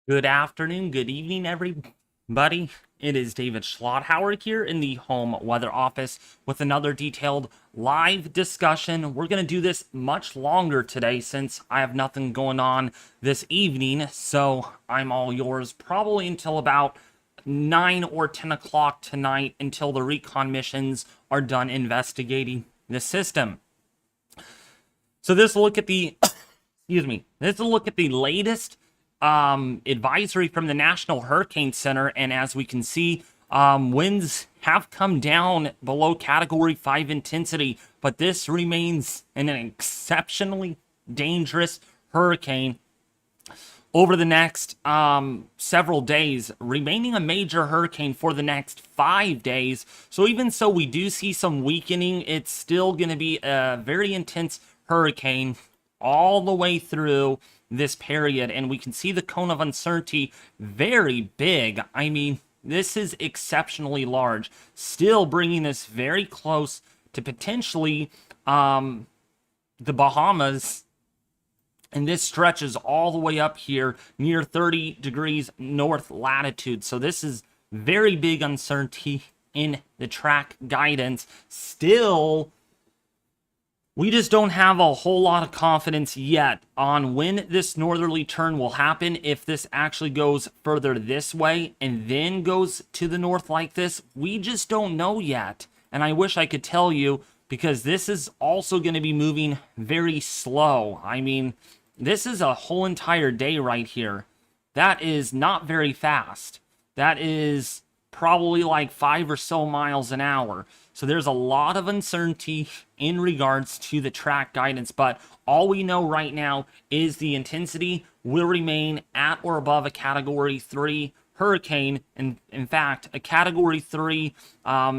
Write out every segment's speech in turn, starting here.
Good afternoon, good evening, everybody. It is David Schlotthauer here in the home weather office with another detailed live discussion. We're going to do this much longer today since I have nothing going on this evening, so I'm all yours probably until about 9 or 10 o'clock tonight until the Recon missions are done investigating the system. So this will look at the this will look at the latest advisory from the National Hurricane Center, and as we can see, winds have come down below Category 5 intensity, but this remains an exceptionally dangerous hurricane over the next several days, remaining a major hurricane for the next 5 days. So even so we do see some weakening, it's still going to be a very intense hurricane all the way through this period, and we can see the cone of uncertainty very big. I mean, this is exceptionally large, still bringing us very close to potentially the Bahamas, and this stretches all the way up here near 30 degrees north latitude. So this is very big uncertainty in the track guidance. Still, we just don't have a whole lot of confidence yet on when this northerly turn will happen. If this actually goes further this way and then goes to the north like this, we just don't know yet. And I wish I could tell you, because this is also going to be moving very slow. I mean, this is a whole entire day right here. That is not very fast. That is probably like 5 or so miles an hour. So there's a lot of uncertainty in regards to the track guidance, but all we know right now is the intensity will remain at or above a Category 3 hurricane. And in fact, a Category 3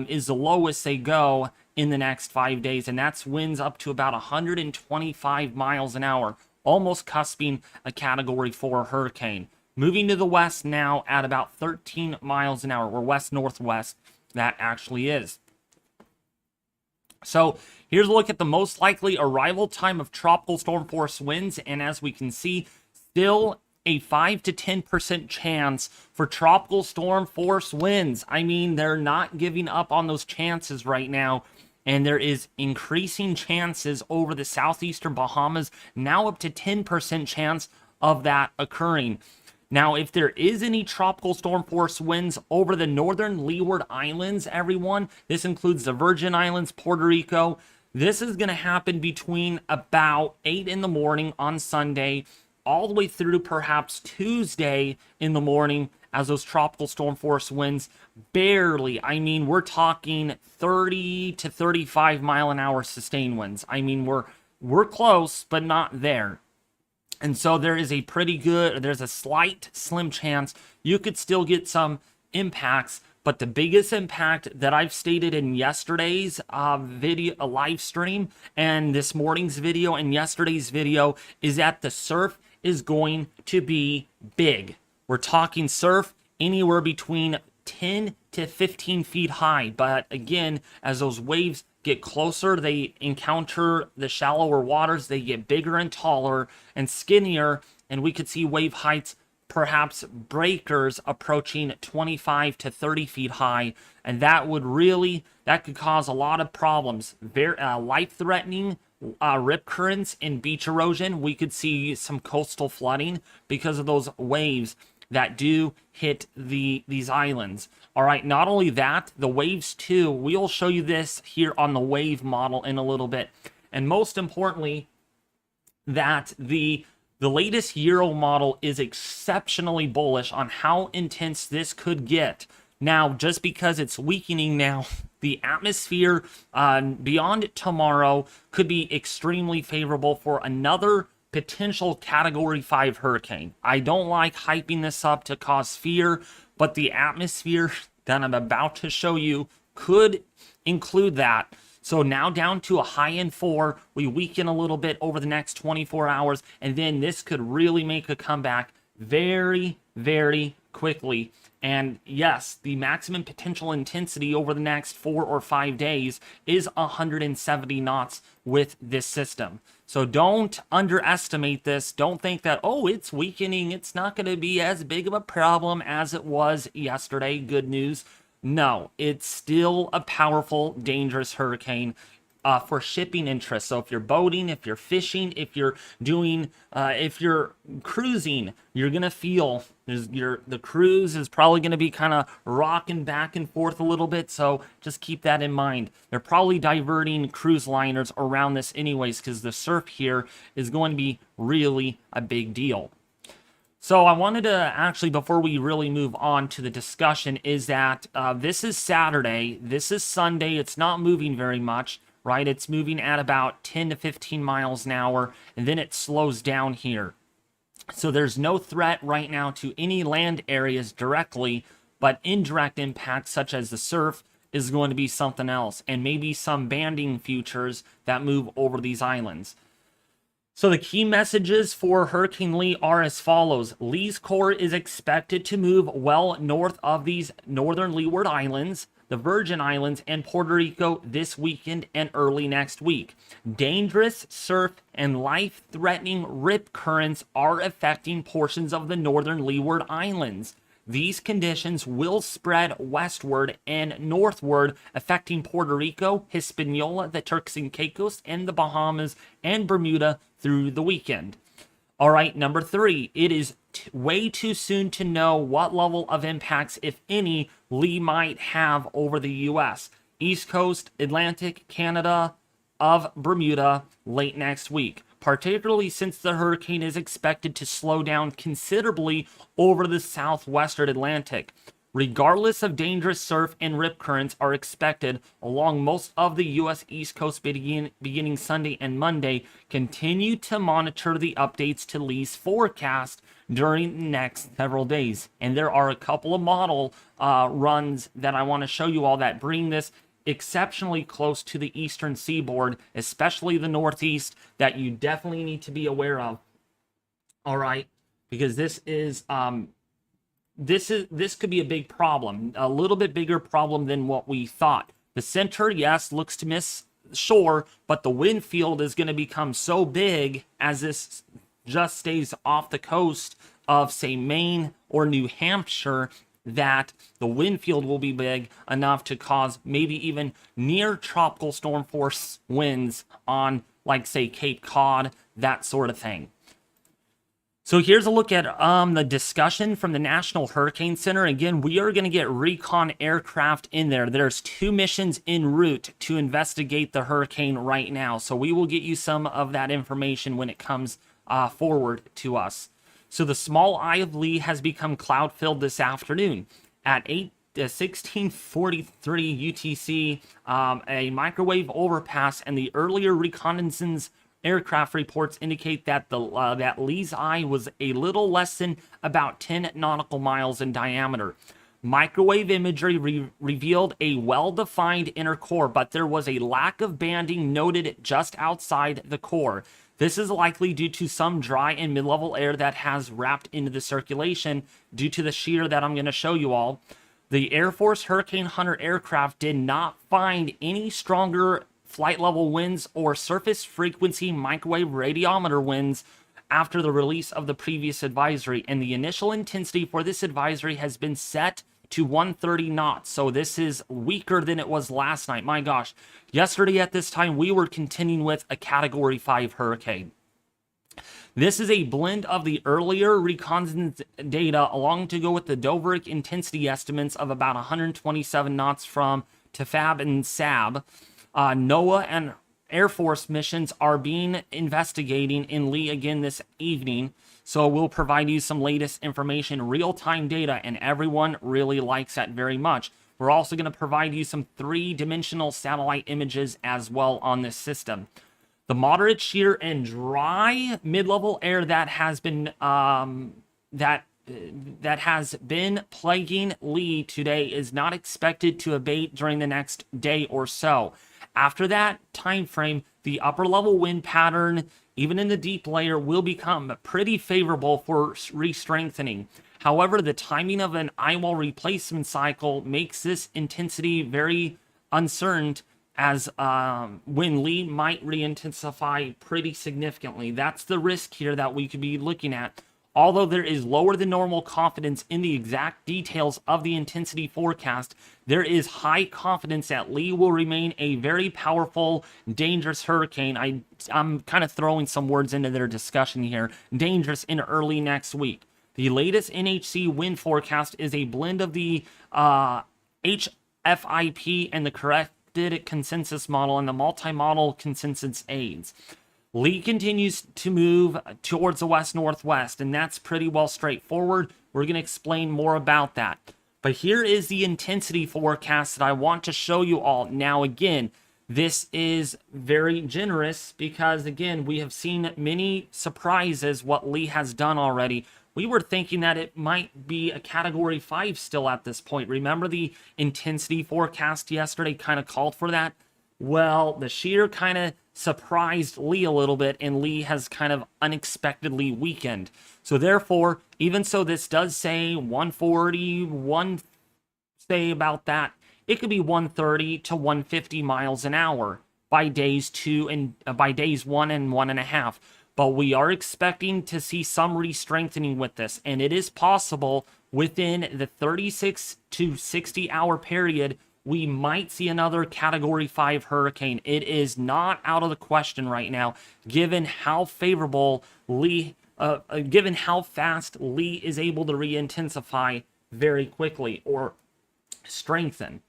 is the lowest they go in the next 5 days, and that's winds up to about 125 miles an hour, almost cusping a Category 4 hurricane. Moving to the west now at about 13 miles an hour, or west-northwest, that actually is. So here's a look at the most likely arrival time of tropical storm force winds, and as we can see, still a 5 to 10% chance for tropical storm force winds. I mean, they're not giving up on those chances right now, and there is increasing chances over the southeastern Bahamas, now up to 10% chance of that occurring. Now, if there is any tropical storm force winds over the northern Leeward Islands, everyone, this includes the Virgin Islands, Puerto Rico, this is going to happen between about 8 in the morning on Sunday, all the way through to perhaps Tuesday in the morning, as those tropical storm force winds barely, I mean, we're talking 30 to 35 mile an hour sustained winds. I mean, we're close, but not there. And so there is there's a slight slim chance you could still get some impacts, but the biggest impact that I've stated in yesterday's video, a live stream, and this morning's video and yesterday's video is that the surf is going to be big. We're talking surf anywhere between 10 to 15 feet high, but again, as those waves get closer, they encounter the shallower waters, they get bigger and taller and skinnier, and we could see wave heights, perhaps breakers approaching 25 to 30 feet high, and that could cause a lot of problems. Very life-threatening rip currents and beach erosion. We could see some coastal flooding because of those waves that do hit these islands. All right, not only that, the waves too, we'll show you this here on the wave model in a little bit. And most importantly, that the latest Euro model is exceptionally bullish on how intense this could get. Now, just because it's weakening now, the atmosphere beyond tomorrow could be extremely favorable for another potential Category 5 hurricane. I don't like hyping this up to cause fear, but the atmosphere that I'm about to show you could include that. So now down to a high in 4, we weaken a little bit over the next 24 hours, and then this could really make a comeback very, very quickly. And yes, the maximum potential intensity over the next 4 or 5 days is 170 knots with this system. So don't underestimate this. Don't think that, oh, it's weakening, it's not going to be as big of a problem as it was yesterday. Good news. No, it's still a powerful, dangerous hurricane. For shipping interests. So if you're boating, if you're fishing, if you're doing, if you're cruising, you're gonna feel the cruise is probably gonna be kind of rocking back and forth a little bit. So just keep that in mind. They're probably diverting cruise liners around this anyways, because the surf here is going to be really a big deal. So I wanted to actually, before we really move on to the discussion, is that this is Saturday, this is Sunday, it's not moving very much, right? It's moving at about 10 to 15 miles an hour, and then it slows down here. So there's no threat right now to any land areas directly, but indirect impacts such as the surf is going to be something else, and maybe some banding futures that move over these islands. So the key messages for Hurricane Lee are as follows. Lee's core is expected to move well north of these northern Leeward Islands, the Virgin Islands, and Puerto Rico this weekend and early next week. Dangerous surf and life-threatening rip currents are affecting portions of the northern Leeward Islands. These conditions will spread westward and northward, affecting Puerto Rico, Hispaniola, the Turks and Caicos, and the Bahamas and Bermuda through the weekend. All right, number 3, it is way too soon to know what level of impacts, if any, Lee might have over the U.S. East Coast, Atlantic, Canada, of Bermuda late next week, particularly since the hurricane is expected to slow down considerably over the southwestern Atlantic. Regardless of dangerous surf and rip currents are expected along most of the U.S. East Coast beginning Sunday and Monday, continue to monitor the updates to Lee's forecast during the next several days. And there are a couple of model runs that I want to show you all that bring this exceptionally close to the eastern seaboard, especially the northeast, that you definitely need to be aware of. All right, because this could be a big problem, a little bit bigger problem than what we thought. The center, yes, looks to miss shore, but the wind field is going to become so big as this just stays off the coast of, say, Maine or New Hampshire, that the wind field will be big enough to cause maybe even near tropical storm force winds on, like, say, Cape Cod, that sort of thing. So here's a look at the discussion from the National Hurricane Center. Again, we are going to get Recon aircraft in there. There's 2 missions en route to investigate the hurricane right now. So we will get you some of that information when it comes forward to us. So the small eye of Lee has become cloud-filled this afternoon. At 16:43 UTC, a microwave overpass and the earlier reconnaissance aircraft reports indicate that that Lee's eye was a little less than about 10 nautical miles in diameter. Microwave imagery revealed a well-defined inner core, but there was a lack of banding noted just outside the core. This is likely due to some dry and mid-level air that has wrapped into the circulation due to the shear that I'm going to show you all. The Air Force Hurricane Hunter aircraft did not find any stronger flight level winds or surface frequency microwave radiometer winds after the release of the previous advisory, and the initial intensity for this advisory has been set to 130 knots. So this is weaker than it was last night. My gosh, yesterday at this time we were contending with a Category 5 hurricane. This is a blend of the earlier reconnaissance data along to go with the Doverick intensity estimates of about 127 knots from TFAB and SAB. NOAA and Air Force missions are being investigating in Lee again this evening. So we'll provide you some latest information, real-time data, and everyone really likes that very much. We're also going to provide you some 3-dimensional satellite images as well on this system. The moderate shear and dry mid-level air that has been that has been plaguing Lee today is not expected to abate during the next day or so. After that time frame, the upper level wind pattern even in the deep layer, will become pretty favorable for re-strengthening. However, the timing of an eyewall replacement cycle makes this intensity very uncertain, as when Lee might re-intensify pretty significantly. That's the risk here that we could be looking at. Although there is lower than normal confidence in the exact details of the intensity forecast, there is high confidence that Lee will remain a very powerful, dangerous hurricane. I'm kind of throwing some words into their discussion here. Dangerous in early next week. The latest NHC wind forecast is a blend of the HFIP and the corrected consensus model and the multi-model consensus aids. Lee continues to move towards the west-northwest, and that's pretty well straightforward. We're going to explain more about that. But here is the intensity forecast that I want to show you all. Now, again, this is very generous because, again, we have seen many surprises what Lee has done already. We were thinking that it might be a Category 5 still at this point. Remember the intensity forecast yesterday kind of called for that? Well, the shear kind of surprised Lee a little bit, and Lee has kind of unexpectedly weakened. So therefore, even so this does say 140, say about that, it could be 130 to 150 miles an hour by days 1 and 1.5. But we are expecting to see some re-strengthening with this, and it is possible within the 36 to 60 hour period we might see another Category 5 hurricane. It is not out of the question right now, given how favorable Lee, given how fast Lee is able to re-intensify very quickly or strengthen.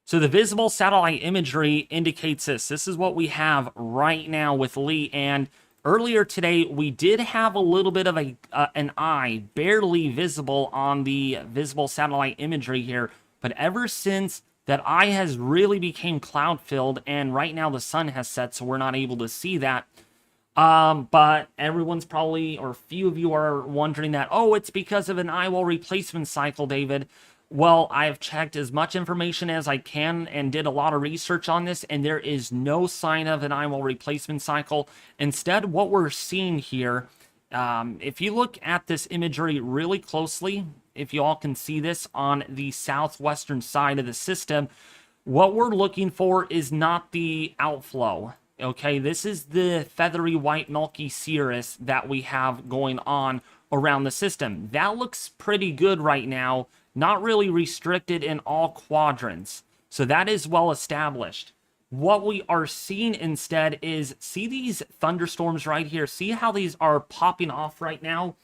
So the visible satellite imagery indicates this. This is what we have right now with Lee, and earlier today, we did have a little bit of an eye barely visible on the visible satellite imagery here, but ever since that eye has really became cloud-filled, and right now the sun has set, so we're not able to see that. But everyone's probably, or few of you are wondering that, oh, it's because of an eyewall replacement cycle, David. Well, I've checked as much information as I can and did a lot of research on this, and there is no sign of an eyewall replacement cycle. Instead, what we're seeing here, if you look at this imagery really closely, if you all can see this on the southwestern side of the system, what we're looking for is not the outflow. Okay, this is the feathery white milky cirrus that we have going on around the system. That looks pretty good right now, not really restricted in all quadrants. So that is well established. What we are seeing instead is, see these thunderstorms right here? See how these are popping off right now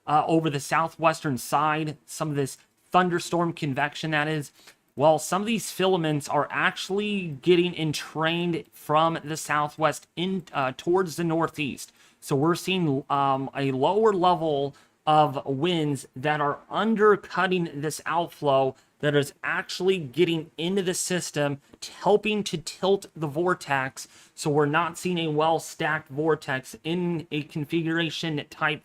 over the southwestern side? Some of this thunderstorm convection, that is. Well, some of these filaments are actually getting entrained from the southwest in towards the northeast. So we're seeing a lower level of winds that are undercutting this outflow that is actually getting into the system, helping to tilt the vortex. So we're not seeing a well-stacked vortex in a configuration type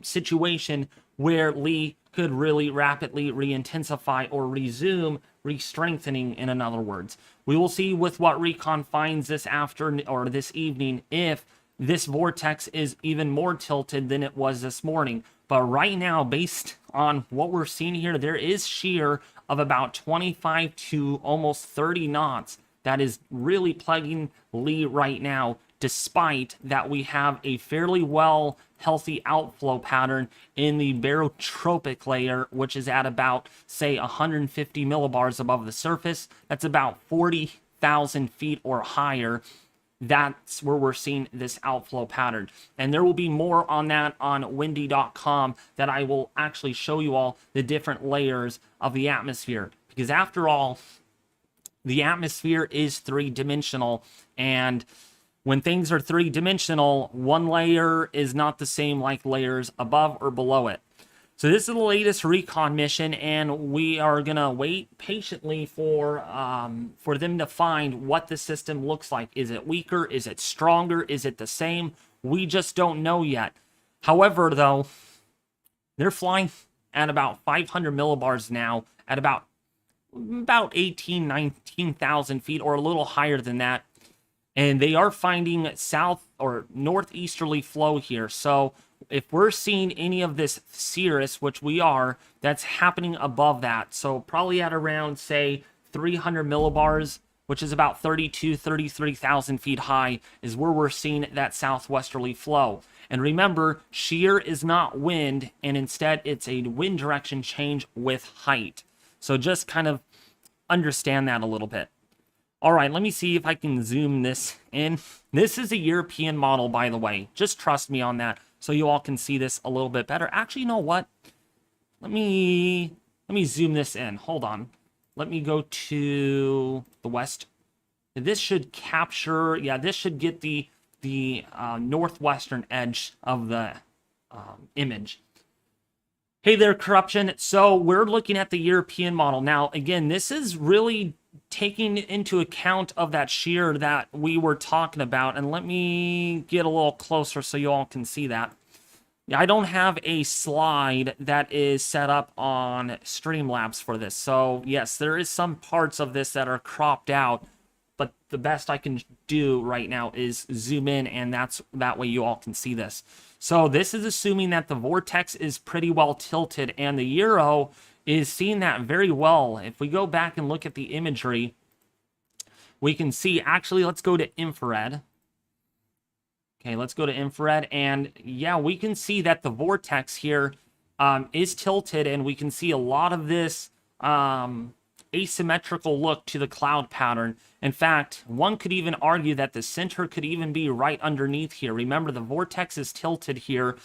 situation where Lee could really rapidly re-intensify or resume re-strengthening, in other words. We will see with what Recon finds this afternoon or this evening if this vortex is even more tilted than it was this morning. But right now, based on what we're seeing here, there is shear of about 25 to almost 30 knots that is really plaguing Lee right now, despite that we have a fairly well healthy outflow pattern in the barotropic layer, which is at about, say, 150 millibars above the surface. That's about 40,000 feet or higher. That's where we're seeing this outflow pattern. And there will be more on that on windy.com that I will actually show you all the different layers of the atmosphere. Because after all, the atmosphere is three-dimensional, and when things are three-dimensional, one layer is not the same like layers above or below it. So this is the latest Recon mission, and we are going to wait patiently for them to find what the system looks like. Is it weaker? Is it stronger? Is it the same? We just don't know yet. However, though, they're flying at about 500 millibars now, at about 18, 19,000 feet, or a little higher than that. and they are finding south or northeasterly flow here. So if we're seeing any of this cirrus, which we are, that's happening above that. So probably at around, say, 300 millibars, which is about 33,000 feet high, is where we're seeing that southwesterly flow. And remember, shear is not wind, and instead it's a wind direction change with height. So just kind of understand that a little bit. All right, let me see if I can zoom this in. This is a European model, by the way. Just trust me on that so you all can see this a little bit better. Actually, you know what? Let me zoom this in. Hold on. Let me go to the west. This should capture, yeah, this should get the northwestern edge of the image. Hey there, Corruption. So we're looking at the European model. Now, again, this is really taking into account of that shear that we were talking about. And let me get a little closer so you all can see that. Yeah, I don't have a slide that is set up on Streamlabs for this. So yes, there is some parts of this that are cropped out, but the best I can do right now is zoom in, and that way you all can see this. So this is assuming that the vortex is pretty well tilted, and the Euro is seeing that very well. If we go back and look at the imagery, we can see, actually, let's go to infrared. Okay, let's go to infrared, and yeah, we can see that the vortex here is tilted, and we can see a lot of this asymmetrical look to the cloud pattern. In fact, one could even argue that the center could even be right underneath here. Remember, the vortex is tilted here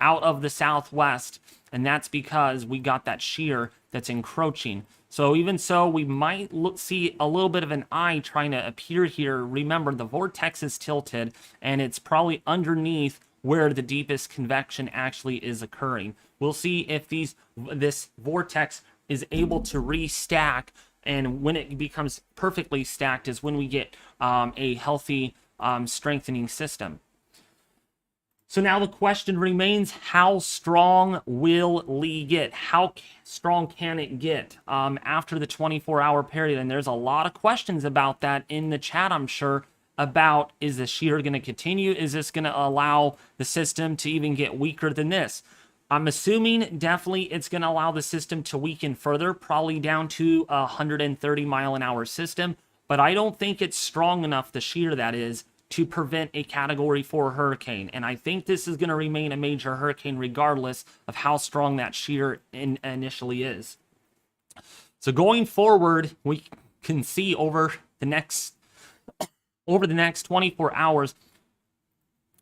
out of the southwest, and that's because we got that shear that's encroaching. So even so, we might see a little bit of an eye trying to appear here. Remember, the vortex is tilted, and it's probably underneath where the deepest convection actually is occurring. We'll see if this vortex is able to restack, and when it becomes perfectly stacked is when we get a healthy strengthening system. So now the question remains, how strong will Lee get? How strong can it get after the 24-hour period? And there's a lot of questions about that in the chat, I'm sure, about, is the shear going to continue? Is this going to allow the system to even get weaker than this? I'm assuming definitely it's going to allow the system to weaken further, probably down to a 130 mile an hour system. But I don't think it's strong enough, the shear that is, to prevent a Category 4 hurricane. And I think this is going to remain a major hurricane regardless of how strong that shear initially is. So going forward, we can see over the next 24 hours,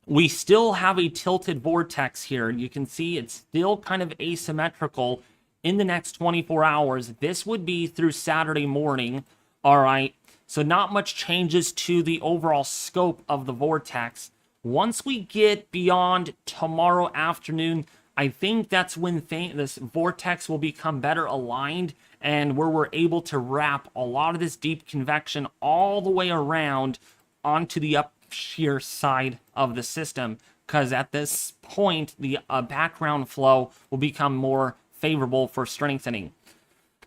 we still have a tilted vortex here. You can see it's still kind of asymmetrical in the next 24 hours. This would be through Saturday morning, all right? So not much changes to the overall scope of the vortex. Once we get beyond tomorrow afternoon, I think that's when this vortex will become better aligned, and where we're able to wrap a lot of this deep convection all the way around onto the up shear side of the system, because at this point the background flow will become more favorable for strengthening.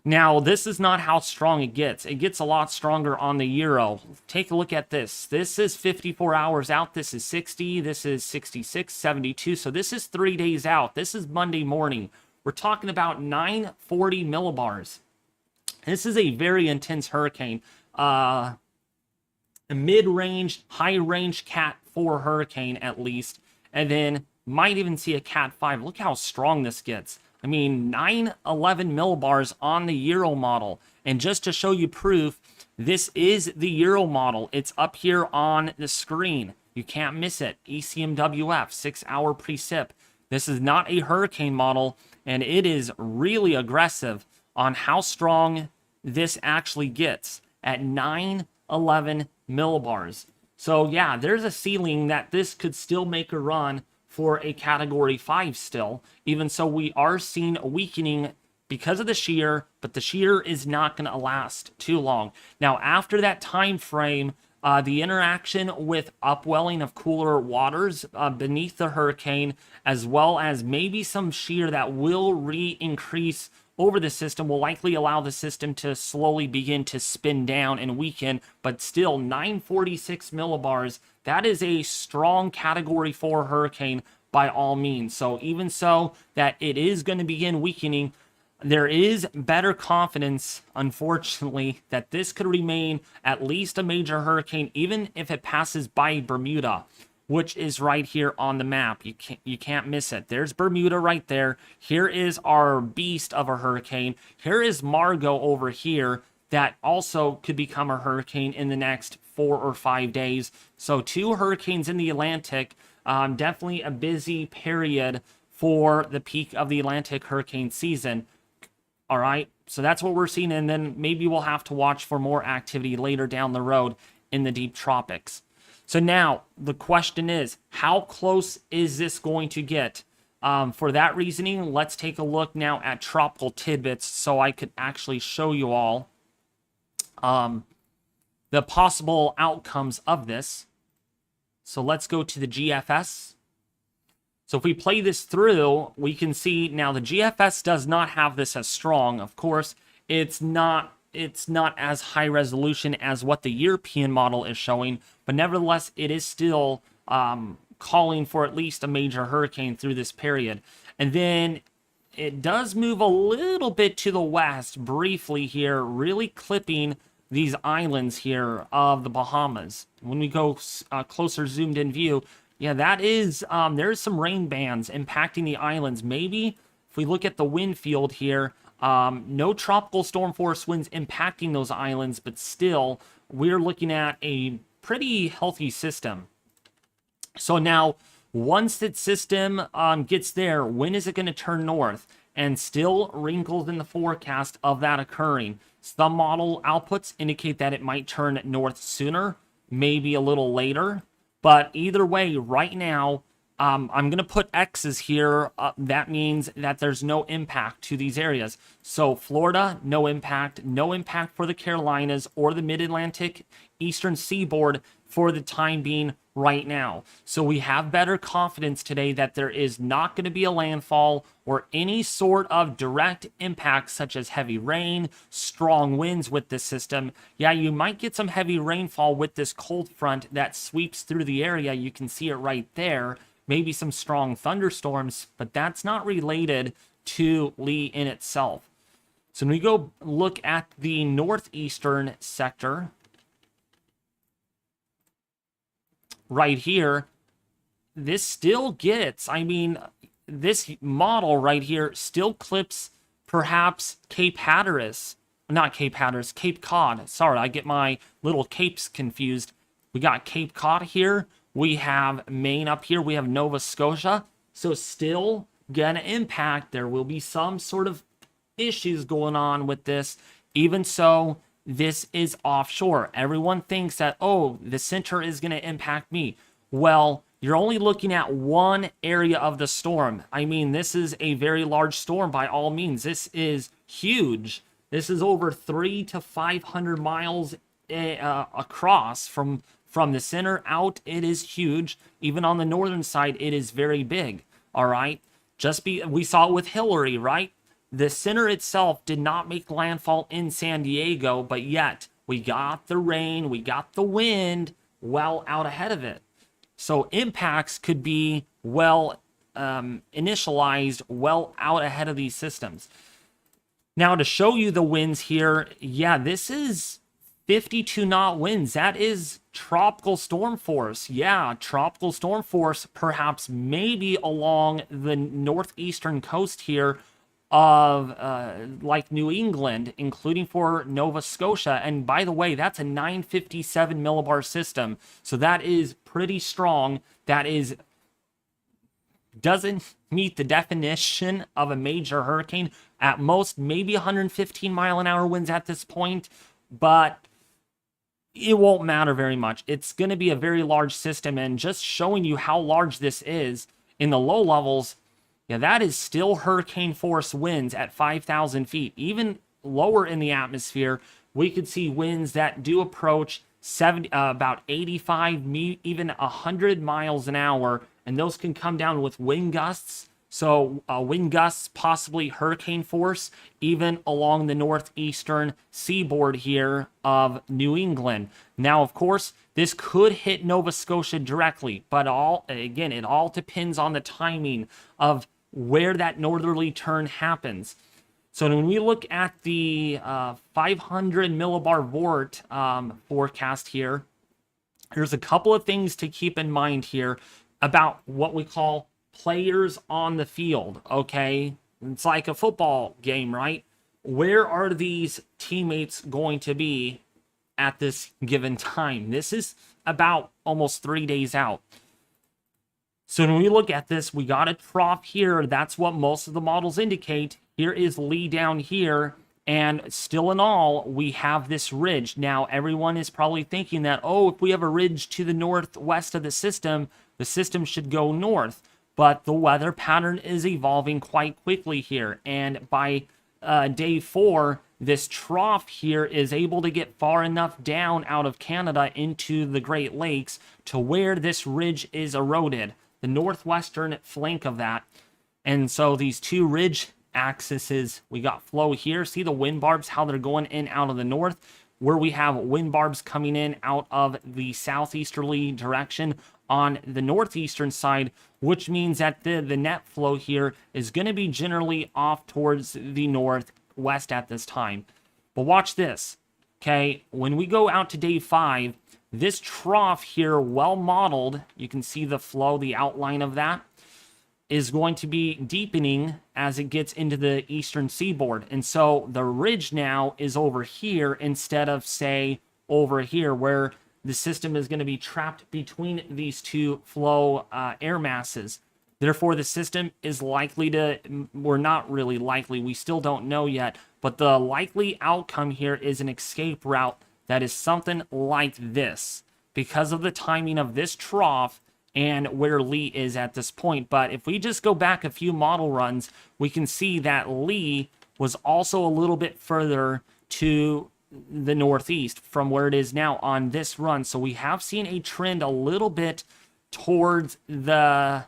Now, this is not how strong it gets. It gets a lot stronger on the Euro. Take a look at this. This is 54 hours out. This is 60. This is 66, 72. So this is 3 days out. This is Monday morning. We're talking about 940 millibars. This is a very intense hurricane. A mid-range, high-range Cat 4 hurricane at least. And then might even see a Cat 5. Look how strong this gets. I mean, 911 millibars on the Euro model. And just to show you proof, this is the Euro model. It's up here on the screen. You can't miss it. ECMWF, 6-hour precip. This is not a hurricane model, and it is really aggressive on how strong this actually gets at 911 millibars. So yeah, there's a ceiling that this could still make a run for a Category 5 still. Even so, we are seeing a weakening because of the shear, but the shear is not going to last too long. Now, after that time frame, the interaction with upwelling of cooler waters beneath the hurricane, as well as maybe some shear that will increase over the system will likely allow the system to slowly begin to spin down and weaken, but still 946 millibars, that is a strong category 4 hurricane by all means. So even so that it is going to begin weakening, there is better confidence, unfortunately, that this could remain at least a major hurricane, even if it passes by Bermuda, which is right here on the map. You can't miss it. There's Bermuda right there. Here is our beast of a hurricane. Here is Margot over here that also could become a hurricane in the next 4 or 5 days. So 2 hurricanes in the Atlantic. Definitely a busy period for the peak of the Atlantic hurricane season. All right, so that's what we're seeing, and then maybe we'll have to watch for more activity later down the road in the deep tropics. So now the question is, how close is this going to get? For that reasoning, let's take a look now at tropical tidbits so I could actually show you all the possible outcomes of this. So let's go to the GFS. So if we play this through, we can see now the GFS does not have this as strong. Of course, it's not as high resolution as what the European model is showing, but nevertheless, it is still calling for at least a major hurricane through this period. And then it does move a little bit to the west briefly here, really clipping these islands here of the Bahamas. When we go closer zoomed in view, yeah, that is, there's some rain bands impacting the islands. Maybe if we look at the wind field here, no tropical storm force winds impacting those islands, but still, we're looking at a pretty healthy system. So now, once that system gets there, when is it going to turn north? And still wrinkles in the forecast of that occurring. Some model outputs indicate that it might turn north sooner, maybe a little later. But either way, right now, I'm going to put X's here. That means that there's no impact to these areas. So Florida, no impact. No impact for the Carolinas or the Mid-Atlantic Eastern Seaboard for the time being right now. So we have better confidence today that there is not going to be a landfall or any sort of direct impact such as heavy rain, strong winds with this system. Yeah, you might get some heavy rainfall with this cold front that sweeps through the area. You can see it right there. Maybe some strong thunderstorms, but that's not related to Lee in itself. So when we go look at the northeastern sector, right here, this still gets, I mean, this model right here still clips perhaps Cape Hatteras, not Cape Hatteras, Cape Cod. Sorry, I get my little capes confused. We got Cape Cod here. We have Maine up here. We have Nova Scotia. So still gonna impact. There will be some sort of issues going on with this. Even so, this is offshore. Everyone thinks that, oh, the center is going to impact me. Well, you're only looking at one area of the storm. I mean, this is a very large storm by all means. This is huge. This is over 300 to 500 miles across from the center out. It is huge. Even on the northern side, it is very big. All right. We saw it with Hillary, right? The center itself did not make landfall in San Diego, but yet we got the rain, we got the wind well out ahead of it. So impacts could be well initialized, well out ahead of these systems. Now to show you the winds here, yeah, this is 52 knot winds. That is tropical storm force. Yeah, tropical storm force, perhaps maybe along the northeastern coast here of like New England, including for Nova Scotia. And by the way, that's a 957 millibar system. So that is pretty strong. That doesn't meet the definition of a major hurricane. At most, maybe 115 mile an hour winds at this point, but it won't matter very much. It's going to be a very large system, and just showing you how large this is in the low levels, yeah, that is still hurricane force winds at 5,000 feet. Even lower in the atmosphere, we could see winds that do approach 70, about 85, even 100 miles an hour, and those can come down with wind gusts So wind gusts, possibly hurricane force, even along the northeastern seaboard here of New England. Now, of course, this could hit Nova Scotia directly, but it all depends on the timing of where that northerly turn happens. So when we look at the 500 millibar Vort forecast here, there's a couple of things to keep in mind here about what we call players on the field, okay? It's like a football game, right? Where are these teammates going to be at this given time? This is about almost 3 days out. So when we look at this, we got a trough here. That's what most of the models indicate. Here is Lee down here. And still in all, we have this ridge. Now, everyone is probably thinking that, oh, if we have a ridge to the northwest of the system should go north. But the weather pattern is evolving quite quickly here. And by day 4, this trough here is able to get far enough down out of Canada into the Great Lakes to where this ridge is eroded, the northwestern flank of that. And so these two ridge axes, we got flow here. See the wind barbs, how they're going in out of the north, where we have wind barbs coming in out of the southeasterly direction on the northeastern side, which means that the net flow here is going to be generally off towards the northwest at this time. But watch this, okay? When we go out to day 5, this trough here, well modeled, you can see the flow, the outline of that, is going to be deepening as it gets into the eastern seaboard. And so the ridge now is over here instead of, say, over here, where the system is going to be trapped between these two flow air masses. Therefore, the system is likely to, we're not really likely, we still don't know yet, but the likely outcome here is an escape route that is something like this because of the timing of this trough and where Lee is at this point. But if we just go back a few model runs, we can see that Lee was also a little bit further to the northeast from where it is now on this run. So we have seen a trend a little bit towards the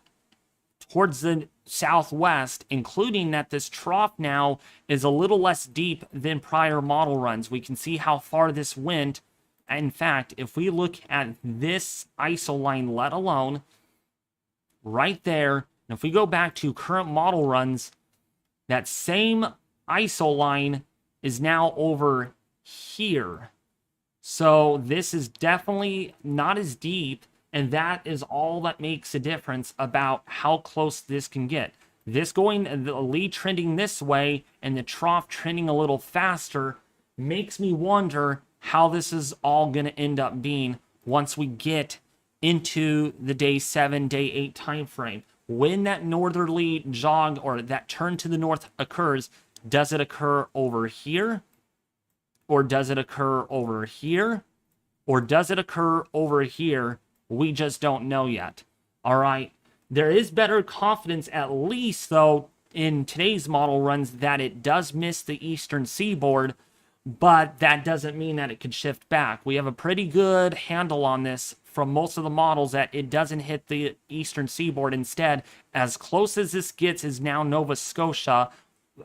southwest, including that this trough now is a little less deep than prior model runs. We can see how far this went. In fact, if we look at this ISO line, let alone right there, and if we go back to current model runs, that same ISO line is now over here. So this is definitely not as deep, and that is all that makes a difference about how close this can get. This going, the Lee trending this way, and the trough trending a little faster makes me wonder how this is all going to end up being once we get into the day 7, day 8 time frame. When that northerly jog or that turn to the north occurs, does it occur over here? Or does it occur over here? Or does it occur over here? We just don't know yet. All right. There is better confidence, at least, though, in today's model runs that it does miss the eastern seaboard, but that doesn't mean that it could shift back. We have a pretty good handle on this from most of the models that it doesn't hit the eastern seaboard. Instead, as close as this gets is now Nova Scotia.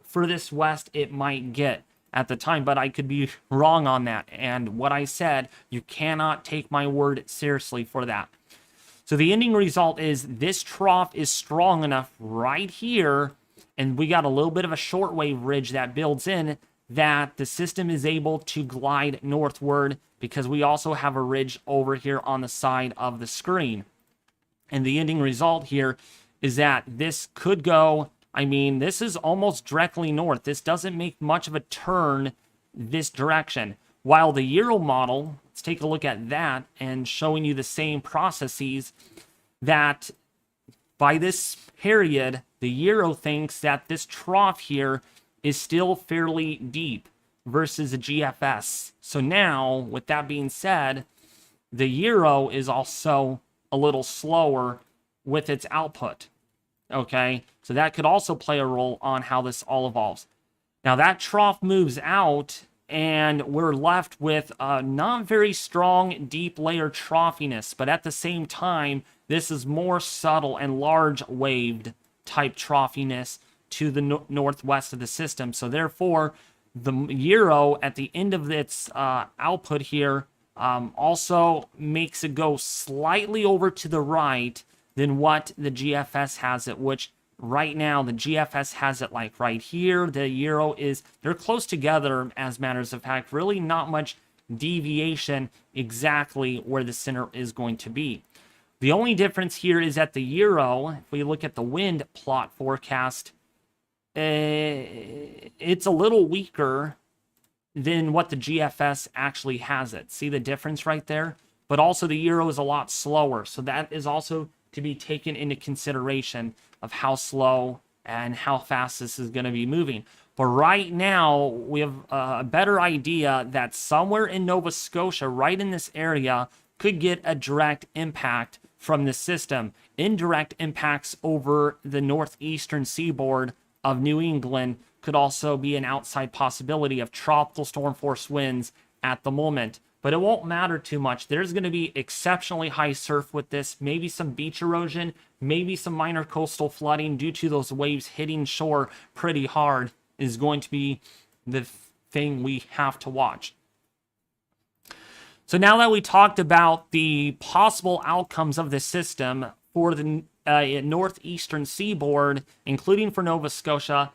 Furthest west it might get at the time, but I could be wrong on that. And what I said, you cannot take my word seriously for that. So the ending result is this trough is strong enough right here, and we got a little bit of a shortwave ridge that builds in, that the system is able to glide northward because we also have a ridge over here on the side of the screen. And the ending result here is that this could go, I mean, this is almost directly north. This doesn't make much of a turn this direction. While the Euro model, let's take a look at that and showing you the same processes, that by this period, the Euro thinks that this trough here is still fairly deep versus a GFS. So now, with that being said, the Euro is also a little slower with its output. Okay, so that could also play a role on how this all evolves. Now that trough moves out, and we're left with a not very strong deep layer troughiness, but at the same time, this is more subtle and large waved type troughiness to the northwest of the system. So therefore, the Euro at the end of its output here also makes it go slightly over to the right than what the GFS has it, which right now the GFS has it like right here. The Euro they're close together as matters of fact, really not much deviation exactly where the center is going to be. The only difference here is that the Euro, if we look at the wind plot forecast, it's a little weaker than what the GFS actually has it. See the difference right there? But also the Euro is a lot slower. So that is also to be taken into consideration of how slow and how fast this is going to be moving. But right now, we have a better idea that somewhere in Nova Scotia, right in this area, could get a direct impact from the system. Indirect impacts over the northeastern seaboard of New England could also be an outside possibility of tropical storm force winds at the moment. But it won't matter too much. There's going to be exceptionally high surf with this, maybe some beach erosion, maybe some minor coastal flooding due to those waves hitting shore pretty hard is going to be the thing we have to watch. So now that we talked about the possible outcomes of the system for the northeastern seaboard, including for Nova Scotia,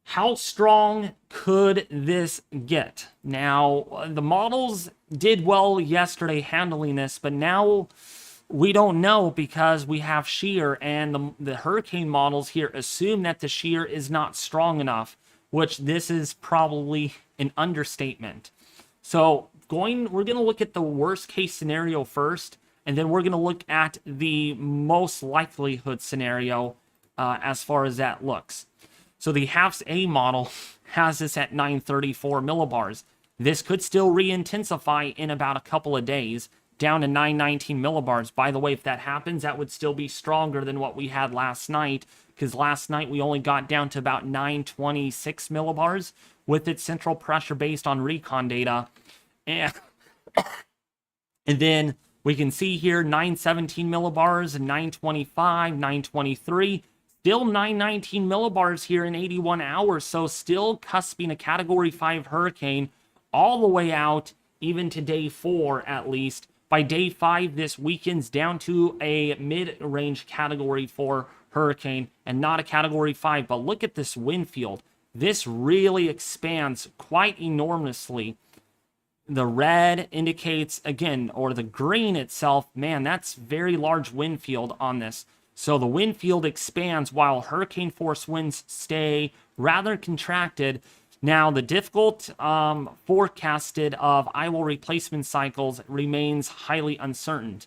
how strong could this get? Now, the models did well yesterday handling this, but now we don't know because we have shear, and the hurricane models here assume that the shear is not strong enough, which this is probably an understatement. So we're going to look at the worst case scenario first, and then we're going to look at the most likelihood scenario as far as that looks. So the HAFS A model has this at 934 millibars. This could still re-intensify in about a couple of days, down to 919 millibars. By the way, if that happens, that would still be stronger than what we had last night, because last night we only got down to about 926 millibars with its central pressure based on Recon data. And then we can see here 917 millibars and 925, 923. Still 919 millibars here in 81 hours, so still cusping a Category 5 hurricane all the way out, even to day 4 at least. By day 5, this weakens down to a mid-range Category 4 hurricane and not a Category 5. But look at this wind field. This really expands quite enormously. The red indicates, again, or the green itself, man, that's very large wind field on this. So the wind field expands while hurricane force winds stay rather contracted. Now, the difficult forecasted of IWL replacement cycles remains highly uncertain.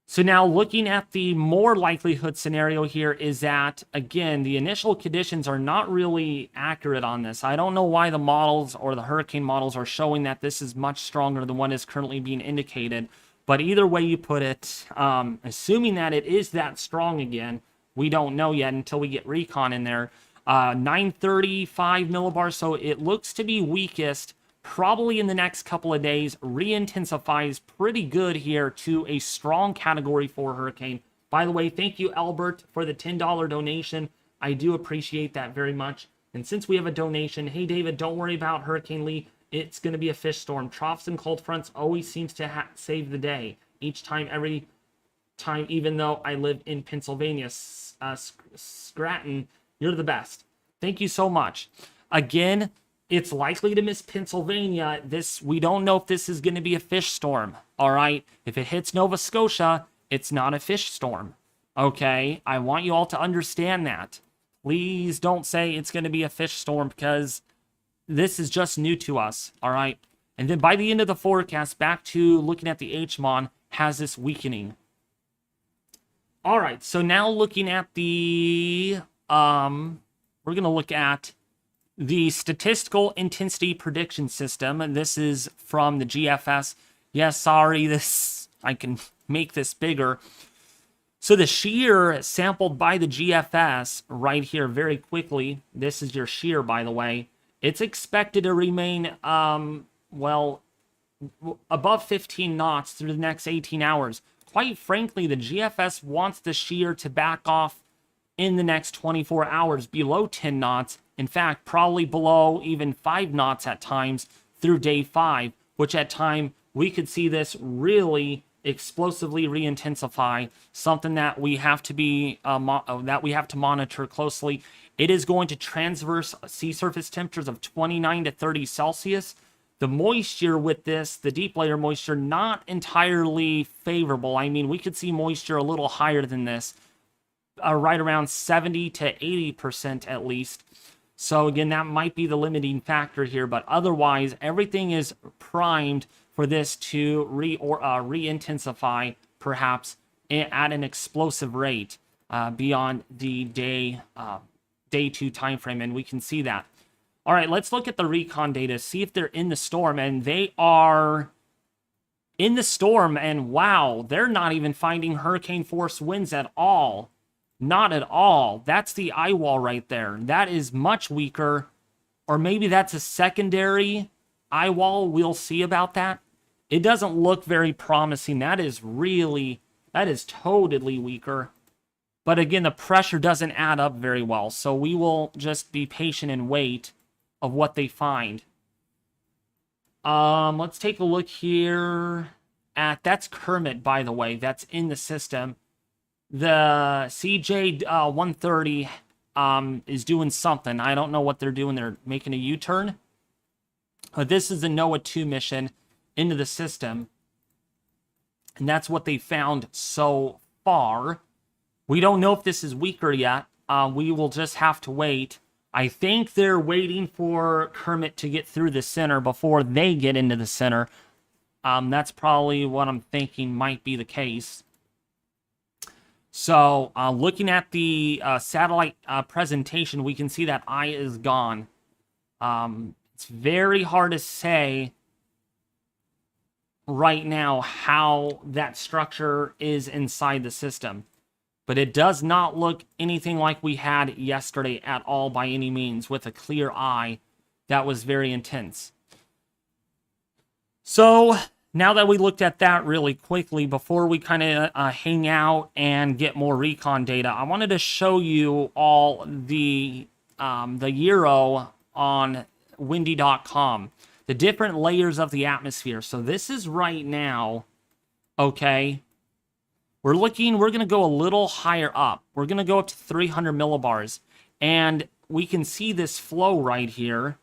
So now looking at the more likelihood scenario here is that, again, the initial conditions are not really accurate on this. I don't know why the models or the hurricane models are showing that this is much stronger than what is currently being indicated. But either way you put it, assuming that it is that strong again, we don't know yet until we get Recon in there. 935 millibars, so it looks to be weakest probably in the next couple of days. Re-intensifies pretty good here to a strong Category 4 hurricane. By the way, thank you, Albert, for the $10 donation. I do appreciate that very much. And since we have a donation, hey, David, don't worry about Hurricane Lee. It's going to be a fish storm. Troughs and cold fronts always seems to save the day. Each time, every time, even though I live in Pennsylvania. Scranton, you're the best. Thank you so much. Again, it's likely to miss Pennsylvania. We don't know if this is going to be a fish storm. All right. If it hits Nova Scotia, it's not a fish storm. Okay. I want you all to understand that. Please don't say it's going to be a fish storm because this is just new to us. All right. And then by the end of the forecast, back to looking at the HMON, has this weakening. All right. So now looking at the, we're going to look at the statistical intensity prediction system, and this is from the GFS. Yes, sorry, I can make this bigger. So the shear sampled by the GFS right here very quickly, this is your shear, by the way, it's expected to remain, well, above 15 knots through the next 18 hours. quite frankly, the GFS wants the shear to back off in the next 24 hours below 10 knots. In fact, probably below even 5 knots at times through day 5, which at time we could see this really explosively re-intensify, something that we have to be monitor closely. It is going to transverse sea surface temperatures of 29 to 30 Celsius. The moisture with this, the deep layer moisture, not entirely favorable. I mean, we could see moisture a little higher than this, right around 70 to 80% at least. So again, that might be the limiting factor here, but otherwise, everything is primed for this to re-intensify, perhaps at an explosive rate beyond the day 2 time frame, and we can see that. All right, let's look at the Recon data, see if they're in the storm, and they are in the storm, and wow, they're not even finding hurricane force winds at all. Not at all. That's the eye wall right there. That is much weaker, or maybe that's a secondary eye wall. We'll see about that. It doesn't look very promising. That is totally weaker. But again, the pressure doesn't add up very well, so we will just be patient and wait of what they find. Let's take a look here at, that's Kermit, by the way, that's in the system. The CJ 130 is doing something. I don't know what they're doing. They're making a U-turn. But this is a NOAA 2 mission into the system, and that's what they found so far. We don't know if this is weaker yet. We will just have to wait. I think they're waiting for Kermit to get through the center before they get into the center. That's probably what I'm thinking might be the case. So, looking at the satellite presentation, we can see that eye is gone. It's very hard to say right now how that structure is inside the system. But it does not look anything like we had yesterday at all by any means, with a clear eye that was very intense. So, now that we looked at that really quickly, before we kind of hang out and get more recon data, I wanted to show you all the Euro on windy.com, the different layers of the atmosphere. So this is right now, okay, we're going to go a little higher up. We're going to go up to 300 millibars, and we can see this flow right here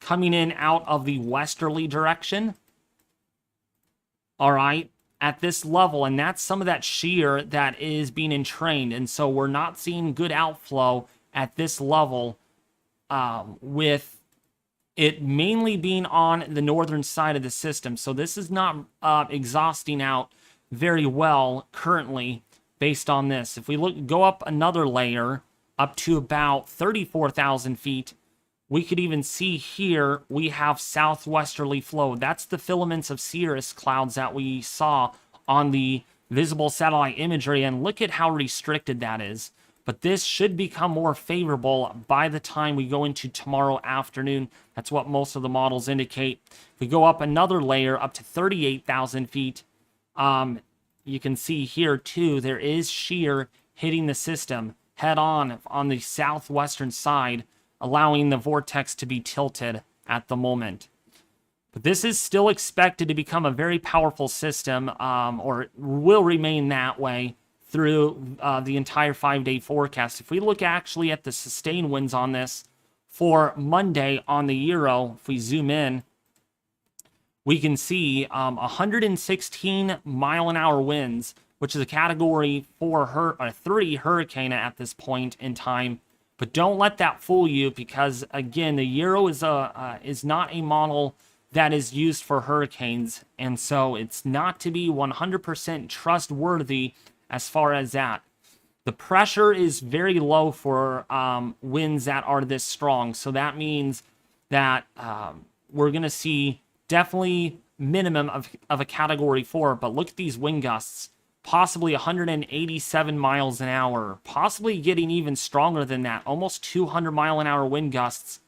coming in out of the westerly direction. All right, at this level, and that's some of that shear that is being entrained, and so we're not seeing good outflow at this level, with it mainly being on the northern side of the system. So this is not exhausting out very well currently based on this. If we go up another layer, up to about 34,000 feet, we could even see here we have southwesterly flow. That's the filaments of cirrus clouds that we saw on the visible satellite imagery, and look at how restricted that is. But this should become more favorable by the time we go into tomorrow afternoon. That's what most of the models indicate. If we go up another layer, up to 38,000 feet, you can see here too, there is shear hitting the system head on the southwestern side, allowing the vortex to be tilted at the moment. But this is still expected to become a very powerful system, or it will remain that way through the entire 5-day forecast. If we look actually at the sustained winds on this for Monday on the Euro, if we zoom in, we can see 116 mile-an-hour winds, which is a category 3 hurricane at this point in time. But don't let that fool you, because again, the Euro is not a model that is used for hurricanes, and so it's not to be 100% trustworthy as far as that. The pressure is very low for winds that are this strong, so that means that we're going to see definitely minimum of a category 4. But look at these wind gusts. Possibly 187 miles an hour, possibly getting even stronger than that, almost 200 mile an hour wind gusts.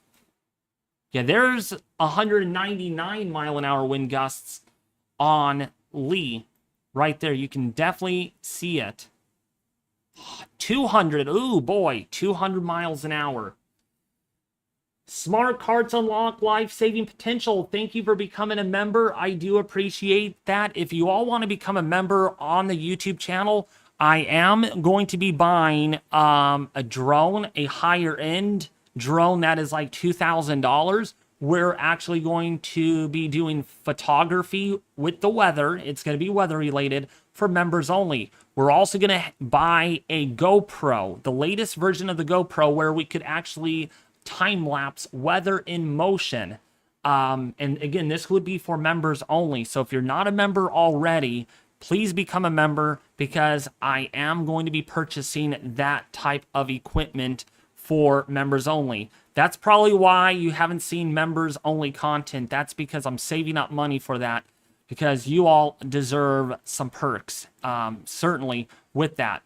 Yeah, there's 199 mile an hour wind gusts on Lee. right there. You can definitely see it. 200, ooh boy, 200 miles an hour. Smart carts unlock life-saving potential. Thank you for becoming a member. I do appreciate that. If you all want to become a member on the YouTube channel, I am going to be buying a drone, a higher-end drone that is like $2,000. We're actually going to be doing photography with the weather. It's going to be weather-related for members only. We're also going to buy a GoPro, the latest version of the GoPro, where we could actually time-lapse weather in motion. And again, this would be for members only. So if you're not a member already, please become a member, because I am going to be purchasing that type of equipment for members only. That's probably why you haven't seen members only content. That's because I'm saving up money for that, because you all deserve some perks, certainly with that.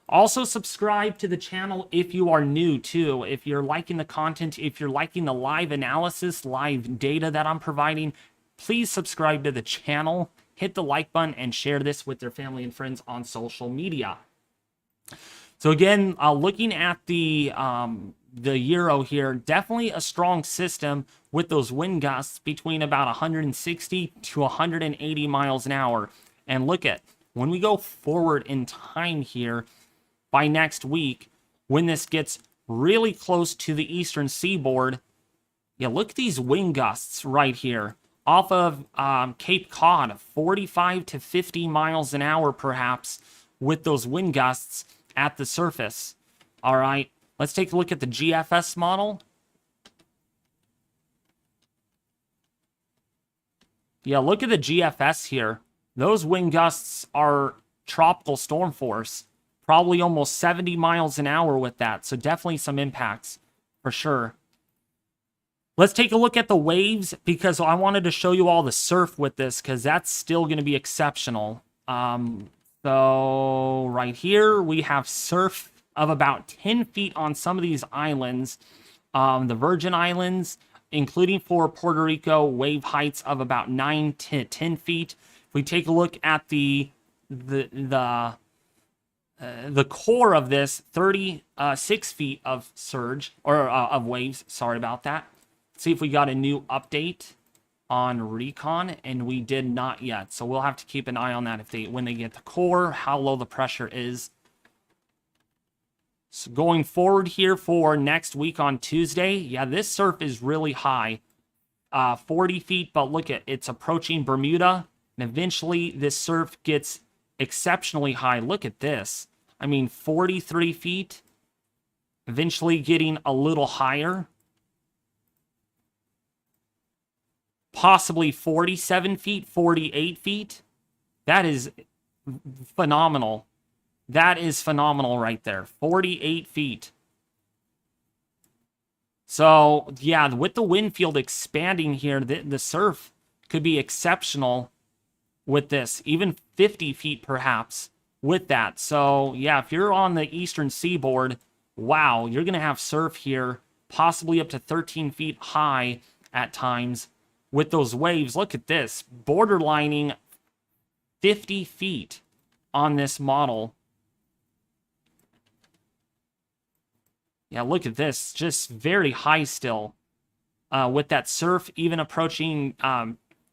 Also, subscribe to the channel if you are new too. If you're liking the content, if you're liking the live analysis, live data that I'm providing, please subscribe to the channel, hit the like button, and share this with their family and friends on social media. So again, looking at the Euro here, definitely a strong system with those wind gusts between about 160 to 180 miles an hour. And look at, when we go forward in time here, by next week, when this gets really close to the eastern seaboard, yeah, look at these wind gusts right here off of Cape Cod, 45 to 50 miles an hour perhaps, with those wind gusts at the surface. All right, let's take a look at the GFS model. Yeah, look at the GFS here. Those wind gusts are tropical storm force. Probably almost 70 miles an hour with that. So definitely some impacts for sure. Let's take a look at the waves, because I wanted to show you all the surf with this, because that's still going to be exceptional. So right here we have surf of about 10 feet on some of these islands. The Virgin Islands, including for Puerto Rico, wave heights of about 9 to 10 feet. If we take a look at the core of this, 36 feet of surge, or of waves, sorry about that. Let's see if we got a new update on Recon, and we did not yet. So we'll have to keep an eye on that when they get the core, how low the pressure is. So going forward here for next week on Tuesday, yeah, this surf is really high, 40 feet, but look at, it's approaching Bermuda, and eventually this surf gets exceptionally high. Look at this. I mean, 43 feet, eventually getting a little higher. Possibly 47 feet, 48 feet. That is phenomenal. That is phenomenal right there. 48 feet. So, yeah, with the wind field expanding here, the surf could be exceptional with this. Even 50 feet perhaps with that. So, yeah, if you're on the eastern seaboard, wow, you're going to have surf here, possibly up to 13 feet high at times with those waves. Look at this, borderlining 50 feet on this model. Yeah, look at this, just very high still. With that surf even approaching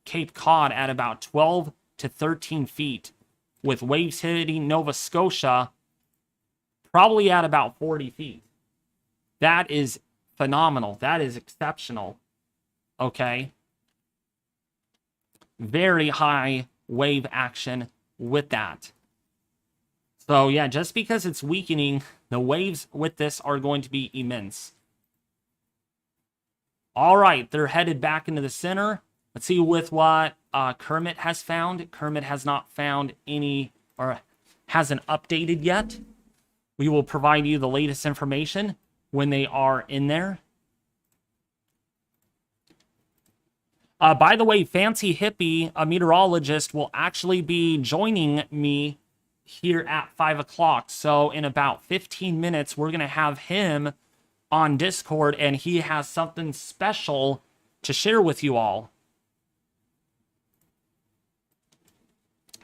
Cape Cod at about 12 to 13 feet. With waves hitting Nova Scotia probably at about 40 feet. That is phenomenal. That is exceptional. Okay. Very high wave action with that. So yeah, just because it's weakening, the waves with this are going to be immense. All right, they're headed back into the center. Let's see with what Kermit has found. Kermit has not found any, or hasn't updated yet. We will provide you the latest information when they are in there. By the way, Fancy Hippie, a meteorologist, will actually be joining me here at 5 o'clock. So in about 15 minutes, we're going to have him on Discord, and he has something special to share with you all.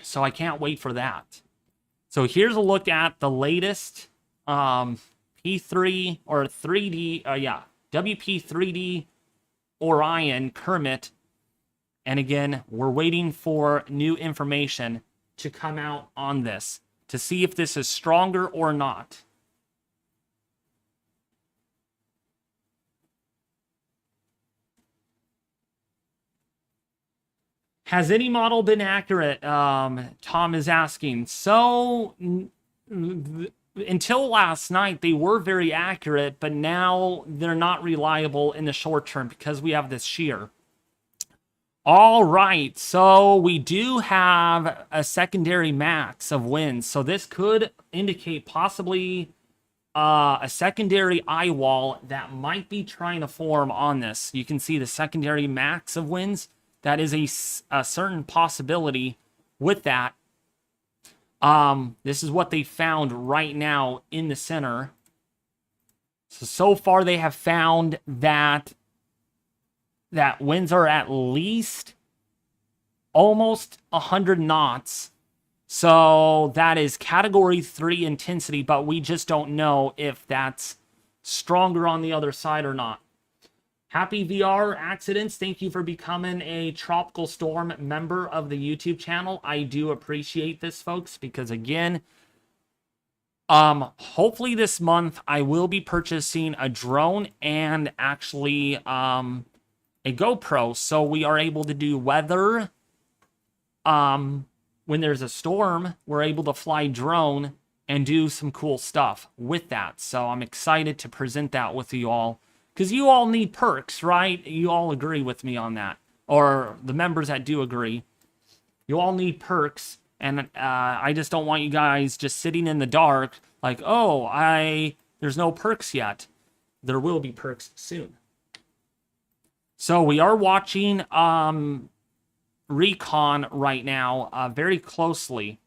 So I can't wait for that. So here's a look at the latest P3 or 3D, WP3D Orion Kermit. And again, we're waiting for new information to come out on this to see if this is stronger or not. Has any model been accurate? Tom is asking. So, until last night, they were very accurate, but now they're not reliable in the short term because we have this shear. All right, so we do have a secondary max of winds. So this could indicate possibly a secondary eye wall that might be trying to form on this. You can see the secondary max of winds. That is a certain possibility with that. This is what they found right now in the center. So far they have found that winds are at least almost 100 knots. So that is category 3 intensity, but we just don't know if that's stronger on the other side or not. Happy VR Accidents, thank you for becoming a Tropical Storm member of the YouTube channel. I do appreciate this, folks, because again, hopefully this month I will be purchasing a drone and actually a GoPro, so we are able to do weather. When there's a storm, we're able to fly drone and do some cool stuff with that. So I'm excited to present that with you all. Because you all need perks, right? You all agree with me on that. Or the members that do agree. You all need perks. And I just don't want you guys just sitting in the dark like, oh, there's no perks yet. There will be perks soon. So we are watching Recon right now very closely.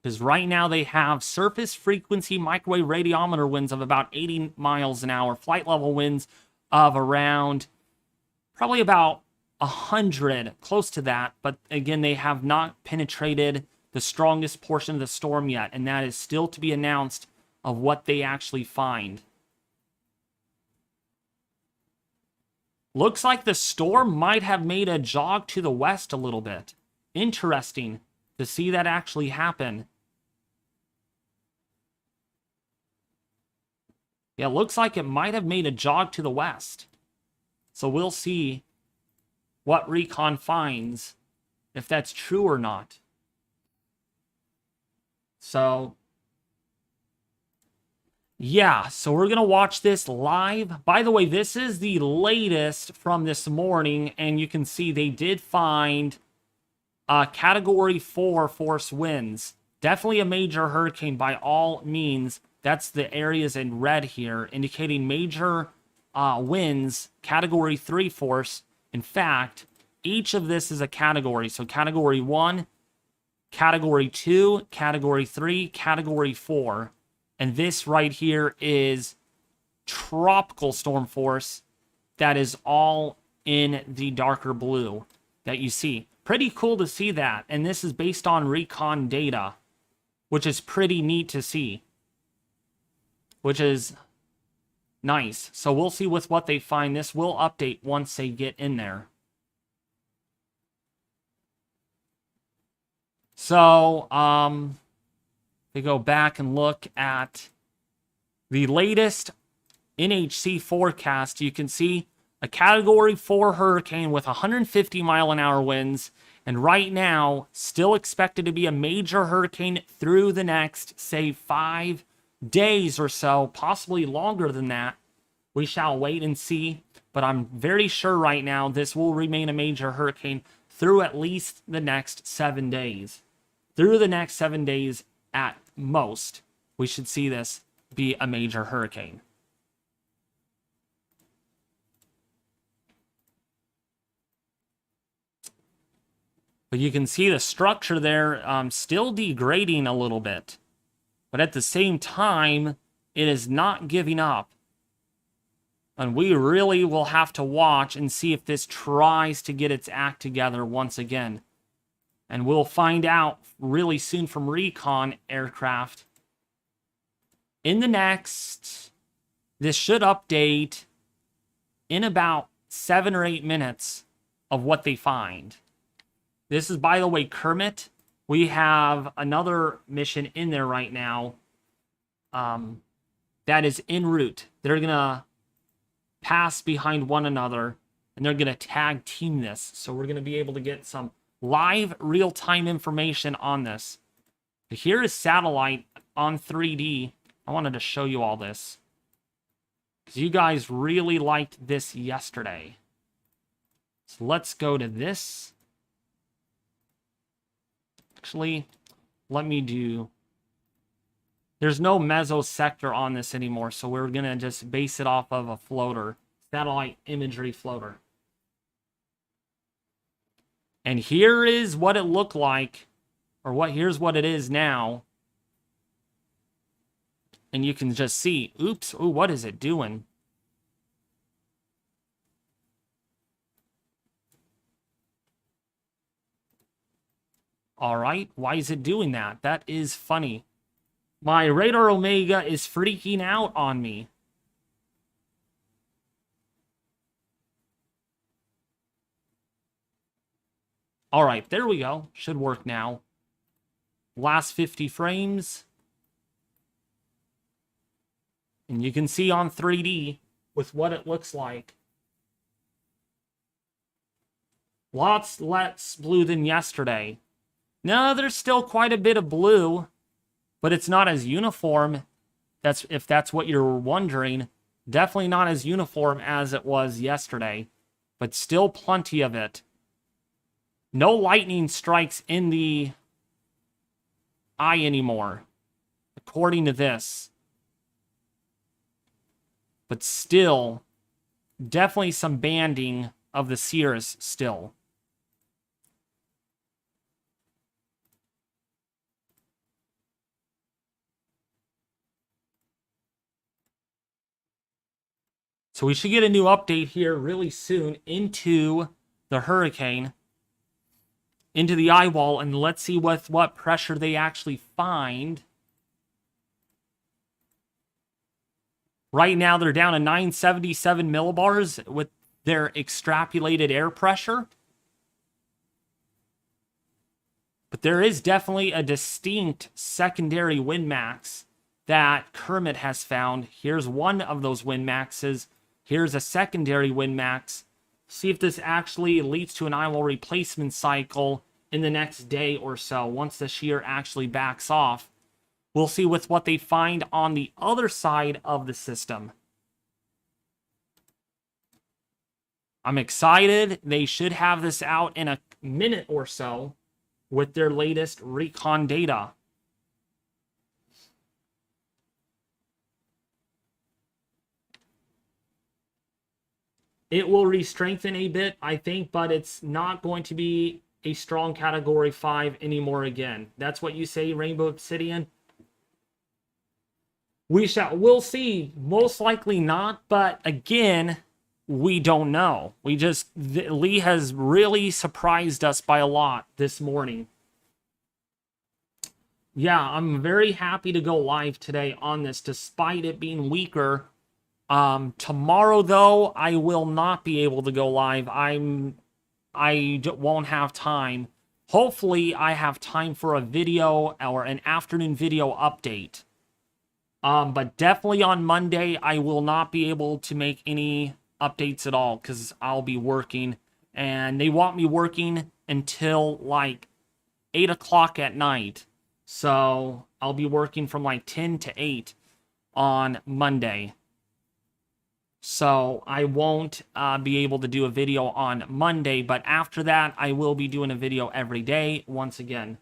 Because right now they have surface frequency microwave radiometer winds of about 80 miles an hour, flight level winds of around probably about 100, close to that. But again, they have not penetrated the strongest portion of the storm yet, and that is still to be announced of what they actually find. Looks like the storm might have made a jog to the west a little bit. Interesting to see that actually happen. Yeah, looks like it might have made a jog to the west. So we'll see what Recon finds, if that's true or not. So, yeah, so we're going to watch this live. By the way, this is the latest from this morning, and you can see they did find Category 4 force winds. Definitely a major hurricane by all means. That's the areas in red here, indicating major winds, Category 3 force. In fact, each of this is a category. So Category 1, Category 2, Category 3, Category 4. And this right here is tropical storm force. That is all in the darker blue that you see. Pretty cool to see that. And this is based on Recon data, which is pretty neat to see. Which is nice. So we'll see with what they find. This will update once they get in there. So, they go back and look at the latest NHC forecast. You can see a Category 4 hurricane with 150 mile an hour winds. And right now, still expected to be a major hurricane through the next, say, 5 days or so, possibly longer than that. We shall wait and see. But I'm very sure right now this will remain a major hurricane through at least the next 7 days. Through the next 7 days at most, we should see this be a major hurricane. But you can see the structure there still degrading a little bit. But at the same time, it is not giving up. And we really will have to watch and see if this tries to get its act together once again. And we'll find out really soon from Recon aircraft. In the next, this should update in about 7 or 8 minutes of what they find. This is, by the way, Kermit. We have another mission in there right now that is en route. They're going to pass behind one another, and they're going to tag team this. So we're going to be able to get some live real-time information on this. Here is satellite on 3D. I wanted to show you all this, because you guys really liked this yesterday. So let's go to this. Actually, let me do... There's no mesosector on this anymore, so we're going to just base it off of a floater. Satellite imagery floater. And here is what it looked like, or here's what it is now. And you can just see, oops, ooh, what is it doing? All right, why is it doing that? That is funny. My Radar Omega is freaking out on me. All right, there we go. Should work now. Last 50 frames. And you can see on 3D with what it looks like. Lots less blue than yesterday. No, there's still quite a bit of blue, but it's not as uniform. If that's what you're wondering. Definitely not as uniform as it was yesterday, but still plenty of it. No lightning strikes in the eye anymore, according to this. But still, definitely some banding of the shears still. So we should get a new update here really soon into the hurricane, into the eye wall, and let's see what pressure they actually find. Right now, they're down to 977 millibars with their extrapolated air pressure. But there is definitely a distinct secondary wind max that Kermit has found. Here's one of those wind maxes. Here's a secondary wind max. See if this actually leads to an eye wall replacement cycle in the next day or so, once the shear actually backs off. We'll see with what they find on the other side of the system. I'm excited. They should have this out in a minute or so with their latest Recon data. It will re-strengthen a bit, I think, but it's not going to be a strong Category 5 anymore again. That's what you say, Rainbow Obsidian? We'll see. Most likely not, but again, we don't know. Lee has really surprised us by a lot this morning. Yeah, I'm very happy to go live today on this, despite it being weaker. Tomorrow, though, I will not be able to go live. I won't have time. Hopefully, I have time for a video or an afternoon video update. But definitely on Monday, I will not be able to make any updates at all because I'll be working. And they want me working until like 8 o'clock at night. So I'll be working from like 10 to 8 on Monday. So I won't be able to do a video on Monday, but after that, I will be doing a video every day once again.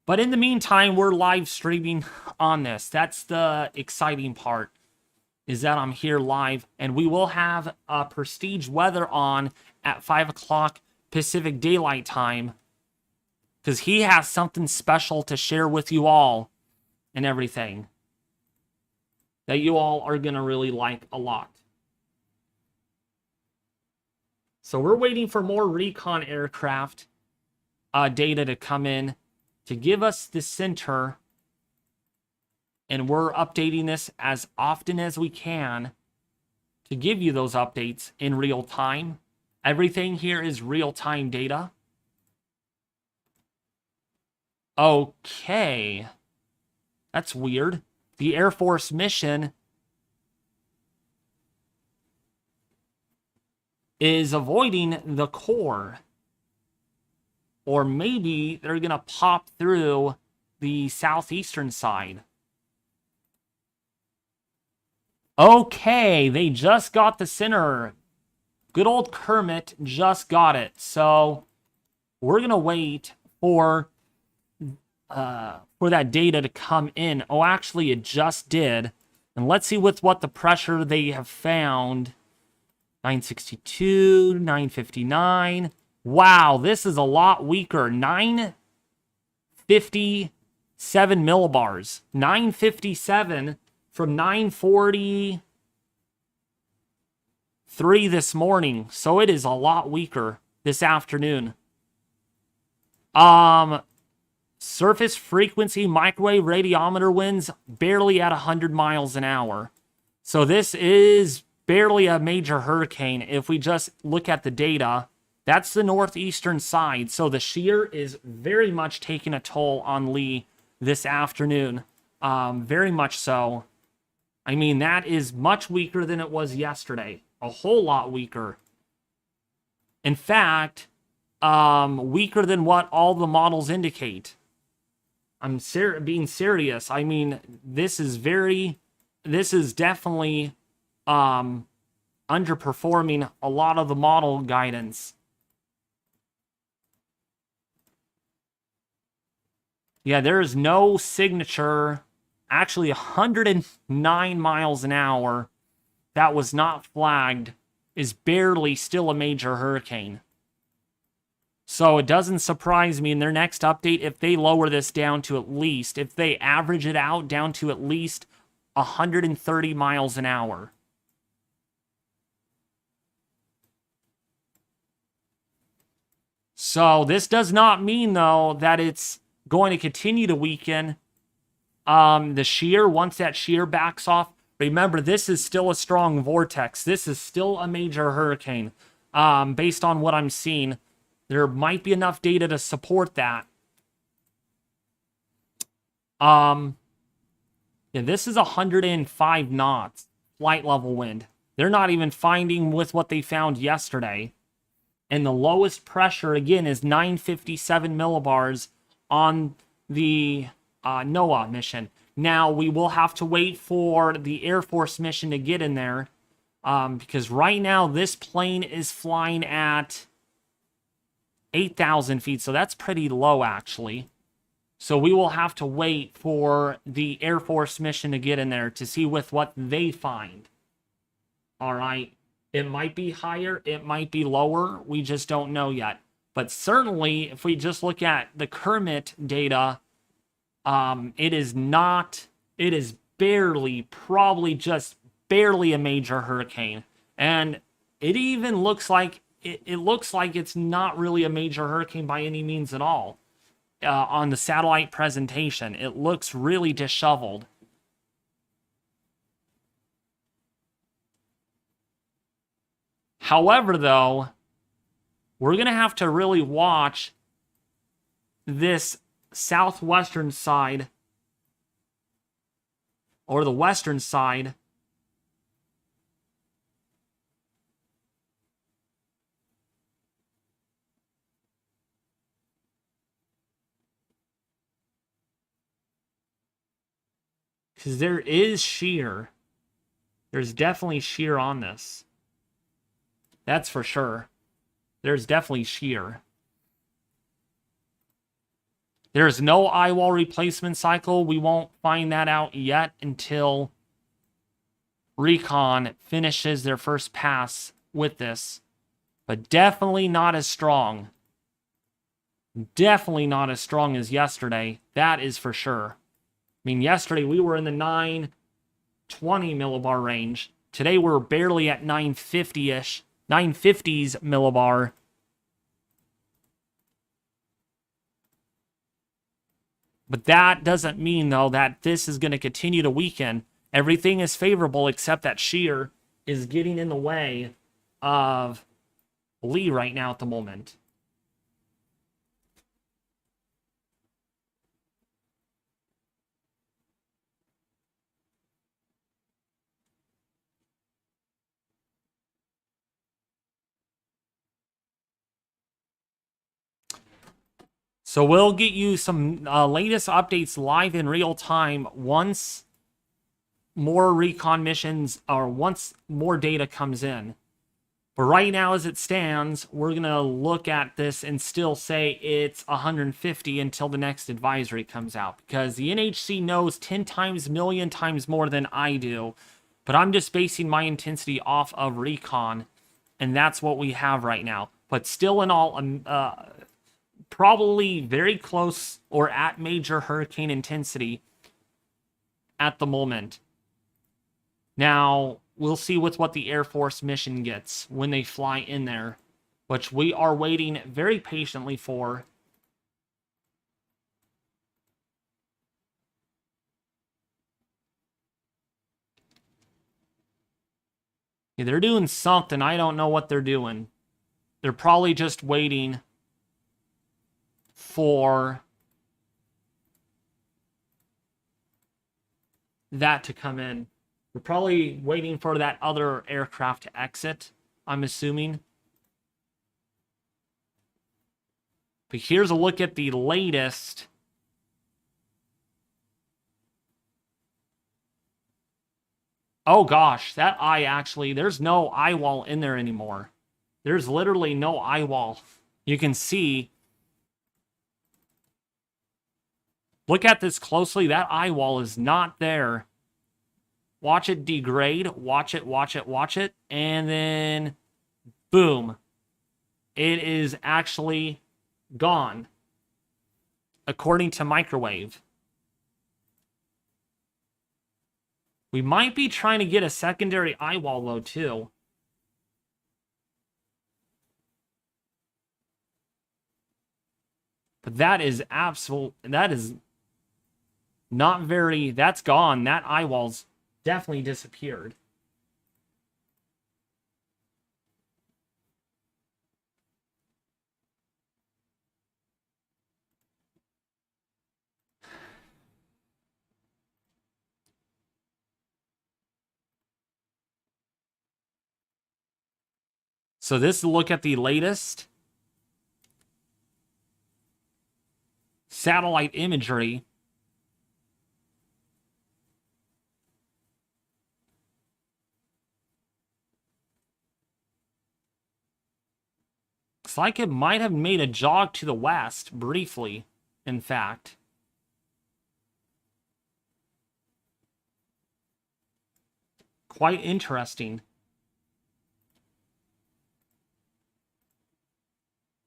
But in the meantime, we're live streaming on this. That's the exciting part, is that I'm here live, and we will have Prestige Weather on at 5 o'clock Pacific Daylight Time, because he has something special to share with you all and everything that you all are going to really like a lot. So we're waiting for more Recon aircraft. data to come in to give us the center, and we're updating this as often as we can to give you those updates in real time. Everything here is real-time data. Okay. That's weird. The Air Force mission is avoiding the core. Or maybe they're going to pop through the southeastern side. Okay, they just got the center. Good old Kermit just got it. So we're going to wait for that data to come in. Oh, actually, it just did. And let's see with what the pressure they have found. 962, 959. Wow, this is a lot weaker. 957 millibars. 957 from 943 this morning. So it is a lot weaker this afternoon. Surface frequency microwave radiometer winds barely at 100 miles an hour. So this is barely a major hurricane. If we just look at the data, that's the northeastern side. So the shear is very much taking a toll on Lee this afternoon. Very much so. I mean, that is much weaker than it was yesterday. A whole lot weaker. In fact, weaker than what all the models indicate. I'm being serious. I mean, this is definitely underperforming a lot of the model guidance. Yeah, there is no signature. Actually, 109 miles an hour that was not flagged is barely still a major hurricane. So it doesn't surprise me in their next update if they lower this down to at least, if they average it out down to at least 130 miles an hour. So this does not mean, though, that it's going to continue to weaken. The shear, once that shear backs off, remember, this is still a strong vortex. This is still a major hurricane, based on what I'm seeing. There might be enough data to support that. Yeah, this is 105 knots flight level wind. They're not even finding with what they found yesterday. And the lowest pressure, again, is 957 millibars on the NOAA mission. Now, we will have to wait for the Air Force mission to get in there. Because right now, this plane is flying at 8,000 feet, so that's pretty low, actually. So we will have to wait for the Air Force mission to get in there to see with what they find. All right. It might be higher, it might be lower, we just don't know yet. But certainly, if we just look at the Kermit data, it is barely, probably just barely a major hurricane. And it even looks like it looks like it's not really a major hurricane by any means at all. On the satellite presentation, it looks really disheveled. However, though, we're going to have to really watch this southwestern side, or the western side, because there is shear. There's definitely shear on this. That's for sure. There's definitely shear. There's no eyewall replacement cycle. We won't find that out yet until Recon finishes their first pass with this. But definitely not as strong. Definitely not as strong as yesterday. That is for sure. I mean, yesterday we were in the 920 millibar range. Today we're barely at 950-ish. 950s millibar. But that doesn't mean, though, that this is going to continue to weaken. Everything is favorable except that shear is getting in the way of Lee right now at the moment. So we'll get you some latest updates live in real time once more recon missions or once more data comes in. But right now, as it stands, we're going to look at this and still say it's 150 until the next advisory comes out. Because the NHC knows 10 times, million times more than I do. But I'm just basing my intensity off of Recon. And that's what we have right now. But still in all, probably very close or at major hurricane intensity at the moment. Now, we'll see with what the Air Force mission gets when they fly in there, which we are waiting very patiently for. Yeah, they're doing something. I don't know what they're doing. They're probably just waiting for that to come in. We're probably waiting for that other aircraft to exit, I'm assuming. But here's a look at the latest. Oh gosh, that eye actually, there's no eye wall in there anymore. There's literally no eye wall. You can see. Look at this closely. That eye wall is not there. Watch it degrade. Watch it, watch it, watch it. And then, boom. It is actually gone. According to Microwave. We might be trying to get a secondary eye wall, though, too. But that is that is not very, that's gone. That eye wall's definitely disappeared. So this is a look at the latest satellite imagery. Looks like it might have made a jog to the west, briefly, in fact. Quite interesting.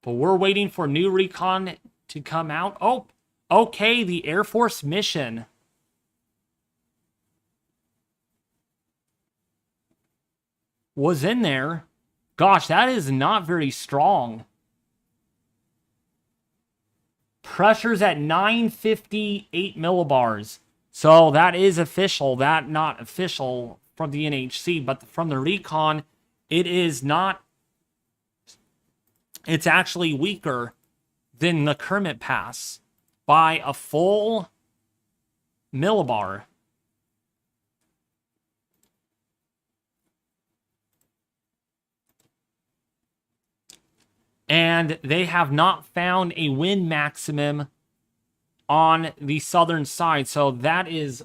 But we're waiting for new recon to come out. Oh, okay, the Air Force mission. Was in there. Gosh, that is not very strong. Pressure's at 958 millibars. So that is official. That not official from the NHC, but from the Recon, it is not. It's actually weaker than the Kermit pass by a full millibar. And they have not found a wind maximum on the southern side. So that is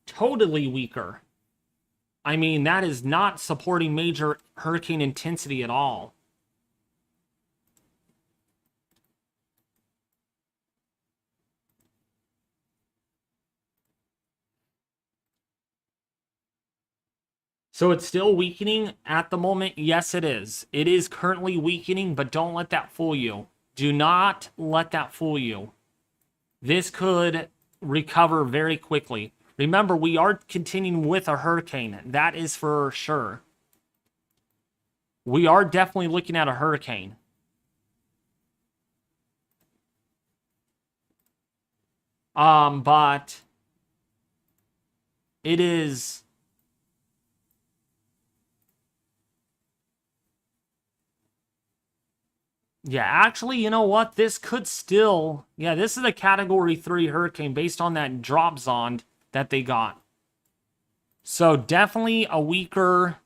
totally weaker. I mean, that is not supporting major hurricane intensity at all. So it's still weakening at the moment? Yes, it is. It is currently weakening, but don't let that fool you. Do not let that fool you. This could recover very quickly. Remember, we are continuing with a hurricane. That is for sure. We are definitely looking at a hurricane. But it is... Yeah, actually, you know what? This could still... Yeah, this is a Category 3 hurricane based on that drop zone that they got. So definitely a weaker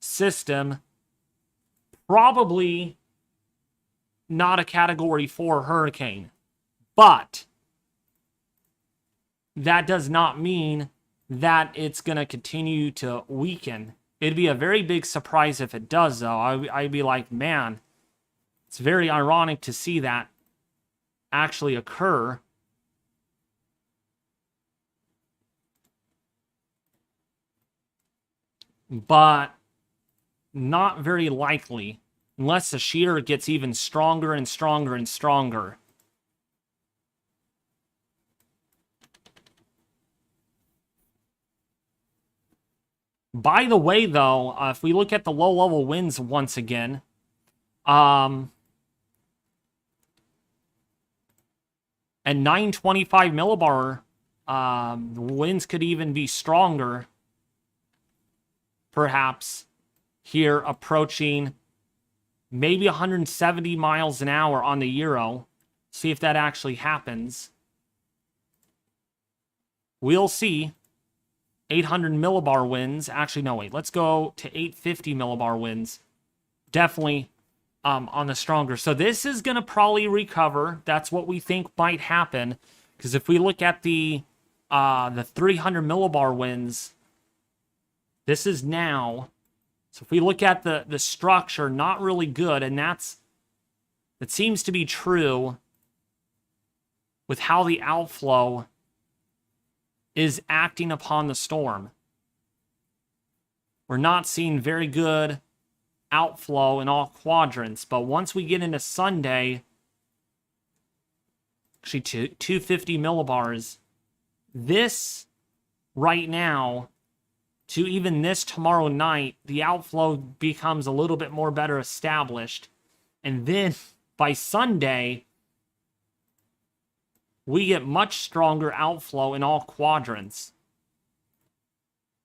system. Probably not a Category 4 hurricane. But that does not mean that it's going to continue to weaken. It'd be a very big surprise if it does, though. I'd be like, man... It's very ironic to see that actually occur. But not very likely unless the shear gets even stronger and stronger and stronger. By the way, though, if we look at the low-level winds once again, at 925 millibar, winds could even be stronger. Perhaps here approaching maybe 170 miles an hour on the Euro. See if that actually happens. We'll see. 800 millibar winds. Actually, no, wait. Let's go to 850 millibar winds. Definitely on the stronger. So this is going to probably recover. That's what we think might happen. Because if we look at the 300 millibar winds, this is now. So if we look at the structure, not really good. And that seems to be true with how the outflow is acting upon the storm. We're not seeing very good outflow in all quadrants, but once we get into Sunday, actually 250 millibars, this right now to even this tomorrow night, the outflow becomes a little bit more better established. And then by Sunday, we get much stronger outflow in all quadrants.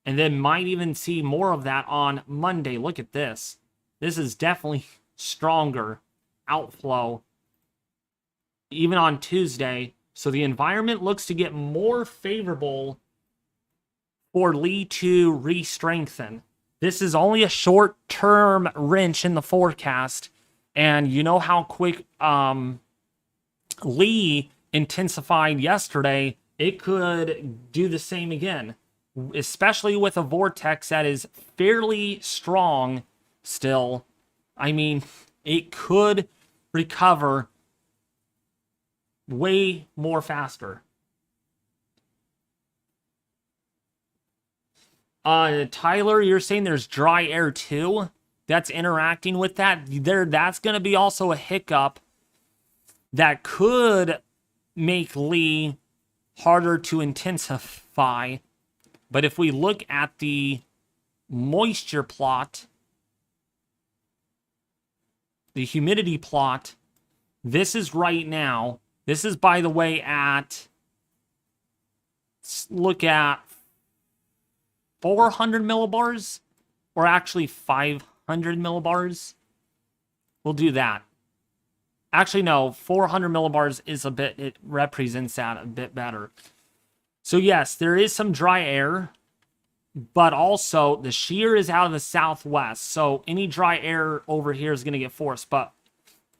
And then might even see more of that on Monday. Look at this. This is definitely stronger outflow even on Tuesday. So the environment looks to get more favorable for Lee to re-strengthen. This is only a short-term wrench in the forecast. And you know how quick Lee intensified yesterday. It could do the same again, especially with a vortex that is fairly strong still. I mean, it could recover way more faster. Tyler, you're saying there's dry air too? That's interacting with that. That's going to be also a hiccup that could make Lee harder to intensify. But if we look at the moisture plot, the humidity plot, this is right now. This is, by the way, let's look at 400 millibars, or actually 500 millibars. We'll do that. Actually, no, 400 millibars is it represents that a bit better. So yes, there is some dry air, but also the shear is out of the southwest. So any dry air over here is going to get forced. But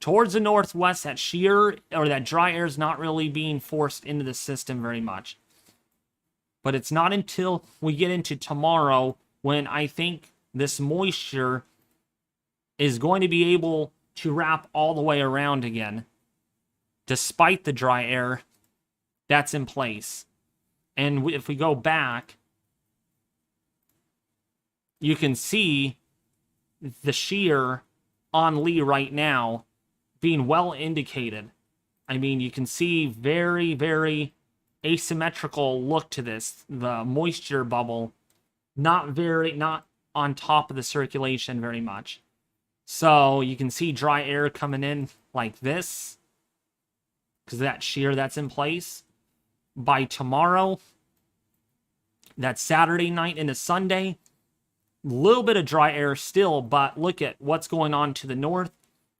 towards the northwest, that shear or that dry air is not really being forced into the system very much. But it's not until we get into tomorrow when I think this moisture is going to be able to wrap all the way around again, despite the dry air that's in place. And if we go back, you can see the shear on Lee right now being well indicated. I mean, you can see very, very asymmetrical look to this. The moisture bubble, not on top of the circulation very much. So you can see dry air coming in like this, because of that shear that's in place. by tomorrow, that's Saturday night into Sunday, a little bit of dry air still, but look at what's going on to the north.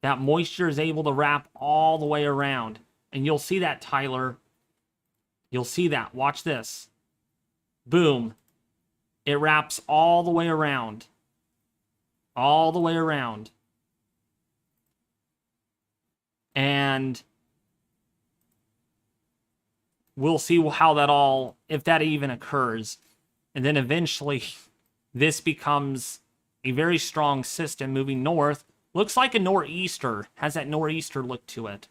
That moisture is able to wrap all the way around. And you'll see that, Tyler. You'll see that. Watch this. Boom. It wraps all the way around. All the way around. And we'll see how that all, if that even occurs. And then eventually, this becomes a very strong system moving north. Looks like a nor'easter. Has that nor'easter look to it.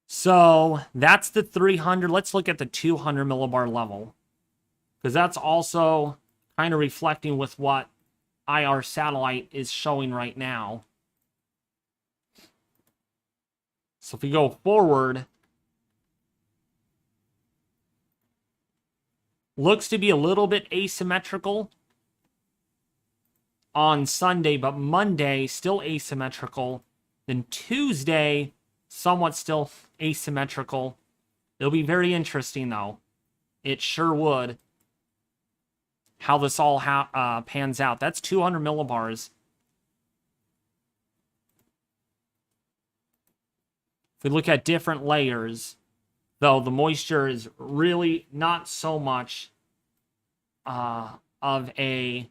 So that's the 300. Let's look at the 200 millibar level, because that's also kind of reflecting with what IR satellite is showing right now. So if we go forward, looks to be a little bit asymmetrical on Sunday, but Monday still asymmetrical. Then Tuesday, somewhat still asymmetrical. It'll be very interesting, though. It sure would. How this all pans out. That's 200 millibars. If we look at different layers, though, the moisture is really not so much of a...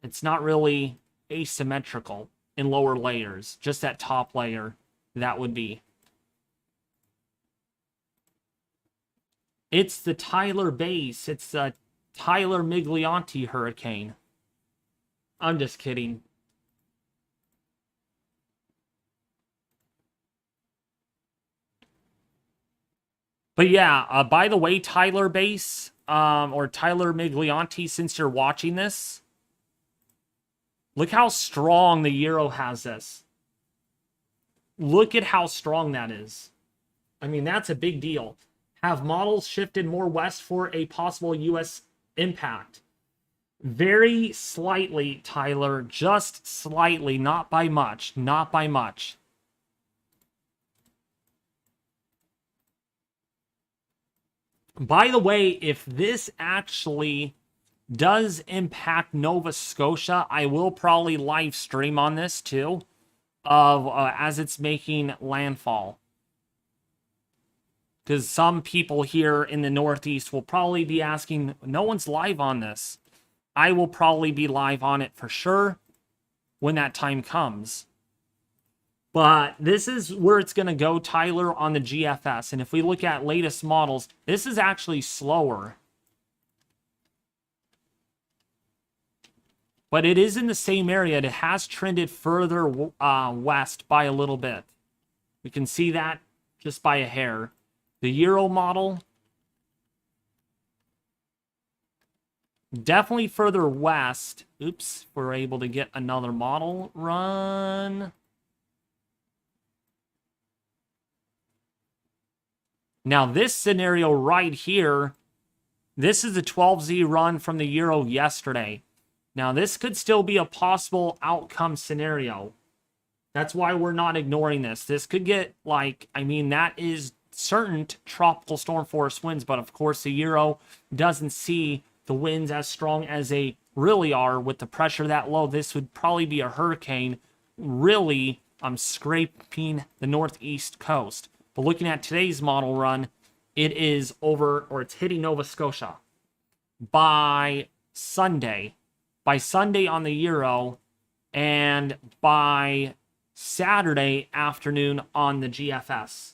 It's not really asymmetrical in lower layers. Just that top layer, that would be. It's the Tyler base. It's the Tyler Migliotti hurricane. I'm just kidding. But yeah, by the way, Tyler base, or Tyler Migliotti, since you're watching this, look how strong the Euro has this. Look at how strong that is. I mean, that's a big deal. Have models shifted more west for a possible U.S. impact? Very slightly, Tyler. Just slightly. Not by much. Not by much. By the way, if this actually does impact Nova Scotia, I will probably live stream on this too, as it's making landfall. Because some people here in the Northeast will probably be asking, no one's live on this. I will probably be live on it for sure when that time comes. But this is where it's going to go, Tyler, on the GFS. And if we look at latest models, this is actually slower. But it is in the same area. It has trended further west by a little bit. We can see that just by a hair. The Euro model, definitely further west. Oops, we're able to get another model run. Now this scenario right here, this is a 12Z run from the Euro yesterday. Now this could still be a possible outcome scenario. That's why we're not ignoring this. This could get like, I mean, that is certain tropical storm force winds, but of course the Euro doesn't see the winds as strong as they really are with the pressure that low. This would probably be a hurricane, really scraping the northeast coast. But looking at today's model run, it is over, or it's hitting Nova Scotia by Sunday. By Sunday on the Euro, and by Saturday afternoon on the GFS.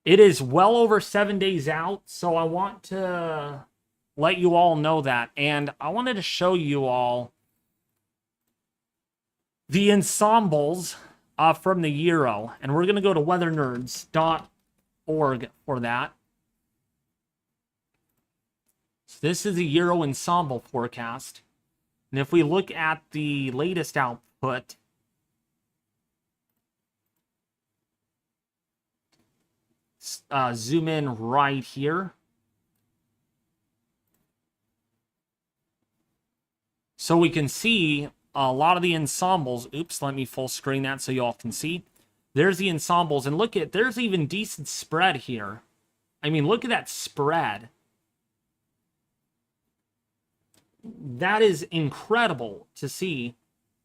It is well over 7 days out, so I want to let you all know that. And I wanted to show you all the ensembles from the Euro. And we're going to go to weathernerds.org for that. So this is a Euro ensemble forecast. And if we look at the latest output, zoom in right here. So we can see a lot of the ensembles. Oops, let me full screen that so you all can see. There's the ensembles, and look at, there's even decent spread here. I mean, look at that spread. That is incredible to see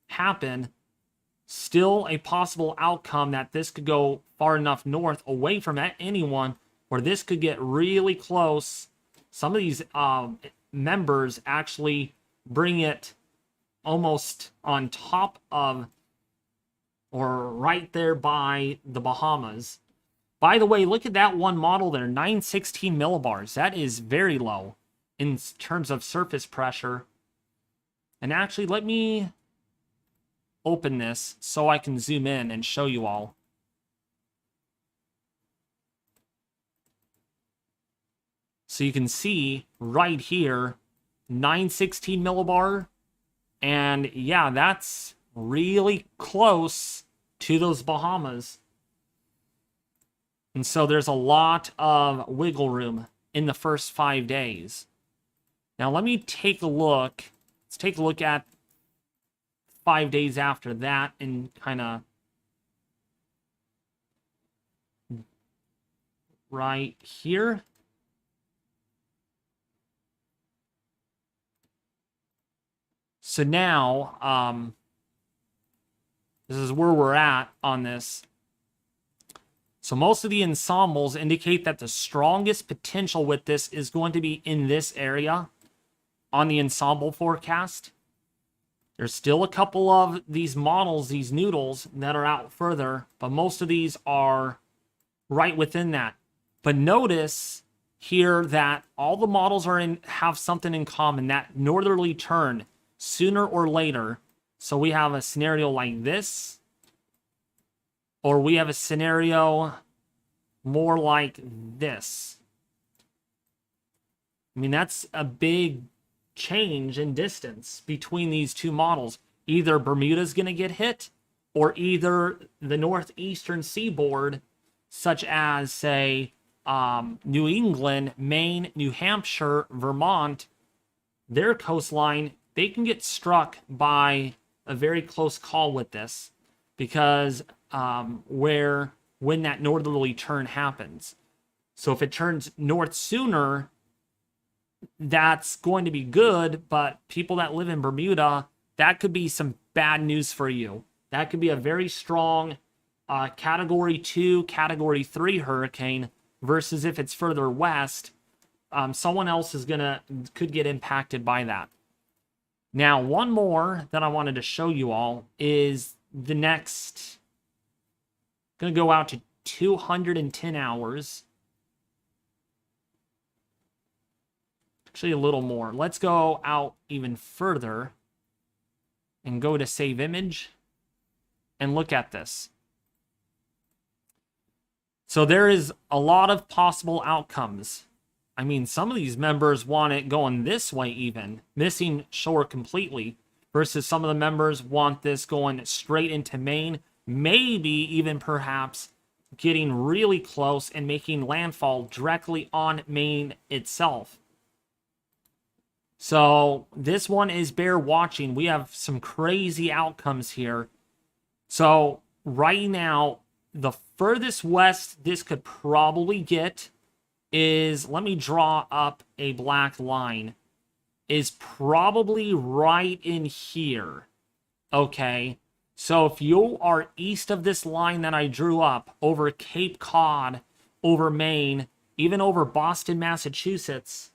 happen. Still a possible outcome that this could go far enough north away from anyone where this could get really close. Some of these members actually bring it almost on top of or right there by the Bahamas. By the way, look at that one model there, 916 millibars. That is very low in terms of surface pressure. And actually, let me open this so I can zoom in and show you all. So you can see right here, 916 millibar. And yeah, that's really close to those Bahamas. And so there's a lot of wiggle room in the first 5 days. Now let me take a look. Let's take a look at 5 days after that and kind of right here. So now, this is where we're at on this. So most of the ensembles indicate that the strongest potential with this is going to be in this area on the ensemble forecast. There's still a couple of these models, these noodles, that are out further, but most of these are right within that. But notice here that all the models have something in common, that northerly turn sooner or later. So we have a scenario like this, or we have a scenario more like this. I mean, that's a big change in distance between these two models. Either Bermuda's going to get hit, or either the northeastern seaboard, such as, say, New England, Maine, New Hampshire, Vermont, their coastline, they can get struck by a very close call with this, because when that northerly turn happens. So if it turns north sooner, that's going to be good, but people that live in Bermuda, that could be some bad news for you. That could be a very strong Category 2, Category 3 hurricane, versus if it's further west, someone else could get impacted by that. Now, one more that I wanted to show you all is the next, going to go out to 210 hours. Actually, a little more. Let's go out even further and go to save image and look at this. So there is a lot of possible outcomes. I mean, some of these members want it going this way even, missing shore completely, versus some of the members want this going straight into Maine, maybe even perhaps getting really close and making landfall directly on Maine itself. So this one is bear watching. We have some crazy outcomes here. So right now, the furthest west this could probably get is, let me draw up a black line, is probably right in here. Okay, so if you are east of this line that I drew up, over Cape Cod, over Maine, even over Boston, Massachusetts,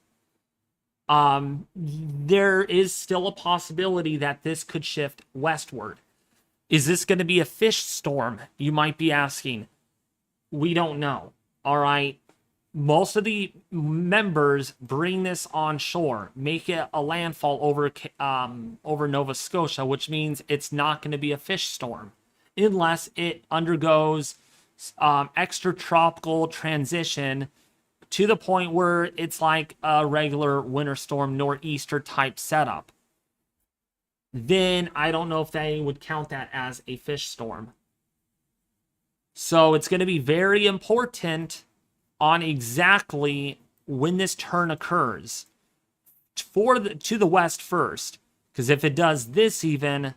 there is still a possibility that this could shift westward. Is this going to be a fish storm? You might be asking. We don't know. All right. Most of the members bring this on shore, make it a landfall over Nova Scotia, which means it's not going to be a fish storm unless it undergoes extratropical transition to the point where it's like a regular winter storm nor'easter type setup. Then I don't know if they would count that as a fish storm. So it's going to be very important on exactly when this turn occurs to the west first, because if it does this even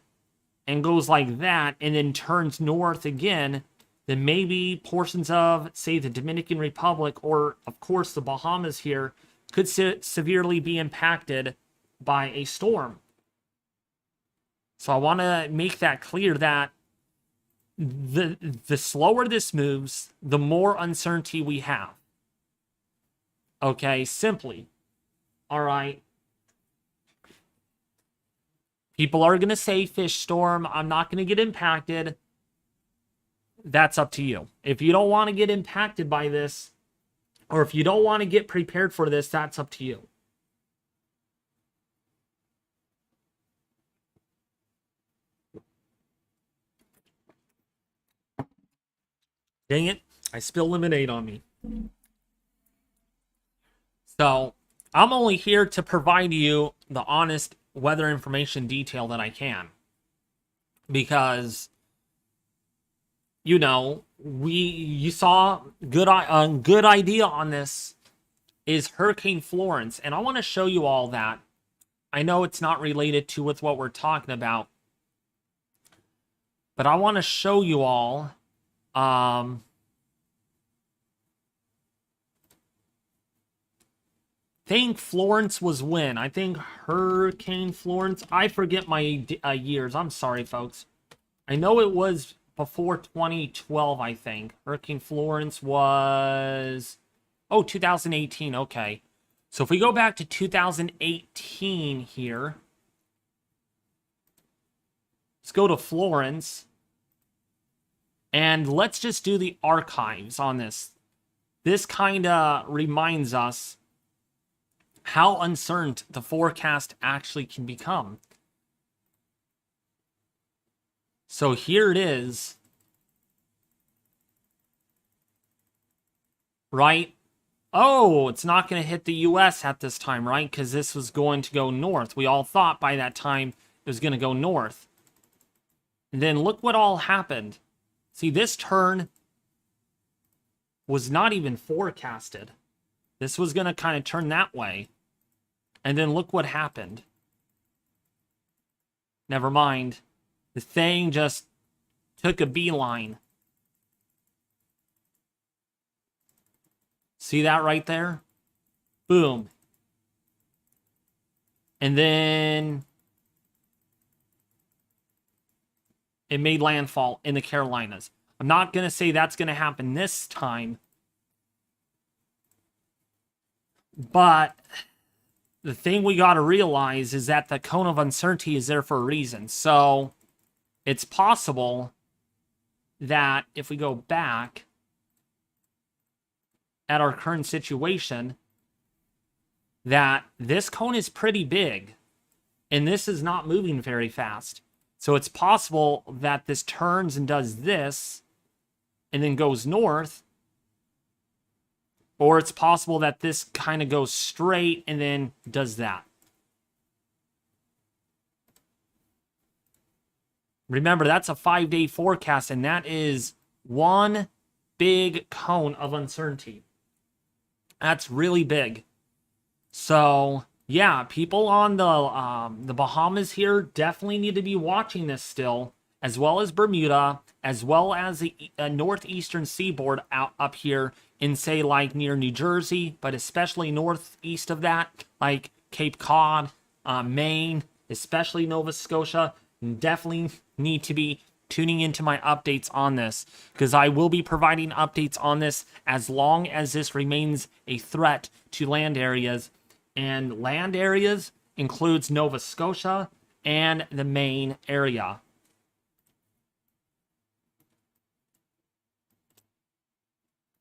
and goes like that and then turns north again, then maybe portions of, say, the Dominican Republic or, of course, the Bahamas here could severely be impacted by a storm. So I want to make that clear that the slower this moves, the more uncertainty we have. Okay, simply. All right. People are going to say fish storm. I'm not going to get impacted. That's up to you. If you don't want to get impacted by this, or if you don't want to get prepared for this, that's up to you. Dang it. I spilled lemonade on me. So, I'm only here to provide you the honest weather information detail that I can. Because, you know, you saw a good idea on this is Hurricane Florence. And I want to show you all that. I know it's not related to with what we're talking about. But I want to show you all I think Florence was when? I think Hurricane Florence. I forget my years. I'm sorry, folks. I know it was before 2012, I think. Hurricane Florence was... Oh, 2018. Okay. So if we go back to 2018 here. Let's go to Florence. And let's just do the archives on this. This kind of reminds us how uncertain the forecast actually can become. So here it is. Right? Oh, it's not going to hit the US at this time, right? Because this was going to go north. We all thought by that time it was going to go north. And then look what all happened. See, this turn was not even forecasted. This was going to kind of turn that way. And then look what happened. Never mind. The thing just took a beeline. See that right there? Boom. And then it made landfall in the Carolinas. I'm not going to say that's going to happen this time. But the thing we got to realize is that the cone of uncertainty is there for a reason. So it's possible that if we go back at our current situation, that this cone is pretty big and this is not moving very fast. So it's possible that this turns and does this and then goes north. Or it's possible that this kind of goes straight and then does that. Remember, that's a 5-day forecast, and that is one big cone of uncertainty. That's really big. So, yeah, people on the Bahamas here definitely need to be watching this still, as well as Bermuda, as well as the northeastern seaboard out up here in, say, like near New Jersey, but especially northeast of that, like Cape Cod, Maine, especially Nova Scotia. Definitely need to be tuning into my updates on this, because I will be providing updates on this as long as this remains a threat to land areas. And land areas includes Nova Scotia and the Maine area.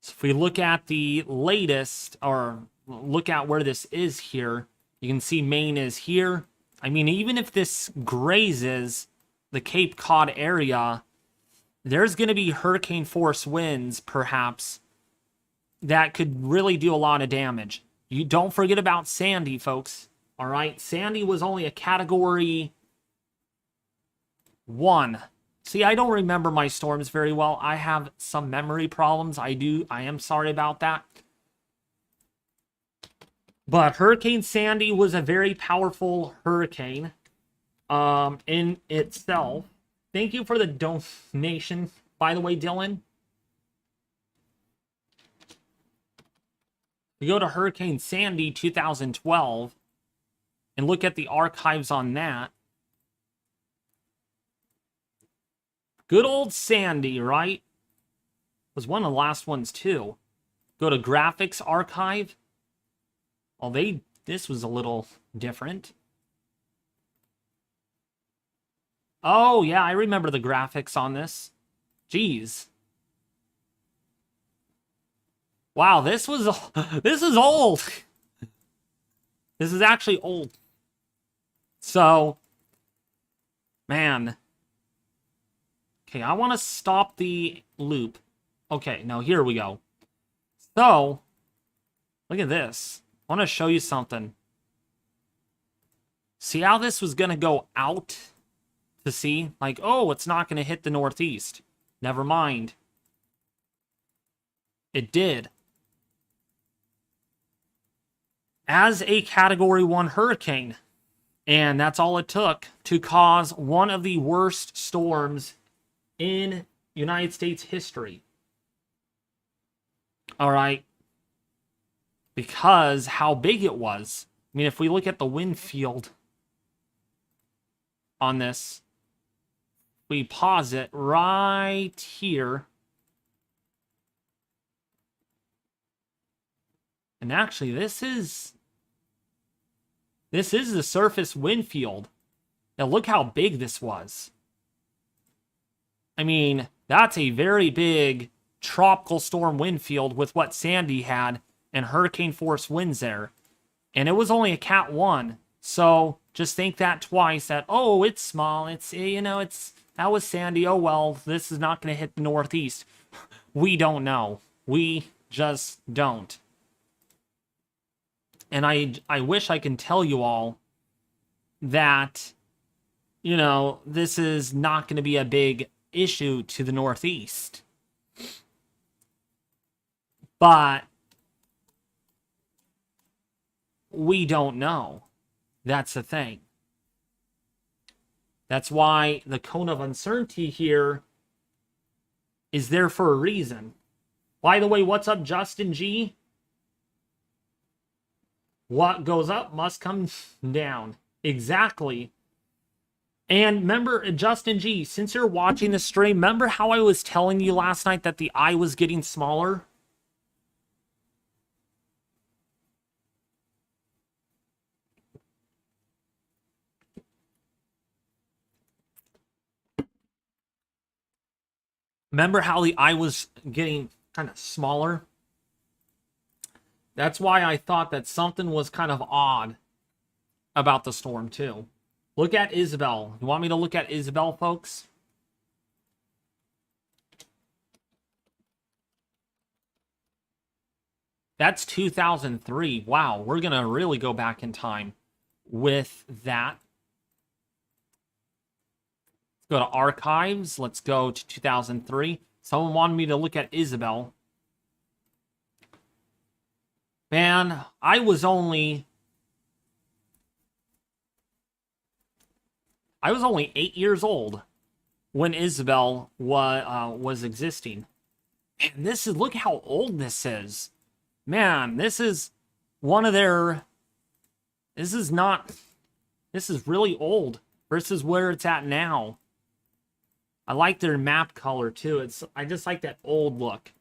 So if we look at the latest, or look at where this is here, you can see Maine is here. I mean, even if this grazes the Cape Cod area, there's going to be hurricane force winds, perhaps, that could really do a lot of damage. You don't forget about Sandy, folks. All right, Sandy was only a Category 1. See, I don't remember my storms very well. I have some memory problems. I am sorry about that. But Hurricane Sandy was a very powerful hurricane in itself. Thank you for the donation, by the way, Dylan. We go to Hurricane Sandy 2012 and look at the archives on that. Good old Sandy, right? Was one of the last ones too. Go to graphics archive. Oh, this was a little different. Oh, yeah, I remember the graphics on this. Jeez. Wow, this is old. This is actually old. So, man. Okay, I want to stop the loop. Okay, now here we go. So, look at this. I want to show you something. See how this was going to go out to sea? Like, oh, it's not going to hit the northeast. Never mind. It did. As a Category 1 hurricane. And that's all it took to cause one of the worst storms in United States history. All right. Because how big it was. I mean, if we look at the wind field on this, we pause it right here. And actually, this is the surface wind field. Now look how big this was. I mean, that's a very big tropical storm wind field with what Sandy had and hurricane force winds there. And it was only a Cat 1. So just think that twice that, oh, it's small. It's, you know, that was Sandy. Oh, well, this is not going to hit the northeast. We don't know. We just don't. And I wish I can tell you all that, you know, this is not going to be a big issue to the northeast. But we don't know. That's the thing. That's why the cone of uncertainty here is there for a reason. By the way, what's up, Justin G? What goes up must come down. Exactly. And remember, Justin G, since you're watching the stream, remember how I was telling you last night that the eye was getting smaller? Remember how the eye was getting kind of smaller? That's why I thought that something was kind of odd about the storm, too. Look at Isabel. You want me to look at Isabel, folks? That's 2003. Wow, we're going to really go back in time with that. Let's go to archives. Let's go to 2003. Someone wanted me to look at Isabel. Man, I was only 8 years old when Isabel was existing. And look how old this is. Man, this is one of their, this is really old versus where it's at now. I like their map color too. I just like that old look.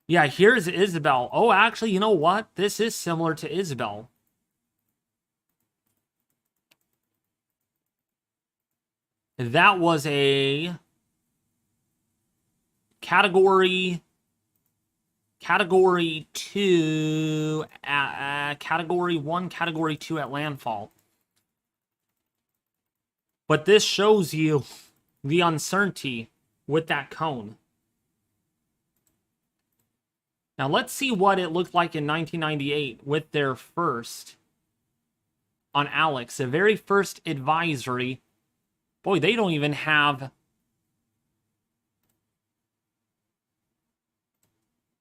Yeah, here's Isabel. Oh, actually, you know what? This is similar to Isabel. That was a category 2, category 1, category 2 at landfall. But this shows you the uncertainty with that cone. Now let's see what it looked like in 1998 with their first on Alex, the very first advisory. Boy, they don't even have...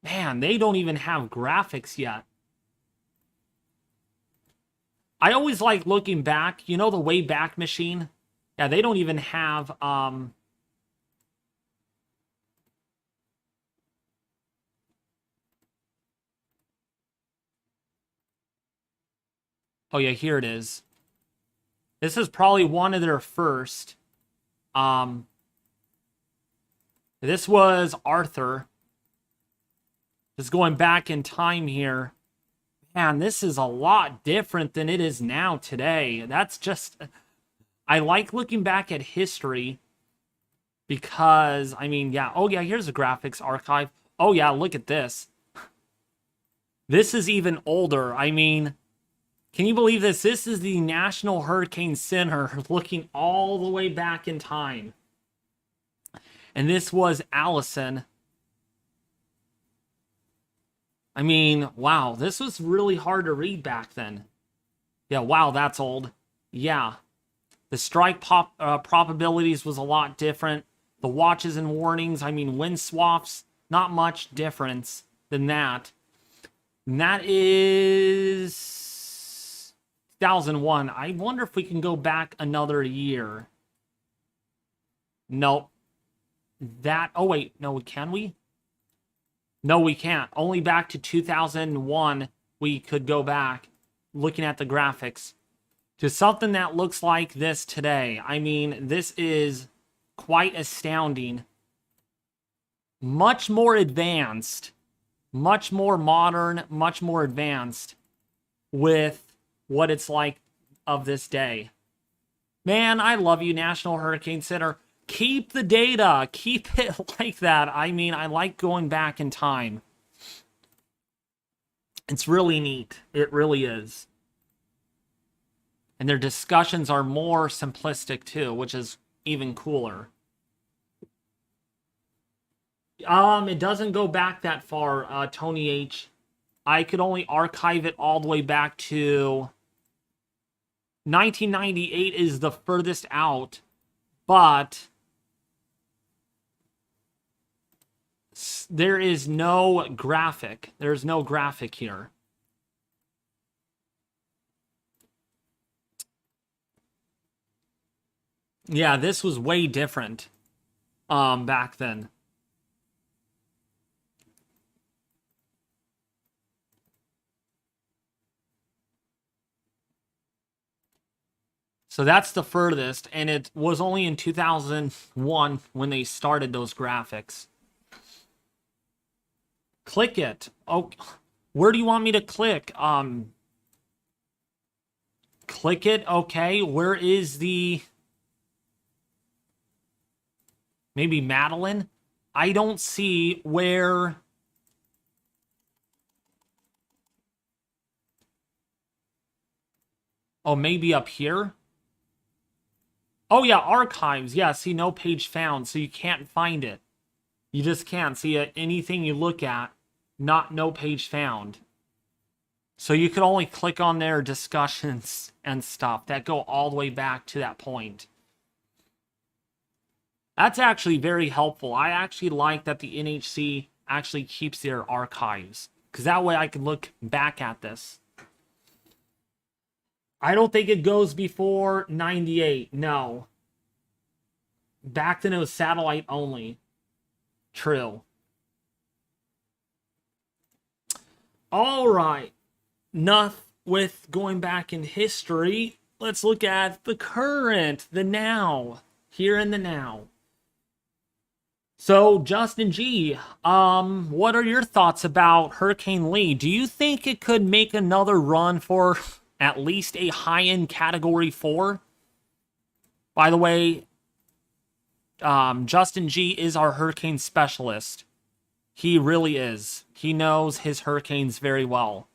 Man, they don't even have graphics yet. I always like looking back. You know the Wayback Machine? Yeah, they don't even have... Oh yeah, here it is. This is probably one of their first. This was Arthur. Just going back in time here. Man, this is a lot different than it is now today. That's just... I like looking back at history because, I mean, yeah. Oh, yeah, here's a graphics archive. Oh, yeah, look at this. This is even older. I mean, can you believe this? This is the National Hurricane Center looking all the way back in time. And this was Allison. I mean, wow, this was really hard to read back then. Yeah, wow, that's old. Yeah. The strike probabilities was a lot different. The watches and warnings, I mean, wind swaths, not much difference than that. And that is 2001. I wonder if we can go back another year. Nope. Oh, wait. No, can we? No, we can't. Only back to 2001 we could go back looking at the graphics to something that looks like this today. I mean, this is quite astounding. Much more advanced, much more modern, much more advanced with what it's like of this day. Man, I love you, National Hurricane Center. Keep the data. Keep it like that. I mean, I like going back in time. It's really neat. It really is. And their discussions are more simplistic too, which is even cooler. It doesn't go back that far, Tony H. I could only archive it all the way back to 1998 is the furthest out, but there is no graphic. There's no graphic here. Yeah, this was way different back then. So that's the furthest, and it was only in 2001 when they started those graphics. Click it. Oh, where do you want me to click? Click it. Okay, where is the... Maybe Madeline? I don't see where... Oh, maybe up here? Oh, yeah, archives. Yeah, see, no page found, so you can't find it. You just can't see it. Anything you look at, no page found. So you could only click on their discussions and stuff that go all the way back to that point. That's actually very helpful. I actually like that the NHC actually keeps their archives, because that way I can look back at this. I don't think it goes before 98. No. Back then it was satellite only. True. All right. Enough with going back in history. Let's look at the current, the now. Here in the now. So, Justin G, what are your thoughts about Hurricane Lee? Do you think it could make another run for at least a high-end Category 4? By the way, Justin G is our hurricane specialist. He really is. He knows his hurricanes very well.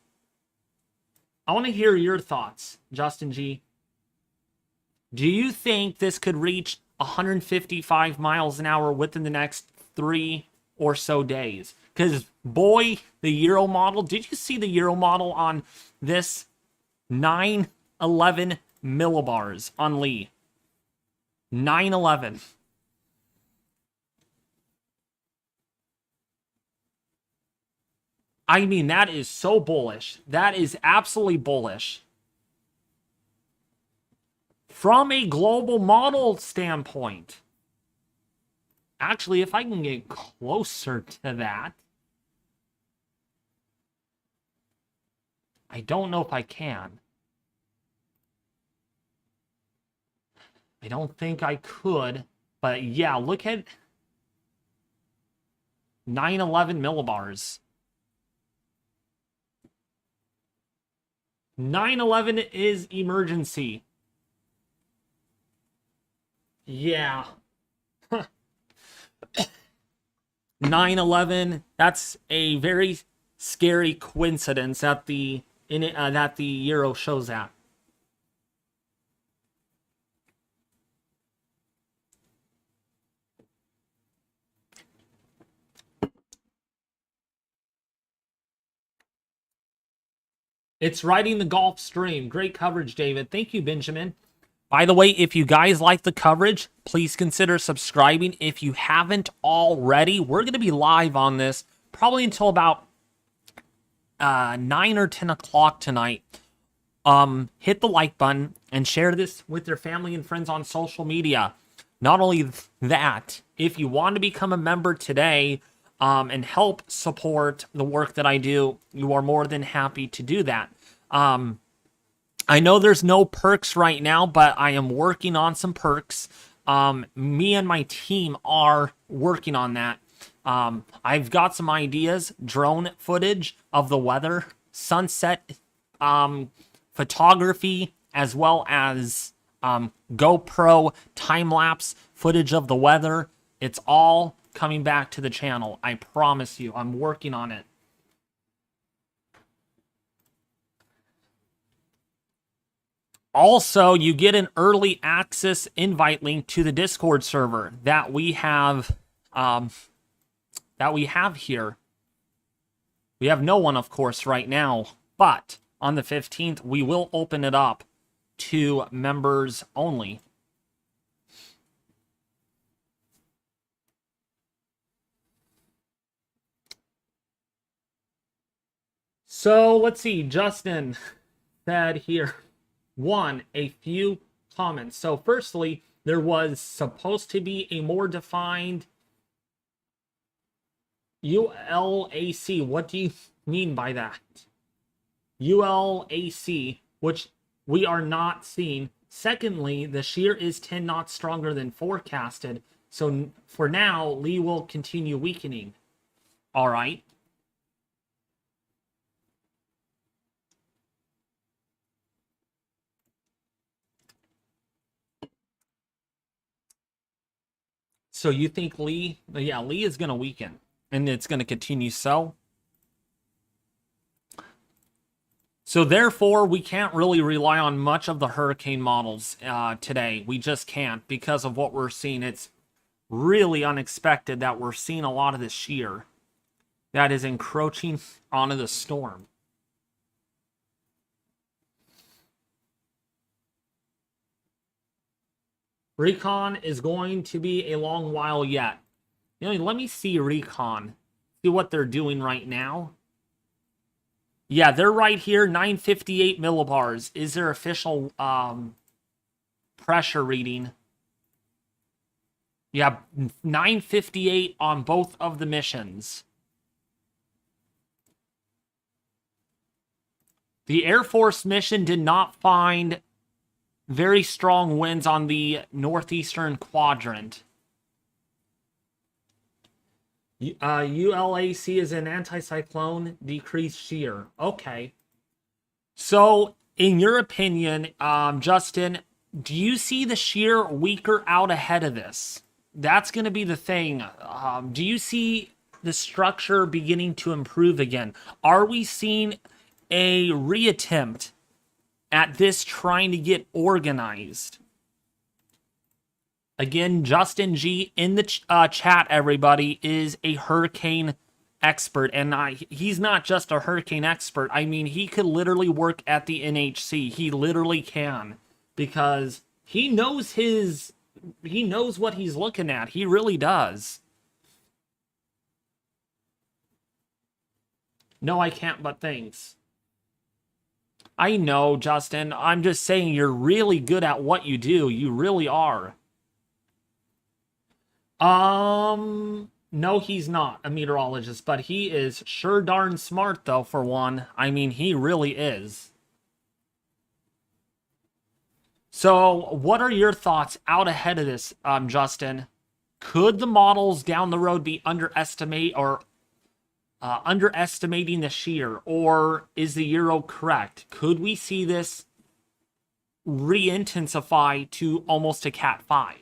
I want to hear your thoughts, Justin G. Do you think this could reach 155 miles an hour within the next 3 or so days? Because, boy, the Euro model, did you see the Euro model on this 911 millibars on Lee? 911. I mean, that is so bullish. That is absolutely bullish. From a global model standpoint. Actually, if I can get closer to that. I don't know if I can. I don't think I could, but yeah, look at 911 millibars. 911 is emergency. Yeah. 911, that's a very scary coincidence that the Euro shows at. It's riding the Gulf Stream. Great coverage, David. Thank you, Benjamin. By the way, if you guys like the coverage, please consider subscribing. If you haven't already, we're going to be live on this probably until about 9 or 10 o'clock tonight. Hit the like button and share this with your family and friends on social media. Not only that, if you want to become a member today and help support the work that I do, you are more than happy to do that. I know there's no perks right now, but I am working on some perks. Me and my team are working on that. I've got some ideas, drone footage of the weather, sunset photography, as well as GoPro time-lapse footage of the weather. It's all coming back to the channel. I promise you, I'm working on it. Also, you get an early access invite link to the Discord server that we have here. We have no one, of course, right now, but on the 15th, we will open it up to members only. So let's see. Justin said here, a few comments. So firstly, there was supposed to be a more defined ULAC. What do you mean by that? ULAC, which we are not seeing. Secondly, the shear is 10 knots stronger than forecasted. So for now, Lee will continue weakening. All right. So you think Lee, yeah, Lee is going to weaken, and it's going to continue so. So therefore, we can't really rely on much of the hurricane models today. We just can't because of what we're seeing. It's really unexpected that we're seeing a lot of this shear that is encroaching onto the storm. Recon is going to be a long while yet. You know, let me see Recon. See what they're doing right now. Yeah, they're right here, 958 millibars is their official pressure reading. Yeah, 958 on both of the missions. The Air Force mission did not find very strong winds on the northeastern quadrant. ULAC is an anticyclone, decreased shear. Okay. So, in your opinion, Justin, do you see the shear weaker out ahead of this? That's going to be the thing. Do you see the structure beginning to improve again? Are we seeing a reattempt at this trying to get organized? Again, Justin G in the chat, everybody, is a hurricane expert. And he's not just a hurricane expert. I mean, he could literally work at the NHC. He literally can. Because he knows what he's looking at. He really does. No, I can't, but thanks. I know, Justin. I'm just saying you're really good at what you do. You really are. No, he's not a meteorologist, but he is sure darn smart, though, for one. I mean, he really is. So what are your thoughts out ahead of this, Justin? Could the models down the road be underestimating the shear, or is the euro correct? Could we see this re-intensify to almost a Cat 5?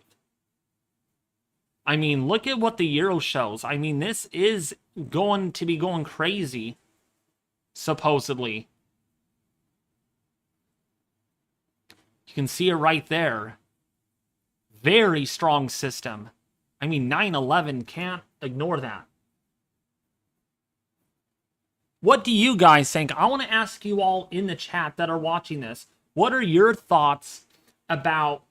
I mean, look at what the euro shows. I mean, this is going to be going crazy, supposedly. You can see it right there. Very strong system. I mean, 9/11, can't ignore that. What do you guys think? I want to ask you all in the chat that are watching this. What are your thoughts about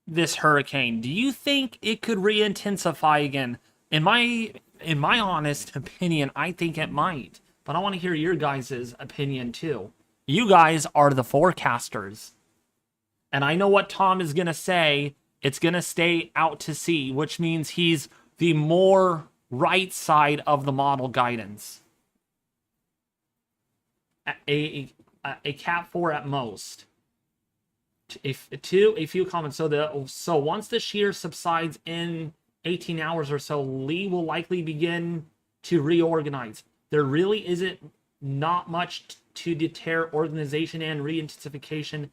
this hurricane? Do you think it could re-intensify again? In my honest opinion, I think it might. But I want to hear your guys' opinion too. You guys are the forecasters. And I know what Tom is going to say. It's going to stay out to sea, which means he's the more right side of the model guidance. A Cat 4 at most. A few comments. So once the shear subsides in 18 hours or so, Lee will likely begin to reorganize. There really isn't not much to deter organization and re-intensification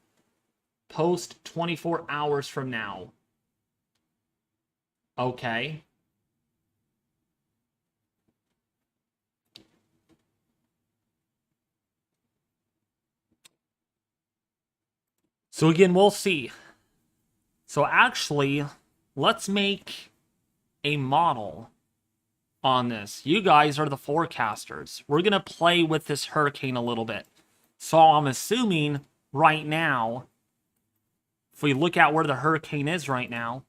post 24 hours from now. Okay. So again, we'll see. So actually, let's make a model on this. You guys are the forecasters. We're going to play with this hurricane a little bit. So I'm assuming right now, if we look at where the hurricane is right now,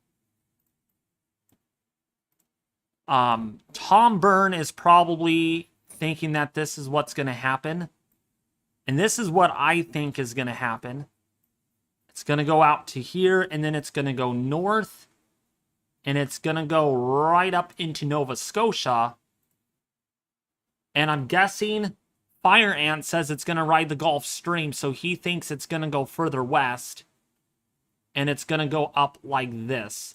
Tom Byrne is probably thinking that this is what's going to happen. And this is what I think is going to happen. It's going to go out to here, and then it's going to go north, and it's going to go right up into Nova Scotia. And I'm guessing Fire Ant says it's going to ride the Gulf Stream, so he thinks it's going to go further west, and it's going to go up like this.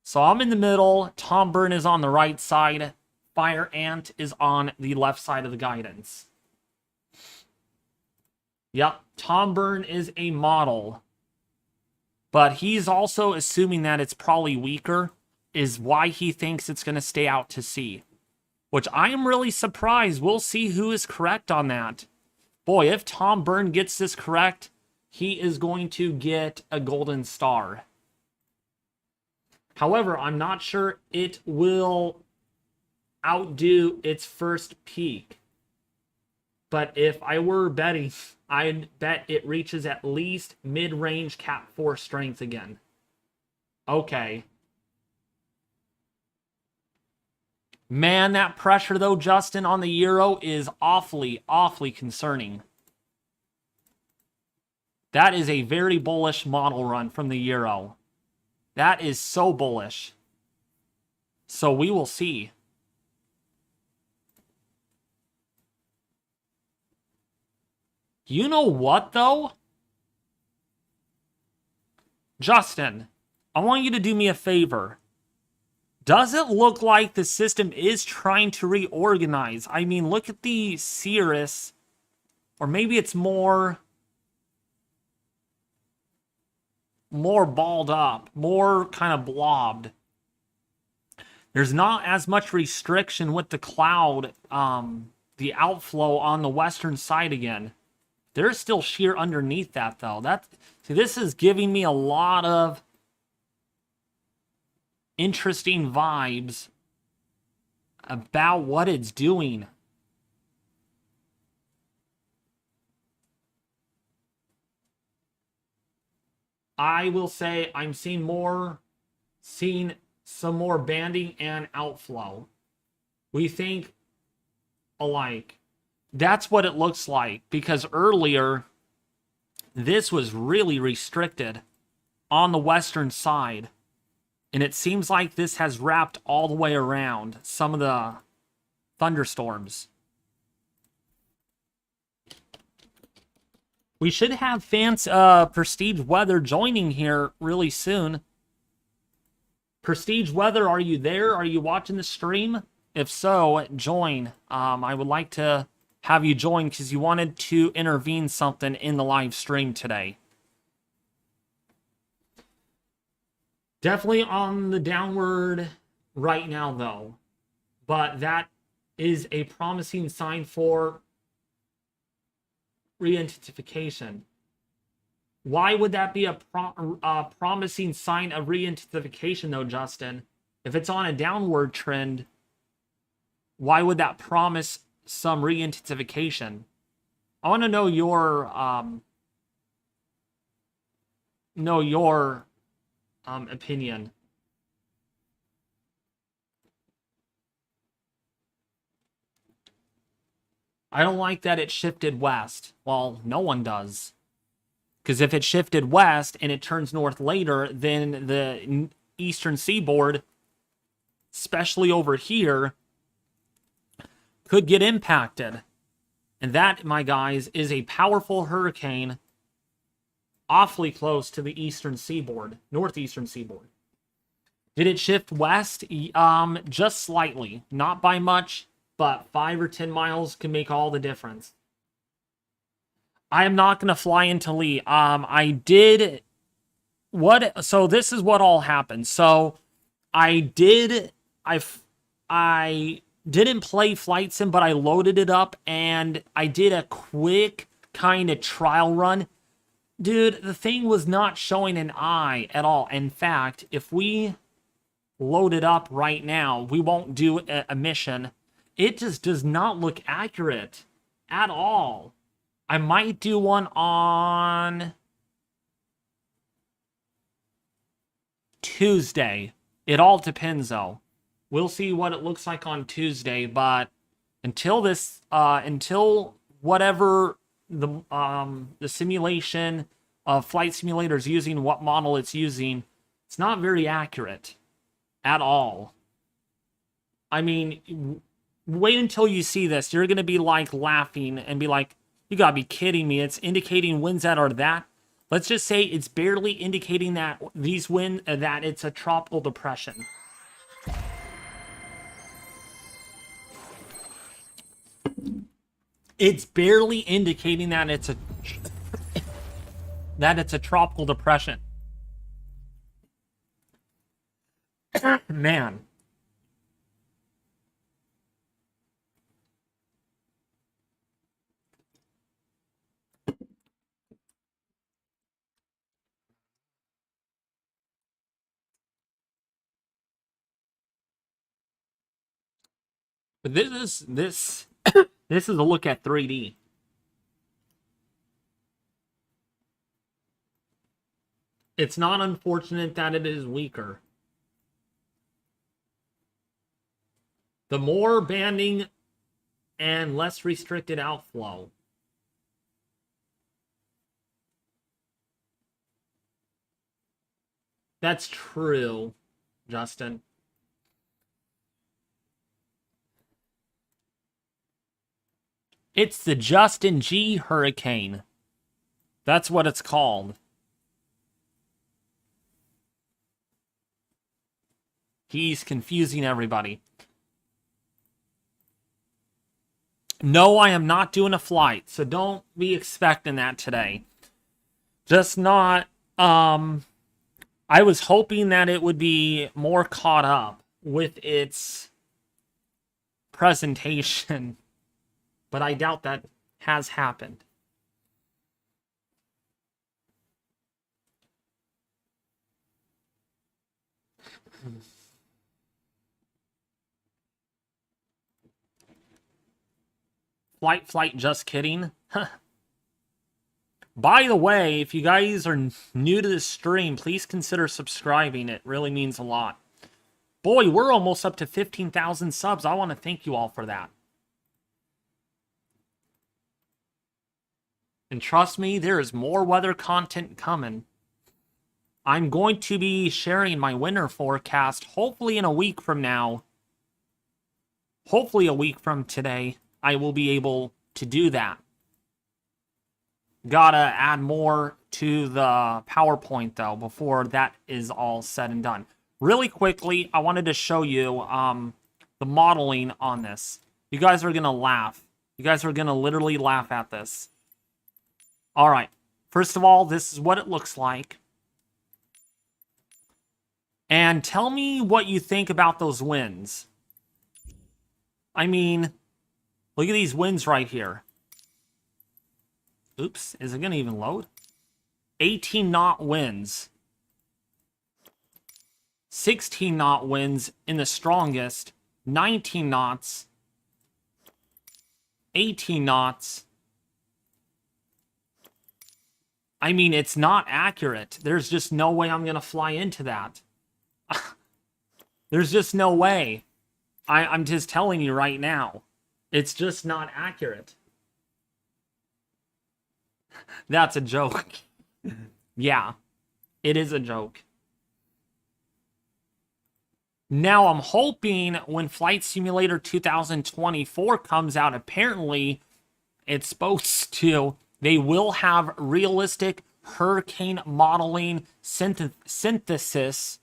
So I'm in the middle. Tom Byrne is on the right side. Fire Ant is on the left side of the guidance. Yep, Tom Byrne is a model. But he's also assuming that it's probably weaker, is why he thinks it's going to stay out to sea. Which I am really surprised. We'll see who is correct on that. Boy, if Tom Byrne gets this correct, he is going to get a golden star. However, I'm not sure it will outdo its first peak. But if I were betting, I'd bet it reaches at least mid-range Cat 4 strength again. Okay. Man, that pressure, though, Justin, on the euro is awfully, awfully concerning. That is a very bullish model run from the euro. That is so bullish. So we will see. You know what, though? Justin, I want you to do me a favor. Does it look like the system is trying to reorganize? I mean, look at the cirrus. Or maybe it's more balled up. More kind of blobbed. There's not as much restriction with the cloud, the outflow on the western side again. There's still shear underneath that, though. See, this is giving me a lot of interesting vibes about what it's doing. I will say I'm seeing some more banding and outflow. We think alike. That's what it looks like, because earlier this was really restricted on the western side, and it seems like this has wrapped all the way around some of the thunderstorms. We should have fans, Prestige Weather joining here really soon. Prestige Weather, are you there? Are you watching the stream? If so, join. I would like to have you join because you wanted to intervene something in the live stream today. Definitely on the downward right now, though. But that is a promising sign for re-intensification. Why would that be a promising sign of re-intensification, though, Justin? If it's on a downward trend, why would that promise some re-intensification? I want to know your opinion. I don't like that it shifted west. Well, no one does. Because if it shifted west and it turns north later, then the eastern seaboard, especially over here, could get impacted. And that, my guys, is a powerful hurricane awfully close to the eastern seaboard, northeastern seaboard. Did it shift west? Just slightly. Not by much, but 5 or 10 miles can make all the difference. I am not going to fly into Lee. So this is what all happened. So I didn't play Flight Sim, but I loaded it up and I did a quick kind of trial run. Dude, the thing was not showing an eye at all. In fact, if we load it up right now, we won't do a mission. It just does not look accurate at all. I might do one on Tuesday. It all depends, though. We'll see what it looks like on Tuesday, but until whatever the simulation of Flight Simulator is using, what model it's using, it's not very accurate at all. I mean, wait until you see this. You're going to be like laughing and be like, you gotta be kidding me. It's indicating winds that are that. Let's just say it's barely indicating that that it's a tropical depression. It's barely indicating that it's a tropical depression. Man. But this is a look at 3D. It's not unfortunate that it is weaker. The more banding and less restricted outflow. That's true, Justin. It's the Justin G hurricane. That's what it's called. He's confusing everybody. No, I am not doing a flight, so don't be expecting that today. Just not, I was hoping that it would be more caught up with its presentation, but I doubt that has happened. Flight, just kidding. By the way, if you guys are new to this stream, please consider subscribing. It really means a lot. Boy, we're almost up to 15,000 subs. I want to thank you all for that. And trust me, there is more weather content coming. I'm going to be sharing my winter forecast, hopefully in a week from now. Hopefully a week from today, I will be able to do that. Gotta add more to the PowerPoint though before that is all said and done. Really quickly, I wanted to show you the modeling on this. You guys are gonna laugh. You guys are gonna literally laugh at this. All right. First of all, this is what it looks like. And tell me what you think about those winds. I mean, look at these winds right here. Oops, is it going to even load? 18 knot winds. 16 knot winds in the strongest. 19 knots. 18 knots. I mean, it's not accurate. There's just no way I'm going to fly into that. There's just no way. I'm just telling you right now. It's just not accurate. That's a joke. Yeah, it is a joke. Now, I'm hoping when Flight Simulator 2024 comes out, apparently it's supposed to, they will have realistic hurricane modeling synthesis,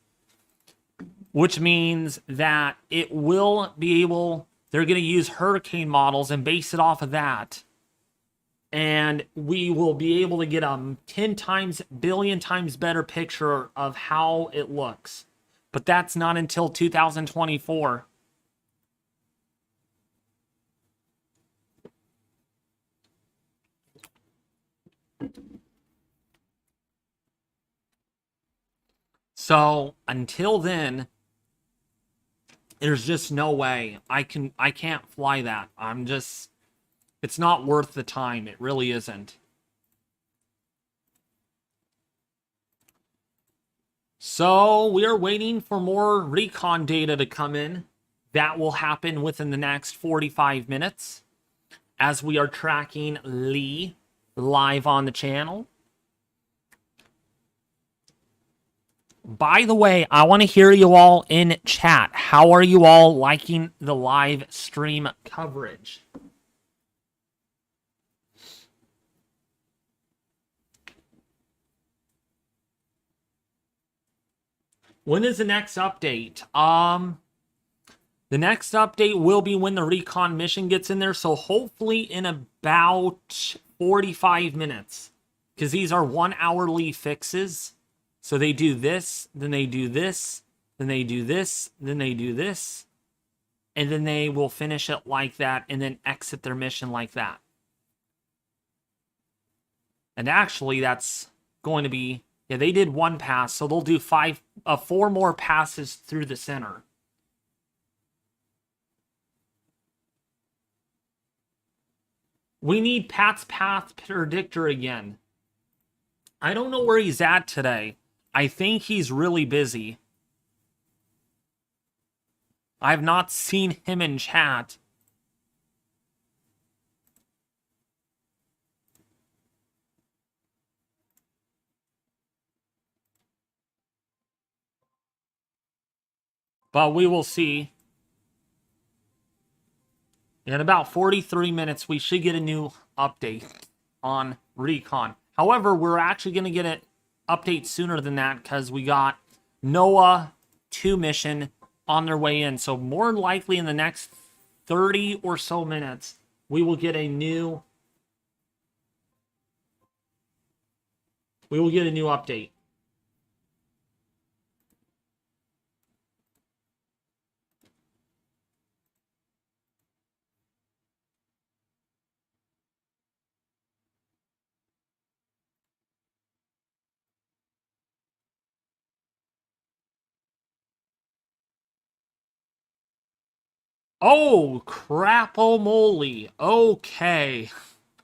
which means that it will be able, they're going to use hurricane models and base it off of that. And we will be able to get a 10 times, billion times better picture of how it looks. But that's not until 2024. So until then, there's just no way I can't fly that. It's not worth the time. It really isn't. So we are waiting for more Recon data to come in. That will happen within the next 45 minutes as we are tracking Lee live on the channel. By the way, I want to hear you all in chat. How are you all liking the live stream coverage? When is the next update? The next update will be when the Recon mission gets in there, so hopefully in about 45 minutes. Because these are 1 hourly fixes. So they do this, then they do this, then they do this, then they do this. And then they will finish it like that and then exit their mission like that. And actually that's going to be, yeah, they did 1 pass, so they'll do 4 more passes through the center. We need Pat's Path Predictor again. I don't know where he's at today. I think he's really busy. I've not seen him in chat. But we will see. In about 43 minutes, we should get a new update on Recon. However, we're actually going to get an update sooner than that because we got NOAA 2 mission on their way in. So more likely in the next 30 or so minutes, we will get a new update. Oh, crap-o-moly. Okay.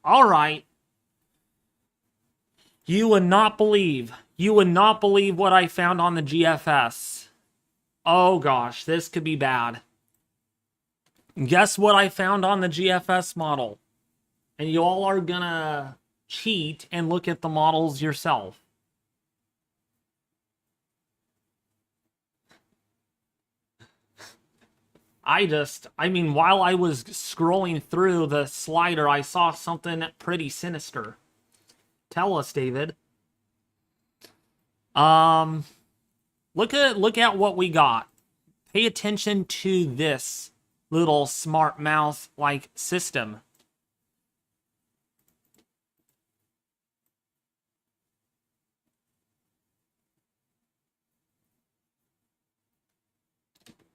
All right. You would not believe what I found on the GFS. Oh gosh, this could be bad. Guess what I found on the GFS model? And you all are gonna cheat and look at the models yourself. I mean, while I was scrolling through the slider, I saw something pretty sinister. Tell us, David. Look at what we got. Pay attention to this little smart mouse like system.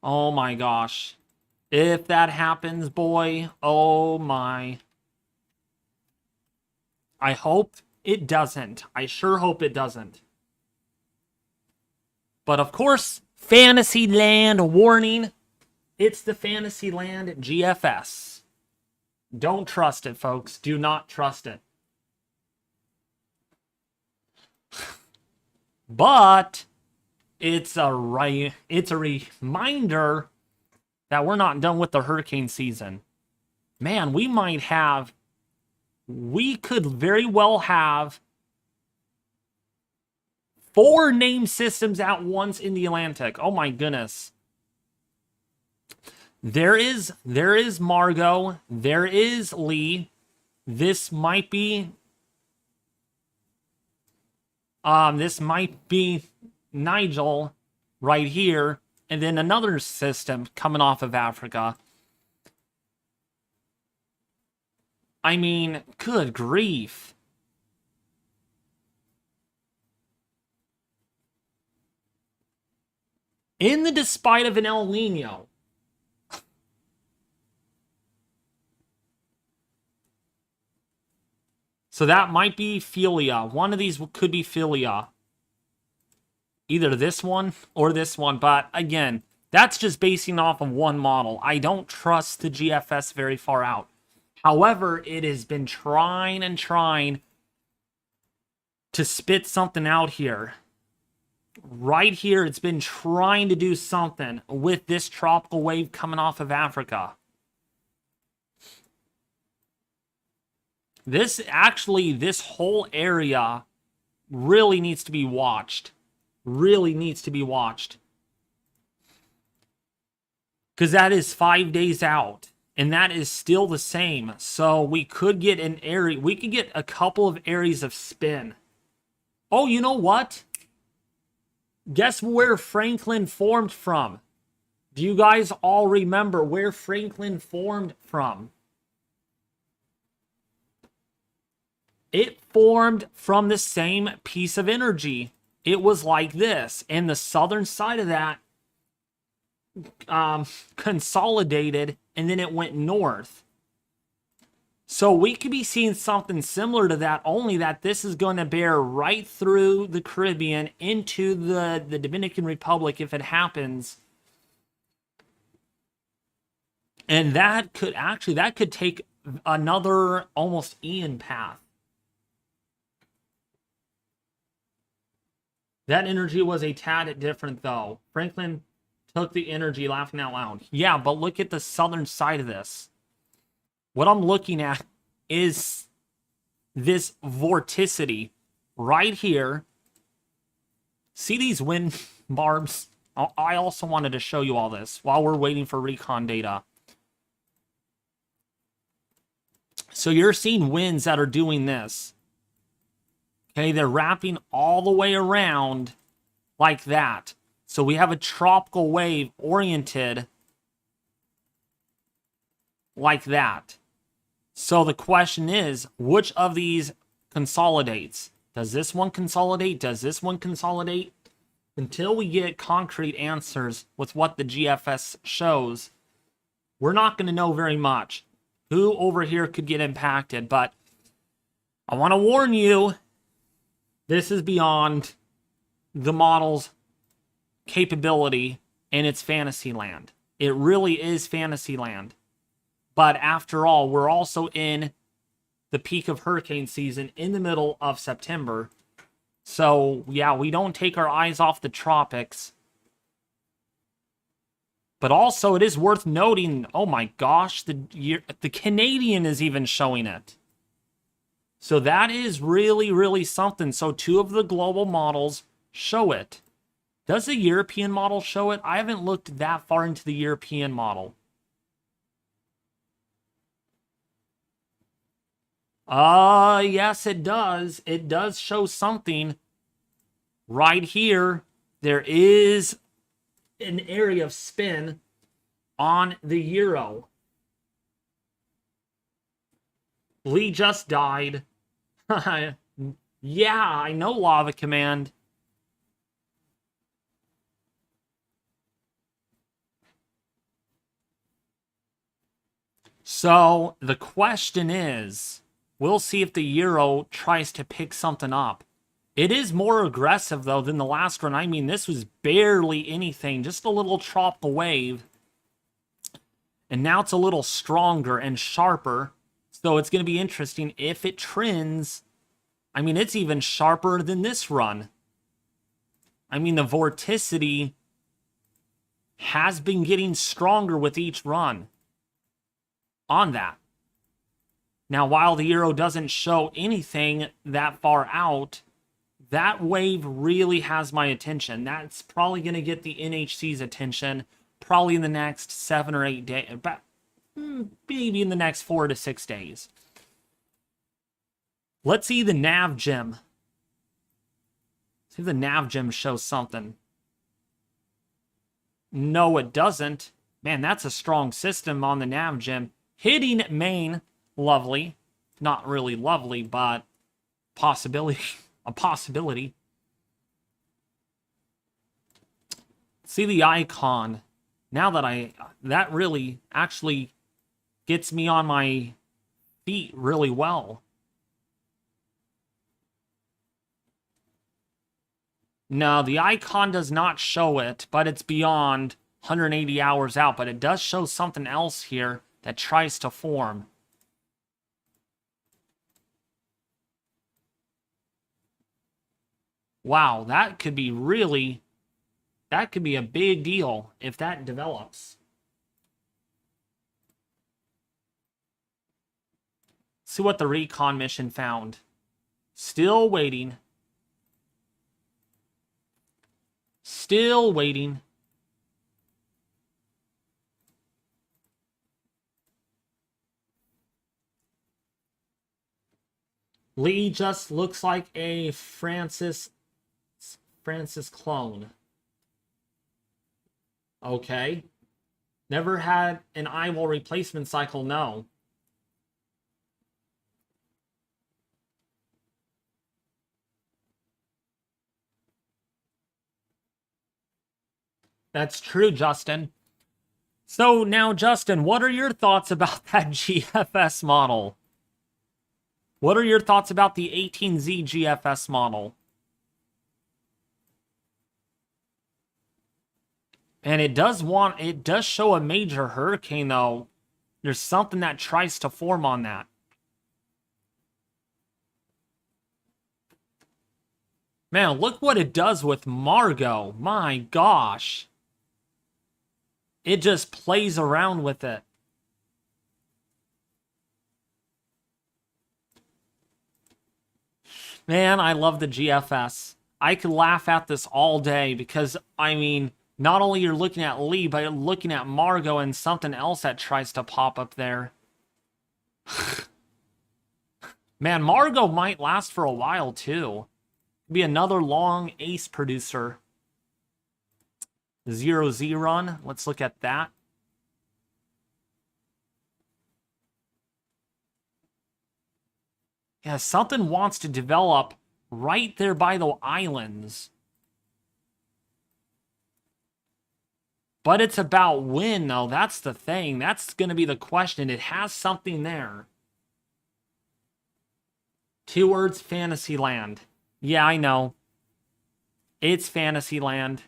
Oh my gosh. If that happens, boy, oh my. I hope it doesn't. I sure hope it doesn't. But of course, Fantasyland warning. It's the Fantasyland GFS. Don't trust it, folks. Do not trust it. But it's a reminder that we're not done with the hurricane season. Man, we could very well have 4 named systems at once in the Atlantic. Oh my goodness. There is Margot. There is Lee. This might be Nigel right here, and then another system coming off of Africa. I mean, good grief. In the despite of an El Nino. So that might be Philia. One of these could be Philia. Either this one or this one. But again, that's just basing off of one model. I don't trust the GFS very far out. However, it has been trying and trying to spit something out here. Right here, it's been trying to do something with this tropical wave coming off of Africa. This whole area really needs to be watched. Really needs to be watched. Because that is 5 days out. And that is still the same. So we could get a couple of areas of spin. Oh, you know what? Guess where Franklin formed from? Do you guys all remember where Franklin formed from? It formed from the same piece of energy. It was like this. And the southern side of that consolidated, and then it went north. So we could be seeing something similar to that, only that this is going to bear right through the Caribbean into the Dominican Republic if it happens. And that could take another almost Ian path. That energy was a tad different though. Franklin took the energy, laughing out loud. Yeah, but look at the southern side of this. What I'm looking at is this vorticity right here. See these wind barbs? I also wanted to show you all this while we're waiting for recon data. So you're seeing winds that are doing this. Okay, they're wrapping all the way around like that. So we have a tropical wave oriented like that. So the question is, which of these consolidates? Does this one consolidate? Does this one consolidate? Until we get concrete answers with what the GFS shows, we're not going to know very much who over here could get impacted. But I want to warn you, this is beyond the model's capability, and it's Fantasyland. It really is Fantasyland. But after all, we're also in the peak of hurricane season in the middle of September. So, yeah, we don't take our eyes off the tropics. But also, it is worth noting, oh my gosh, the Canadian is even showing it. So that is really, really something. So 2 of the global models show it. Does the European model show it? I haven't looked that far into the European model. Yes, it does. It does show something right here. There is an area of spin on the Euro. Lee just died. Yeah, I know Lava Command. So the question is, we'll see if the Euro tries to pick something up. It is more aggressive, though, than the last run. I mean, this was barely anything, just a little tropical wave. And now it's a little stronger and sharper. So it's going to be interesting if it trends. I mean, it's even sharper than this run. I mean, the vorticity has been getting stronger with each run on that. Now, while the Euro doesn't show anything that far out, that wave really has my attention. That's probably going to get the NHC's attention probably in the next 7 or 8 days, maybe in the next 4 to 6 days. Let's see the nav gem. See if the nav gem shows something. No, it doesn't. Man, that's a strong system on the nav gem. Hitting main, lovely. Not really lovely, but possibility. A possibility. See the icon. Now that really actually gets me on my feet really well. No, the icon does not show it, but it's beyond 180 hours out. But it does show something else here that tries to form. Wow, that could be a big deal if that develops. See what the Recon mission found. Still waiting. Still waiting. Lee just looks like a Francis clone. Okay. Never had an eyewall replacement cycle, no. That's true, Justin. So now, Justin, what are your thoughts about that GFS model? What are your thoughts about the 18Z GFS model? And it does show a major hurricane, though. There's something that tries to form on that. Man, look what it does with Margot. My gosh. It just plays around with it. Man, I love the GFS. I could laugh at this all day because, I mean, not only you're looking at Lee, but you're looking at Margot and something else that tries to pop up there. Man, Margot might last for a while, too. Be another long ace producer. 0Z run. Let's look at that. Yeah, something wants to develop right there by the islands. But it's about when, though. That's the thing. That's going to be the question. It has something there. 2 words, Fantasyland. Yeah, I know. It's Fantasyland.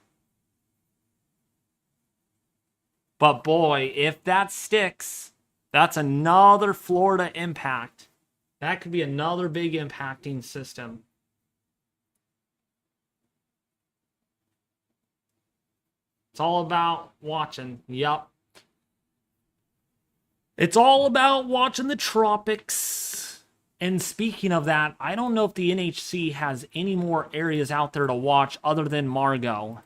But boy, if that sticks, that's another Florida impact. That could be another big impacting system. It's all about watching. Yup. It's all about watching the tropics. And speaking of that, I don't know if the NHC has any more areas out there to watch other than Margot.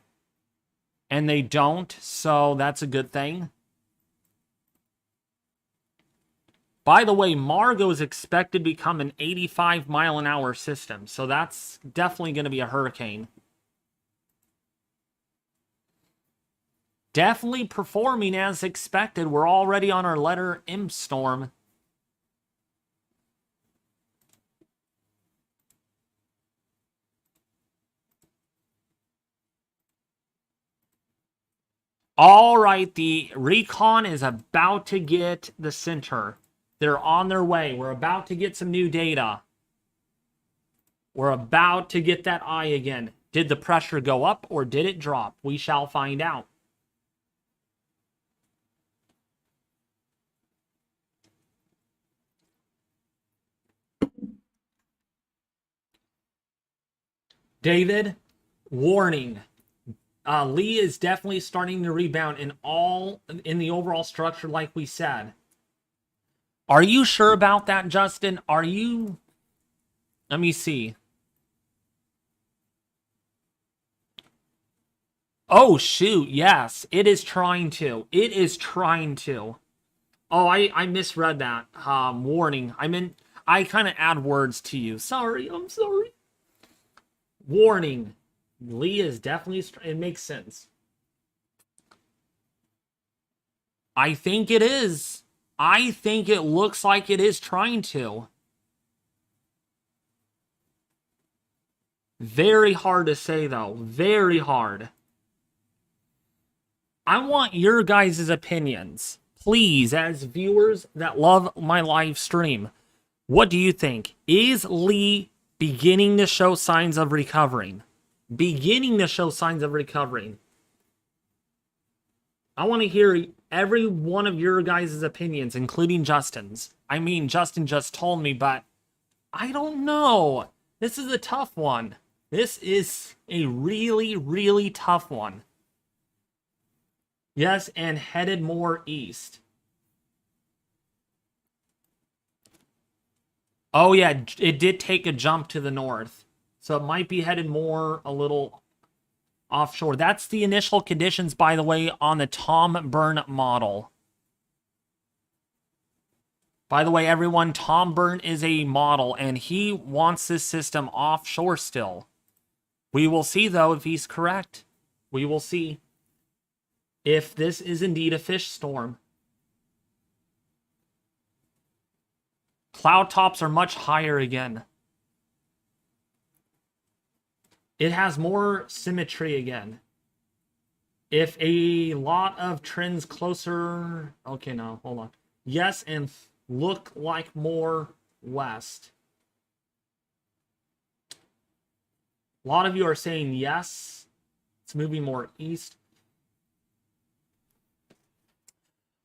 And they don't, so that's a good thing. By the way, Margot is expected to become an 85-mile-an-hour system, so that's definitely going to be a hurricane. Definitely performing as expected. We're already on our letter M storm. All right, the Recon is about to get the center. They're on their way. We're about to get some new data. We're about to get that eye again. Did the pressure go up or did it drop? We shall find out. David, warning. Lee is definitely starting to rebound in the overall structure like we said. Are you sure about that, Justin? Are you... Let me see. Oh, shoot. Yes, it is trying to. It is trying to. Oh, I misread that. Warning. I kind of add words to you. Sorry, I'm sorry. Warning. Lee is definitely... It makes sense. I think it is. I think it looks like it is trying to. Very hard to say, though. Very hard. I want your guys' opinions. Please, as viewers that love my live stream, what do you think? Is Lee beginning to show signs of recovering? Beginning to show signs of recovering. I want to hear every one of your guys' opinions, including Justin's. I mean, Justin just told me, but I don't know. This is a tough one. This is a really, really tough one. Yes, and headed more east. Oh, yeah, it did take a jump to the north. So it might be headed more a little offshore. That's the initial conditions, by the way, on the Tom Byrne model. By the way, everyone, Tom Byrne is a model, and he wants this system offshore still. We will see, though, if he's correct. We will see if this is indeed a fish storm. Cloud tops are much higher again. It has more symmetry again. If a lot of trends closer... Okay, no, hold on. Yes, and look like more west. A lot of you are saying yes. It's moving more east.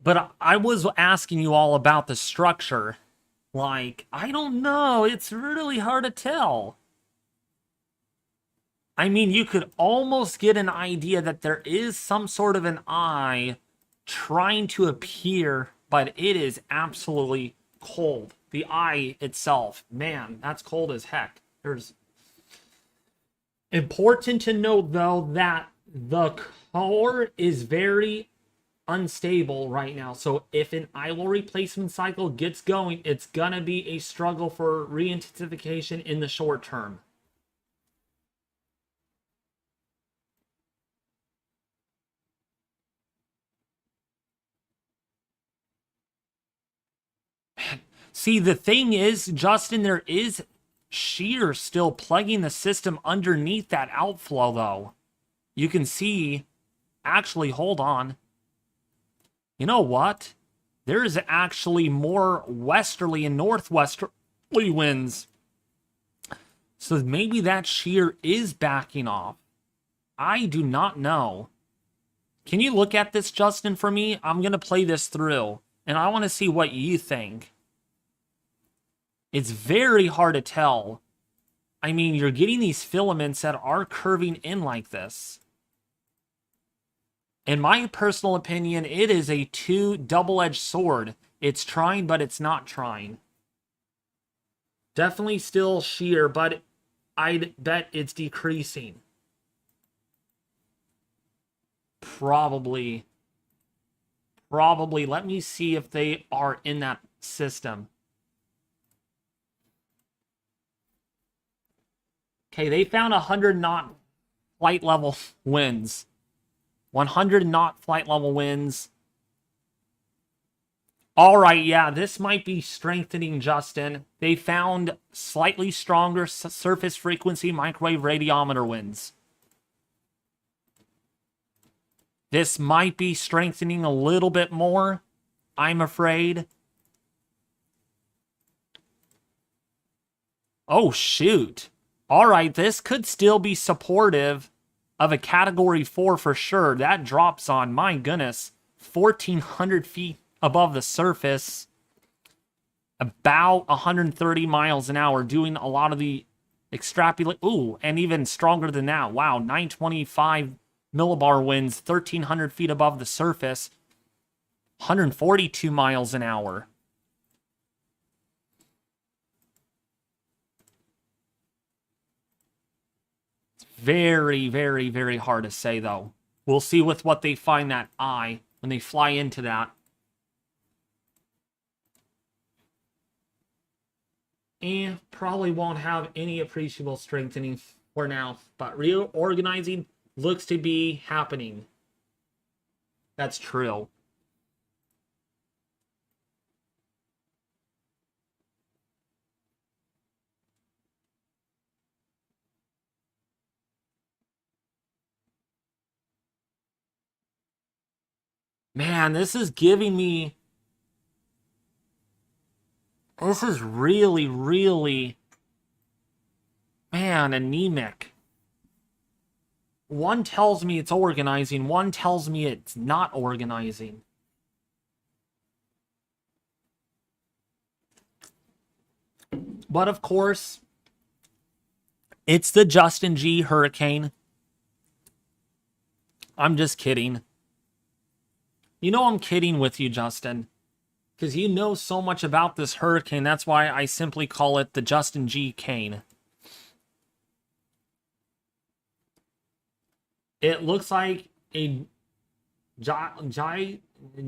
But I was asking you all about the structure. Like, I don't know. It's really hard to tell. I mean, you could almost get an idea that there is some sort of an eye trying to appear, but it is absolutely cold. The eye itself, man, that's cold as heck. There's important to note, though, that the core is very unstable right now. So if an idle replacement cycle gets going, it's gonna be a struggle for re-intensification in the short term. See, the thing is, Justin, there is shear still plaguing the system underneath that outflow, though. You can see... Actually, hold on. You know what? There is actually more westerly and northwesterly winds. So maybe that shear is backing off. I do not know. Can you look at this, Justin, for me? I'm going to play this through, and I want to see what you think. It's very hard to tell. I mean, you're getting these filaments that are curving in like this. In my personal opinion, it is a double-edged sword. It's trying, but it's not trying. Definitely still shear, but I'd bet it's decreasing. Probably. Let me see if they are in that system. Okay, they found 100 knot flight level winds. 100 knot flight level winds. All right, yeah, this might be strengthening, Justin. They found slightly stronger surface frequency microwave radiometer winds. This might be strengthening a little bit more, I'm afraid. Oh, shoot. All right, this could still be supportive of a Category 4 for sure. That drops on, my goodness, 1,400 feet above the surface, about 130 miles an hour, doing a lot of the extrapolate. Ooh, and even stronger than that. Wow, 925 millibar winds, 1,300 feet above the surface, 142 miles an hour. It's very, very, very hard to say, though. We'll see with what they find that eye when they fly into that. And probably won't have any appreciable strengthening for now, but reorganizing looks to be happening. That's true. Man, this is giving me... This is really, really... Man, anemic. One tells me it's organizing, one tells me it's not organizing. But of course, it's the Justin G hurricane. I'm just kidding. You know I'm kidding with you, Justin. Because you know so much about this hurricane. That's why I simply call it the Justin G cane. It looks like a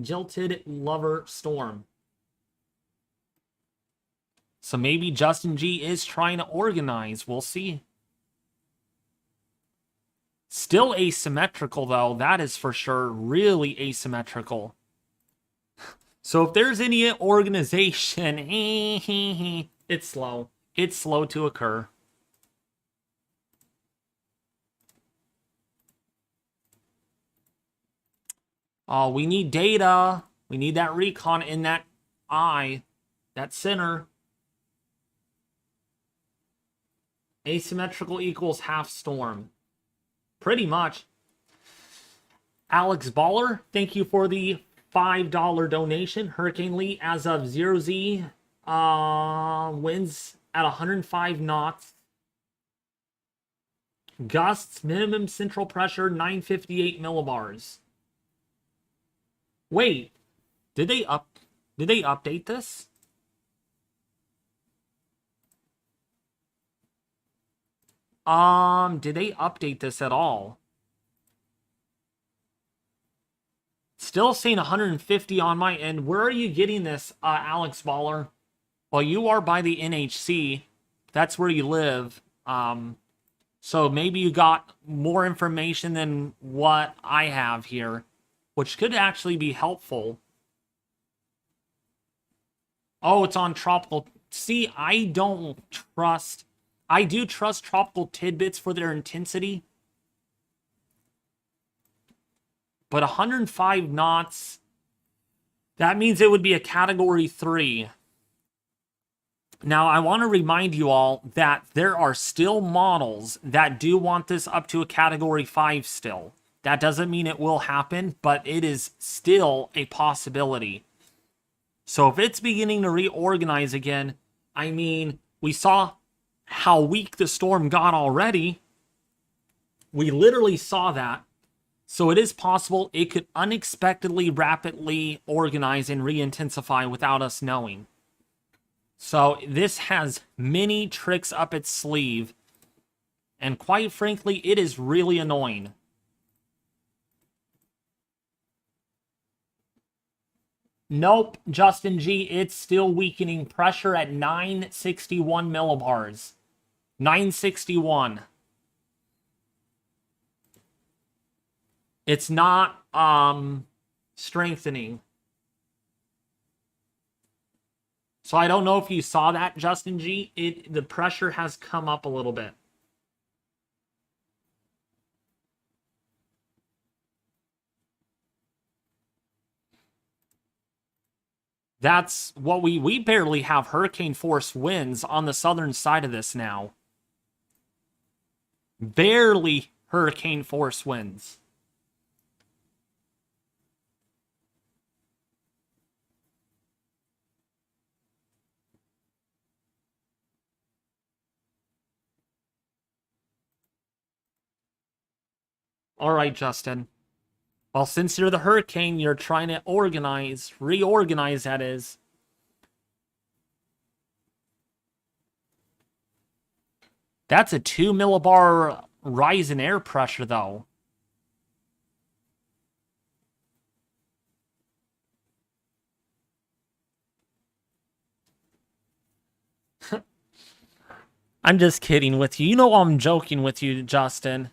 jilted lover storm. So maybe Justin G is trying to organize. We'll see. Still asymmetrical, though. That is for sure. Really asymmetrical. So if there's any organization, it's slow. It's slow to occur. Oh, we need data. We need that recon in that eye, that center. Asymmetrical equals half storm. Pretty much. Alex Baller, thank you for the $5 donation. Hurricane Lee, as of 0Z, winds at 105 knots. Gusts, minimum central pressure, 958 millibars. Wait, did they update this? Did they update this at all? Still saying 150 on my end. Where are you getting this, Alex Baller? Well, you are by the NHC. That's where you live. So maybe you got more information than what I have here, which could actually be helpful. Oh, it's on tropical. See, I do trust tropical tidbits for their intensity. But 105 knots, that means it would be a Category 3. Now, I want to remind you all that there are still models that do want this up to a Category 5 still. That doesn't mean it will happen, but it is still a possibility. So if it's beginning to reorganize again, I mean, we saw how weak the storm got already. We literally saw that. So it is possible it could unexpectedly rapidly organize and re-intensify without us knowing. So this has many tricks up its sleeve. And quite frankly, it is really annoying. Nope, Justin G, it's still weakening. Pressure at 961 millibars. 961. It's not strengthening. So I don't know if you saw that, Justin G. The pressure has come up a little bit. That's what we barely have hurricane force winds on the southern side of this now. Barely hurricane force winds. All right, Justin. Well, since you're the hurricane, you're trying to reorganize, that is. That's a 2 millibar rise in air pressure, though. I'm just kidding with you. You know I'm joking with you, Justin.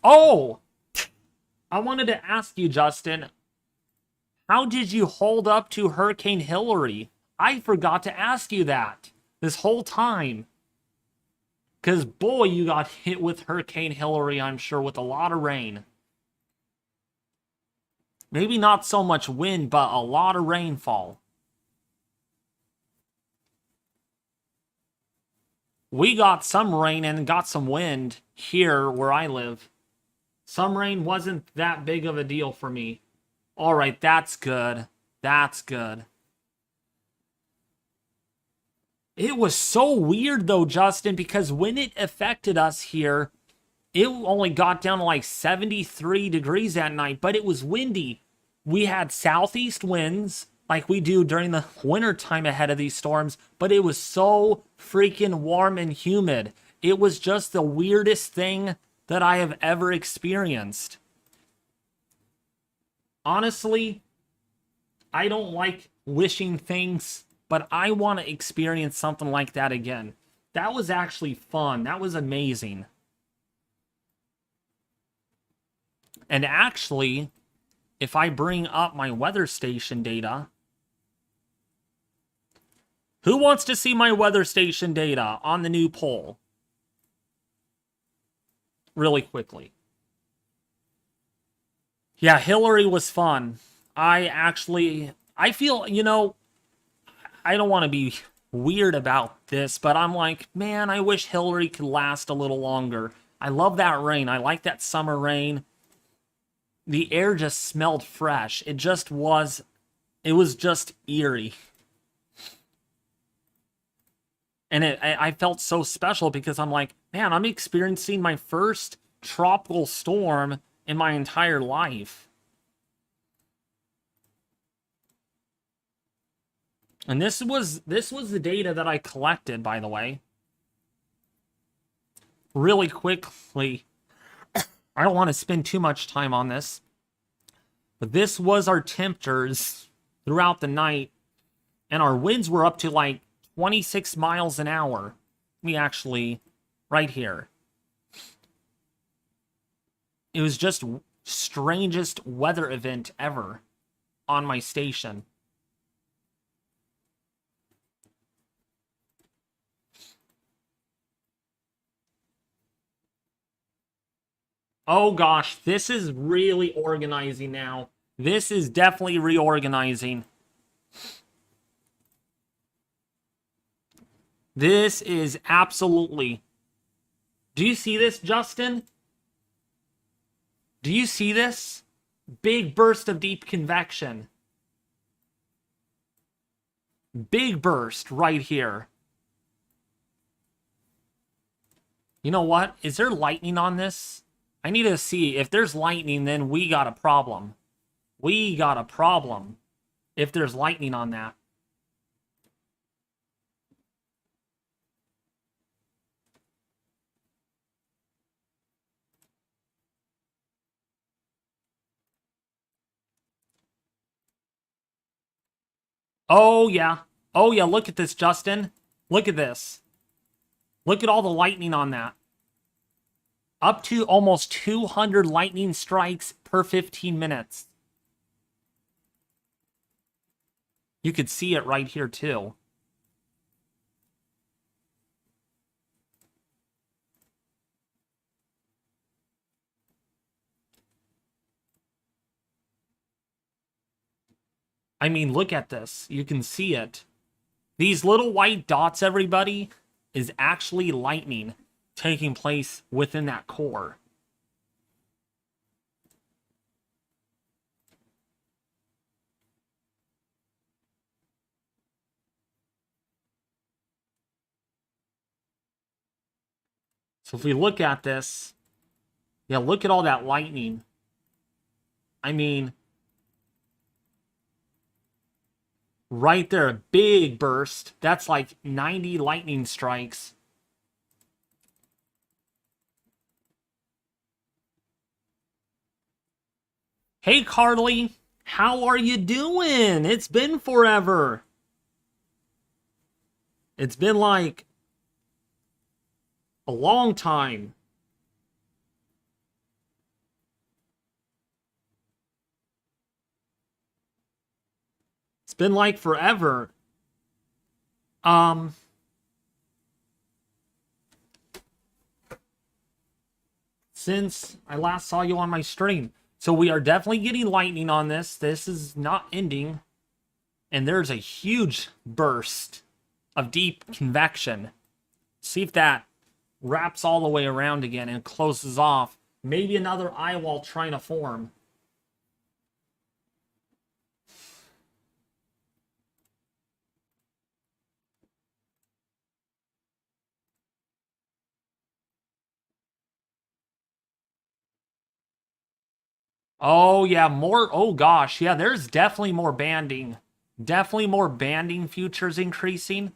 Oh! I wanted to ask you, Justin, how did you hold up to Hurricane Hillary? I forgot to ask you that this whole time. Because, boy, you got hit with Hurricane Hillary, I'm sure, with a lot of rain. Maybe not so much wind, but a lot of rainfall. We got some rain and got some wind here where I live. Some rain wasn't that big of a deal for me. All right, that's good. That's good. It was so weird, though, Justin, because when it affected us here, it only got down to like 73 degrees at night, but it was windy. We had southeast winds like we do during the winter time ahead of these storms, but it was so freaking warm and humid. It was just the weirdest thing that I have ever experienced. Honestly, I don't like wishing things, but I want to experience something like that again. That was actually fun. That was amazing. And actually, if I bring up my weather station data, who wants to see my weather station data on the new poll? Really quickly. Yeah, Hillary was fun. I feel, I don't want to be weird about this, but I'm like, man, I wish Hillary could last a little longer. I love that rain. I like that summer rain. The air just smelled fresh. It was just eerie. And I felt so special because I'm like, man, I'm experiencing my first tropical storm in my entire life. And this was the data that I collected, by the way. Really quickly, I don't want to spend too much time on this, but this was our temperatures throughout the night, and our winds were up to like 26 miles an hour. Right here. It was just strangest weather event ever on my station. Oh gosh, this is really organizing now. This is definitely reorganizing. This is absolutely... Do you see this, Justin? Do you see this? Big burst of deep convection. Big burst right here. You know what? Is there lightning on this? I need to see. If there's lightning, then we got a problem. We got a problem if there's lightning on that. Oh, yeah. Oh, yeah, look at this, Justin. Look at this. Look at all the lightning on that. Up to almost 200 lightning strikes per 15 minutes. You could see it right here, too. I mean, look at this. You can see it. These little white dots, everybody, is actually lightning taking place within that core. So if we look at this, yeah, look at all that lightning. I mean, right there, a big burst. That's like 90 lightning strikes. Hey, Carly, how are you doing? It's been forever. It's been like a long time. It's been like forever. Since I last saw you on my stream. So we are definitely getting lightning on this. This is not ending. And there's a huge burst of deep convection. See if that wraps all the way around again and closes off. Maybe another eye wall trying to form. Oh, yeah, more. Oh, gosh. Yeah, there's definitely more banding. Definitely more banding futures increasing.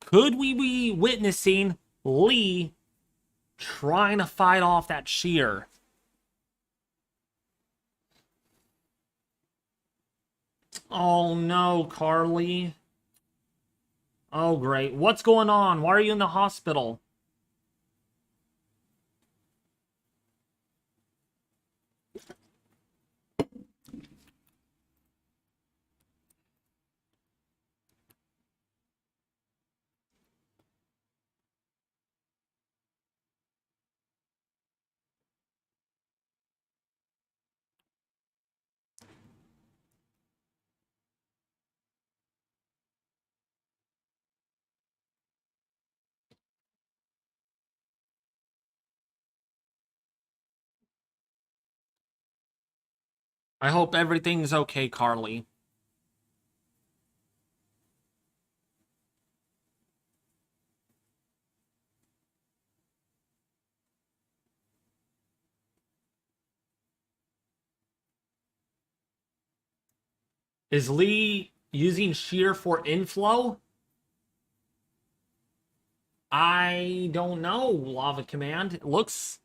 Could we be witnessing Lee trying to fight off that shear? Oh, no, Carly. Oh, great. What's going on? Why are you in the hospital? I hope everything's okay, Carly. Is Lee using shear for inflow? I don't know, Lava Command. It looks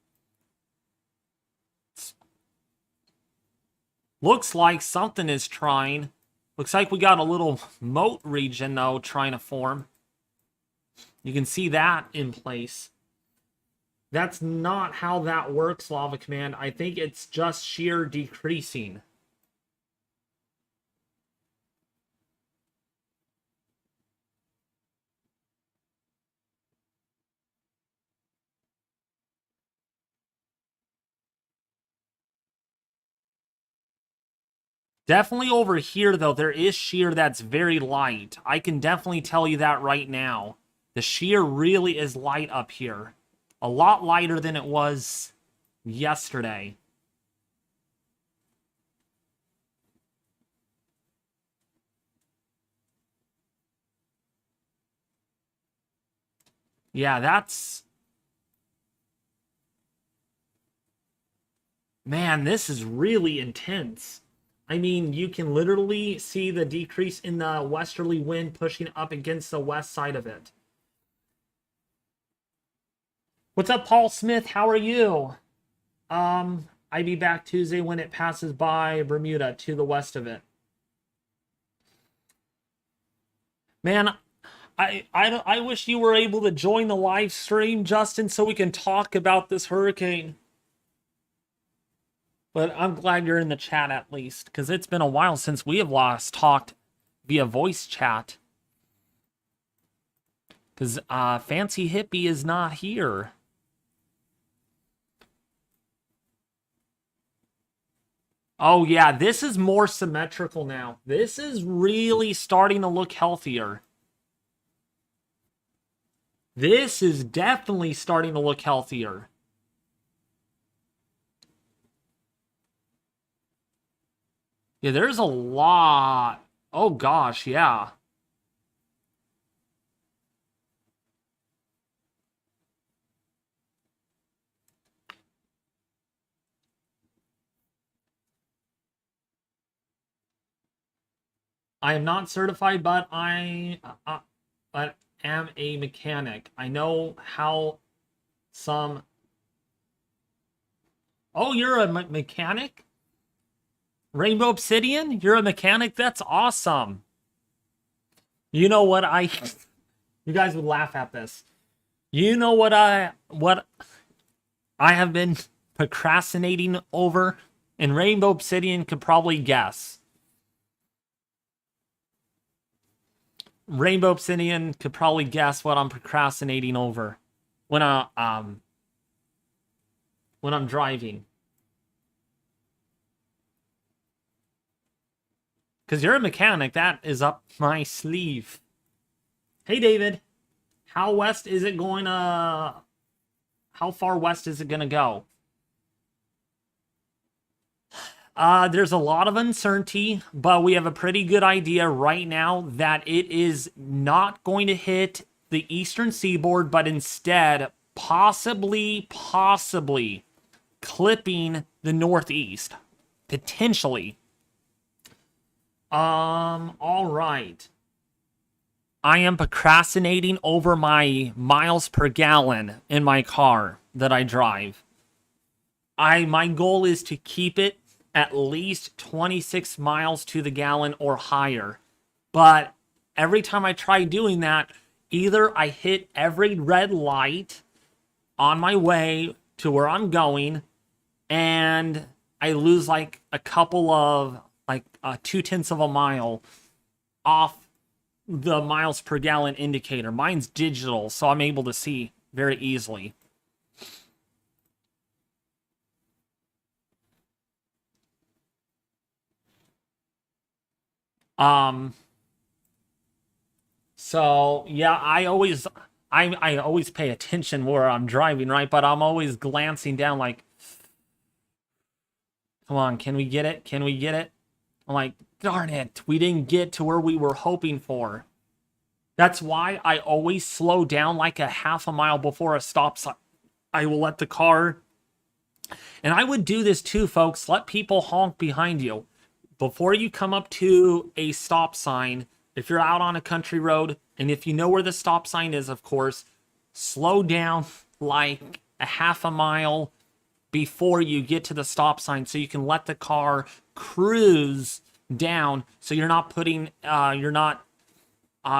like something is trying. Looks like we got a little moat region, though, trying to form. You can see that in place. That's not how that works, Lava Command. I think it's just shear decreasing. Definitely over here, though, there is shear that's very light. I can definitely tell you that right now. The shear really is light up here. A lot lighter than it was yesterday. Yeah, that's... Man, this is really intense. I mean, you can literally see the decrease in the westerly wind pushing up against the west side of it. What's up, Paul Smith? How are you? I'd be back Tuesday when it passes by Bermuda to the west of it. Man, I wish you were able to join the live stream, Justin, so we can talk about this hurricane. But I'm glad you're in the chat at least, because it's been a while since we have last talked via voice chat. Because Fancy Hippie is not here. Oh yeah, this is more symmetrical now. This is really starting to look healthier. This is definitely starting to look healthier. Yeah, there's a lot. Oh gosh, yeah. I am not certified, but but am a mechanic. I know how some. Oh, you're a mechanic? Rainbow Obsidian? You're a mechanic? That's awesome. You know what you guys would laugh at this. You know what I have been procrastinating over, and Rainbow Obsidian could probably guess. Rainbow Obsidian could probably guess what I'm procrastinating over when I'm driving. Because you're a mechanic, that is up my sleeve. Hey David, how west is it going to? How far west is it going to go? There's a lot of uncertainty, but we have a pretty good idea right now that it is not going to hit the eastern seaboard, but instead possibly clipping the northeast. Potentially. All right. I am procrastinating over my miles per gallon in my car that I drive. My goal is to keep it at least 26 miles to the gallon or higher. But every time I try doing that, either I hit every red light on my way to where I'm going, and I lose like a couple of, like 0.2 of a mile off the miles per gallon indicator. Mine's digital, so I'm able to see very easily. So yeah, I always pay attention where I'm driving, right? But I'm always glancing down like, come on, can we get it? Can we get it? I'm like, darn it, we didn't get to where we were hoping for. That's why I always slow down like a half a mile before a stop sign. I will let the car, and I would do this too, folks, let people honk behind you. Before you come up to a stop sign, if you're out on a country road, and if you know where the stop sign is, of course, slow down like a half a mile before you get to the stop sign so you can let the car cruise down so you're not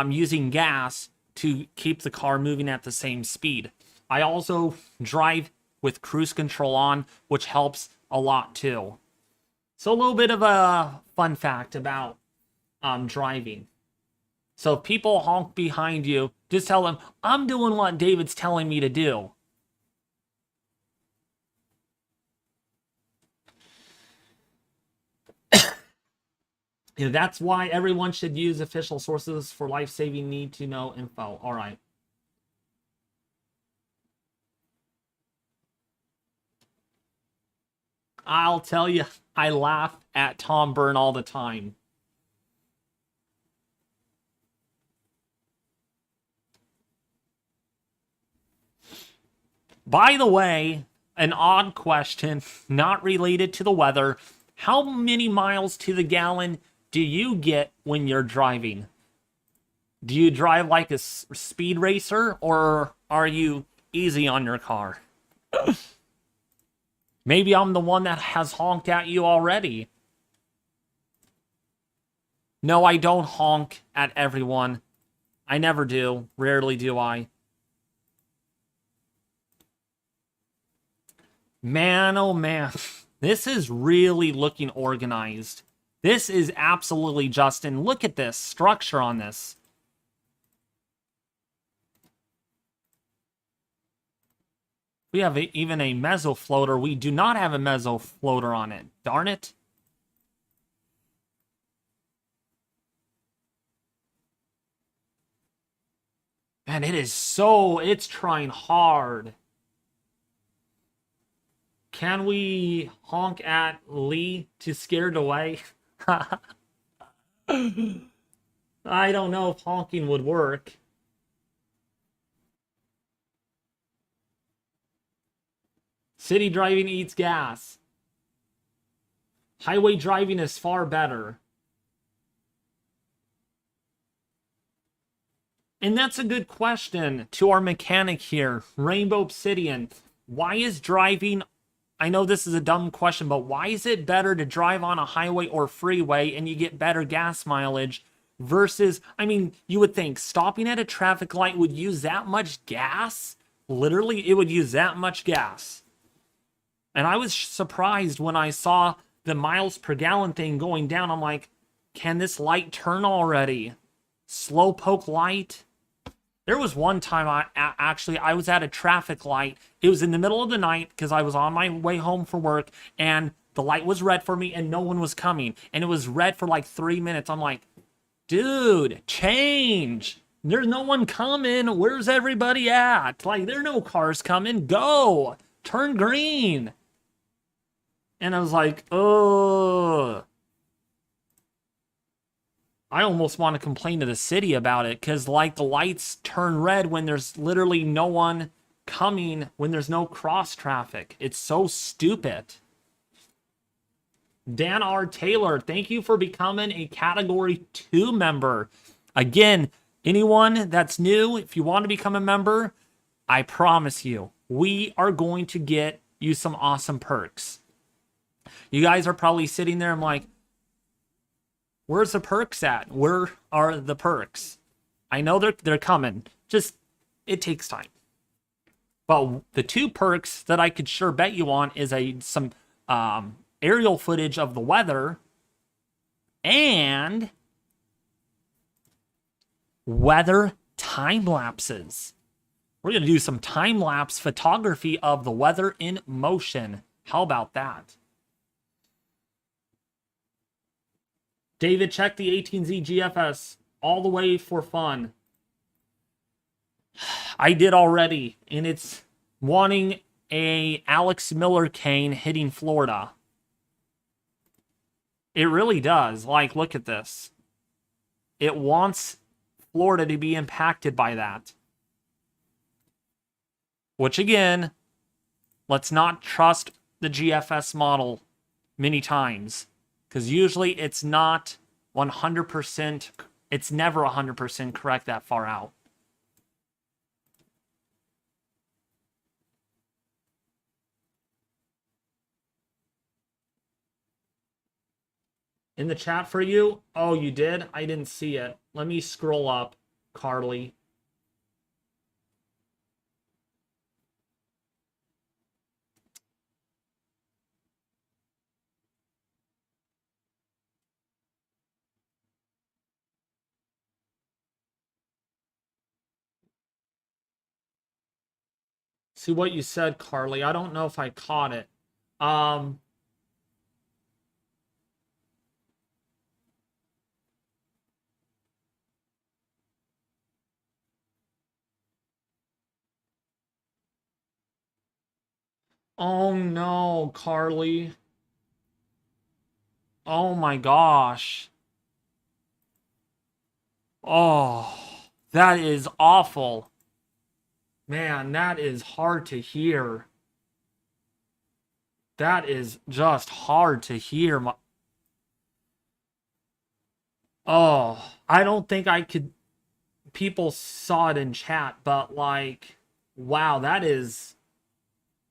using gas to keep the car moving at the same speed. I also drive with cruise control on, which helps a lot too. So a little bit of a fun fact about driving. So if people honk behind you, just tell them, I'm doing what David's telling me to do. Yeah, that's why everyone should use official sources for life-saving need-to-know info. All right. I'll tell you, I laugh at Tom Byrne all the time. By the way, an odd question, not related to the weather. How many miles to the gallon do you get when you're driving? Do you drive like a speed racer, or are you easy on your car? Maybe I'm the one that has honked at you already. No, I don't honk at everyone. I never do. Rarely do I. Man, oh man. This is really looking organized. This is absolutely, Justin. Look at this structure on this. We have even a meso floater. We do not have a meso floater on it. Darn it. Man, it is so... It's trying hard. Can we honk at Lee to scare it away? I don't know if honking would work. City driving eats gas. Highway driving is far better. And that's a good question to our mechanic here, Rainbow Obsidian. Why is driving... I know this is a dumb question, but why is it better to drive on a highway or freeway and you get better gas mileage versus, I mean, you would think stopping at a traffic light would use that much gas? Literally, it would use that much gas. And I was surprised when I saw the miles per gallon thing going down. I'm like, can this light turn already? Slowpoke light? There was one time I was at a traffic light. It was in the middle of the night because I was on my way home from work and the light was red for me and no one was coming. And it was red for like 3 minutes. I'm like, dude, change. There's no one coming. Where's everybody at? Like, there are no cars coming. Go. Turn green. And I was like, ugh. I almost want to complain to the city about it because, like, the lights turn red when there's literally no one coming, when there's no cross traffic. It's so stupid. Dan R. Taylor, thank you for becoming a Category 2 member. Again, anyone that's new, if you want to become a member, I promise you, we are going to get you some awesome perks. You guys are probably sitting there and like, where's the perks at? Where are the perks? I know they're coming. Just, it takes time. But the 2 perks that I could sure bet you on is some aerial footage of the weather and weather time lapses. We're going to do some time lapse photography of the weather in motion. How about that? David, check the 18Z GFS all the way for fun. I did already, and it's wanting a Alex Miller cane hitting Florida. It really does. Like, look at this. It wants Florida to be impacted by that. Which, again, let's not trust the GFS model many times. Because usually it's not 100%, it's never 100% correct that far out. In the chat for you? Oh, you did? I didn't see it. Let me scroll up, Carly. See what you said, Carly. I don't know if I caught it. Oh no, Carly. Oh my gosh. Oh, that is awful. Man, that is hard to hear. That is just hard to hear. Oh, I don't think I could... People saw it in chat, but like, wow, that is...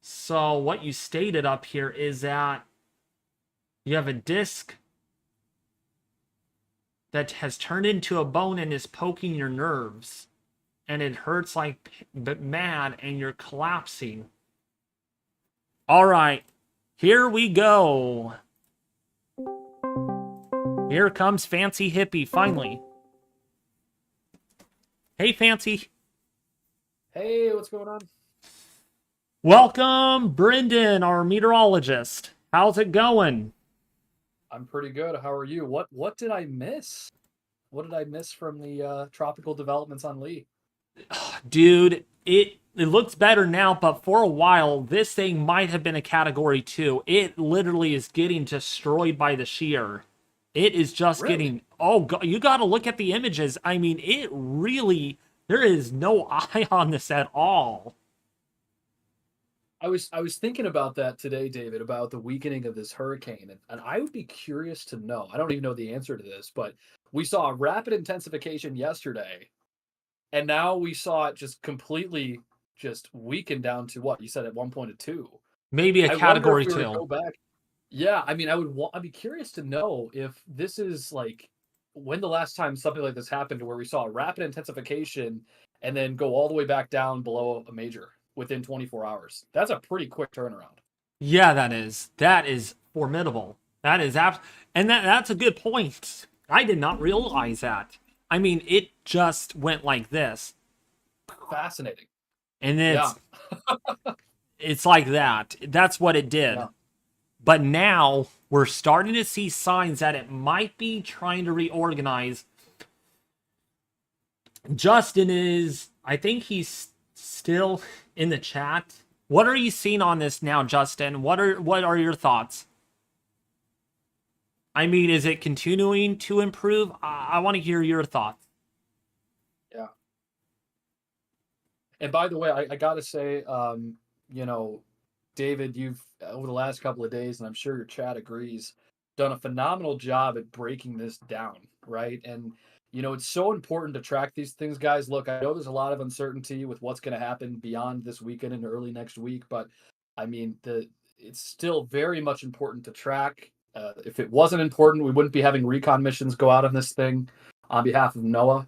So what you stated up here is that you have a disk. that has turned into a bone and is poking your nerves. And it hurts like mad and you're collapsing. All right, here we go. Here comes Fancy Hippie, finally. Hey, Fancy. Hey, what's going on? Welcome, Brendan, our meteorologist. How's it going? I'm pretty good. How are you? What did I miss? What did I miss from the tropical developments on Lee? Dude, it looks better now, but for a while, this thing might have been a category 2. It literally is getting destroyed by the shear. It is just Really? getting, oh, you got to look at the images. I mean, it really, there is no eye on this at all. I was thinking about that today, David, about the weakening of this hurricane, and I would be curious to know. I don't even know the answer to this, but we saw a rapid intensification yesterday, and now we saw it just completely just weaken down to what you said at one point a two. Maybe a I wonder if category we were to 2. go back. Yeah, I mean, I'd be curious to know if this is like when the last time something like this happened, where we saw a rapid intensification and then go all the way back down below a major within 24 hours. That's a pretty quick turnaround. Yeah, that is. That is formidable. That is and that's a good point. I did not realize that. I mean, it just went like this. Fascinating. And Yeah, it's like that. That's what it did. yeah. But now we're starting to see signs that it might be trying to reorganize. Justin is, I think he's still in the chat. What are you seeing on this now, Justin? What are your thoughts? I mean, is it continuing to improve? I want to hear your thoughts. Yeah. And by the way, I gotta say, you know, David, you've over the last couple of days, and I'm sure your chat agrees, done a phenomenal job at breaking this down, right? And it's so important to track these things, guys. Look, I know there's a lot of uncertainty with what's going to happen beyond this weekend and early next week, but I mean, the it's still very much important to track. If it wasn't important, we wouldn't be having recon missions go out on this thing on behalf of NOAA.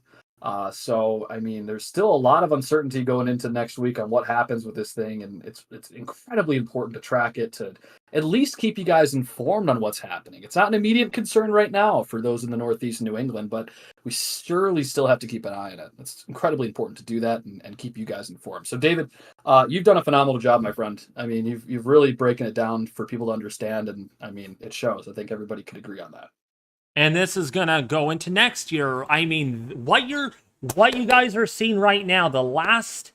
So I mean, there's still a lot of uncertainty going into next week on what happens with this thing, and it's incredibly important to track it to at least keep you guys informed on what's happening. It's not an immediate concern right now for those in the Northeast and New England, but we surely still have to keep an eye on it. It's incredibly important to do that and keep you guys informed. So, David, you've done a phenomenal job, my friend. I mean, you've really breaking it down for people to understand, and I mean, it shows. I think everybody could agree on that. And this is gonna go into next year. I mean, what you guys are seeing right now, the last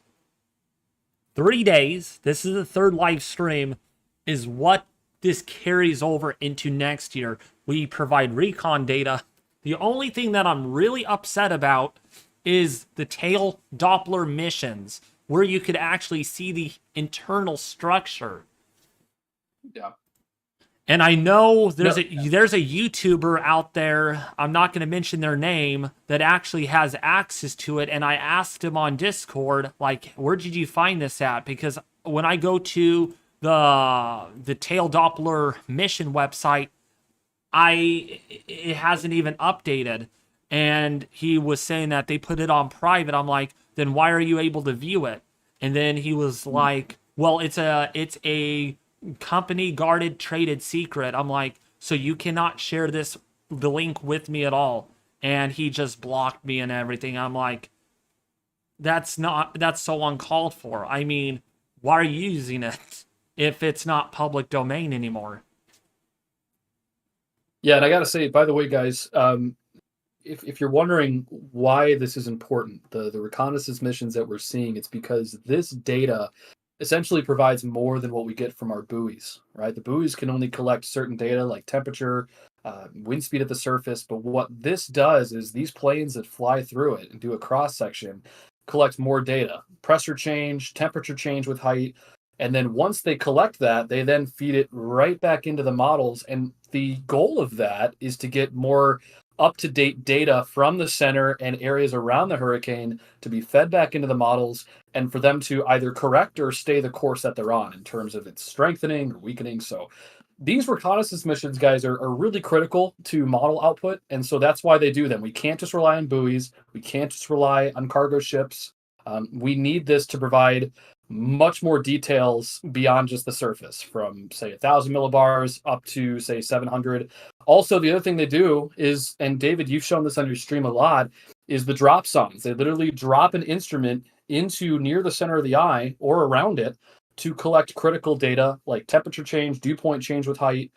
3 days, this is the third live stream, is what this carries over into next year. We provide recon data. The only thing that I'm really upset about is the tail Doppler missions, where you could actually see the internal structure. Yeah. And I know No, there's a YouTuber out there, I'm not going to mention their name, that actually has access to it. And I asked him on Discord, like, where did you find this at? Because when I go to the tail Doppler mission website, it hasn't even updated. And he was saying that they put it on private. I'm like, then why are you able to view it? And then he was like, well, it's a company guarded traded secret. I'm like, so you cannot share the link with me at all. And he just blocked me and everything. I'm like, that's so uncalled for. I mean, why are you using it if it's not public domain anymore? yeah, and I got to say, by the way, guys, if you're wondering why this is important, the reconnaissance missions that we're seeing, it's because this data essentially provides more than what we get from our buoys, right? The buoys can only collect certain data like temperature, wind speed at the surface, but what this does is these planes that fly through it and do a cross section collect more data, pressure change, temperature change with height, and then once they collect that, they then feed it right back into the models. And the goal of that is to get more up to date data from the center and areas around the hurricane to be fed back into the models and for them to either correct or stay the course that they're on in terms of its strengthening or weakening. So these reconnaissance missions, guys, are really critical to model output, and so that's why they do them. We can't just rely on buoys. We can't just rely on cargo ships. We need this to provide much more details beyond just the surface, from say 1,000 millibars up to say 700. Also, the other thing they do is, and David, you've shown this on your stream a lot, is the drop zones. They literally drop an instrument into near the center of the eye or around it to collect critical data like temperature change, dew point change with height,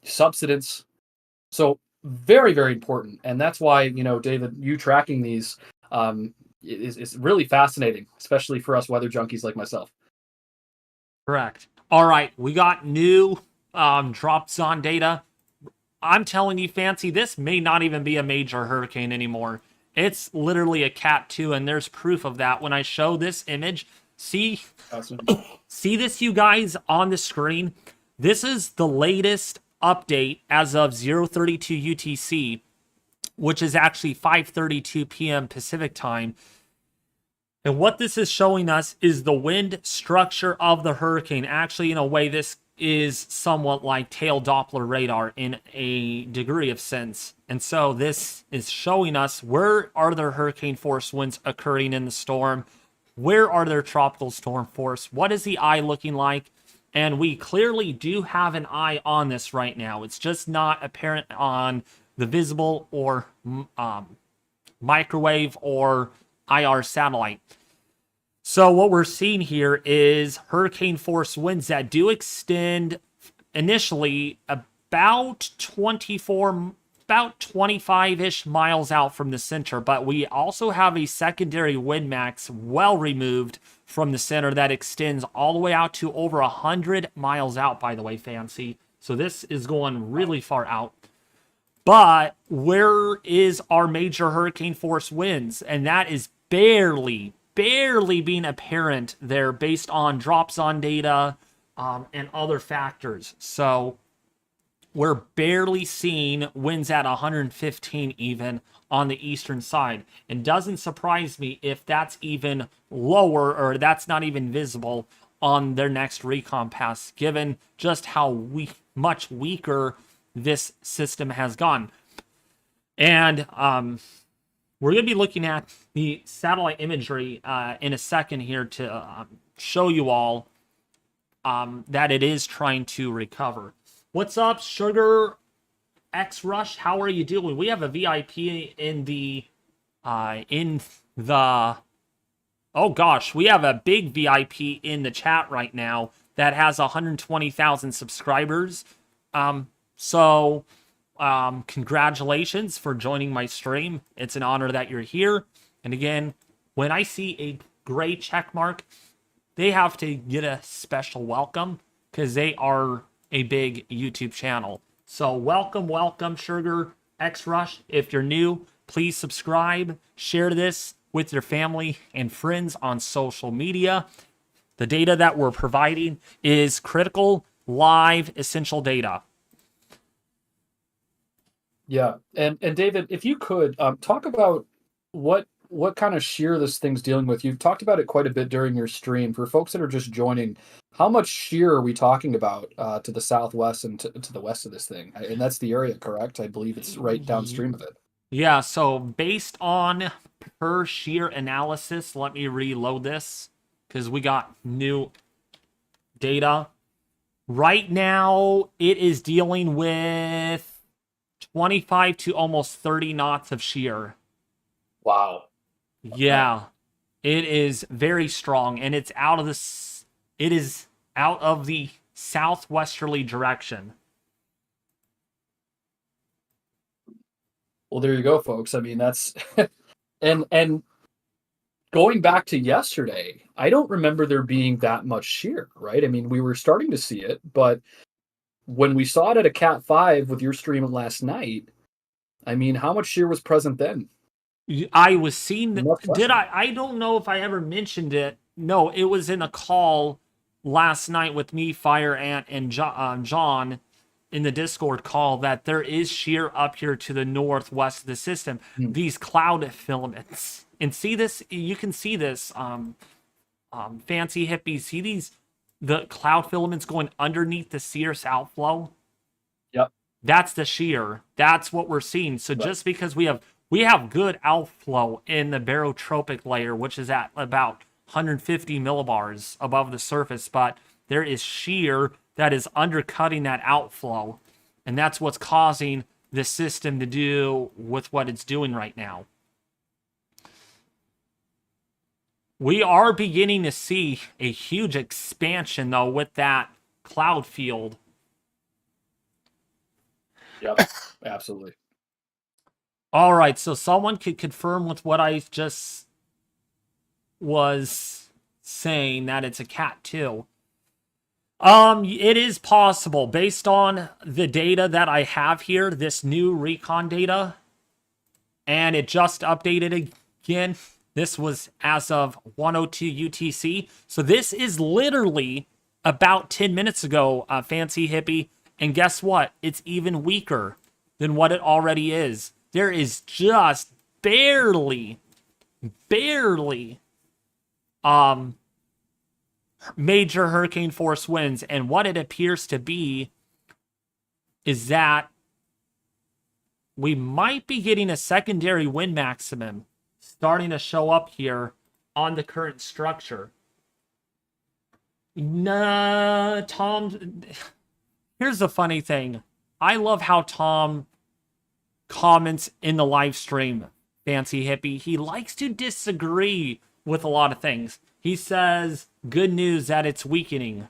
subsidence. So very, very important. And that's why, you know, David, you tracking these is really fascinating, especially for us weather junkies like myself. Correct. All right, we got new drop zone data. I'm telling you, Fancy, this may not even be a major hurricane anymore. It's literally a Cat 2, and there's proof of that when I show this image. See, Awesome. see this, you guys, on the screen? This is the latest update as of 032 UTC, which is actually 5:32 p.m. Pacific time. And what this is showing us is the wind structure of the hurricane. Actually, in a way, this is somewhat like tail Doppler radar in a degree of sense. And so this is showing us where are there hurricane force winds occurring in the storm, where are there tropical storm force, what is the eye looking like, and we clearly do have an eye on this right now. It's just not apparent on the visible or microwave or IR satellite. So what we're seeing here is hurricane force winds that do extend initially about 25-ish miles out from the center, but we also have a secondary wind max well removed from the center that extends all the way out to over 100 miles out, by the way, Fancy. So this is going really far out. But where is our major hurricane force winds? And that is barely being apparent there based on drops on data and other factors. So we're barely seeing winds at 115 even on the eastern side. And doesn't surprise me if that's even lower or that's not even visible on their next recon pass, given just how much weaker this system has gone. And we're going to be looking at the satellite imagery in a second here to show you all that it is trying to recover. What's up, Sugar X Rush? How are you doing? We have a VIP in the oh gosh, we have a big VIP in the chat right now that has 120,000 subscribers. Congratulations for joining my stream. It's an honor that you're here. And again, when I see a gray check mark, they have to get a special welcome because they are a big YouTube channel. So welcome, Sugar X Rush. If you're new, please subscribe, share this with your family and friends on social media. The data that we're providing is critical, live, essential data. Yeah, and David, if you could talk about what kind of shear this thing's dealing with. You've talked about it quite a bit during your stream. For folks that are just joining, how much shear are we talking about to the southwest and to the west of this thing? And that's the area, correct? I believe it's right downstream of it. Yeah, so based on per shear analysis, let me reload this because we got new data. Right now, it is dealing with 25 to almost 30 knots of shear. Wow. Yeah, it is very strong, and it's out of the southwesterly direction. Well, there you go, folks. I mean, that's and going back to yesterday, I don't remember there being that much shear, right? I mean, we were starting to see it, but when we saw it at a Cat 5 with your stream last night, I mean, how much shear was present then? I was seeing did I don't know if I ever mentioned it. No, it was in a call last night with me, Fire Ant, and John in the Discord call that there is shear up here to the northwest of the system. These cloud filaments. And see this, you can see this, Fancy Hippie, see these the cloud filaments going underneath the cirrus outflow, Yep. that's the shear. That's what we're seeing. So Right. just because we have good outflow in the barotropic layer, which is at about 150 millibars above the surface, but there is shear that is undercutting that outflow, and that's what's causing the system to do with what it's doing right now. We are beginning to see a huge expansion, though, with that cloud field. Yep. Absolutely. All right, so someone could confirm with what I just was saying that it's a Cat 2. It is possible based on the data that I have here, this new Recon data, and it just updated again. This was as of 102 UTC. So this is literally about 10 minutes ago, Fancy Hippie. And guess what? It's even weaker than what it already is. There is just barely major hurricane force winds. And what it appears to be is that we might be getting a secondary wind maximum starting to show up here on the current structure. Nah, Tom, here's the funny thing. I love how Tom comments in the live stream, Fancy Hippie. He likes to disagree with a lot of things. He says, good news that it's weakening.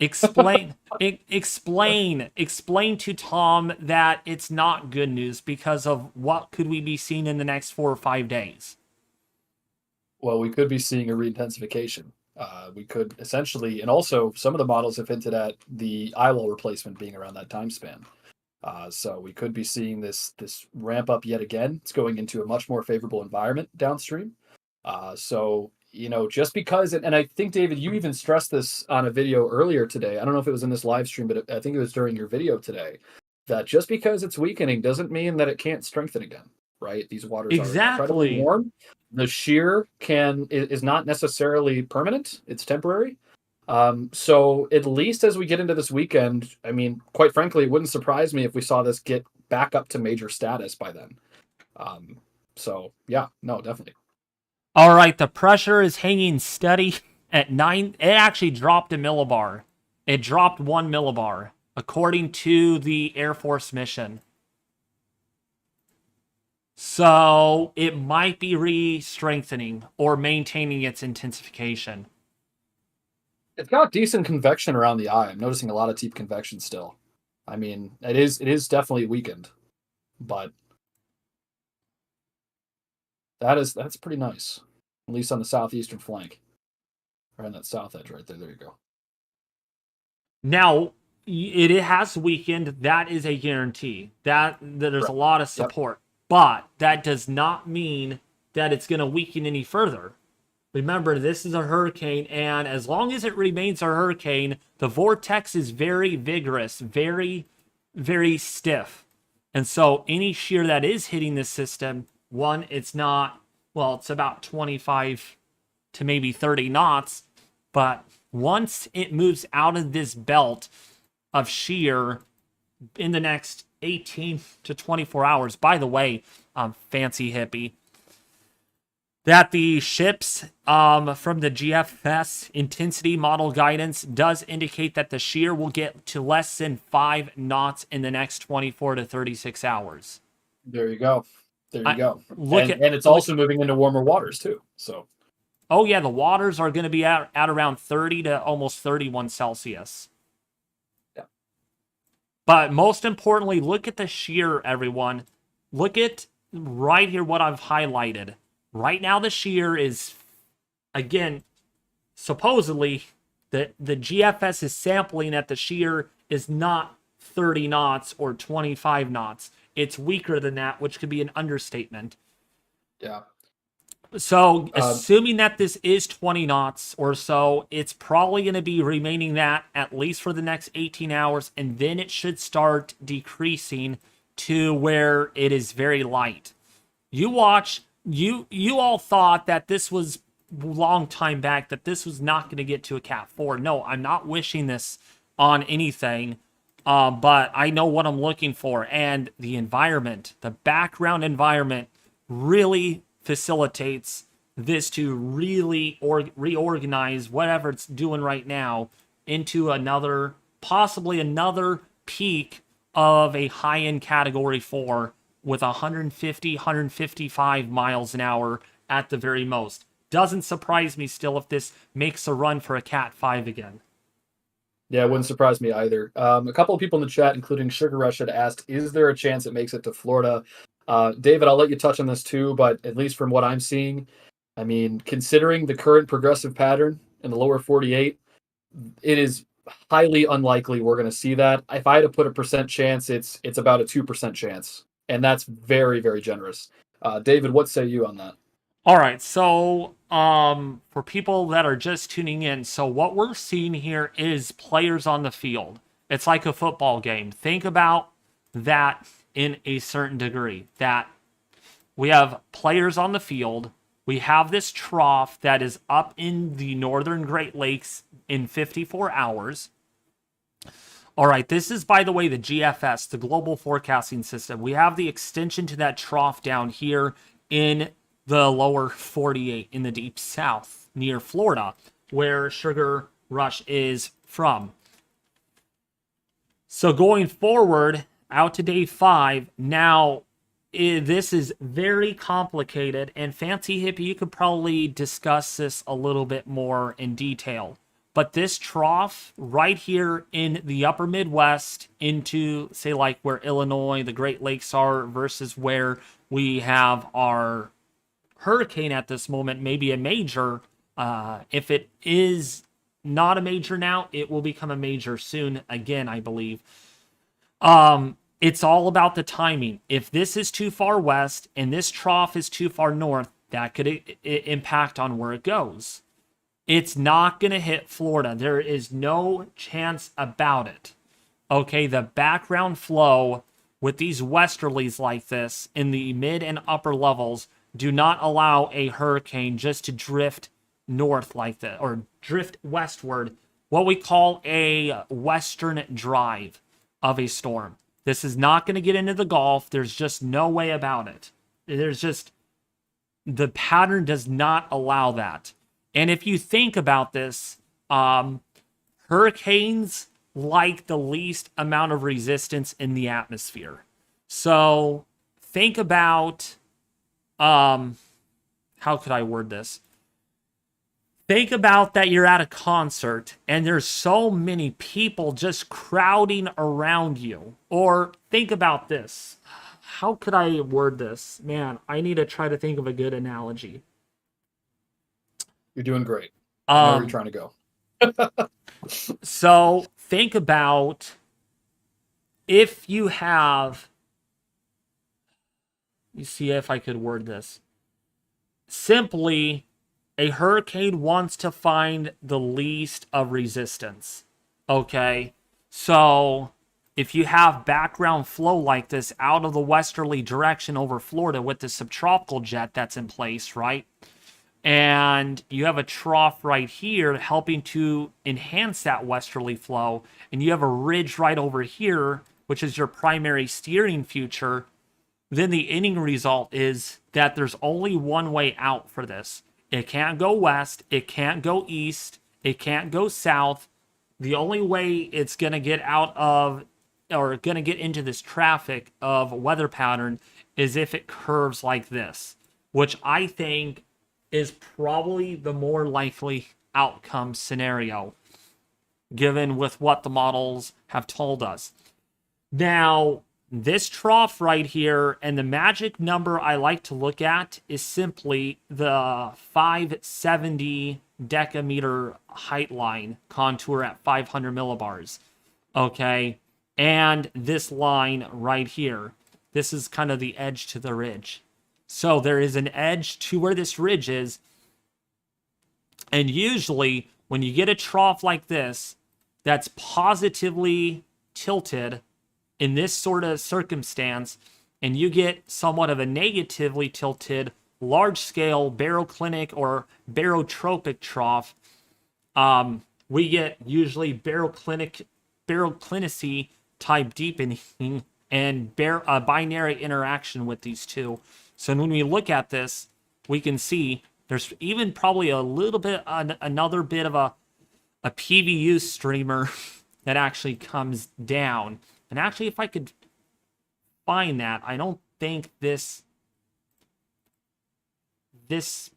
Explain to Tom that it's not good news because of what could we be seeing in the next 4 or 5 days. Well, we could be seeing a reintensification. We could essentially, and also some of the models have hinted at the ILO replacement being around that time span. So we could be seeing this ramp up yet again. It's going into a much more favorable environment downstream. So just because, and I think, David, you even stressed this on a video earlier today. I don't know if it was in this live stream, but I think it was during your video today, that just because it's weakening doesn't mean that it can't strengthen again, right? These waters are incredibly warm. The shear is not necessarily permanent. It's temporary. So at least as we get into this weekend, I mean, quite frankly, it wouldn't surprise me if we saw this get back up to major status by then. So yeah, no, definitely. All right, the pressure is hanging steady at 9. It actually dropped a millibar. It dropped 1 millibar, according to the Air Force mission. So it might be re-strengthening or maintaining its intensification. It's got decent convection around the eye. I'm noticing a lot of deep convection still. I mean, it is definitely weakened, but that's pretty nice. At least on the southeastern flank. Or on that south edge right there. There you go. Now, it has weakened. That is a guarantee. That there's a lot of support. Yep. But that does not mean that it's going to weaken any further. Remember, this is a hurricane, and as long as it remains a hurricane, the vortex is very vigorous, very, very stiff. And so any shear that is hitting this system, one, it's about 25 to maybe 30 knots. But once it moves out of this belt of shear in the next 18 to 24 hours, by the way, Fancy Hippie, that the ships from the GFS intensity model guidance does indicate that the shear will get to less than 5 knots in the next 24 to 36 hours. There you go. There you go. And it's also moving into warmer waters too. So, oh yeah, the waters are going to be at around 30 to almost 31 Celsius. Yeah. But most importantly, look at the shear, everyone. Look at right here what I've highlighted. Right now, the shear is, again, supposedly, the GFS is sampling that the shear is not 30 knots or 25 knots. It's weaker than that, which could be an understatement. Yeah. So, assuming that this is 20 knots or so, it's probably going to be remaining that at least for the next 18 hours, and then it should start decreasing to where it is very light. You watch, you all thought that this was long time back that this was not going to get to a Cat 4. No, I'm not wishing this on anything, but I know what I'm looking for. And the environment, the background environment, really facilitates this to really reorganize whatever it's doing right now into another, possibly another peak of a high-end Category 4 with 150, 155 miles an hour at the very most. Doesn't surprise me still if this makes a run for a Cat 5 again. Yeah, it wouldn't surprise me either. A couple of people in the chat, including Sugar Rush, had asked, is there a chance it makes it to Florida? David, I'll let you touch on this too, but at least from what I'm seeing, I mean, considering the current progressive pattern in the lower 48, it is highly unlikely we're going to see that. If I had to put a percent chance, it's about a 2% chance, and that's very, very generous. David, what say you on that? All right, so for people that are just tuning in, so what we're seeing here is players on the field. It's like a football game. Think about that in a certain degree, that we have players on the field. We have this trough that is up in the northern Great Lakes in 54 hours. All right, this is, by the way, the GFS, the Global Forecasting System. We have the extension to that trough down here in the lower 48 in the deep south near Florida, where Sugar Rush is from. So going forward out to day 5, now this is very complicated, and Fancy Hippie, you could probably discuss this a little bit more in detail. But this trough right here in the upper Midwest into, say, like where Illinois, the Great Lakes are, versus where we have our hurricane at this moment, maybe a major. If it is not a major now, it will become a major soon again, I believe. It's all about the timing. If this is too far west and this trough is too far north, that could impact on where it goes. It's not going to hit Florida. There is no chance about it. Okay, the background flow with these westerlies like this in the mid and upper levels do not allow a hurricane just to drift north like that, or drift westward, what we call a western drive of a storm. This is not going to get into the Gulf. There's just no way about it. The pattern does not allow that. And if you think about this, hurricanes like the least amount of resistance in the atmosphere. So think about, how could I word this? Think about that you're at a concert and there's so many people just crowding around you. Or think about this. How could I word this? Man, I need to try to think of a good analogy. You're doing great. I know where you're trying to go. So think about if you have, you see if I could word this. Simply, a hurricane wants to find the least of resistance. Okay? So if you have background flow like this out of the westerly direction over Florida with the subtropical jet that's in place, right? And you have a trough right here helping to enhance that westerly flow. And you have a ridge right over here, which is your primary steering feature. Then the ending result is that there's only one way out for this. It can't go west. It can't go east. It can't go south. The only way it's going to get out of, or going to get into this traffic of weather pattern is if it curves like this, which I think is probably the more likely outcome scenario, given with what the models have told us. Now, this trough right here, and the magic number I like to look at is simply the 570 decameter height line contour at 500 millibars. Okay, and this line right here. This is kind of the edge to the ridge. So there is an edge to where this ridge is. And usually when you get a trough like this, that's positively tilted in this sort of circumstance, and you get somewhat of a negatively tilted large-scale baroclinic or barotropic trough, we get usually baroclinicy type deepening and binary interaction with these two. So when we look at this, we can see there's even probably a little bit, another bit of a PVU streamer that actually comes down. And actually, if I could find that, I don't think this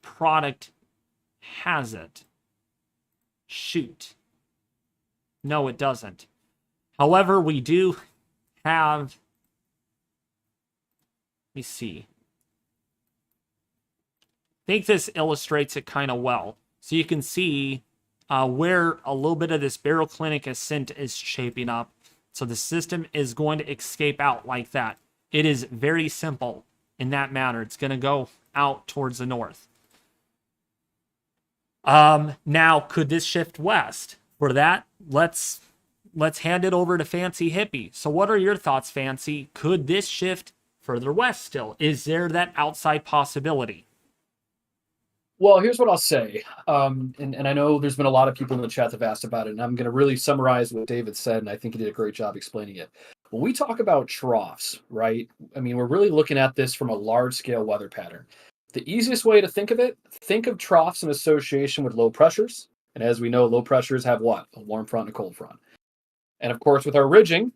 product has it. Shoot. No, it doesn't. However, we do have, let me see. I think this illustrates it kind of well. So you can see where a little bit of this baroclinic ascent is shaping up. So the system is going to escape out like that. It is very simple in that manner. It's going to go out towards the north. Now, could this shift west? For that, let's hand it over to Fancy Hippie. So what are your thoughts, Fancy? Could this shift further west still? Is there that outside possibility? Well, here's what I'll say. And I know there's been a lot of people in the chat that have asked about it, and I'm going to really summarize what David said, and I think he did a great job explaining it. When we talk about troughs, right, I mean, we're really looking at this from a large-scale weather pattern. The easiest way to think of it, think of troughs in association with low pressures. And as we know, low pressures have what? A warm front and a cold front. And of course, with our ridging,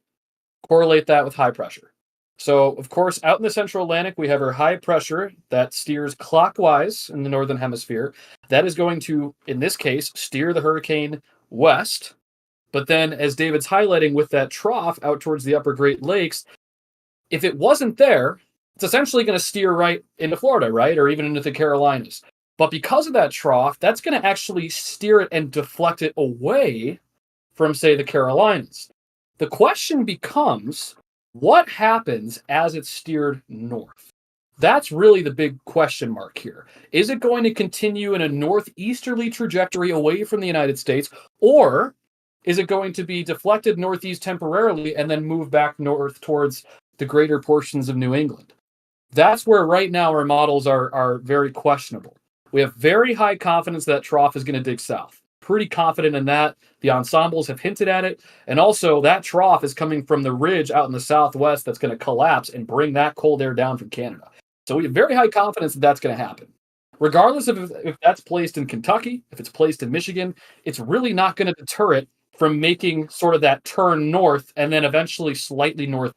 correlate that with high pressure. So, of course, out in the central Atlantic, we have our high pressure that steers clockwise in the northern hemisphere. That is going to, in this case, steer the hurricane west. But then, as David's highlighting with that trough out towards the upper Great Lakes, if it wasn't there, it's essentially going to steer right into Florida, right? Or even into the Carolinas. But because of that trough, that's going to actually steer it and deflect it away from, say, the Carolinas. The question becomes, what happens as it's steered north? That's really the big question mark here. Is it going to continue in a northeasterly trajectory away from the United States, or is it going to be deflected northeast temporarily and then move back north towards the greater portions of New England? That's where right now our models are very questionable. We have very high confidence that trough is going to dig south. Pretty confident in that. The ensembles have hinted at it. And also that trough is coming from the ridge out in the southwest that's going to collapse and bring that cold air down from Canada. So we have very high confidence that that's going to happen. Regardless of if that's placed in Kentucky, if it's placed in Michigan, it's really not going to deter it from making sort of that turn north and then eventually slightly north.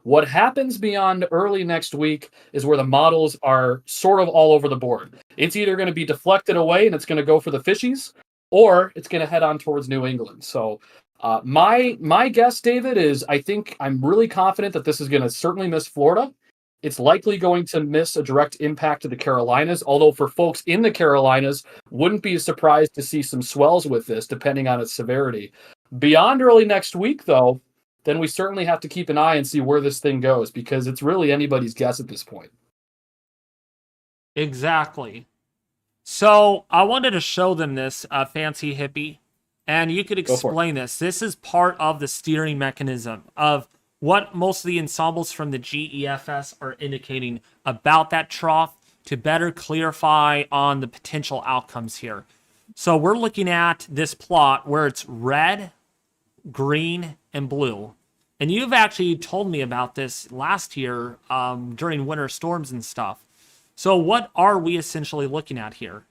What happens beyond early next week is where the models are sort of all over the board. It's either going to be deflected away and it's going to go for the fishies, or it's going to head on towards New England. So my guess, David, is I think I'm really confident that this is going to certainly miss Florida. It's likely going to miss a direct impact to the Carolinas, although for folks in the Carolinas, wouldn't be surprised to see some swells with this, depending on its severity. Beyond early next week, though, then we certainly have to keep an eye and see where this thing goes, because it's really anybody's guess at this point. Exactly. So I wanted to show them this, Fancy Hippie, and you could explain this. This is part of the steering mechanism of what most of the ensembles from the GEFS are indicating about that trough to better clarify on the potential outcomes here. So we're looking at this plot where it's red, green, and blue. And you've actually told me about this last year during winter storms and stuff. So what are we essentially looking at here?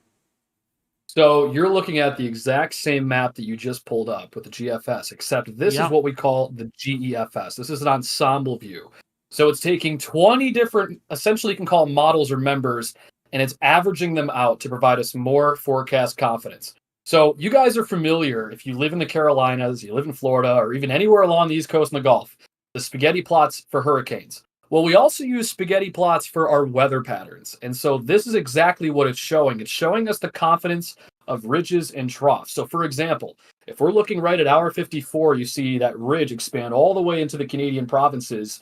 So you're looking at the exact same map that you just pulled up with the GFS, except this is what we call the GEFS. This is an ensemble view. So it's taking 20 different, essentially you can call them models or members, and it's averaging them out to provide us more forecast confidence. So you guys are familiar, if you live in the Carolinas, you live in Florida, or even anywhere along the East Coast and the Gulf, the spaghetti plots for hurricanes. Well, we also use spaghetti plots for our weather patterns. And so this is exactly what it's showing. It's showing us the confidence of ridges and troughs. So for example, if we're looking right at hour 54, you see that ridge expand all the way into the Canadian provinces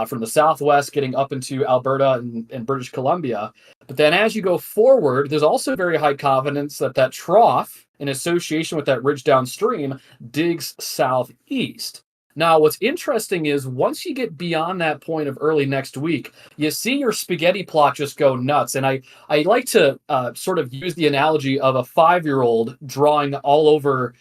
from the southwest getting up into Alberta and British Columbia. But then as you go forward, there's also very high confidence that that trough in association with that ridge downstream digs southeast. Now, what's interesting is once you get beyond that point of early next week, you see your spaghetti plot just go nuts. And I like to sort of use the analogy of a 5-year-old drawing all over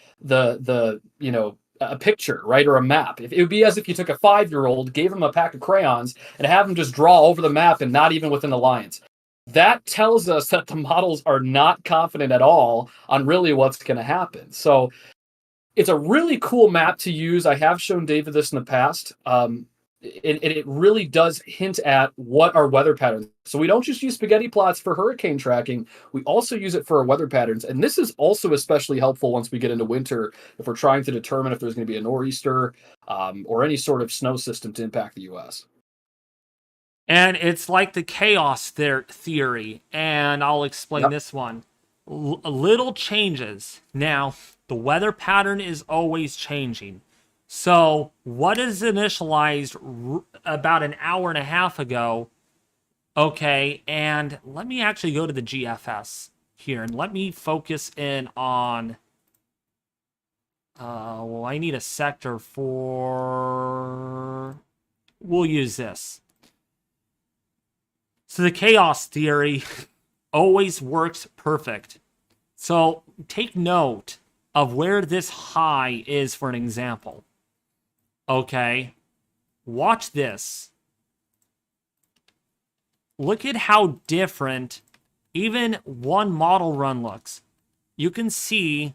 a picture, right, or a map. It would be as if you took a 5-year-old, gave him a pack of crayons, and have him just draw over the map and not even within the lines. That tells us that the models are not confident at all on really what's going to happen. So it's a really cool map to use. I have shown David this in the past. It really does hint at what our weather patterns. So we don't just use spaghetti plots for hurricane tracking. We also use it for our weather patterns. And this is also especially helpful once we get into winter, if we're trying to determine if there's going to be a nor'easter or any sort of snow system to impact the U.S. And it's like the chaos theory. And I'll explain this one. Little changes. Now, the weather pattern is always changing. So, what is initialized about an hour and a half ago? Okay, and let me actually go to the GFS here, and let me focus in on... well, I need a sector for... We'll use this. So, the chaos theory always works perfect. So, take note of where this high is for an example. Okay, watch this. Look at how different even one model run looks. You can see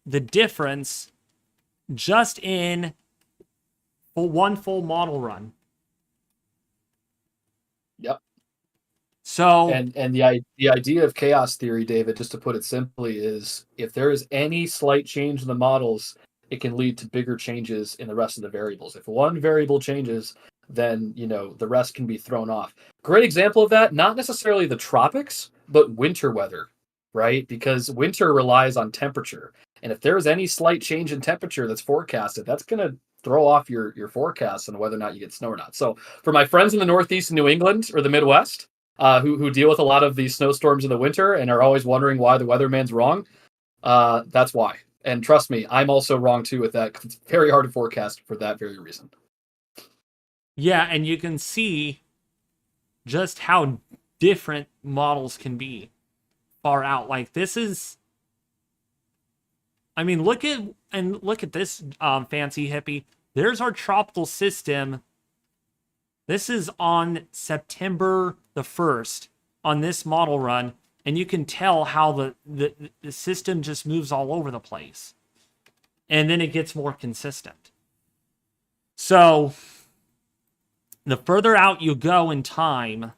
the difference just in one full model run. Yep. So and the idea of chaos theory, David, just to put it simply, is if there is any slight change in the models, it can lead to bigger changes in the rest of the variables. If one variable changes, then the rest can be thrown off. Great example of that, not necessarily the tropics, but winter weather, right? Because winter relies on temperature. And if there is any slight change in temperature that's forecasted, that's going to throw off your forecast on whether or not you get snow or not. So for my friends in the Northeast and New England or the Midwest, who deal with a lot of these snowstorms in the winter and are always wondering why the weatherman's wrong, that's why. And trust me, I'm also wrong too with that, because it's very hard to forecast for that very reason. Yeah, and you can see just how different models can be far out. Like this is, I mean, look at this fancy hippie. There's our tropical system. This is on September the 1st on this model run, and you can tell how the system just moves all over the place. And then it gets more consistent. So the further out you go in time,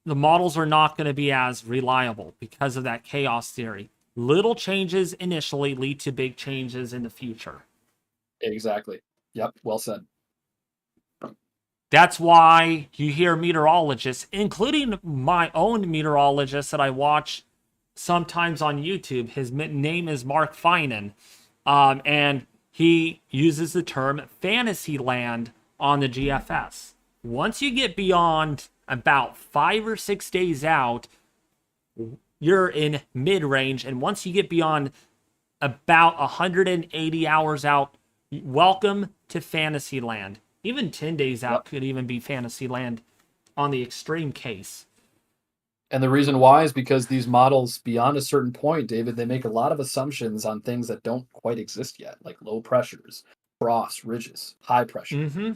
the models are not going to be as reliable because of that chaos theory. Little changes initially lead to big changes in the future. Exactly. Yep. Well said. That's why you hear meteorologists, including my own meteorologist that I watch sometimes on YouTube. His name is Mark Finan, and he uses the term fantasy land on the GFS. Once you get beyond about 5 or 6 days out, you're in mid-range, and once you get beyond about 180 hours out, welcome to fantasy land. Even 10 days out could even be fantasy land on the extreme case. And the reason why is because these models, beyond a certain point, David, they make a lot of assumptions on things that don't quite exist yet, like low pressures, frost, ridges, high pressure. Mm-hmm.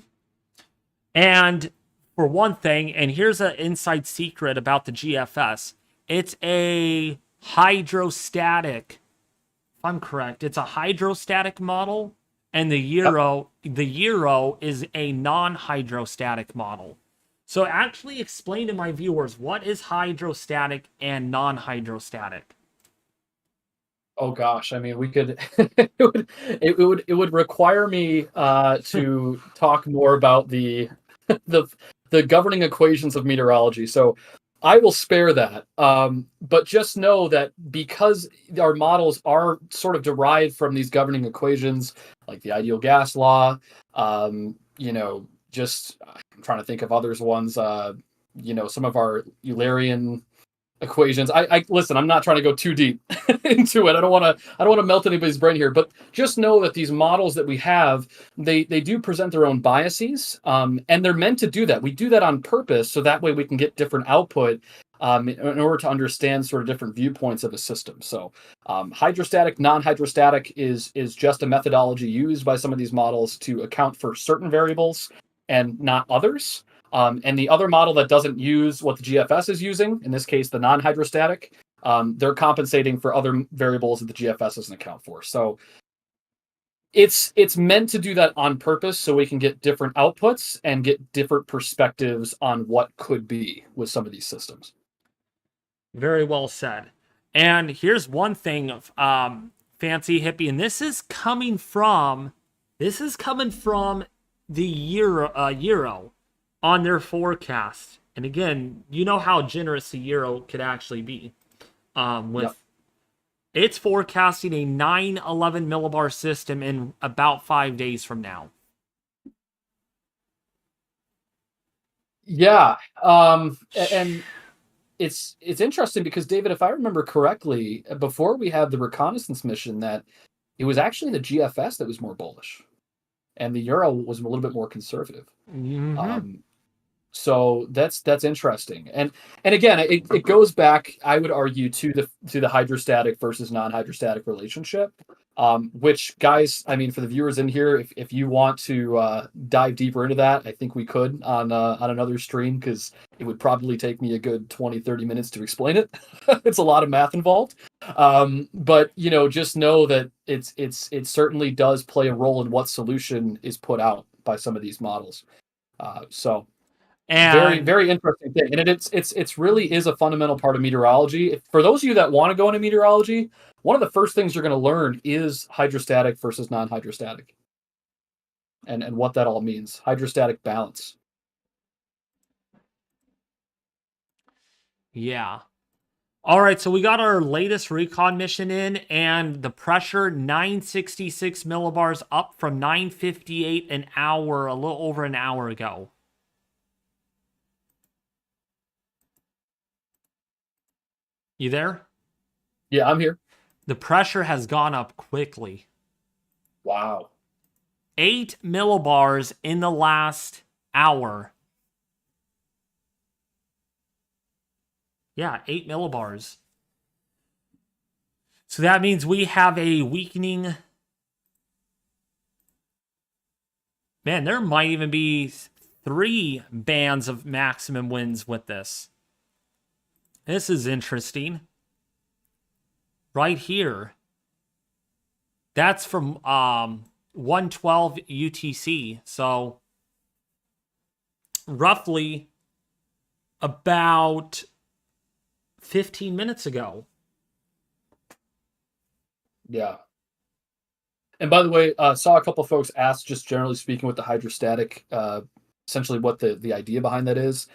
And for one thing, and here's an inside secret about the GFS, it's a hydrostatic, if I'm correct, it's a hydrostatic model. And the Euro is a non-hydrostatic model. So actually explain to my viewers, what is hydrostatic and non-hydrostatic? Oh gosh, I mean, we could. it would require me to talk more about the the governing equations of meteorology. So I will spare that. But just know that because our models are sort of derived from these governing equations, like the ideal gas law, just I'm trying to think of others ones, some of our Eulerian equations. I listen, I'm not trying to go too deep into it. I don't want to melt anybody's brain here, but just know that these models that we have, they do present their own biases, and they're meant to do that. We do that on purpose so that way we can get different output in order to understand sort of different viewpoints of a system. So hydrostatic, non-hydrostatic is just a methodology used by some of these models to account for certain variables and not others. And the other model that doesn't use what the GFS is using, in this case, the non-hydrostatic, they're compensating for other variables that the GFS doesn't account for. So it's meant to do that on purpose so we can get different outputs and get different perspectives on what could be with some of these systems. Very well said. And here's one thing, Fancy Hippie, and this is coming from the Euro on their forecast. And again, you know how generous the Euro could actually be. It's forecasting a 911 millibar system in about 5 days from now. Yeah. And it's interesting because, David, if I remember correctly, before we had the reconnaissance mission, that it was actually the GFS that was more bullish, and the Euro was a little bit more conservative. Mm-hmm. So that's interesting, and again, it goes back, I would argue, to the hydrostatic versus non-hydrostatic relationship. Which, guys, I mean, for the viewers in here, if you want to dive deeper into that, I think we could on another stream, because it would probably take me a good 20-30 minutes to explain it. It's a lot of math involved. But just know that it certainly does play a role in what solution is put out by some of these models. So very, And very interesting thing, and it's really is a fundamental part of meteorology. For those of you that want to go into meteorology, one of the first things you're going to learn is hydrostatic versus non-hydrostatic, and what that all means. Hydrostatic balance. yeah. All right, so we got our latest recon mission in, and the pressure 966 millibars, up from 958 an hour, a little over an hour ago. You there? Yeah, I'm here. The pressure has gone up quickly. Wow. 8 millibars in the last hour. Yeah, 8 millibars. So that means we have a weakening. Man, there might even be 3 bands of maximum winds with this. This is interesting. Right here. That's from 112 UTC. So roughly about 15 minutes ago. Yeah. And by the way, saw a couple of folks ask, just generally speaking, with the hydrostatic, essentially what the idea behind that is.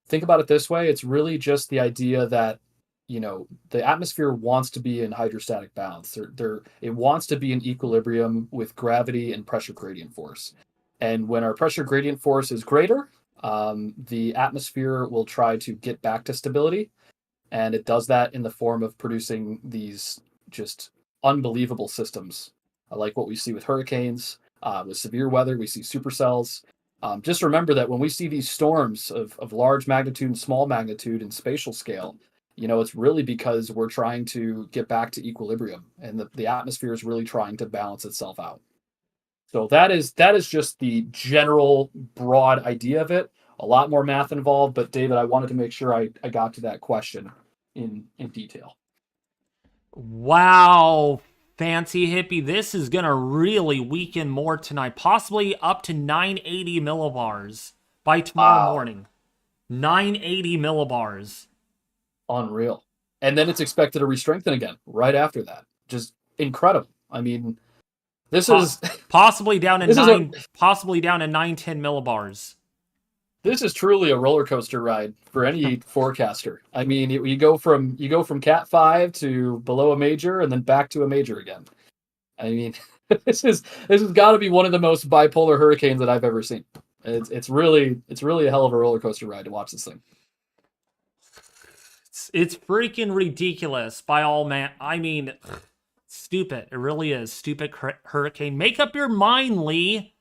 Think about it this way: it's really just the idea that the atmosphere wants to be in hydrostatic balance. It wants to be in equilibrium with gravity and pressure gradient force. And when our pressure gradient force is greater, the atmosphere will try to get back to stability, and it does that in the form of producing these just unbelievable systems, like what we see with hurricanes, with severe weather. We see supercells. Just remember that when we see these storms of large magnitude and small magnitude and spatial scale, it's really because we're trying to get back to equilibrium, and the atmosphere is really trying to balance itself out. So that is just the general broad idea of it. A lot more math involved, but David, I wanted to make sure I got to that question in detail. Wow, Fancy Hippie. This is going to really weaken more tonight. Possibly up to 980 millibars by tomorrow morning. 980 millibars. Unreal. And then it's expected to re-strengthen again right after that. Just incredible. I mean, this is possibly down to possibly down to 910 millibars. This is truly a roller coaster ride for any forecaster. I mean, you go from Cat 5 to below a major and then back to a major again. I mean, this has got to be one of the most bipolar hurricanes that I've ever seen. It's really a hell of a roller coaster ride to watch this thing. It's freaking ridiculous by all man. I mean, stupid. It really is. Stupid hurricane. Make up your mind, Lee.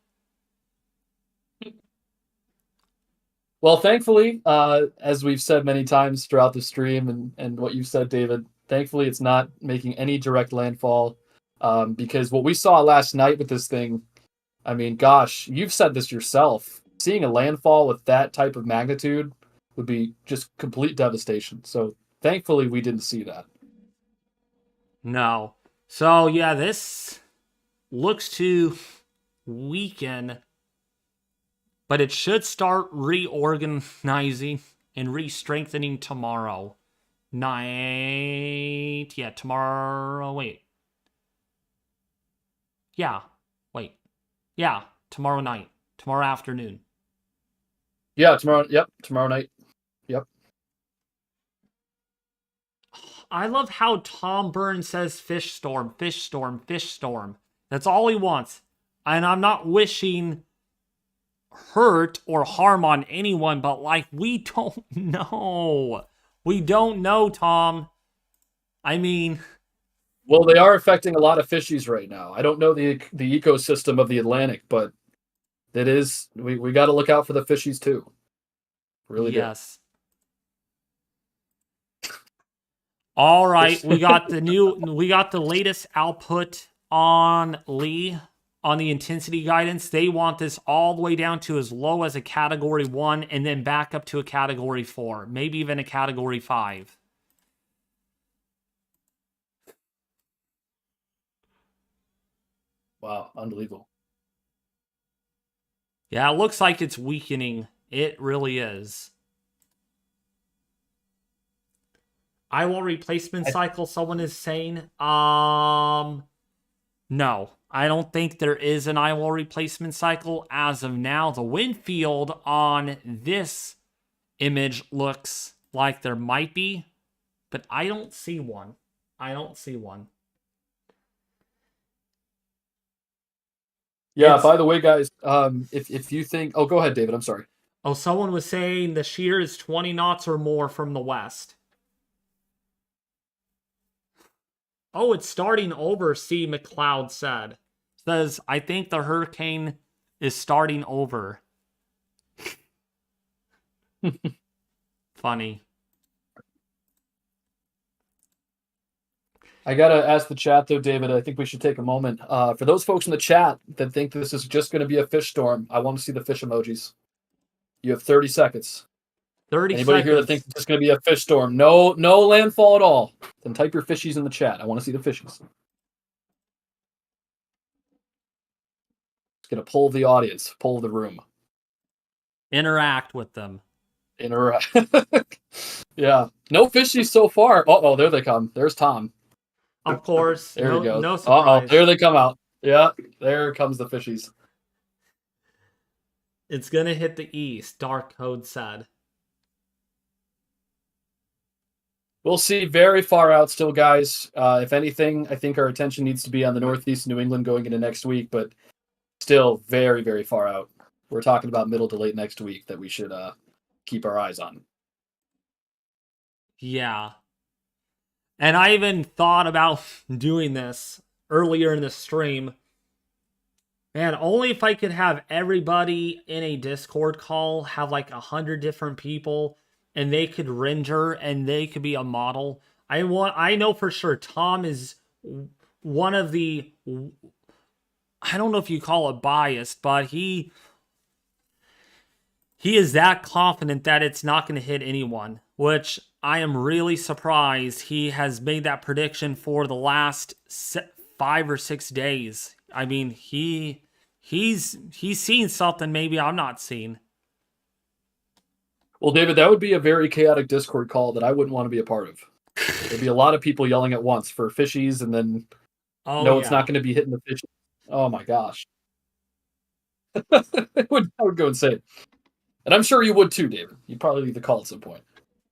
Well, thankfully, as we've said many times throughout the stream and what you've said, David, thankfully it's not making any direct landfall. Because what we saw last night with this thing, I mean, gosh, you've said this yourself. Seeing a landfall with that type of magnitude would be just complete devastation. So thankfully we didn't see that. No. So, yeah, this looks to weaken, but it should start reorganizing and re-strengthening tomorrow night. Yeah, tomorrow. Wait. Yeah. Wait. Yeah, tomorrow night. Tomorrow afternoon. Yeah, tomorrow. Yep, tomorrow night. Yep. I love how Tom Burns says fish storm, fish storm, fish storm. That's all he wants. And I'm not wishing hurt or harm on anyone, but like, we don't know. We don't know, Tom. I mean, well, they are affecting a lot of fishies right now. I don't know the ecosystem of the Atlantic, but it is, we got to look out for the fishies too. Really yes. All right, we got the latest output on Lee on the intensity guidance. They want this all the way down to as low as a category 1 and then back up to a category 4, maybe even a category 5. Wow, unbelievable. Yeah, it looks like it's weakening. It really is. IWL replacement cycle, someone is saying. No, I don't think there is an IWL replacement cycle as of now. The wind field on this image looks like there might be, but I don't see one. I don't see one. Yeah, by the way, guys, if you think... Oh, go ahead, David. I'm sorry. Oh, someone was saying the shear is 20 knots or more from the west. Oh, it's starting over, C. McLeod said. Says, I think the hurricane is starting over. Funny. I gotta ask the chat though, David. I think we should take a moment. For those folks in the chat that think this is just going to be a fish storm, I want to see the fish emojis. You have 30 seconds. 30 Anybody seconds. here that thinks it's just going to be a fish storm? No landfall at all. Then type your fishies in the chat. I want to see the fishies. It's going to pull the audience, pull the room. Interact with them. Interact. Yeah. No fishies so far. Uh-oh, there they come. There's Tom. Of course. There he goes. No surprise. Uh-oh, there they come out. Yeah, there comes the fishies. It's going to hit the east, Dark Code said. We'll see. Very far out still, guys. If anything, I think our attention needs to be on the Northeast New England going into next week, but still very, very far out. We're talking about middle to late next week that we should keep our eyes on. Yeah. And I even thought about doing this earlier in the stream. Man, only if I could have everybody in a Discord call have like 100 different people and they could render and they could be a model. I know for sure Tom is one of the, I don't know if you call it biased, but he is that confident that it's not going to hit anyone, which I am really surprised he has made that prediction for the last 5 or 6 days. I mean, he's seen something maybe I'm not seeing. Well, David, that would be a very chaotic Discord call that I wouldn't want to be a part of. There'd be a lot of people yelling at once for fishies, and then it's not going to be hitting the fishies. Oh my gosh. I would go insane. And I'm sure you would too, David. You'd probably leave the call at some point.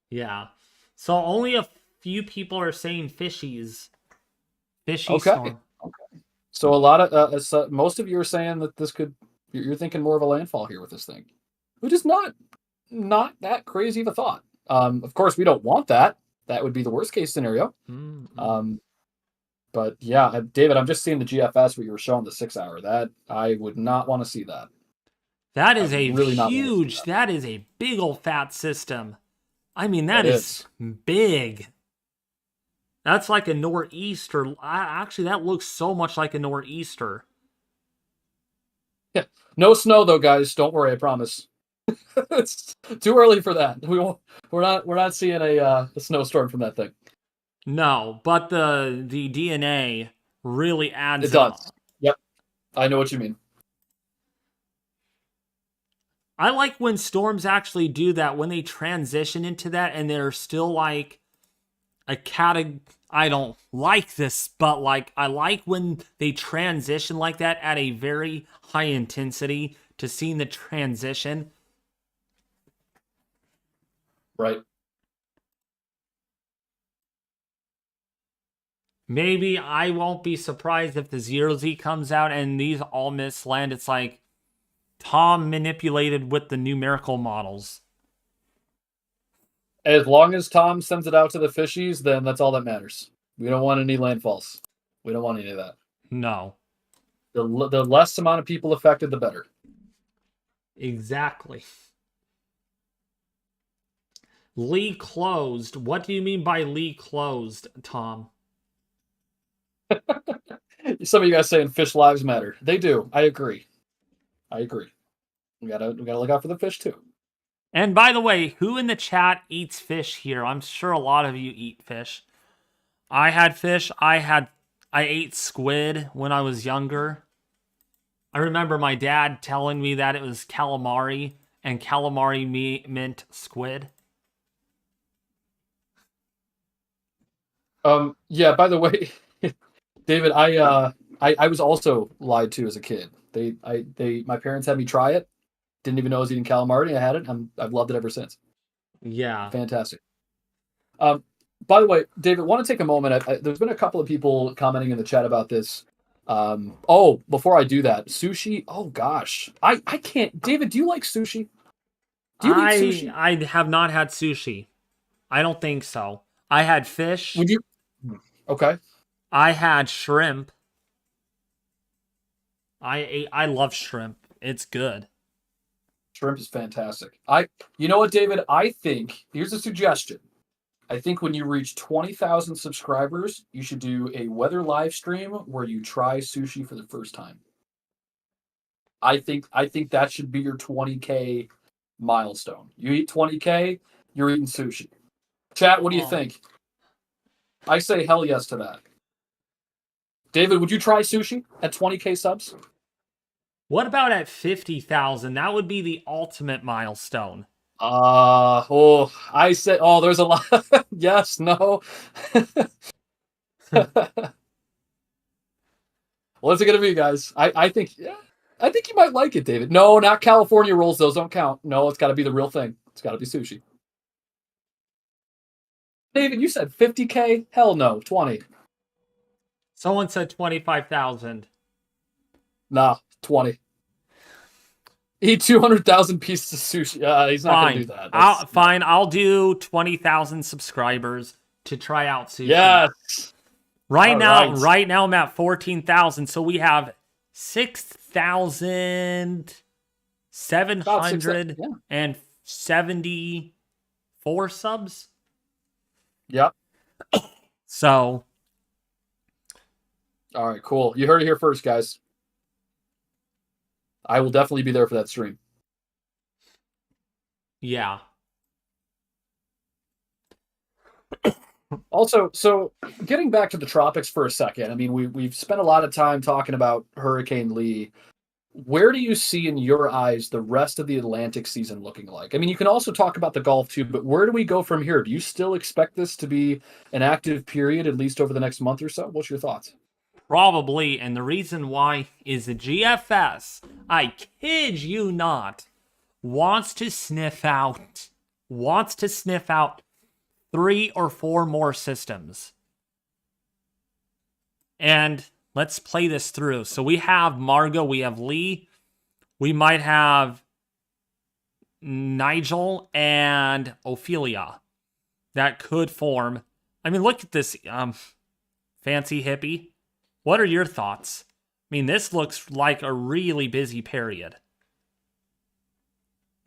Yeah. So only a few people are saying fishies. Fishy okay. storm. Okay. So a lot of most of you are saying that this could. You're thinking more of a landfall here with this thing, which is not that crazy of a thought. Of course, we don't want that. That would be the worst case scenario. Mm-hmm. But yeah, David, I'm just seeing the GFS what you were showing the 6 hour. That I would not want to see that. That I is would a really not want to see huge, that is a big old fat system. I mean, that. that That is is. big. That's like a nor'easter. Actually, that looks so much like a nor'easter. Yeah. No snow though, guys. Don't worry. I promise. It's too early for that. We won't. We're not seeing a snowstorm from that thing. No, but the DNA really It adds does. up. Yep. I know what you mean. I like when storms actually do that, when they transition into that and they're still like a category. I don't like this, but like I like when they transition like that at a very high intensity to seeing the transition. Right. Maybe I won't be surprised if the 0Z comes out and these all miss land. It's like Tom manipulated with the numerical models. As long as Tom sends it out to the fishies, then that's all that matters. We don't want any landfalls. We don't want any of that. No, The less amount of people affected, the better. exactly. Lee closed. What do you mean by Lee closed, Tom? Some of you guys saying fish lives matter. They do. I agree. I agree. We gotta look out for the fish too. And by the way, who in the chat eats fish here? I'm sure a lot of you eat fish. I had fish. I ate squid when I was younger. I remember my dad telling me that it was calamari, and calamari meant squid. Yeah, by the way, David, I was also lied to as a kid. My parents had me try it. Didn't even know I was eating calamari. I had it. I've loved it ever since. Yeah. Fantastic. Um, by the way, David, want to take a moment. There's been a couple of people commenting in the chat about this. Oh, before I do that, sushi. Oh gosh, I can't. David, do you like sushi? Do you eat sushi? I have not had sushi. I don't think so. I had fish. Would you? Okay. I had shrimp. I love shrimp. It's good. Shrimp is fantastic. You know what, David? I think here's a suggestion. I think when you reach 20,000 subscribers, you should do a weather live stream where you try sushi for the first time. I think that should be your 20K milestone. You eat 20K, you're eating sushi. Chat, what do you think? I say hell yes to that. David, would you try sushi at 20K subs? What about at 50,000? That would be the ultimate milestone. I said, there's a lot. Yes, no. What's it gonna be, guys? I think, yeah, I think you might like it, David. No, not California rolls. Those don't count. No, it's got to be the real thing. It's got to be sushi. David, you said 50K? Hell no, 20. Someone said 25,000. Nah, 20. Eat 200,000 pieces of sushi. He's not going to do that. Fine, I'll do 20,000 subscribers to try out sushi. Yes. Right now I'm at 14,000, so we have 6,774 subs. Yep. So. All right, cool. You heard it here first, guys. I will definitely be there for that stream. Yeah. Also, so getting back to the tropics for a second, I mean, we've spent a lot of time talking about Hurricane Lee. Where do you see in your eyes the rest of the Atlantic season looking like? I mean, you can also talk about the Gulf too, but where do we go from here? Do you still expect this to be an active period, at least over the next month or so? What's your thoughts? Probably, and the reason why is the GFS, I kid you not, wants to sniff out 3 or 4 more systems. And let's play this through. So we have Margot, we have Lee, we might have Nigel and Ophelia. that could form. I mean, look at this fancy hippie. What are your thoughts? I mean, this looks like a really busy period.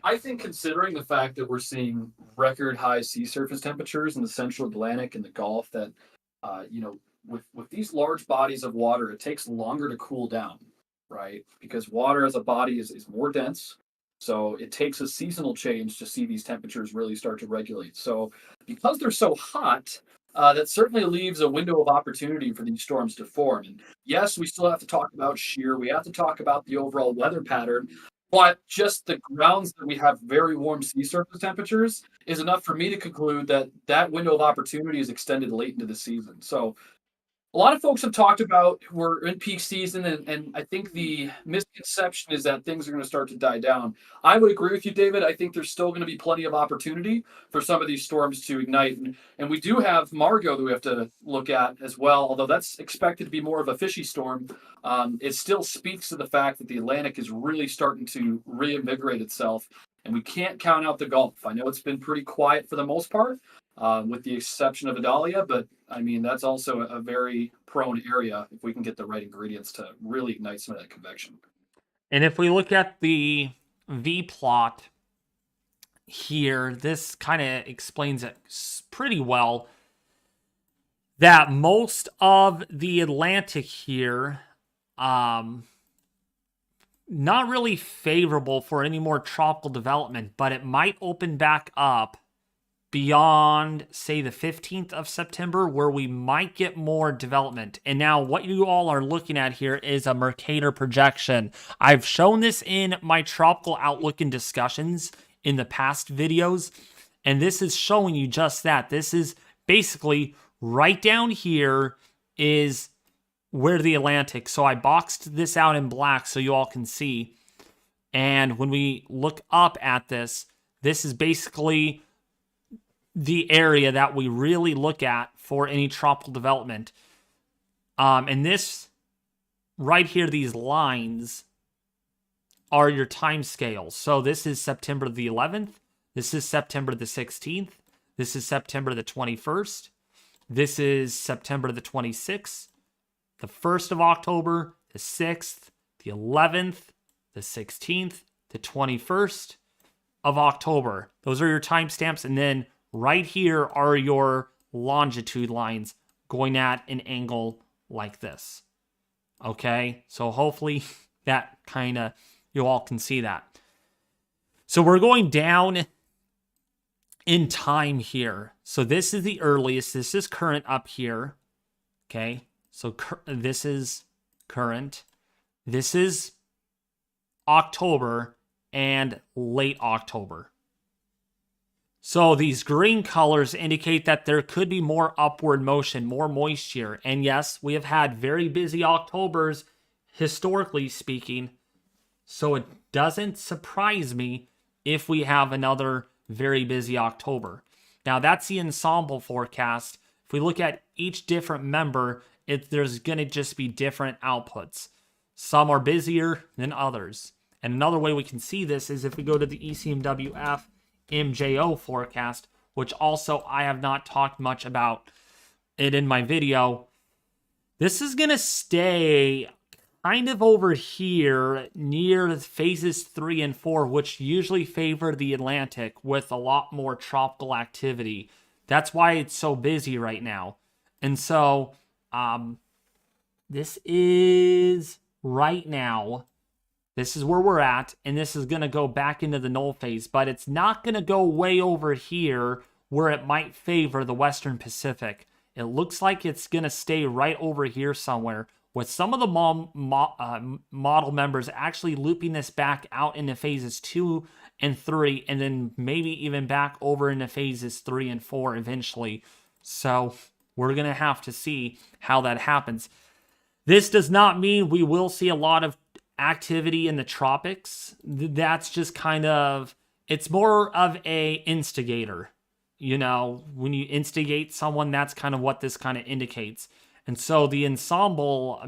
I think considering the fact that we're seeing record high sea surface temperatures in the central Atlantic and the Gulf, that with these large bodies of water, it takes longer to cool down, right? Because water as a body is more dense. So it takes a seasonal change to see these temperatures really start to regulate. So because they're so hot, that certainly leaves a window of opportunity for these storms to form. And yes, we still have to talk about shear. We have to talk about the overall weather pattern. But just the grounds that we have very warm sea surface temperatures is enough for me to conclude that that window of opportunity is extended late into the season. So a lot of folks have talked about we're in peak season, and I think the misconception is that things are going to start to die down. I would agree with you, David. I think there's still going to be plenty of opportunity for some of these storms to ignite. And we do have Margot that we have to look at as well, although that's expected to be more of a fishy storm. It still speaks to the fact that the Atlantic is really starting to reinvigorate itself, and we can't count out the Gulf. I know it's been pretty quiet for the most part, with the exception of Adalia. But I mean, that's also a very prone area if we can get the right ingredients to really ignite some of that convection. And if we look at the V plot here, this kind of explains it pretty well. That most of the Atlantic here, not really favorable for any more tropical development, but it might open back up beyond, say, the 15th of September, where we might get more development. And now what you all are looking at here is a Mercator projection. I've shown this in my tropical outlook and discussions in the past videos, and this is showing you just that. This is basically right down here is where the Atlantic. So I boxed this out in black so you all can see. And when we look up at this, this is basically the area that we really look at for any tropical development. And this right here, these lines are your time scales. So this is September the 11th. This is September the 16th. This is September the 21st. This is September the 26th, the 1st of October, the 6th, the 11th, the 16th, the 21st of October. Those are your timestamps. And then right here are your longitude lines going at an angle like this. Okay, so hopefully that kind of, you all can see that. So we're going down in time here. So this is the earliest. This is current up here. Okay, so this is current. This is October and late October. So these green colors indicate that there could be more upward motion, more moisture. And yes, we have had very busy Octobers, historically speaking. So it doesn't surprise me if we have another very busy October. Now that's the ensemble forecast. If we look at each different member, there's going to just be different outputs. Some are busier than others. And another way we can see this is if we go to the ECMWF MJO forecast, which also I have not talked much about it in my video. This is going to stay kind of over here near phases 3 and 4, which usually favor the Atlantic with a lot more tropical activity. That's why it's so busy right now. And so this is right now. This is where we're at, and this is going to go back into the null phase, but it's not going to go way over here where it might favor the Western Pacific. It looks like it's going to stay right over here somewhere, with some of the model members actually looping this back out into phases 2 and 3, and then maybe even back over into phases 3 and 4 eventually. So we're going to have to see how that happens. This does not mean we will see a lot of activity in the tropics. That's just kind of, it's more of a instigator. You know, when you instigate someone, that's kind of what this kind of indicates. And so the ensemble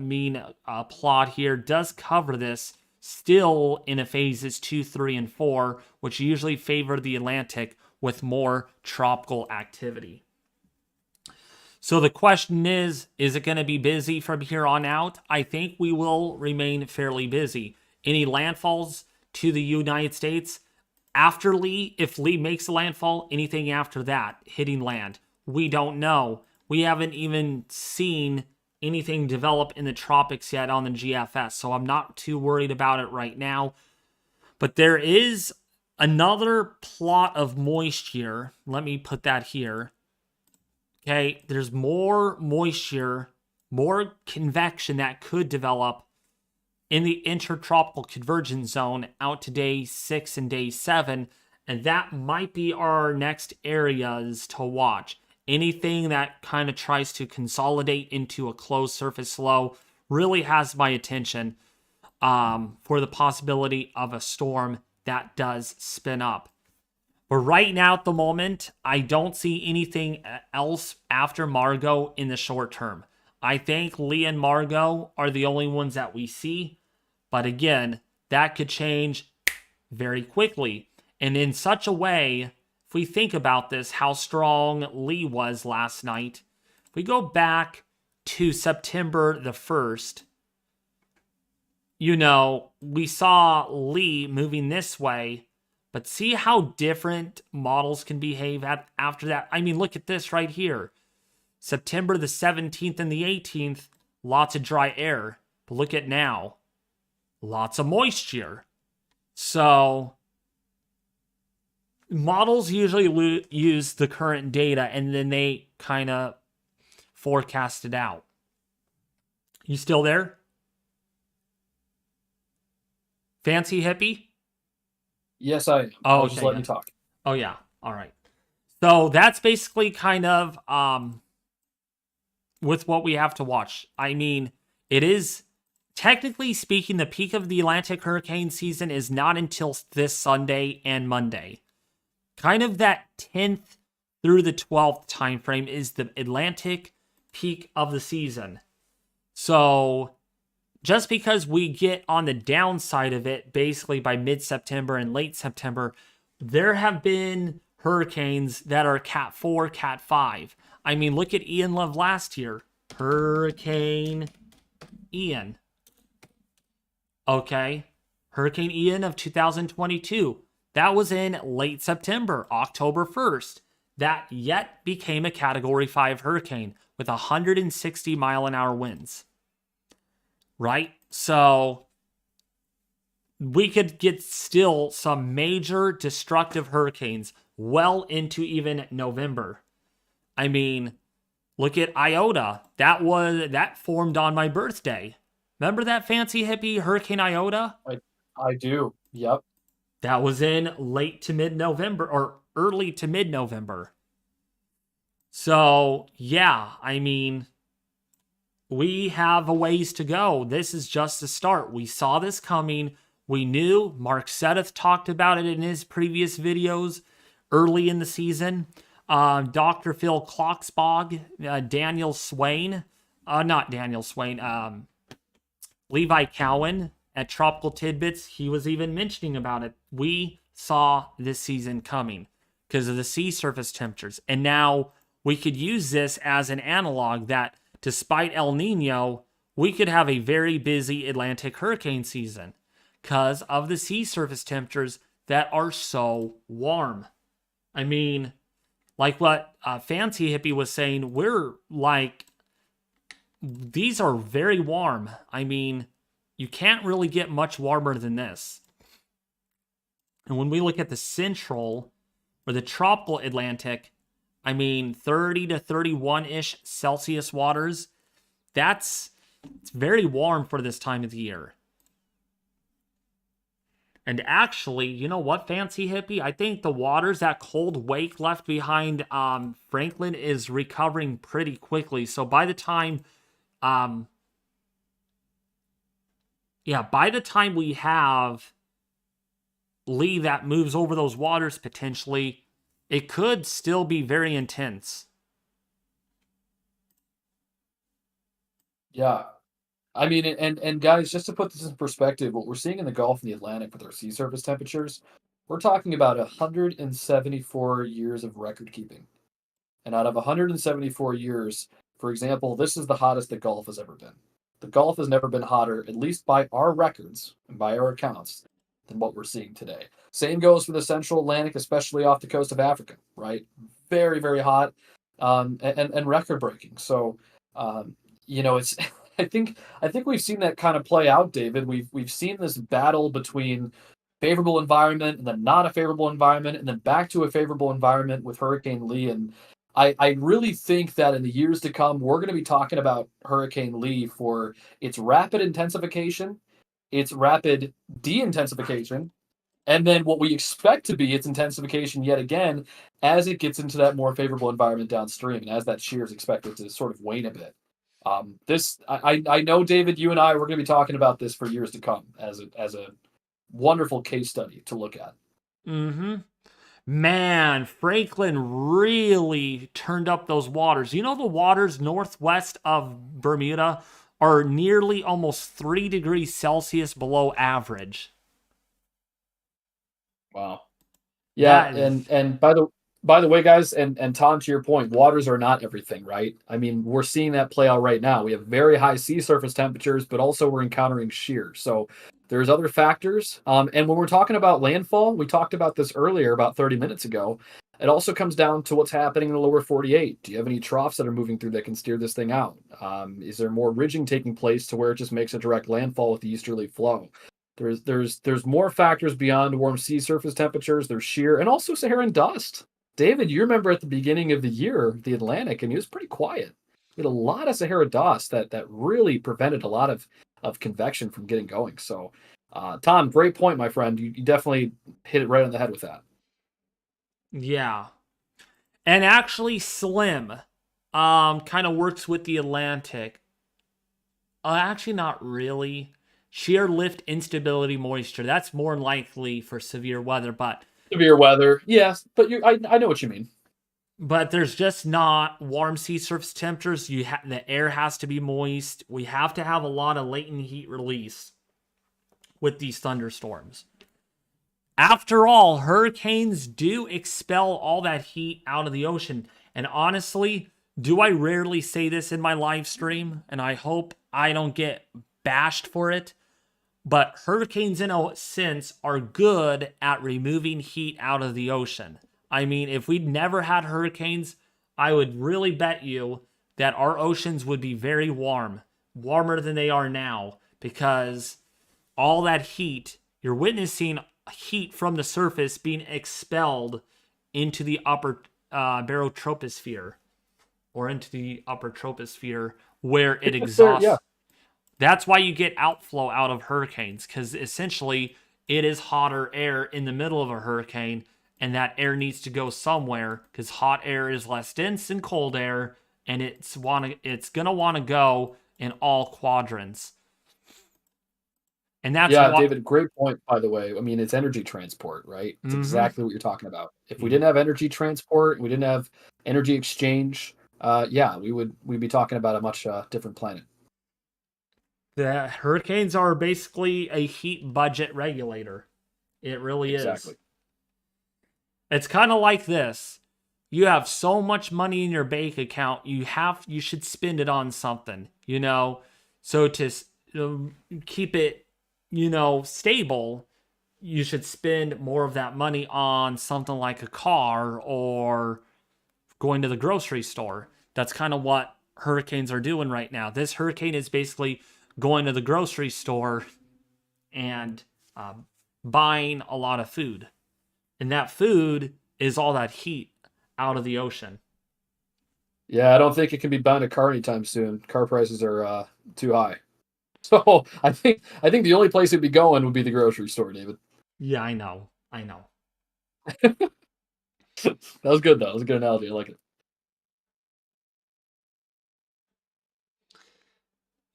plot here does cover this still in a phases 2, 3, and 4, which usually favor the Atlantic, with more tropical activity. So the question is it going to be busy from here on out? I think we will remain fairly busy. Any landfalls to the United States after Lee, if Lee makes a landfall, anything after that hitting land, we don't know. We haven't even seen anything develop in the tropics yet on the GFS, so I'm not too worried about it right now. But there is another plot of moisture. Let me put that here. Okay, there's more moisture, more convection that could develop in the intertropical convergence zone out to day 6 and day 7, and that might be our next areas to watch. Anything that kind of tries to consolidate into a closed surface low really has my attention for the possibility of a storm that does spin up. But right now at the moment, I don't see anything else after Margot in the short term. I think Lee and Margot are the only ones that we see. But again, that could change very quickly. And in such a way, if we think about this, how strong Lee was last night, if we go back to September the 1st, we saw Lee moving this way, but see how different models can behave after that. I mean, look at this right here. September the 17th and the 18th, lots of dry air. But look at now. Lots of moisture. So models usually use the current data and then they kind of forecast it out. You still there? Fancy hippie? Yes, I am. Oh, Just let me talk. Oh, yeah. All right. So that's basically kind of with what we have to watch. I mean, it is, technically speaking, the peak of the Atlantic hurricane season is not until this Sunday and Monday. Kind of that 10th through the 12th time frame is the Atlantic peak of the season. So just because we get on the downside of it basically by mid-September and late September, there have been hurricanes that are Cat 4, Cat 5. I mean, look at Ian Love last year. Hurricane Ian. Okay. Hurricane Ian of 2022. That was in late September, October 1st. That yet became a Category 5 hurricane with 160 mile an hour winds. Right? So we could get still some major destructive hurricanes well into even November. I mean, look at Iota. That formed on my birthday. Remember that fancy hippie Hurricane Iota? I do. Yep. That was in late to mid-November or early to mid-November. So, yeah, I mean, we have a ways to go. This is just the start. We saw this coming. We knew. Mark Sedeth talked about it in his previous videos early in the season. Dr. Phil Klocksbog, Daniel Swain, not Daniel Swain, Levi Cowan at Tropical Tidbits, he was even mentioning about it. We saw this season coming because of the sea surface temperatures. And now we could use this as an analog that despite El Nino, we could have a very busy Atlantic hurricane season because of the sea surface temperatures that are so warm. I mean, like what Fancy Hippie was saying, these are very warm. I mean, you can't really get much warmer than this. And when we look at the central or the tropical Atlantic, I mean, 30 to 31-ish Celsius waters, it's very warm for this time of the year. And actually, you know what, Fancy Hippie? I think the waters, that cold wake left behind Franklin is recovering pretty quickly. So by the time, by the time we have Lee that moves over those waters potentially, it could still be very intense. Yeah. I mean, and guys, just to put this in perspective, what we're seeing in the Gulf and the Atlantic with our sea surface temperatures, We're talking about 174 years of record keeping. And out of 174 years, for example, this is the hottest the Gulf has ever been. The Gulf has never been hotter, at least by our records and by our accounts, than what we're seeing today. Same goes for the Central Atlantic, especially off the coast of Africa, right? Very, very hot, and record breaking. So, it's I think we've seen that kind of play out, David. We've seen this battle between favorable environment and then not a favorable environment and then back to a favorable environment with Hurricane Lee. And I really think that in the years to come, we're going to be talking about Hurricane Lee for its rapid intensification, its rapid de-intensification, and then what we expect to be its intensification yet again as it gets into that more favorable environment downstream and as that shear is expected to sort of wane a bit. I know, David, you and I, we're going to be talking about this for years to come as a wonderful case study to look at. Mm-hmm. Man, Franklin really turned up those waters. You know, the waters northwest of Bermuda are nearly almost 3 degrees Celsius below average. Wow. Yeah, That is, and by the way, guys, and Tom, to your point, waters are not everything, right? I mean, we're seeing that play out right now. We have very high sea surface temperatures, but also we're encountering shear. So there's other factors. And when we're talking about landfall, we talked about this earlier, about 30 minutes ago. It also comes down to what's happening in the lower 48. Do you have any troughs that are moving through that can steer this thing out? Is there more ridging taking place to where it just makes a direct landfall with the easterly flow? There's more factors beyond warm sea surface temperatures. There's shear and also Saharan dust. David, you remember at the beginning of the year, the Atlantic, and it was pretty quiet. We had a lot of Sahara dust that really prevented a lot of convection from getting going. So, Tom, great point, my friend. You definitely hit it right on the head with that. yeah. And actually, Slim kind of works with the Atlantic. Actually, not really. Shear lift, instability, moisture. That's more likely for severe weather, but Severe weather, yes, but I know what you mean. there's just not warm sea surface temperatures. The air has to be moist. We have to have a lot of latent heat release with these thunderstorms. After all, hurricanes do expel all that heat out of the ocean. And honestly, do I rarely say this in my live stream? And I hope I don't get bashed for it. But hurricanes, in a sense, are good at removing heat out of the ocean. I mean, if we'd never had hurricanes, I would really bet you that our oceans would be very warm, warmer than they are now, because all that heat, you're witnessing heat from the surface being expelled into the upper barotroposphere or into the upper troposphere where it exhausts. Yeah, That's why you get outflow out of hurricanes, because essentially it is hotter air in the middle of a hurricane, and that air needs to go somewhere because hot air is less dense than cold air, and it's gonna want to go in all quadrants. And that's yeah, why. David, great point, by the way. I mean, it's energy transport, right? It's Mm-hmm. exactly what you're talking about. If we didn't have energy transport, we didn't have energy exchange, yeah, we'd be talking about a much different planet. The hurricanes are basically a heat budget regulator. It really is. Exactly. It's kind of like this. You have so much money in your bank account, you should spend it on something, So to keep it, stable, you should spend more of that money on something like a car or going to the grocery store. That's kind of what hurricanes are doing right now. This hurricane is basically going to the grocery store and buying a lot of food. And that food is all that heat out of the ocean. Yeah, I don't think it can be buying a car anytime soon. Car prices are too high. So I think the only place it'd be going would be the grocery store, David. Yeah, I know. I know. That was good though. That was a good analogy. I like it.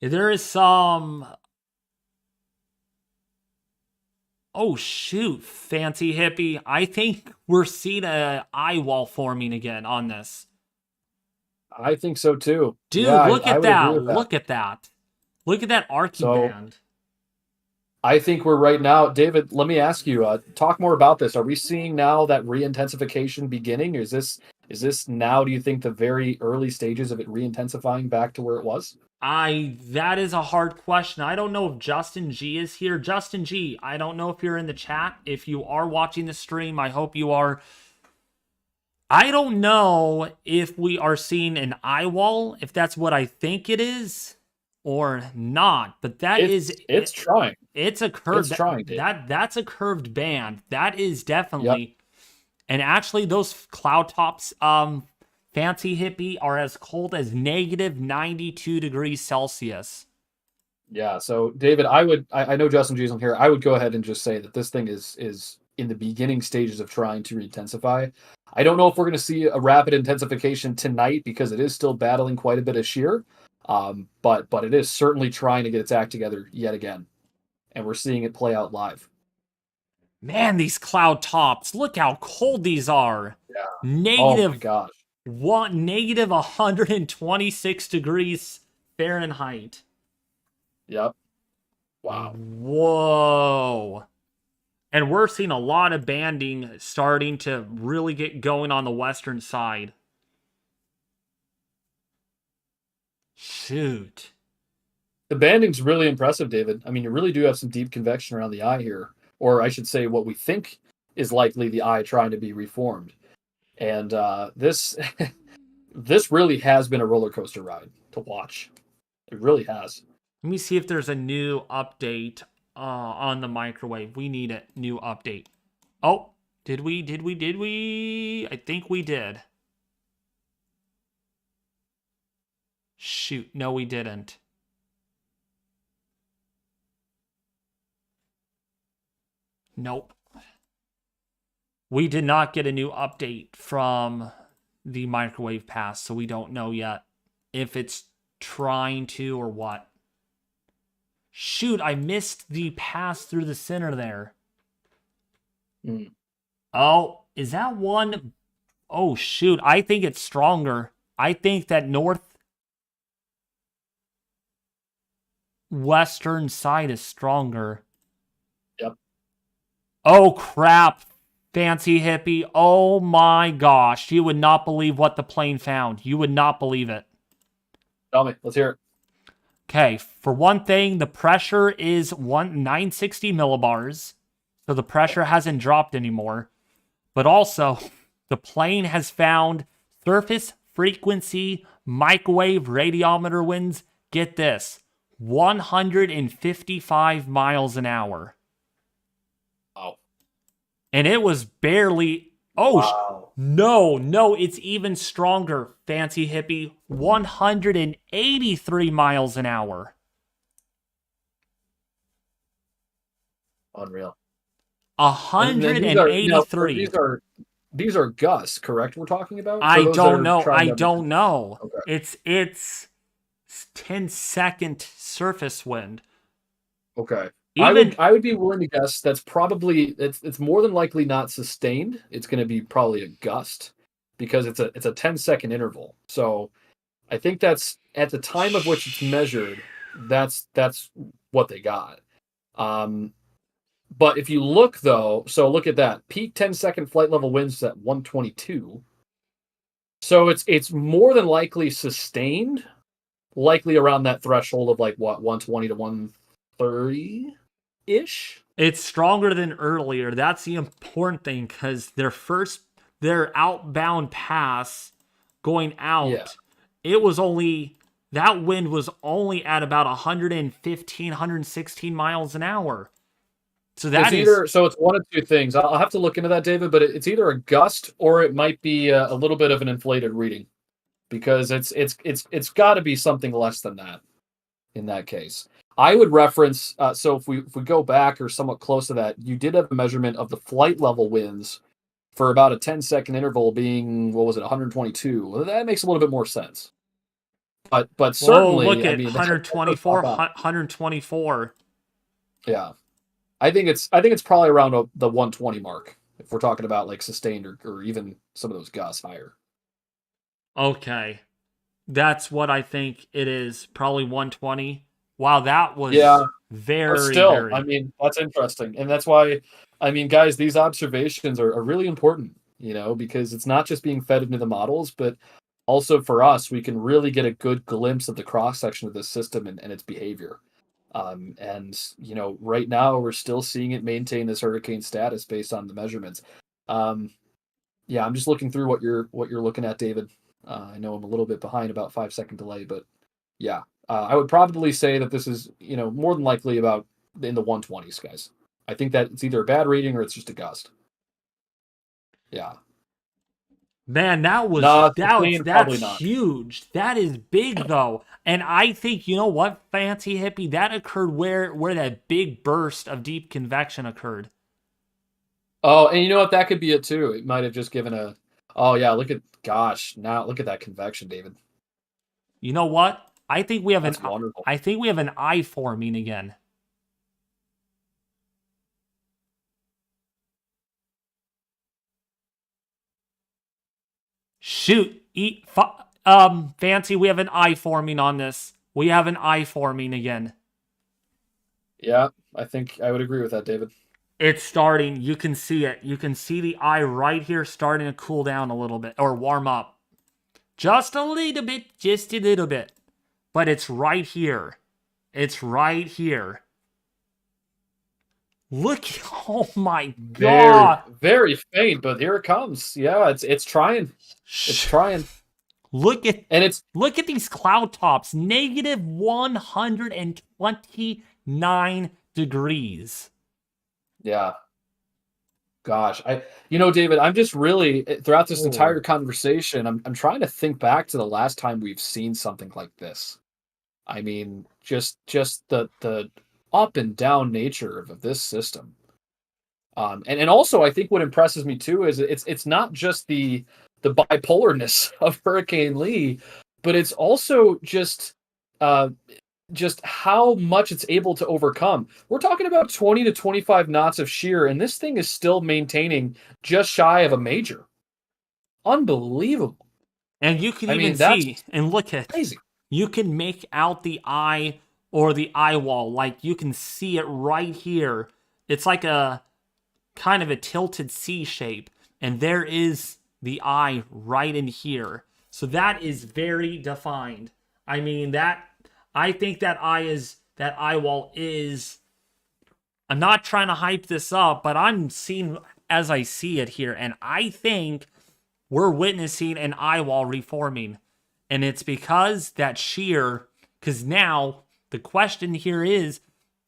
There is some. Oh, shoot, fancy hippie. I think we're seeing a eye wall forming again on this. I think so too. Yeah, Dude, look I at would agree that. with that. Look at that. Look at that archy So band. I think we're right now, David. Let me ask you, talk more about this. Are we seeing now that re-intensification beginning? Is this now? Do you think the very early stages of it re-intensifying back to where it was? That is a hard question. I don't know if Justin G is here. Justin G, I don't know if you're in the chat. If you are watching the stream, I hope you are. I don't know if we are seeing an eye wall, if that's what I think it is or not, but It's trying. it's a curved It's trying, Dave. that's a curved band. That is Yep. definitely. And actually those cloud tops fancy hippie are as cold as negative 92 degrees Celsius. Yeah. So, David, I know Justin G's on here. I would go ahead and just say that this thing is in the beginning stages of trying to intensify. I don't know if we're going to see a rapid intensification tonight because it is still battling quite a bit of shear. But it is certainly trying to get its act together yet again, and we're seeing it play out live. Man, these cloud tops, look how cold these are. Yeah. Oh my Negative gosh. negative 126 degrees Fahrenheit. Yep. Wow. Whoa. And we're seeing a lot of banding starting to really get going on the western side. Shoot. The banding's really impressive, David. I mean, you really do have some deep convection around the eye here, or I should say, what we think is likely the eye trying to be reformed. And this this really has been a roller coaster ride to watch. It really has. Let me see if there's a new update on the microwave. We need a new update. Oh, did we? I think we did. Shoot, no we didn't. Nope. We did not get a new update from the microwave pass, so we don't know yet if it's trying to or what. Shoot, I missed the pass through the center there. Oh, is that one? Oh, shoot. I think it's stronger. I think that northwestern side is stronger. Yep. Oh, crap. Fancy hippie. Oh, my gosh. You would not believe what the plane found. You would not believe it. Tell me. Let's hear it. Okay, for one thing, the pressure is 960 millibars, so the pressure hasn't dropped anymore. But also, the plane has found surface frequency microwave radiometer winds, get this, 155 miles an hour. Wow. And it was barely... Oh, wow. No, it's even stronger, fancy hippie. 183 miles an hour. Unreal. 183. These are gusts, correct? We're talking about. I don't know. Okay. It's 10-second surface wind. Okay. Even I would be willing to guess that's probably it's more than likely not sustained. It's going to be probably a gust because it's a 10-second interval. So I think that's at the time of which it's measured. That's what they got. But if you look though, so look at that peak 10-second flight level winds at 122. So it's more than likely sustained, likely around that threshold of like what 120 to 130. Ish. It's stronger than earlier. That's the important thing because their outbound pass going out, that wind was only at about 115, 116 miles an hour. So so it's one of two things. I'll have to look into that, David, but it's either a gust or it might be a little bit of an inflated reading because it's got to be something less than that in that case. I would reference, so if we go back or somewhat close to that, you did have a measurement of the flight level winds for about a 10-second interval being, what was it, 122. Well, that makes a little bit more sense. But certainly, look at 124. Yeah. I think it's probably around the 120 mark if we're talking about like sustained or even some of those gusts higher. Okay. That's what I think it is, probably 120. Wow, that Yeah, was but very, still, I very. mean, that's interesting. And that's why, I mean, guys, these observations are really important, because it's not just being fed into the models, but also for us, we can really get a good glimpse of the cross section of this system and its behavior. And right now we're still seeing it maintain this hurricane status based on the measurements. Um, yeah, I'm just looking through what you're looking at, David. I know I'm a little bit behind, about 5 second delay, but yeah, I would probably say that this is more than likely about in the 120s, guys. I think that it's either a bad reading or it's just a gust. Yeah, Man, that was nah, sustained, that's probably not. huge. That is big though. And I think you know what, fancy hippie, that occurred where that big burst of deep convection occurred. Oh, and you know what? That could be it too. It might have just given a. Oh yeah, now look at that convection, David. You know what? That's wonderful. I think we have an eye forming again. Shoot, fancy, we have an eye forming on this. We have an eye forming again. Yeah, I think I would agree with that, David. It's starting. You can see it. You can see the eye right here starting to cool down a little bit or warm up. Just a little bit, just a little bit. But it's right here. It's right here. Look, oh my Very, god. very faint, but here it comes. Yeah, it's trying. It's trying. Look at And it's look at these cloud tops. Negative 129 degrees. yeah. Gosh, David, I'm just really throughout this entire Lord. conversation, I'm trying to think back to the last time we've seen something like this. I mean, just the up and down nature of this system. And also I think what impresses me too is it's not just the bipolarness of Hurricane Lee, but it's also uh just how much it's able to overcome. We're talking about 20 to 25 knots of shear, and this thing is still maintaining just shy of a major. Unbelievable. And you can I even mean, that's see and look at, crazy. you can make out the eye or the eye wall. Like you can see it right here. It's like a kind of a tilted C shape. And there is the eye right in here. So that is very defined. I mean, I think that eye wall is, I'm not trying to hype this up, but I'm seeing as I see it here. And I think we're witnessing an eye wall reforming. And it's because that shear, because now the question here is,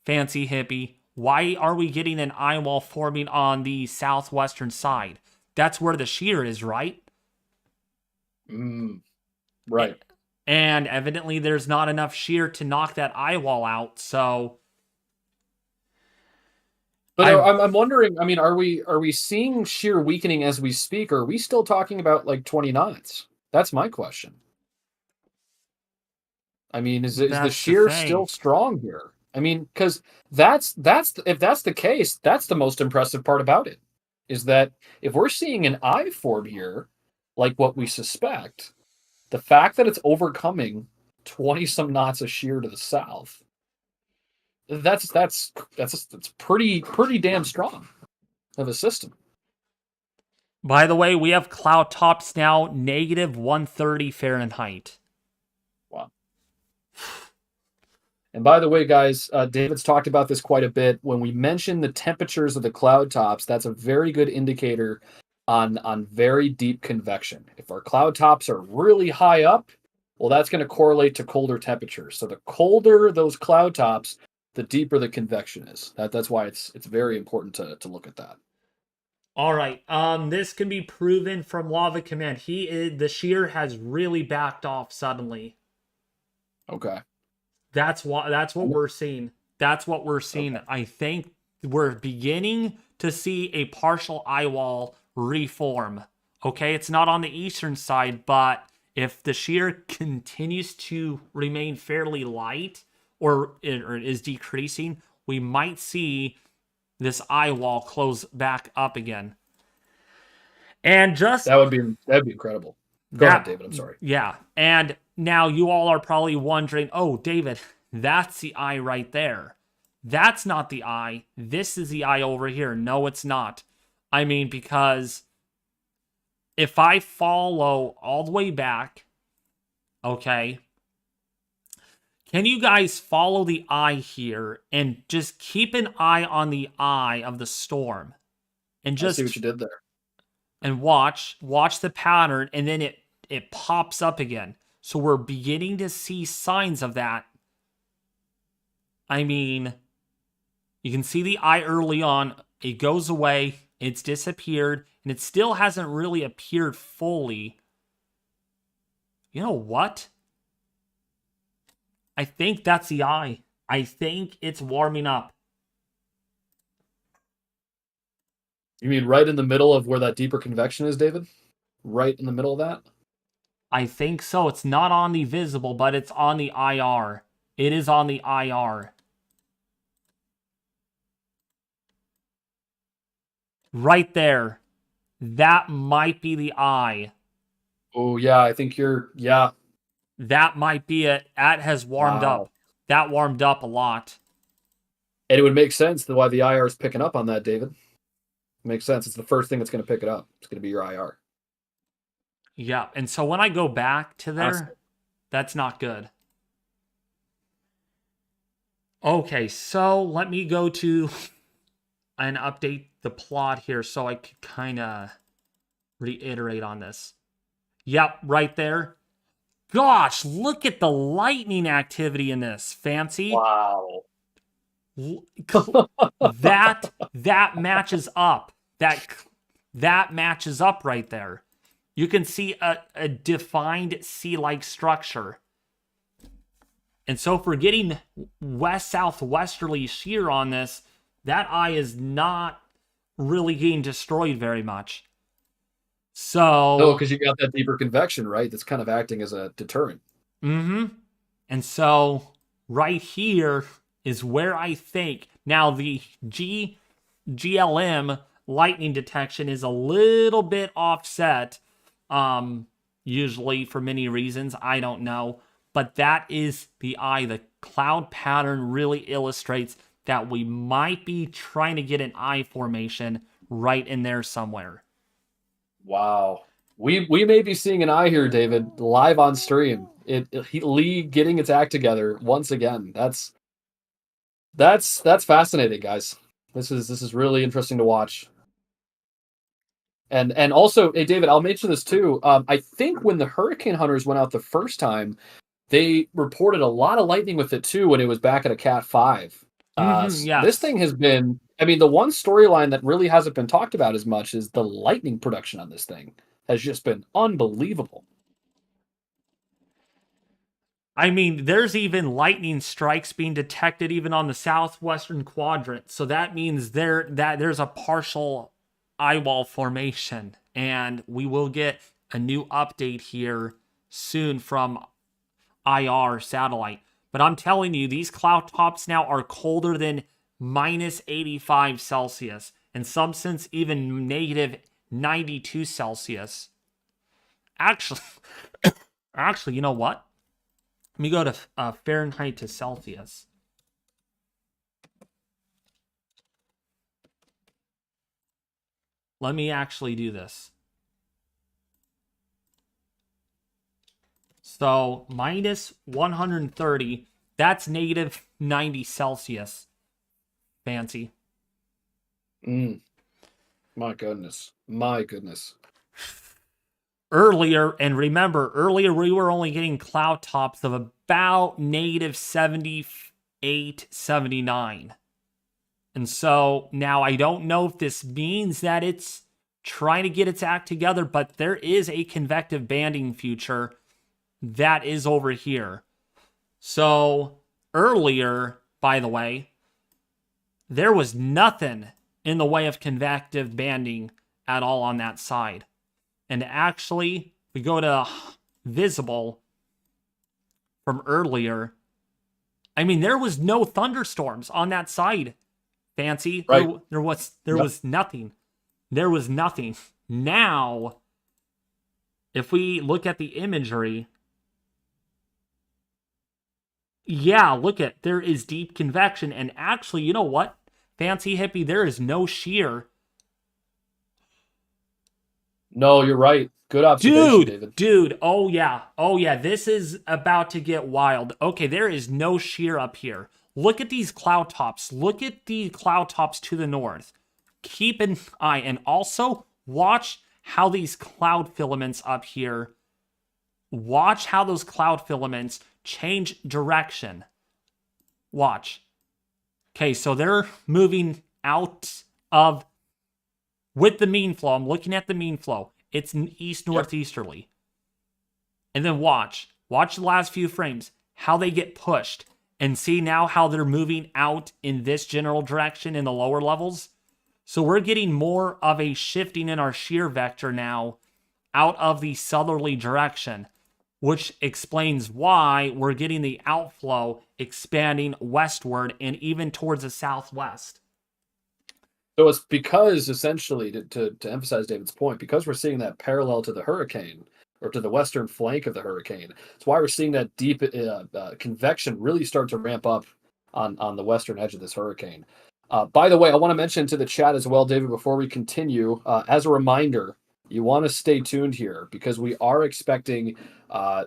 fancy hippie, why are we getting an eye wall forming on the southwestern side? That's where the shear is, right? Mm, right. And evidently there's not enough shear to knock that eye wall out. So But I'm I'm wondering. I mean, are we seeing shear weakening as we speak, or are we still talking about like 20 knots? That's my question. I mean, is the that's the shear thing. still strong here? I mean, because that's if that's the case, that's the most impressive part about it, is that if we're seeing an I form here, like what we suspect, the fact that it's overcoming 20 some knots of shear to the south, that's pretty damn strong of a system. By the way, we have cloud tops now negative 130 Fahrenheit. Wow. And by the way, guys, David's talked about this quite a bit. When we mention the temperatures of the cloud tops, that's a very good indicator on very deep convection. If our cloud tops are really high up, well, that's going to correlate to colder temperatures. So the colder those cloud tops, the deeper the convection is. That's why it's very important to look at that. All right. This can be proven from Lava Command. The shear has really backed off suddenly. Okay. That's what we're seeing. That's what we're seeing. Okay. I think we're beginning to see a partial eye wall reform. Okay, it's not on the eastern side, but if the shear continues to remain fairly light or is decreasing, we might see this eye wall close back up again. And just That'd be incredible. Go ahead, that, David. I'm sorry. yeah. And now you all are probably wondering, oh, David, That's the eye right there. That's not the eye. This is the eye over here. No, it's not. I mean, because if I follow all the way back, okay, can you guys follow the eye here and just keep an eye on the eye of the storm? And I just see what you did there. and watch the pattern, and then it pops up again. So we're beginning to see signs of that. I mean, you can see the eye early on. It goes away. It's disappeared. And it still hasn't really appeared fully. You know what? I think that's the eye. I think it's warming up. You mean right in the middle of where that deeper convection is, David? Right in the middle of that? I think so. It's not on the visible, but it's on the IR. It is on the IR. Right there. That might be the eye. Oh, yeah, I think yeah. That might be it. That has warmed up. That warmed up a lot. And it would make sense why the IR is picking up on that, David. Makes sense. It's the first thing that's going to pick it up. It's going to be your IR. Yeah, and so when I go back to there, that's not good. Okay, so let me go to and update the plot here so I could kind of reiterate on this. Yep, right there. Gosh, look at the lightning activity in this. Fancy? Wow. that matches up. That matches up right there. You can see a defined sea-like structure. And so if we're getting west-southwesterly shear on this, that eye is not really getting destroyed very much. So... No, because you got that deeper convection, right? That's kind of acting as a deterrent. Mm-hmm. And so right here is where I think... Now, the GLM lightning detection is a little bit offset, usually for many reasons. I don't know. But that is the eye. The cloud pattern really illustrates that we might be trying to get an eye formation right in there somewhere. Wow. We may be seeing an eye here, David, live on stream. Lee getting its act together once again. That's fascinating, guys. This is really interesting to watch. And also, hey David, I'll mention this too. I think when the hurricane hunters went out the first time, they reported a lot of lightning with it too when it was back at a Cat 5. Yes. This thing has been, I mean, the one storyline that really hasn't been talked about as much is the lightning production on this thing has just been unbelievable. I mean, there's even lightning strikes being detected even on the southwestern quadrant. So that means there's a partial eyewall formation. And we will get a new update here soon from IR satellite. But I'm telling you, these cloud tops now are colder than minus 85 Celsius. In some sense, even negative 92 Celsius. Actually, you know what? Let me go to Fahrenheit to Celsius. Let me actually do this. So, minus 130, that's negative 90 Celsius. Fancy. My goodness. My goodness. Earlier, and remember, earlier we were only getting cloud tops of about negative 78, 79. And so now I don't know if this means that it's trying to get its act together, but there is a convective banding future that is over here. So earlier, by the way, there was nothing in the way of convective banding at all on that side. And actually, we go to visible from earlier. I mean, there was no thunderstorms on that side. Fancy. Right. There was nothing. There was nothing. Now, if we look at the imagery, Yeah, look at, there is deep convection. And actually, you know what? Fancy hippie, there is no shear. No, you're right. Good observation, Dude, David. dude, oh yeah, oh yeah, this is about to get wild. Okay, there is no shear up here. Look at these cloud tops. Look at the cloud tops to the north. Keep an eye, and also watch how these cloud filaments up here, watch how those cloud filaments change direction. Watch. Okay, so they're moving out of, with the mean flow. I'm looking at the mean flow. It's an east northeasterly. And then watch the last few frames, how they get pushed, and see now how they're moving out in this general direction in the lower levels. So we're getting more of a shifting in our shear vector now out of the southerly direction, which explains why we're getting the outflow expanding westward and even towards the southwest. So it's because, essentially, to emphasize David's point, because we're seeing that parallel to the hurricane, or to the western flank of the hurricane. It's why we're seeing that deep convection really start to ramp up on the western edge of this hurricane. By the way, I want to mention to the chat as well, David, before we continue, as a reminder, you want to stay tuned here because we are expecting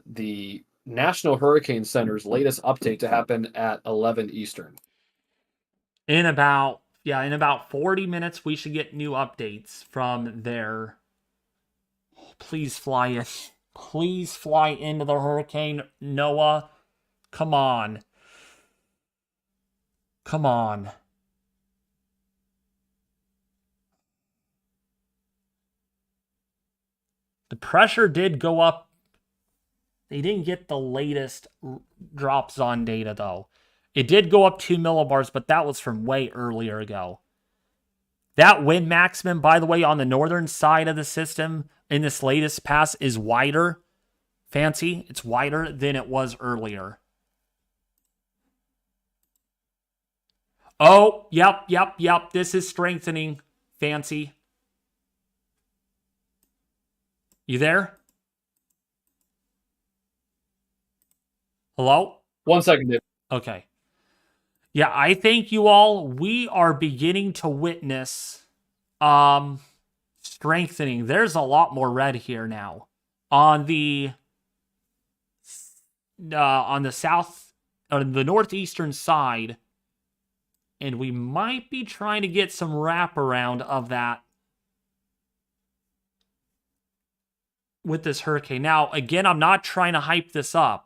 the National Hurricane Center's latest update to happen at 11 Eastern. In about 40 minutes, we should get new updates from there. Please fly in. Please fly into the hurricane, Noah. Come on. Come on. The pressure did go up. They didn't get the latest drop zone data, though. It did go up 2 millibars, but that was from way earlier ago. That wind maximum, by the way, on the northern side of the system in this latest pass is wider. Fancy, it's wider than it was earlier. Oh, yep. This is strengthening. Fancy. You there? Hello? 1 second, David. Okay. Yeah, I think you all, we are beginning to witness strengthening. There's a lot more red here now. On the south, on the northeastern side, and we might be trying to get some wraparound of that with this hurricane. Now, again, I'm not trying to hype this up.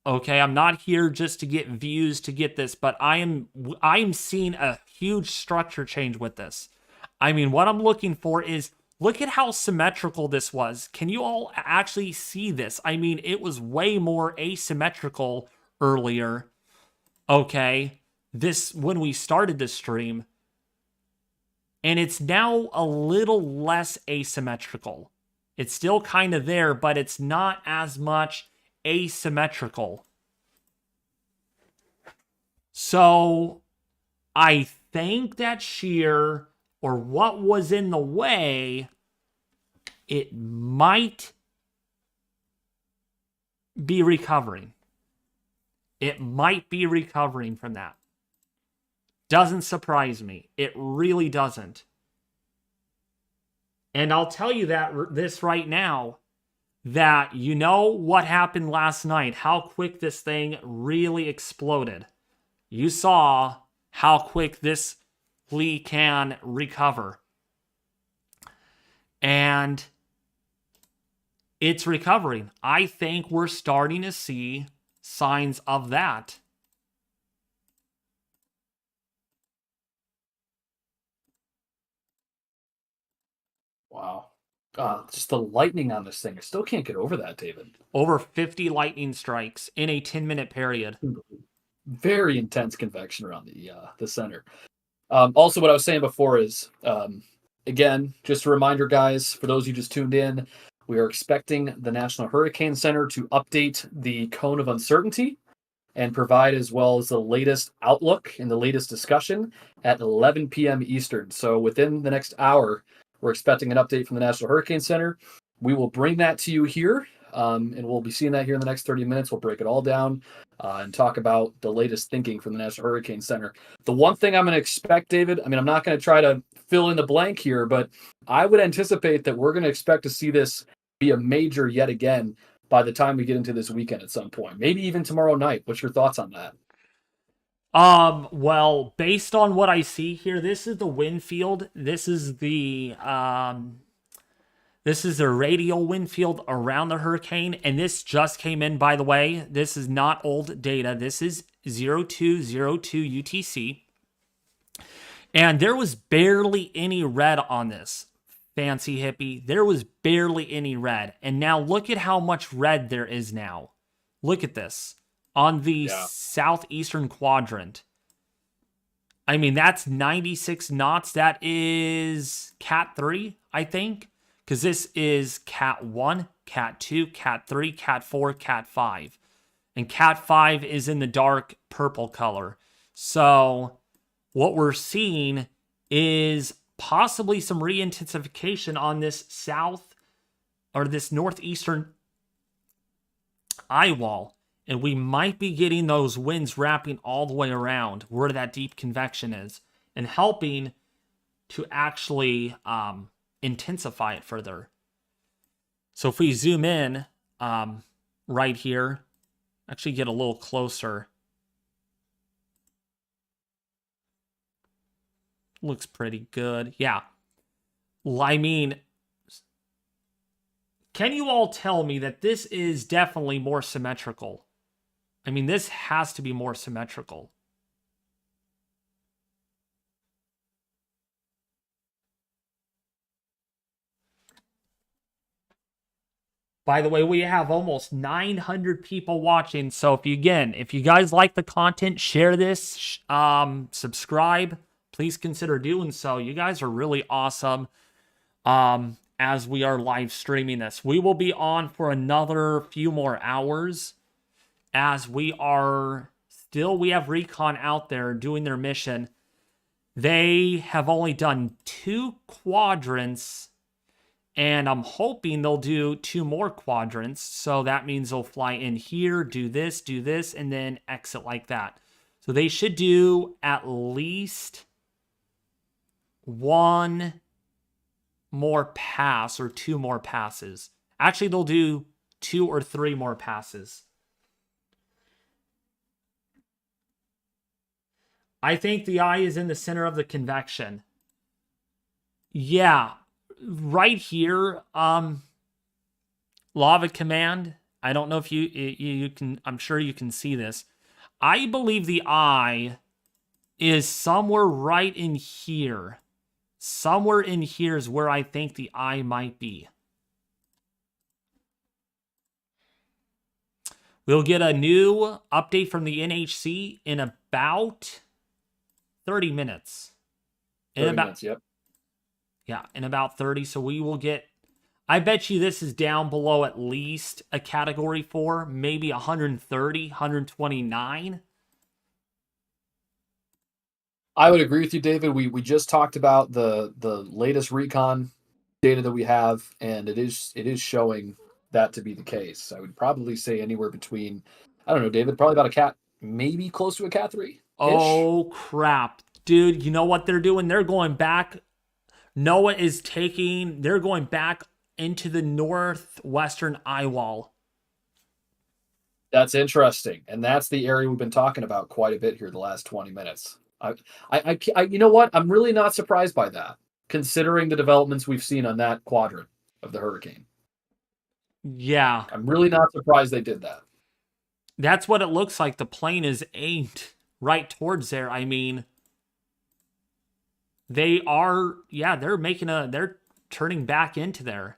Okay, I'm not here just to get views to get this, but I am seeing a huge structure change with this. I mean, what I'm looking for is, look at how symmetrical this was. Can you all actually see this? I mean, it was way more asymmetrical earlier. Okay, this, when we started this stream. And it's now a little less asymmetrical. It's still kind of there, but it's not as much asymmetrical. So I think that shear, or what was in the way, it might be recovering. It might be recovering from that. Doesn't surprise me. It really doesn't. And I'll tell you this right now, that you know what happened last night, how quick this thing really exploded. You saw how quick this Lee can recover. And it's recovering. I think we're starting to see signs of that. Wow. Just the lightning on this thing. I still can't get over that, David. Over 50 lightning strikes in a 10-minute period. Very intense convection around the center. Also, what I was saying before is, again, just a reminder, guys, for those who just tuned in, we are expecting the National Hurricane Center to update the cone of uncertainty and provide as well as the latest outlook and the latest discussion at 11 p.m. Eastern. So within the next hour, we're expecting an update from the National Hurricane Center. we will bring that to you here, and we'll be seeing that here in the next 30 minutes. We'll break it all down and talk about the latest thinking from the National Hurricane Center. The one thing I'm going to expect, David, I mean, I'm not going to try to fill in the blank here, but I would anticipate that we're going to expect to see this be a major yet again by the time we get into this weekend at some point, maybe even tomorrow night. What's your thoughts on that? Well, based on what I see here, this is the wind field. This is the radial wind field around the hurricane, and this just came in, by the way. This is not old data. This is 0202 UTC. And there was barely any red on this, fancy hippie. There was barely any red. And now look at how much red there is now. Look at this. On the southeastern quadrant. I mean, that's 96 knots. That is Cat 3, I think. Because this is Cat 1, Cat 2, Cat 3, Cat 4, Cat 5. And Cat 5 is in the dark purple color. So what we're seeing is possibly some re-intensification on this south or this northeastern eye wall. And we might be getting those winds wrapping all the way around where that deep convection is and helping to actually intensify it further. So if we zoom in right here, actually get a little closer. Looks pretty good. Yeah. I mean, can you all tell me that this is definitely more symmetrical? I mean, this has to be more symmetrical. By the way, we have almost 900 people watching. So if you guys like the content, share this, subscribe. Please consider doing so. You guys are really awesome. As we are live streaming this, we will be on for another few more hours. As we have Recon out there doing their mission. They have only done 2 quadrants, and I'm hoping they'll do 2 more quadrants. So that means they'll fly in here, do this, and then exit like that. So they should do at least 1 more pass or 2 more passes. Actually, they'll do 2 or 3 more passes. I think the eye is in the center of the convection. Yeah, right here, lava command. I don't know if you can, I'm sure you can see this. I believe the eye is somewhere right in here. Somewhere in here is where I think the eye might be. We'll get a new update from the NHC in about 30 minutes. In about minutes, yep. Yeah, in about 30. So we will get, I bet you this is down below at least a category 4, maybe 130, 129. I would agree with you, David. We just talked about the latest recon data that we have, and it is showing that to be the case. I would probably say anywhere between, I don't know, David, probably about a cat, maybe close to a cat 3. Oh, crap. Dude, you know what they're doing? They're going back. They're going back into the northwestern eye wall. That's interesting. And that's the area we've been talking about quite a bit here the last 20 minutes. I you know what? I'm really not surprised by that, considering the developments we've seen on that quadrant of the hurricane. Yeah. I'm really not surprised they did that. That's what it looks like. The plane is aimed right towards there. I mean, they're turning back into there.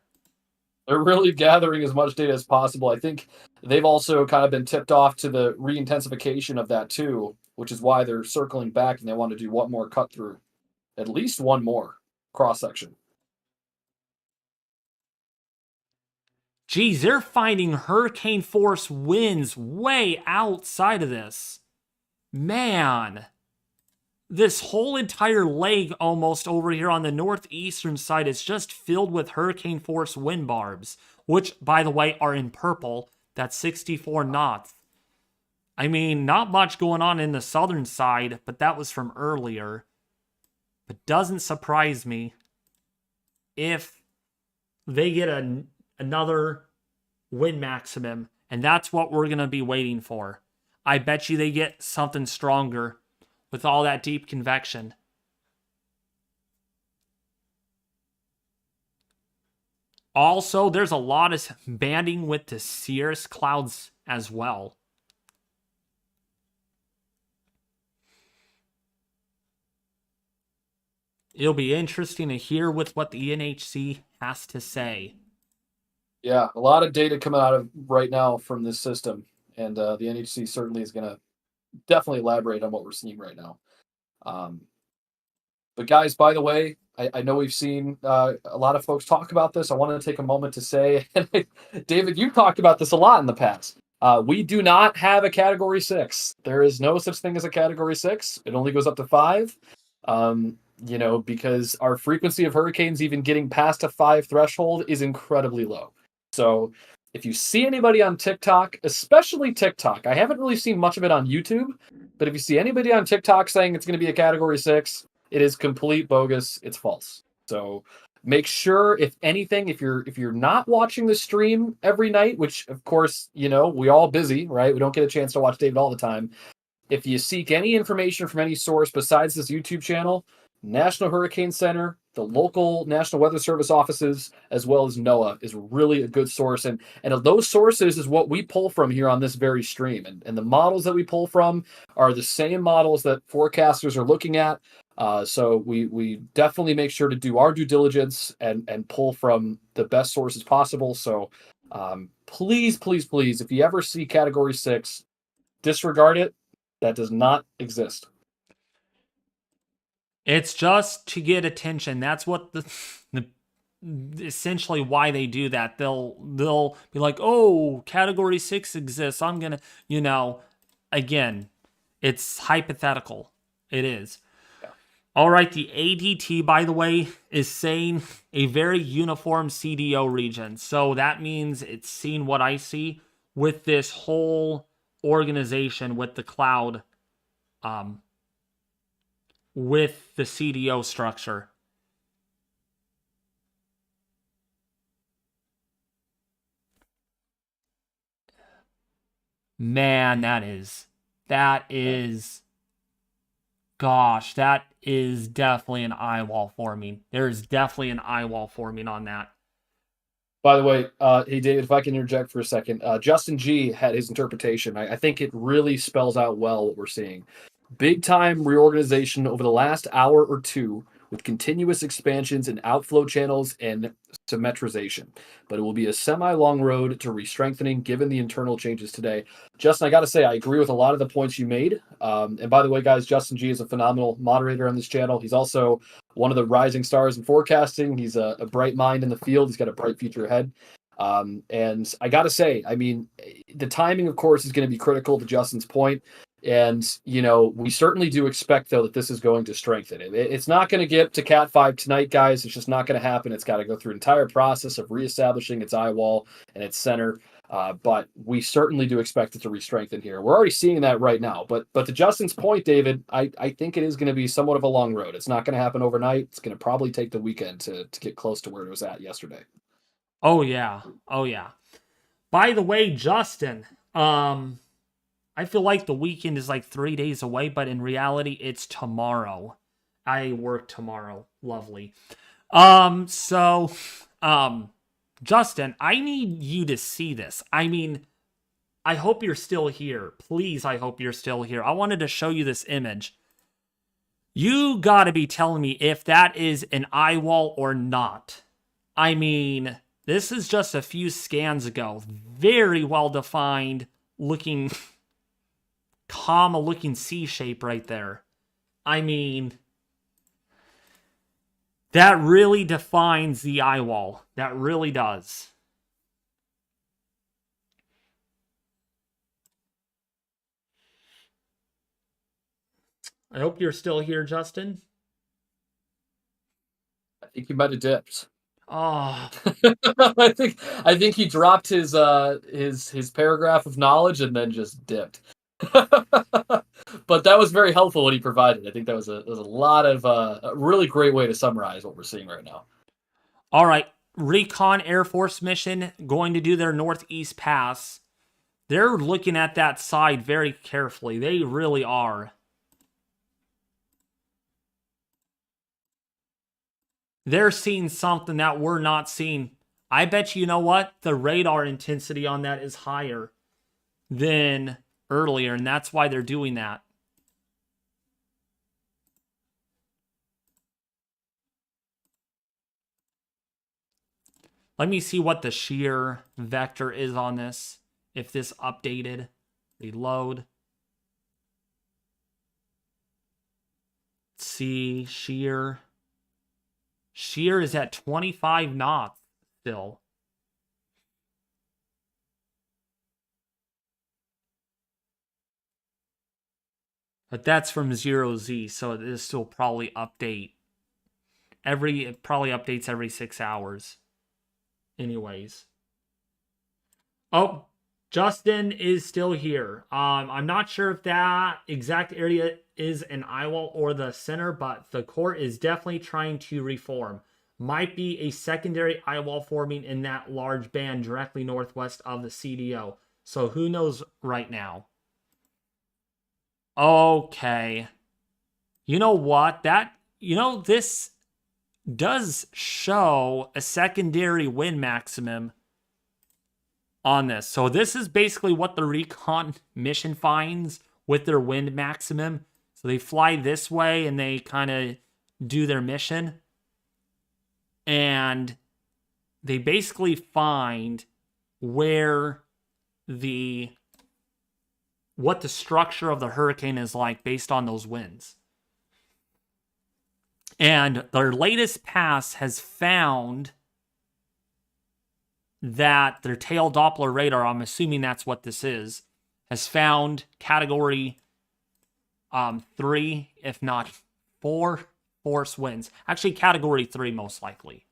They're really gathering as much data as possible. I think they've also kind of been tipped off to the re-intensification of that too, which is why they're circling back and they want to do one more cut through. At least one more cross-section. Geez, they're finding hurricane force winds way outside of this. Man. this whole entire leg almost over here on the northeastern side is just filled with hurricane force wind barbs, which, by the way, are in purple. That's 64 knots. I mean, not much going on in the southern side, but that was from earlier. But doesn't surprise me if they get another wind maximum, and that's what we're going to be waiting for. I bet you they get something stronger with all that deep convection. Also, there's a lot of banding with the cirrus clouds as well. It'll be interesting to hear with what the NHC has to say. Yeah, a lot of data coming out of right now from this system, and the NHC certainly is going to definitely elaborate on what we're seeing right now. But guys, by the way, I know we've seen a lot of folks talk about this. I wanted to take a moment to say, and David, you've talked about this a lot in the past. We do not have a Category 6. There is no such thing as a Category 6. It only goes up to 5. Because our frequency of hurricanes even getting past a 5 threshold is incredibly low. So if you see anybody on TikTok, especially TikTok, I haven't really seen much of it on YouTube, but if you see anybody on TikTok saying it's going to be a Category 6, it is complete bogus. It's false. So make sure, if anything, if you're not watching the stream every night, which of course, we all busy, right? We don't get a chance to watch David all the time. If you seek any information from any source besides this YouTube channel, National Hurricane Center, the local National Weather Service offices, as well as NOAA is really a good source. And of those sources is what we pull from here on this very stream. And the models that we pull from are the same models that forecasters are looking at. So we definitely make sure to do our due diligence and pull from the best sources possible. So please, please, please, if you ever see Category 6, disregard it. That does not exist. It's just to get attention. That's what the essentially why they do that. They'll be like, "Oh, Category 6 exists. I'm going to, again, it's hypothetical. It is." Yeah. All right, the ADT, by the way, is saying a very uniform CDO region. So that means it's seen what I see with this whole organization with the cloud, with the CDO structure. Man, that is gosh, that is definitely an eye wall forming. There's definitely an eye wall forming on that. By the way, hey, David, if I can interject for a second, Justin G had his interpretation. I think it really spells out well what we're seeing. Big time reorganization over the last hour or two with continuous expansions in outflow channels and symmetrization. But it will be a semi-long road to re-strengthening given the internal changes today. Justin, I got to say, I agree with a lot of the points you made. And by the way, guys, Justin G is a phenomenal moderator on this channel. He's also one of the rising stars in forecasting. He's a bright mind in the field. He's got a bright future ahead. And I got to say, I mean, the timing, of course, is going to be critical to Justin's point. And, we certainly do expect, though, that this is going to strengthen it. It's not going to get to Cat 5 tonight, guys. It's just not going to happen. It's got to go through an entire process of reestablishing its eye wall and its center. But we certainly do expect it to re-strengthen here. We're already seeing that right now. But to Justin's point, David, I think it is going to be somewhat of a long road. It's not going to happen overnight. It's going to probably take the weekend to get close to where it was at yesterday. Oh, yeah. Oh, yeah. By the way, Justin, I feel like the weekend is like 3 days away, but in reality, it's tomorrow. I work tomorrow. Lovely. Justin, I need you to see this. I mean, I hope you're still here. Please, I hope you're still here. I wanted to show you this image. You gotta be telling me if that is an eye wall or not. I mean, this is just a few scans ago. Very well defined looking... comma looking C shape right there. I mean, that really defines the eye wall. That really does. I hope you're still here, Justin. I think he might have dipped. Oh, I think he dropped his paragraph of knowledge and then just dipped. But that was very helpful what he provided. I think that was a lot of a really great way to summarize what we're seeing right now. all right. Recon Air Force mission going to do their northeast pass. They're looking at that side very carefully. They really are. They're seeing something that we're not seeing. I bet you know what? The radar intensity on that is higher than earlier, and that's why they're doing that. Let me see what the shear vector is on this. If this updated, reload. Let's see, shear. Shear is at 25 knots still. But that's from 0Z, so this will probably update. It probably updates every 6 hours. Anyways. Oh, Justin is still here. I'm not sure if that exact area is an eyewall or the center, but the core is definitely trying to reform. Might be a secondary eyewall forming in that large band directly northwest of the CDO. So who knows right now? Okay. You know what? This does show a secondary wind maximum on this. So this is basically what the Recon mission finds with their wind maximum. So they fly this way and they kind of do their mission. And they basically find what the structure of the hurricane is like based on those winds. And their latest pass has found that their tail Doppler radar, I'm assuming that's what this is, has found category 3, if not 4, force winds. Actually, category 3 most likely.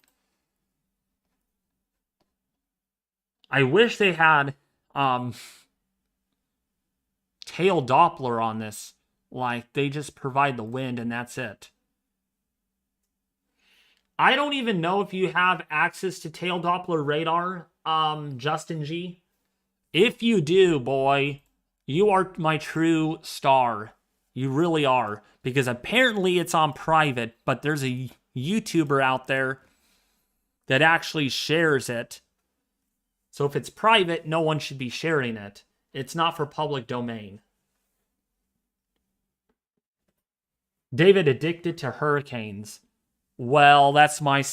I wish they had tail Doppler on this. Like, they just provide the wind and that's it. I don't even know if you have access to tail Doppler radar, Justin G. If you do, boy, you are my true star. You really are. Because apparently it's on private, but there's a YouTuber out there that actually shares it. So if it's private, no one should be sharing it. It's not for public domain. David, addicted to hurricanes. Well, that's my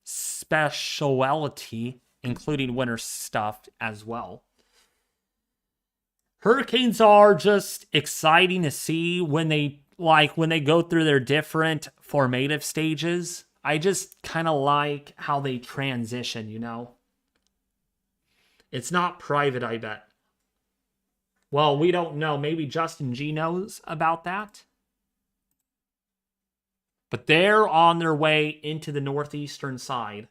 specialty, including winter stuff as well. Hurricanes are just exciting to see when they go through their different formative stages. I just kind of like how they transition, you know? It's not private, I bet. Well, we don't know. Maybe Justin G knows about that. But they're on their way into the northeastern side.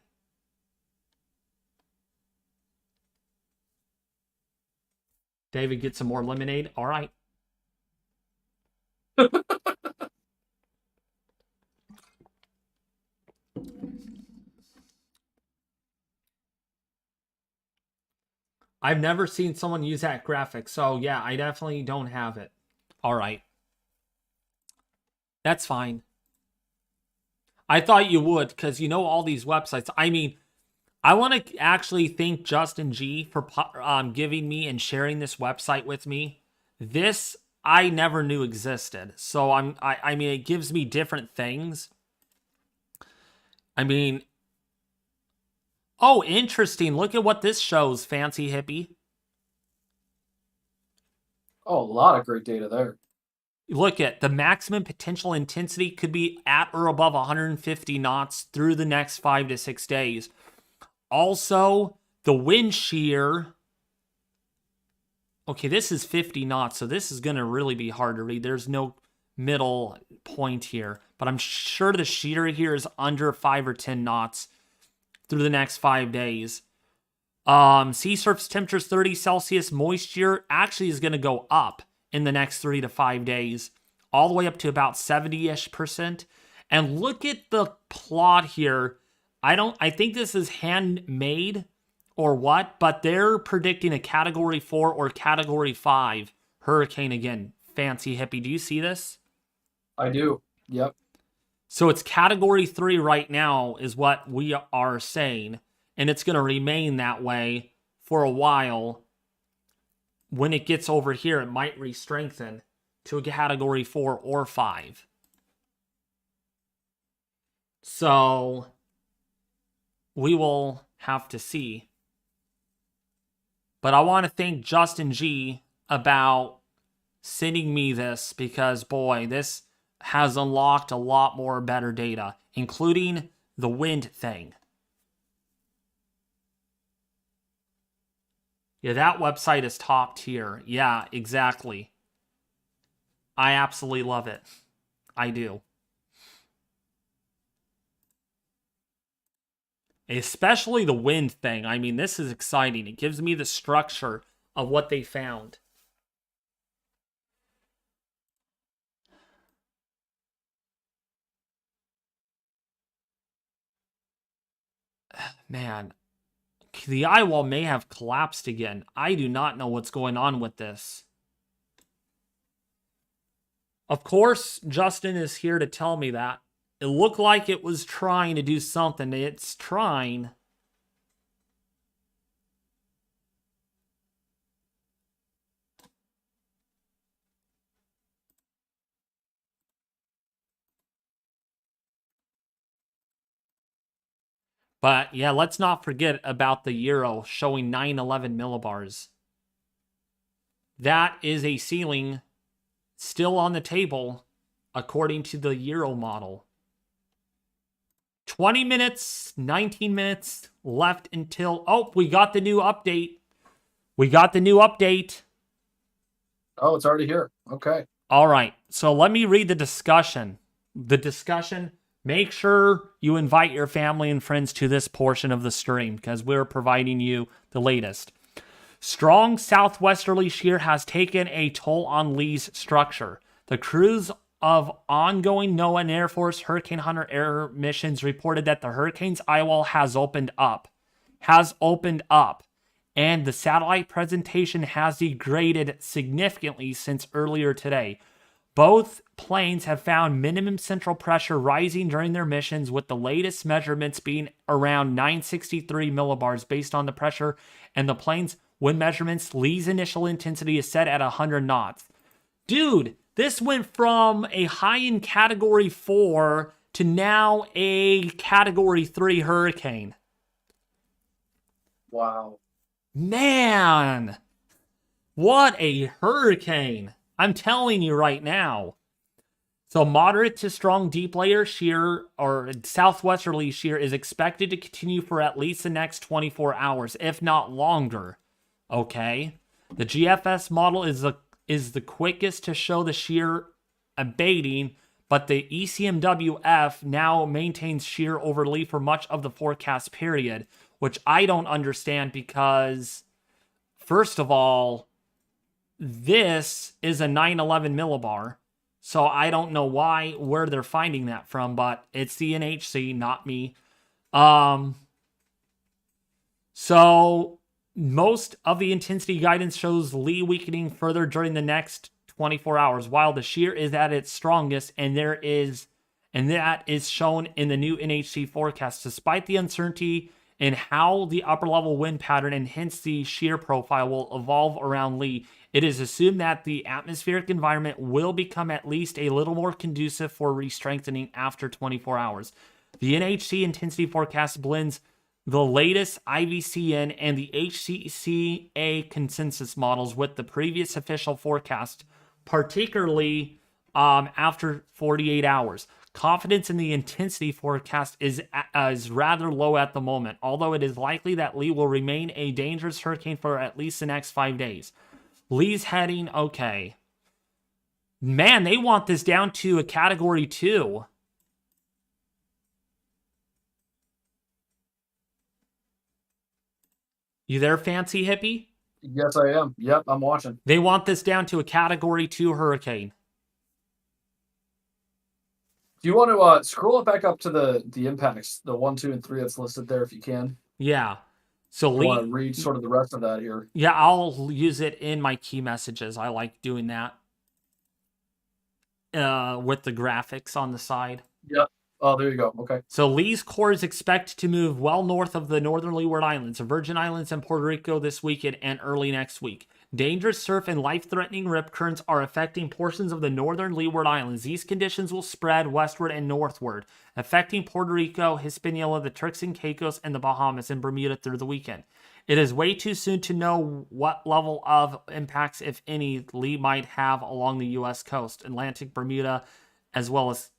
David, get some more lemonade. All right. I've never seen someone use that graphic. So, yeah, I definitely don't have it. All right. That's fine. I thought you would, because you know all these websites. I mean, I want to actually thank Justin G for giving me and sharing this website with me. This I never knew existed. So I mean, it gives me different things. I mean, oh, interesting. Look at what this shows, fancy hippie. Oh, a lot of great data there. Look at the maximum potential intensity could be at or above 150 knots through the next 5 to 6 days. Also, the wind shear. Okay, this is 50 knots, so this is going to really be hard to read. There's no middle point here, but I'm sure the shear here is under 5 or 10 knots through the next 5 days. Sea surface temperatures 30 Celsius, moisture actually is going to go up in the next 3 to 5 days, all the way up to about 70-ish%. And look at the plot here. I think this is handmade or what, but they're predicting a category 4 or category 5 hurricane again. Fancy hippie. Do you see this? I do. Yep. So it's category 3 right now is what we are saying. And it's going to remain that way for a while. When it gets over here, it might re-strengthen to a category 4 or 5. So we will have to see. But I want to thank Justin G about sending me this because, boy, this has unlocked a lot more better data, including the wind thing. Yeah, that website is top tier. Yeah, exactly. I absolutely love it. I do. Especially the wind thing. I mean, this is exciting. It gives me the structure of what they found. Man, the eye wall may have collapsed again. I do not know what's going on with this. Of course, Justin is here to tell me that. It looked like it was trying to do something. It's trying. But yeah, let's not forget about the Euro showing 911 millibars. That is a ceiling still on the table according to the Euro model. 20 minutes, 19 minutes left until... Oh, we got the new update. We got the new update. Oh, it's already here. Okay. All right. So let me read the discussion. The discussion... Make sure you invite your family and friends to this portion of the stream because we're providing you the latest. Strong southwesterly shear has taken a toll on Lee's structure. The crews of ongoing NOAA and Air Force Hurricane Hunter air missions reported that the hurricane's eye wall has opened up. And the satellite presentation has degraded significantly since earlier today. Both planes have found minimum central pressure rising during their missions, with the latest measurements being around 963 millibars based on the pressure and the plane's wind measurements. Lee's initial intensity is set at 100 knots. Dude, this went from a high in category 4 to now a category 3 hurricane. Wow. Man, what a hurricane. I'm telling you right now. So moderate to strong deep layer shear or southwesterly shear is expected to continue for at least the next 24 hours, if not longer. Okay. The GFS model is the quickest to show the shear abating, but the ECMWF now maintains shear over Lee for much of the forecast period, which I don't understand because, first of all, this is a 911 millibar, so I don't know where they're finding that from, but it's the NHC, not me. So most of the intensity guidance shows Lee weakening further during the next 24 hours, while the shear is at its strongest, and that is shown in the new NHC forecast. Despite the uncertainty in how the upper level wind pattern and hence the shear profile will evolve around Lee, it is assumed that the atmospheric environment will become at least a little more conducive for re-strengthening after 24 hours. The NHC intensity forecast blends the latest IVCN and the HCCA consensus models with the previous official forecast, particularly after 48 hours. Confidence in the intensity forecast is rather low at the moment, although it is likely that Lee will remain a dangerous hurricane for at least the next 5 days. Lee's heading, okay. Man, they want this down to a category 2. You there, fancy hippie? Yes, I am. Yep, I'm watching. They want this down to a category 2 hurricane. Do you want to scroll it back up to the impacts, the 1, 2, and 3 that's listed there, if you can? Yeah. So I want Lee, to read sort of the rest of that here. yeah, I'll use it in my key messages. I like doing that with the graphics on the side. Yep. Oh, there you go. Okay. So Lee's Corps is expected to move well north of the northern Leeward Islands, the Virgin Islands, and Puerto Rico this weekend and early next week. Dangerous surf and life-threatening rip currents are affecting portions of the northern Leeward Islands. These conditions will spread westward and northward, affecting Puerto Rico, Hispaniola, the Turks and Caicos, and the Bahamas and Bermuda through the weekend. It is way too soon to know what level of impacts, if any, Lee might have along the U.S. coast, Atlantic, Bermuda, as well as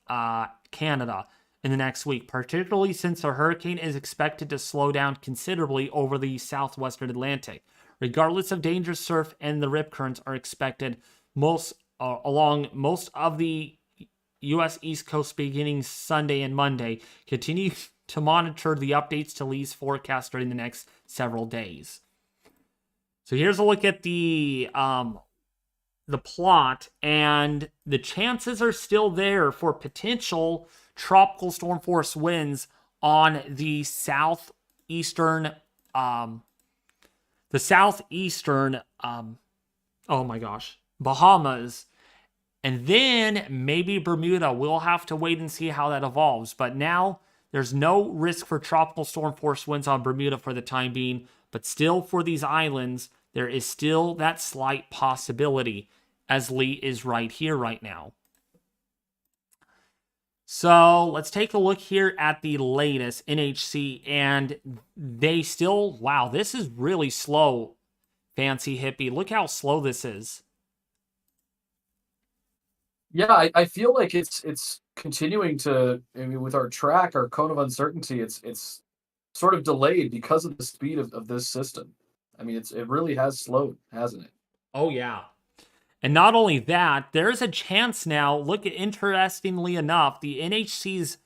Canada in the next week, particularly since the hurricane is expected to slow down considerably over the southwestern Atlantic. Regardless of dangerous surf and the rip currents are expected along most of the U.S. East Coast beginning Sunday and Monday. Continue to monitor the updates to Lee's forecast during the next several days. So here's a look at the plot, and the chances are still there for potential tropical storm force winds on the southeastern Bahamas, and then maybe Bermuda. We'll have to wait and see how that evolves. But now there's no risk for tropical storm force winds on Bermuda for the time being, but still for these islands, there is still that slight possibility, as Lee is right here right now. So let's take a look here at the latest NHC, and they still, wow, this is really slow, fancy hippie. Look how slow this is. Yeah, I feel like it's continuing to. I mean, with our track, our cone of uncertainty, it's sort of delayed because of the speed of this system. I mean, it really has slowed, hasn't it? Oh, yeah. And not only that, there's a chance now, look at, interestingly enough, the NHC's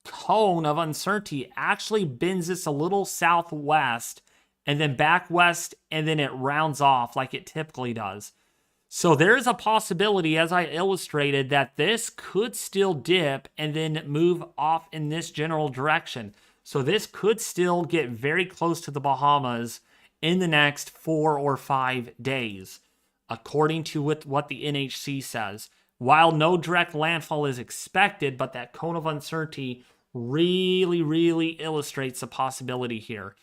cone of uncertainty actually bends this a little southwest and then back west, and then it rounds off like it typically does. So there's a possibility, as I illustrated, that this could still dip and then move off in this general direction. So this could still get very close to the Bahamas in the next 4 or 5 days, according to what the NHC says. While no direct landfall is expected, but that cone of uncertainty really, really illustrates the possibility here.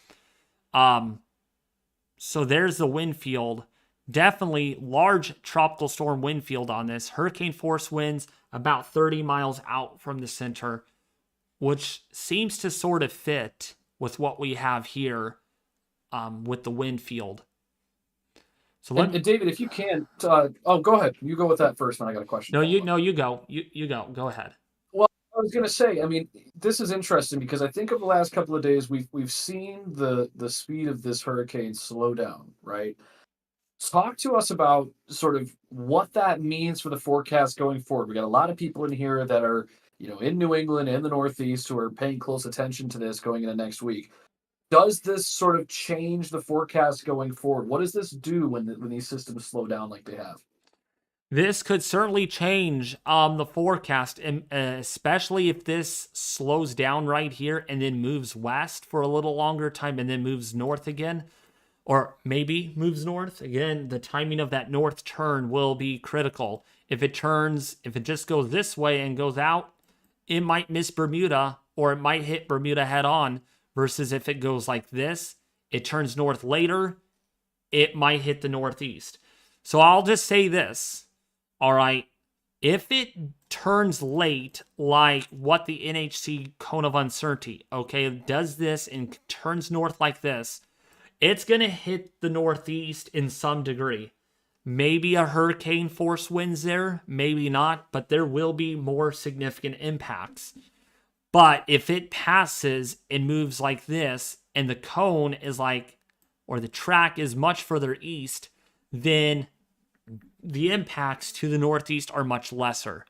So there's the wind field. Definitely large tropical storm wind field on this. Hurricane force winds about 30 miles out from the center, which seems to sort of fit with what we have here with the wind field. So and David, if you can, go ahead. You go with that first, and I got a question. No, you go. You go. Go ahead. Well, I was going to say, I mean, this is interesting because I think over the last couple of days we've seen the speed of this hurricane slow down, right? Talk to us about sort of what that means for the forecast going forward. We got a lot of people in here that are, in New England and the Northeast who are paying close attention to this going into next week. Does this sort of change the forecast going forward? What does this do when these systems slow down like they have? This could certainly change the forecast, especially if this slows down right here and then moves west for a little longer time and then moves north again. Or maybe moves north. Again, the timing of that north turn will be critical. If it just goes this way and goes out, it might miss Bermuda, or it might hit Bermuda head on, versus if it goes like this, it turns north later, it might hit the northeast. So I'll just say this, all right? If it turns late, like what the NHC cone of uncertainty, okay, does this and turns north like this, it's going to hit the northeast in some degree. Maybe a hurricane force winds there, maybe not, but there will be more significant impacts. But if it passes and moves like this, and the cone is like, or the track is much further east, then the impacts to the northeast are much lesser.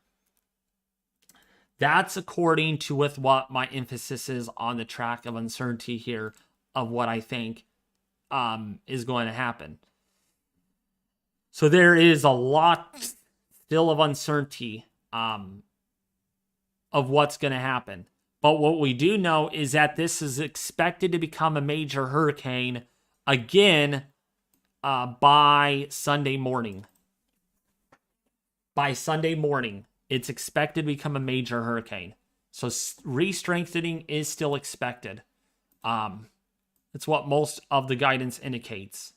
That's according to with what my emphasis is on the track of uncertainty here of what I think is going to happen. So there is a lot still of uncertainty of what's going to happen. But what we do know is that this is expected to become a major hurricane again by Sunday morning. By Sunday morning, it's expected to become a major hurricane. So re-strengthening is still expected. It's what most of the guidance indicates.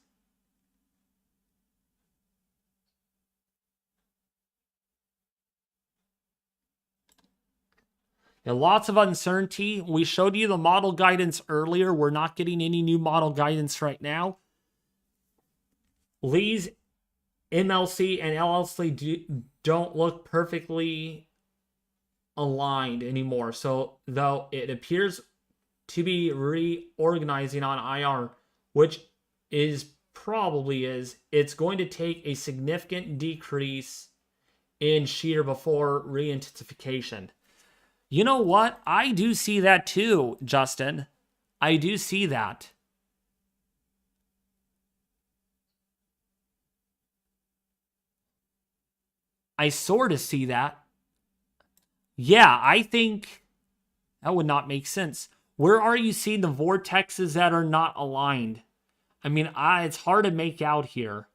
Yeah, lots of uncertainty. We showed you the model guidance earlier. We're not getting any new model guidance right now. Lee's MLC and LLC don't look perfectly aligned anymore. So, though it appears to be reorganizing on IR, which is probably it's going to take a significant decrease in shear before re-intensification. You know what? I do see that too, Justin. I do see that. I sort of see that. Yeah, I think that would not make sense. Where are you seeing the vortexes that are not aligned? I mean, it's hard to make out here.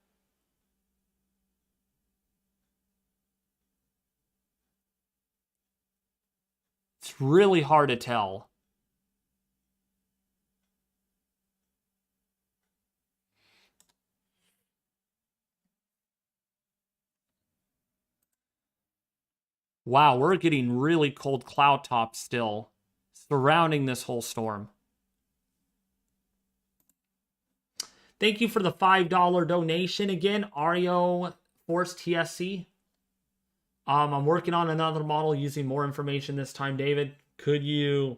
It's really hard to tell. Wow, we're getting really cold cloud tops still surrounding this whole storm. Thank you for the $5 donation again, Ario Force TSC. I'm working on another model using more information this time, David. Could you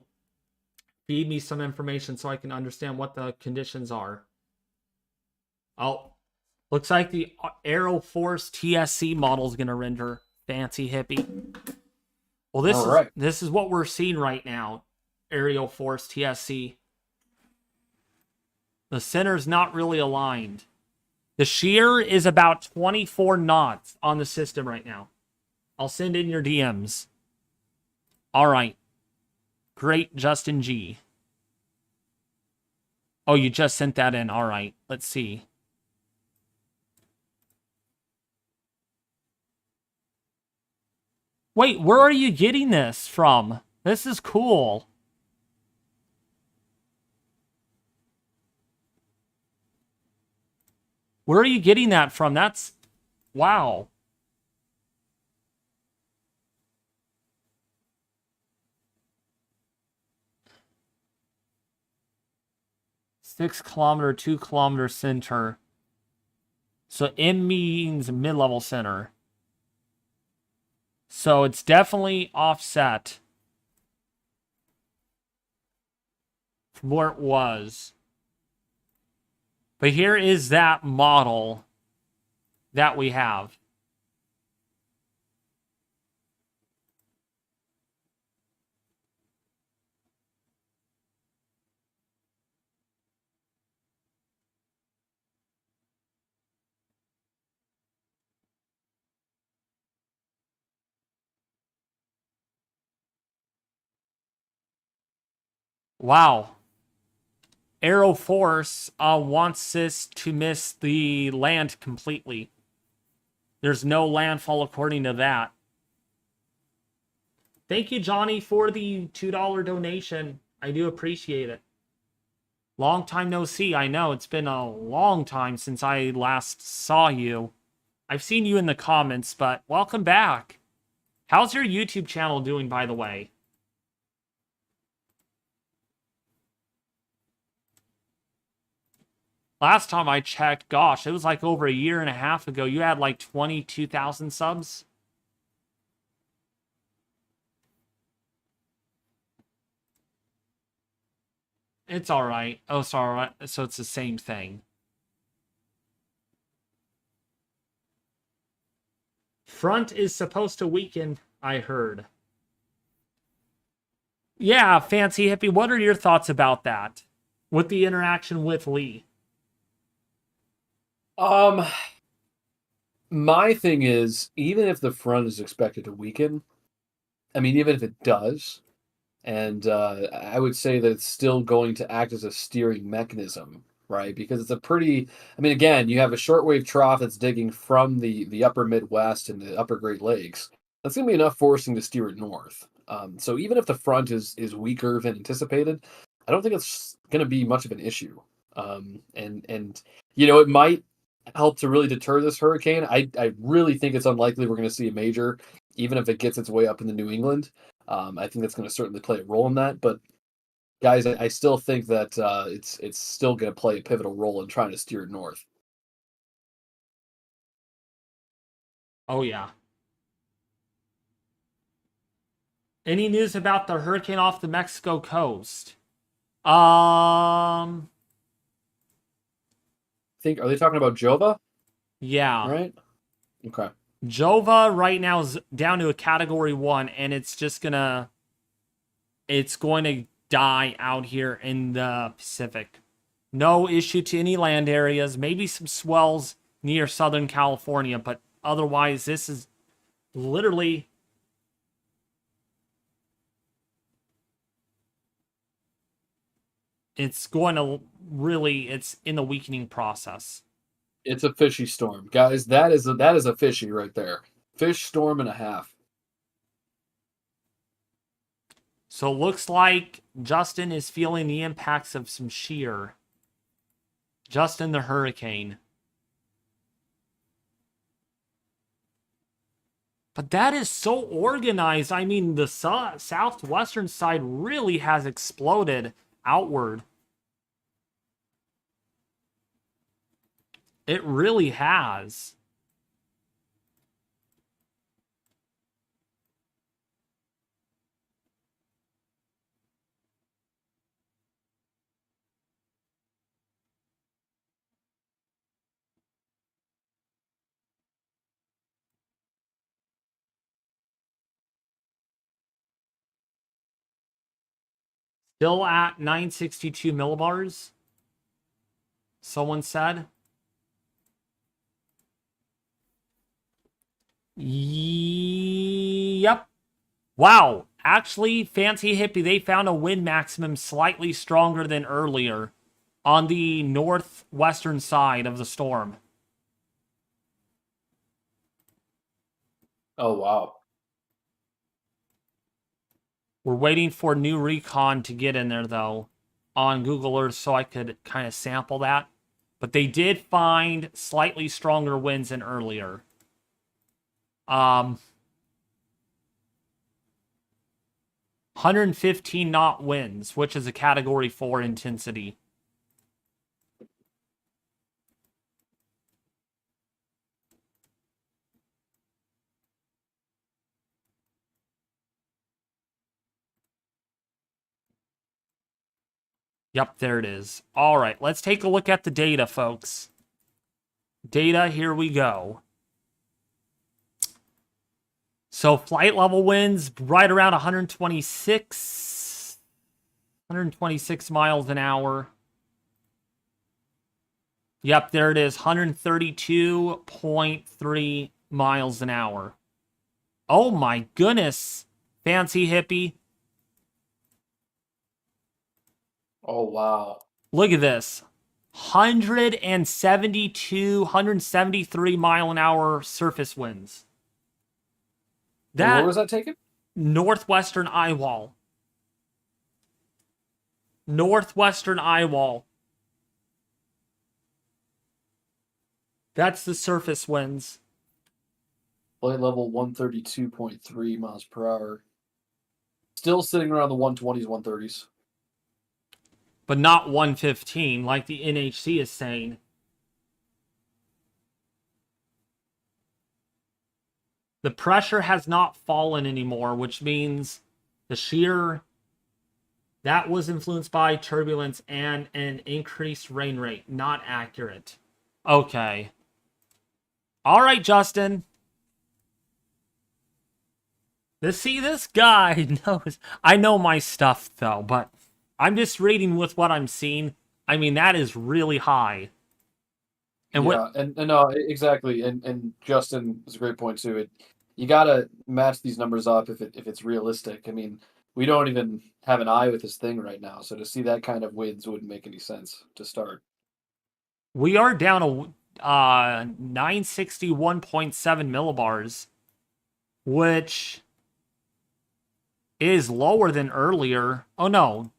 feed me some information so I can understand what the conditions are? Oh, looks like the Aero Force TSC model is going to render fancy hippie. Well, this is what we're seeing right now, Aerial Force TSC. The center's not really aligned. The shear is about 24 knots on the system right now. I'll send in your DMs. All right. Great, Justin G. Oh, you just sent that in. All right. Let's see. Wait, where are you getting this from? This is cool. Where are you getting that from? That's... wow. Six kilometer, 2 kilometer center. So M means mid-level center. So it's definitely offset from where it was. But here is that model that we have. Wow. Aero Force wants this to miss the land completely. There's no landfall according to that. Thank you, Johnny, for the $2 donation. I do appreciate it. Long time no see. I know, it's been a long time since I last saw you. I've seen you in the comments, but welcome back. How's your YouTube channel doing, by the way? Last time I checked, gosh, it was like over a year and a half ago. You had like 22,000 subs. It's all right. Oh, sorry. So it's the same thing. Front is supposed to weaken, I heard. Yeah, Fancy Hippie, what are your thoughts about that? With the interaction with Lee? My thing is, even if the front is expected to weaken, I mean, even if it does, and I would say that it's still going to act as a steering mechanism, right? Because it's a pretty, I mean, again, you have a shortwave trough that's digging from the upper Midwest and the upper Great Lakes. That's going to be enough forcing to steer it north. So even if the front is weaker than anticipated, I don't think it's going to be much of an issue. And it might help to really deter this hurricane. I really think it's unlikely we're going to see a major, even if it gets its way up into New England. I think that's going to certainly play a role in that. But guys, I still think that it's still going to play a pivotal role in trying to steer it north. Oh, yeah. Any news about the hurricane off the Mexico coast? Are they talking about Jova? Yeah. Right? Okay. Jova right now is down to a category 1, and it's going to die out here in the Pacific. No issue to any land areas, maybe some swells near Southern California, but otherwise this is literally it's in the weakening process. It's a fishy storm. Guys, that is a fishy right there. Fish storm and a half. So it looks like Justin is feeling the impacts of some shear. Justin the hurricane. But that is so organized. I mean, the southwestern side really has exploded outward. It really has. Still at 962 millibars. Someone said. Yep. Wow. Actually, Fancy Hippie, they found a wind maximum slightly stronger than earlier on the northwestern side of the storm. Oh, wow. We're waiting for new Recon to get in there, though, on Google Earth so I could kind of sample that. But they did find slightly stronger winds than earlier. 115 knot winds, which is a category 4 intensity. Yep, there it is. All right, let's take a look at the data, folks. Data, here we go. So flight level winds right around 126 miles an hour. Yep, there it is, 132.3 miles an hour. Oh my goodness, Fancy Hippie. Oh, wow. Look at this. 173 mile an hour surface winds. And where was that taken? Northwestern eye wall. Northwestern eye wall. That's the surface winds. Flight level 132.3 miles per hour. Still sitting around the 120s, 130s. But not 115 like the NHC is saying. The pressure has not fallen anymore, which means the shear that was influenced by turbulence and an increased rain rate. Not accurate. Okay. All right, Justin. See, this guy knows. I know my stuff, though, but I'm just reading with what I'm seeing. I mean, that is really high. And what Yeah, and no, exactly. And Justin is a great point too. You gotta match these numbers up if it's realistic. I mean, we don't even have an eye with this thing right now, so to see that kind of wins wouldn't make any sense to start. we are down a 961.7 millibars, which is lower than earlier. Oh no,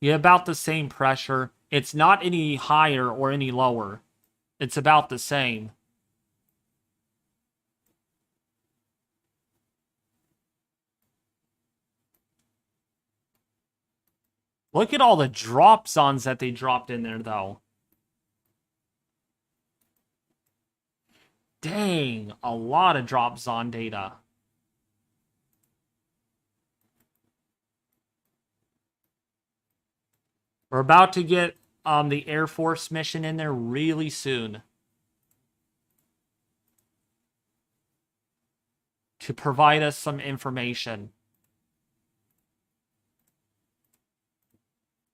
yeah, about the same pressure. It's not any higher or any lower. It's about the same. Look at all the drop zones that they dropped in there, though. Dang, a lot of drop zone data. We're about to get the Air Force mission in there really soon to provide us some information.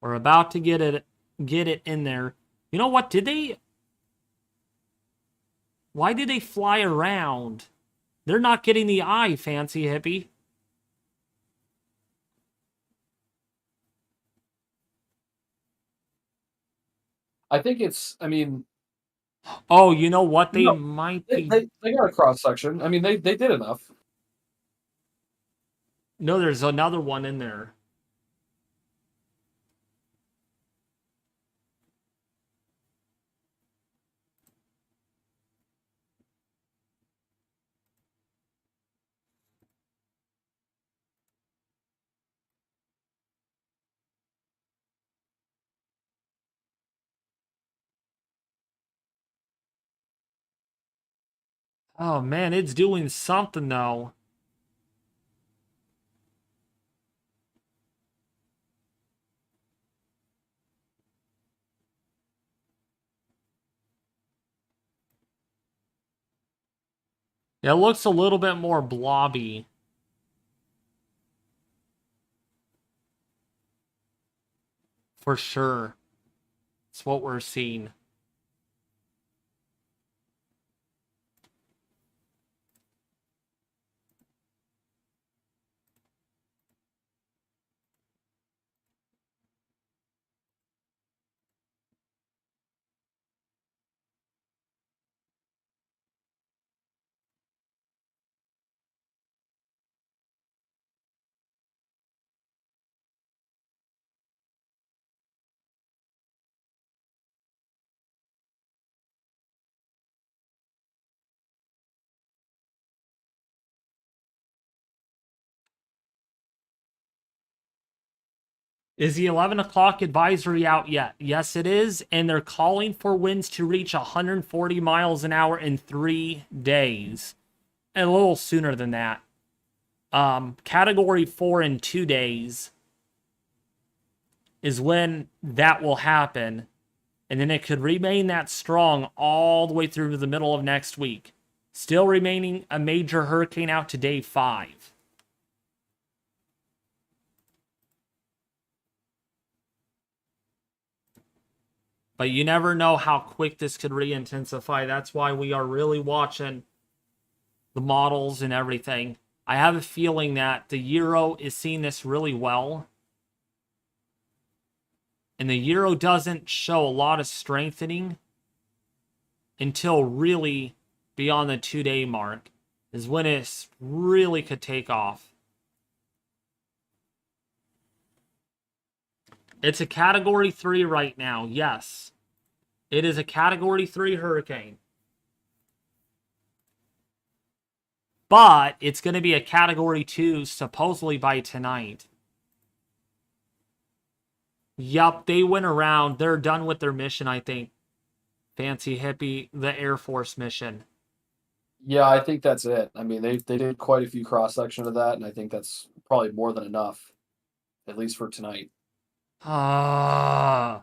We're about to get it in there. You know what? Why did they fly around? They're not getting the eye, fancy hippie. I think it's. I mean, Oh, you know what? They no, might they be. they, they got a cross section. I mean, they did enough. No, there's another one in there. Oh man, it's doing something though. It looks a little bit more blobby. For sure. It's what we're seeing. Is the 11 o'clock advisory out yet? Yes, it is. And they're calling for winds to reach 140 miles an hour in 3 days. And a little sooner than that. Category 4 in 2 days is when that will happen. And then it could remain that strong all the way through to the middle of next week. Still remaining a major hurricane out to day 5. But you never know how quick this could re-intensify. That's why we are really watching the models and everything. I have a feeling that the Euro is seeing this really well. And the Euro doesn't show a lot of strengthening until really beyond the 2-day mark is when it really could take off. It's a category 3 right now. Yes. It is a category 3 hurricane. But it's going to be a category 2 supposedly by tonight. Yup, they went around. They're done with their mission, I think. Fancy hippie, the Air Force mission. Yeah, I think that's it. I mean, they did quite a few cross section of that, and I think that's probably more than enough, at least for tonight. Ah.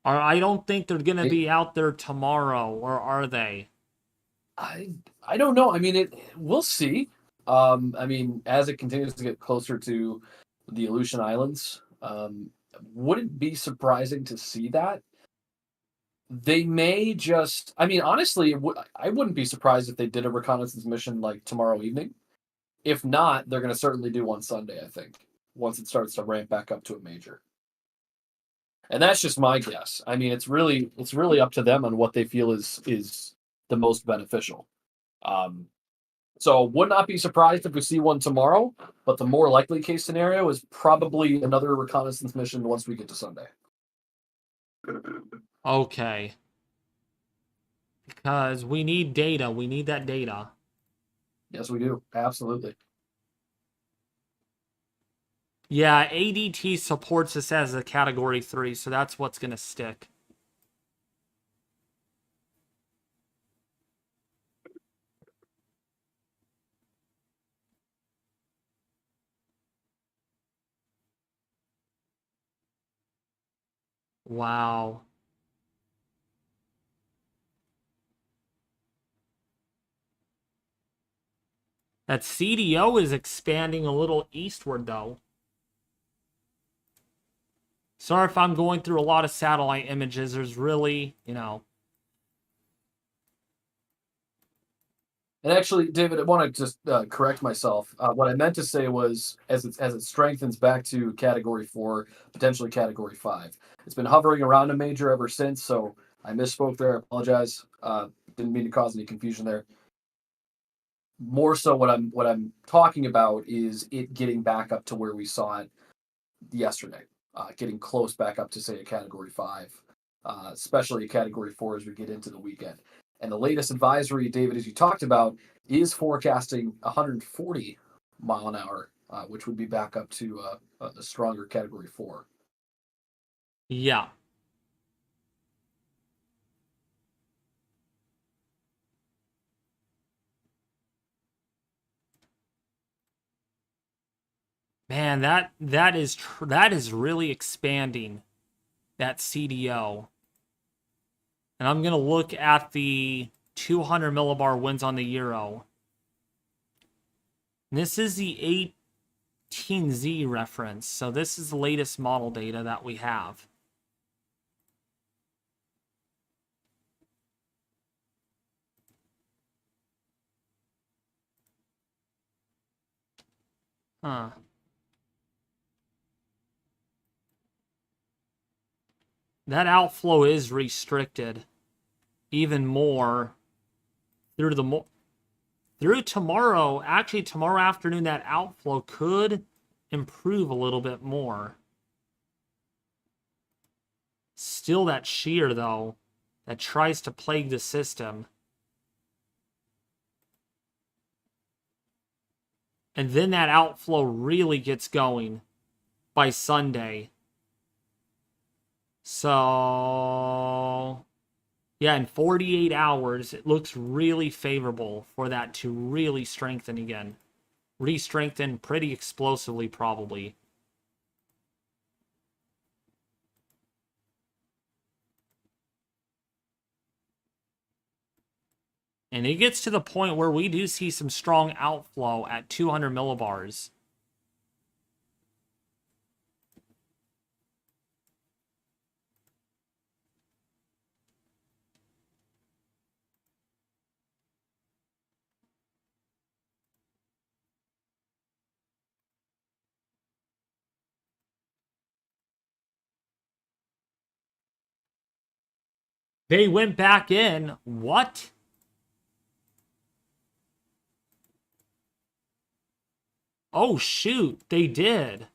I don't think they're going to be out there tomorrow, or are they? I don't know. I mean, we'll see. I mean, as it continues to get closer to the Aleutian Islands, wouldn't be surprising to see that. They may just. I mean, honestly, I wouldn't be surprised if they did a reconnaissance mission like tomorrow evening. If not, they're going to certainly do one Sunday. I think once it starts to ramp back up to a major. And that's just my guess. I mean, it's really up to them on what they feel is the most beneficial. Um, so would not be surprised if we see one tomorrow, but the more likely case scenario is probably another reconnaissance mission once we get to Sunday. Okay. Because we need data. We need that data. Yes, we do. Absolutely. Yeah, ADT supports this as a Category 3, so that's what's going to stick. Wow. That CDO is expanding a little eastward, though. Sorry if I'm going through a lot of satellite images. There's really, And actually, David, I want to just correct myself. What I meant to say was, as it strengthens back to Category 4, potentially Category 5. It's been hovering around a major ever since, so I misspoke there. I apologize. Didn't mean to cause any confusion there. More so, what I'm talking about is it getting back up to where we saw it yesterday, getting close back up to say a Category 5, especially a Category 4 as we get into the weekend. And the latest advisory, David, as you talked about, is forecasting 140 mile an hour, which would be back up to a stronger Category 4. yeah. Man, that is really expanding that CDO. And I'm gonna look at the 200 millibar winds on the Euro. And this is the 18Z reference, so this is the latest model data that we have. Huh. That outflow is restricted even more through tomorrow. Actually, tomorrow afternoon, that outflow could improve a little bit more. Still that shear, though, that tries to plague the system. And then that outflow really gets going by Sunday. So, yeah, in 48 hours, it looks really favorable for that to really strengthen again. Re-strengthen pretty explosively, probably. And it gets to the point where we do see some strong outflow at 200 millibars. They went back in. What? Oh, shoot. They did.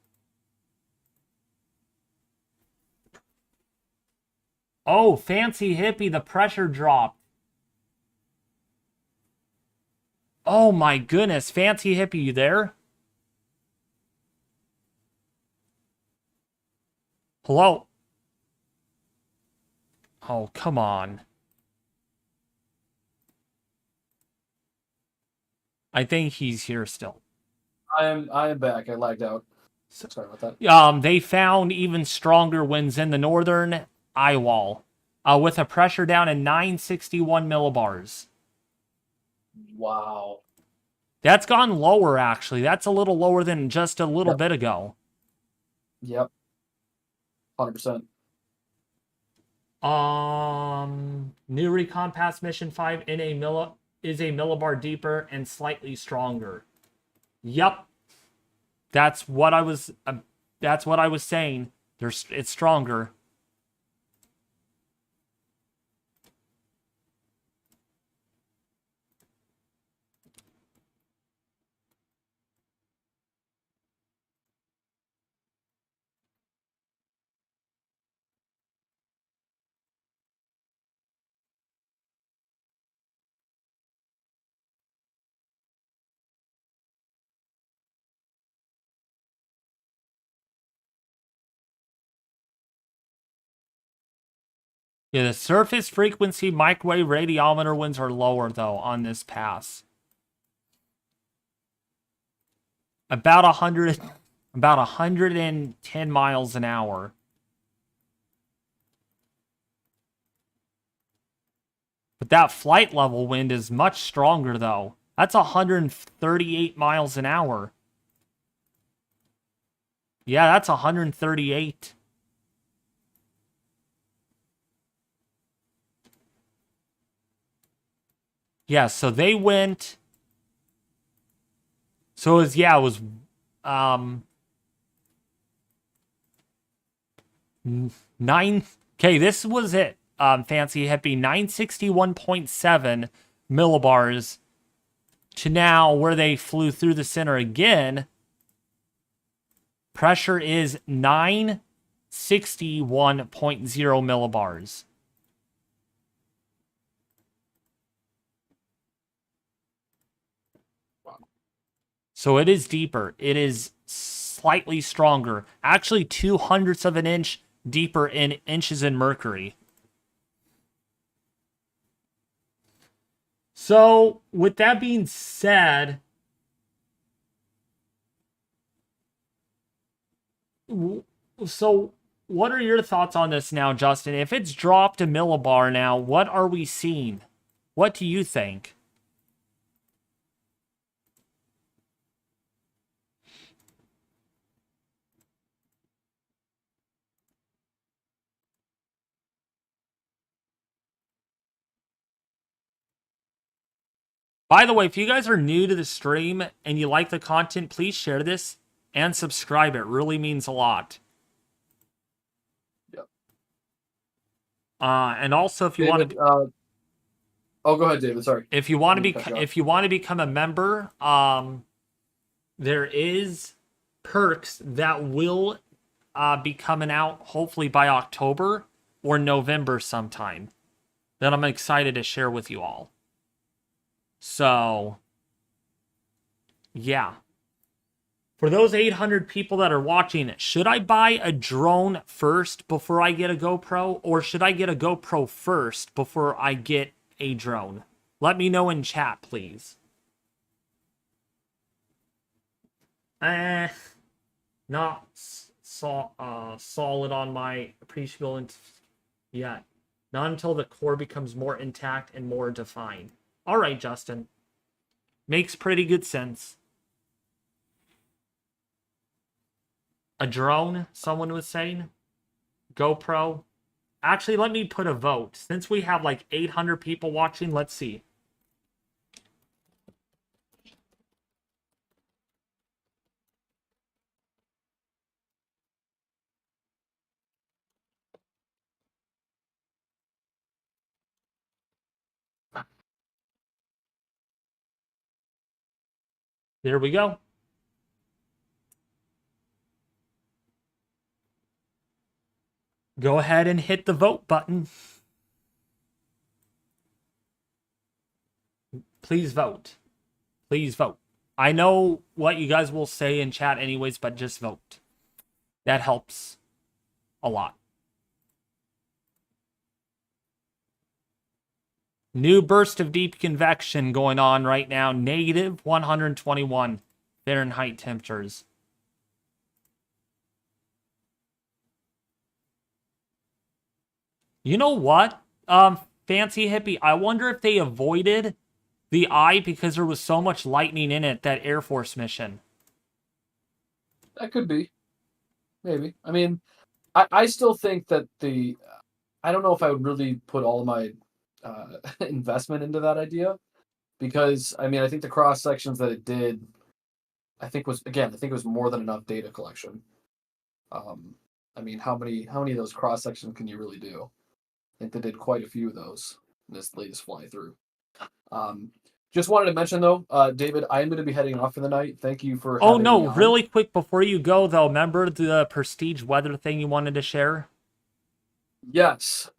Oh, fancy hippie, the pressure dropped. Oh my goodness, fancy hippie, you there? Hello? Oh, come on. I think he's here still. I am back. I lagged out. Sorry about that. They found even stronger winds in the northern eye wall with a pressure down in 961 millibars. Wow. That's gone lower, actually. That's a little lower than just a little bit ago. Yep. 100%. New Recon Pass Mission 5 is a millibar deeper and slightly stronger. Yep. That's what I was saying. It's stronger. Yeah, the surface frequency microwave radiometer winds are lower, though, on this pass. About 110 miles an hour. But that flight level wind is much stronger, though. That's 138 miles an hour. Yeah, that's 138. Yeah, so they went. So it was nine. Okay, this was it. Fancy Hippie 961.7 millibars to now where they flew through the center again. Pressure is 961.0 millibars. So it is deeper. It is slightly stronger. Actually, 0.02 of an inch deeper in inches in mercury. So, with that being said, so what are your thoughts on this now, Justin? If it's dropped a millibar now, what are we seeing? What do you think? By the way, if you guys are new to the stream and you like the content, please share this and subscribe. It really means a lot. Yep. And also, if you David, want to, oh, go ahead, David. Sorry. if you want to become a member, there is perks that will be coming out hopefully by October or November sometime that I'm excited to share with you all. So, yeah. For those 800 people that are watching, should I buy a drone first before I get a GoPro? Or should I get a GoPro first before I get a drone? Let me know in chat, please. Not solid on my appreciable yet. Not until the core becomes more intact and more defined. All right, Justin. Makes pretty good sense. A drone, someone was saying. GoPro. Actually, let me put a vote. Since we have like 800 people watching, let's see. There we go. Go ahead and hit the vote button. Please vote. Please vote. I know what you guys will say in chat anyways, but just vote. That helps a lot. New burst of deep convection going on right now. Negative 121 Fahrenheit temperatures. You know what? Fancy hippie, I wonder if they avoided the eye because there was so much lightning in it, that Air Force mission. That could be, maybe. I mean, I still think that I don't know if I would really put all my investment into that idea because I mean I think the cross sections that it did, I think it was more than enough data collection. Um, I mean, how many of those cross sections can you really do? I think they did quite a few of those in this latest fly through. Um, just wanted to mention though, David, I am going to be heading off for the night. Thank you for Oh having me no, on. really quick before you go though, remember the prestige weather thing you wanted to share? Yes.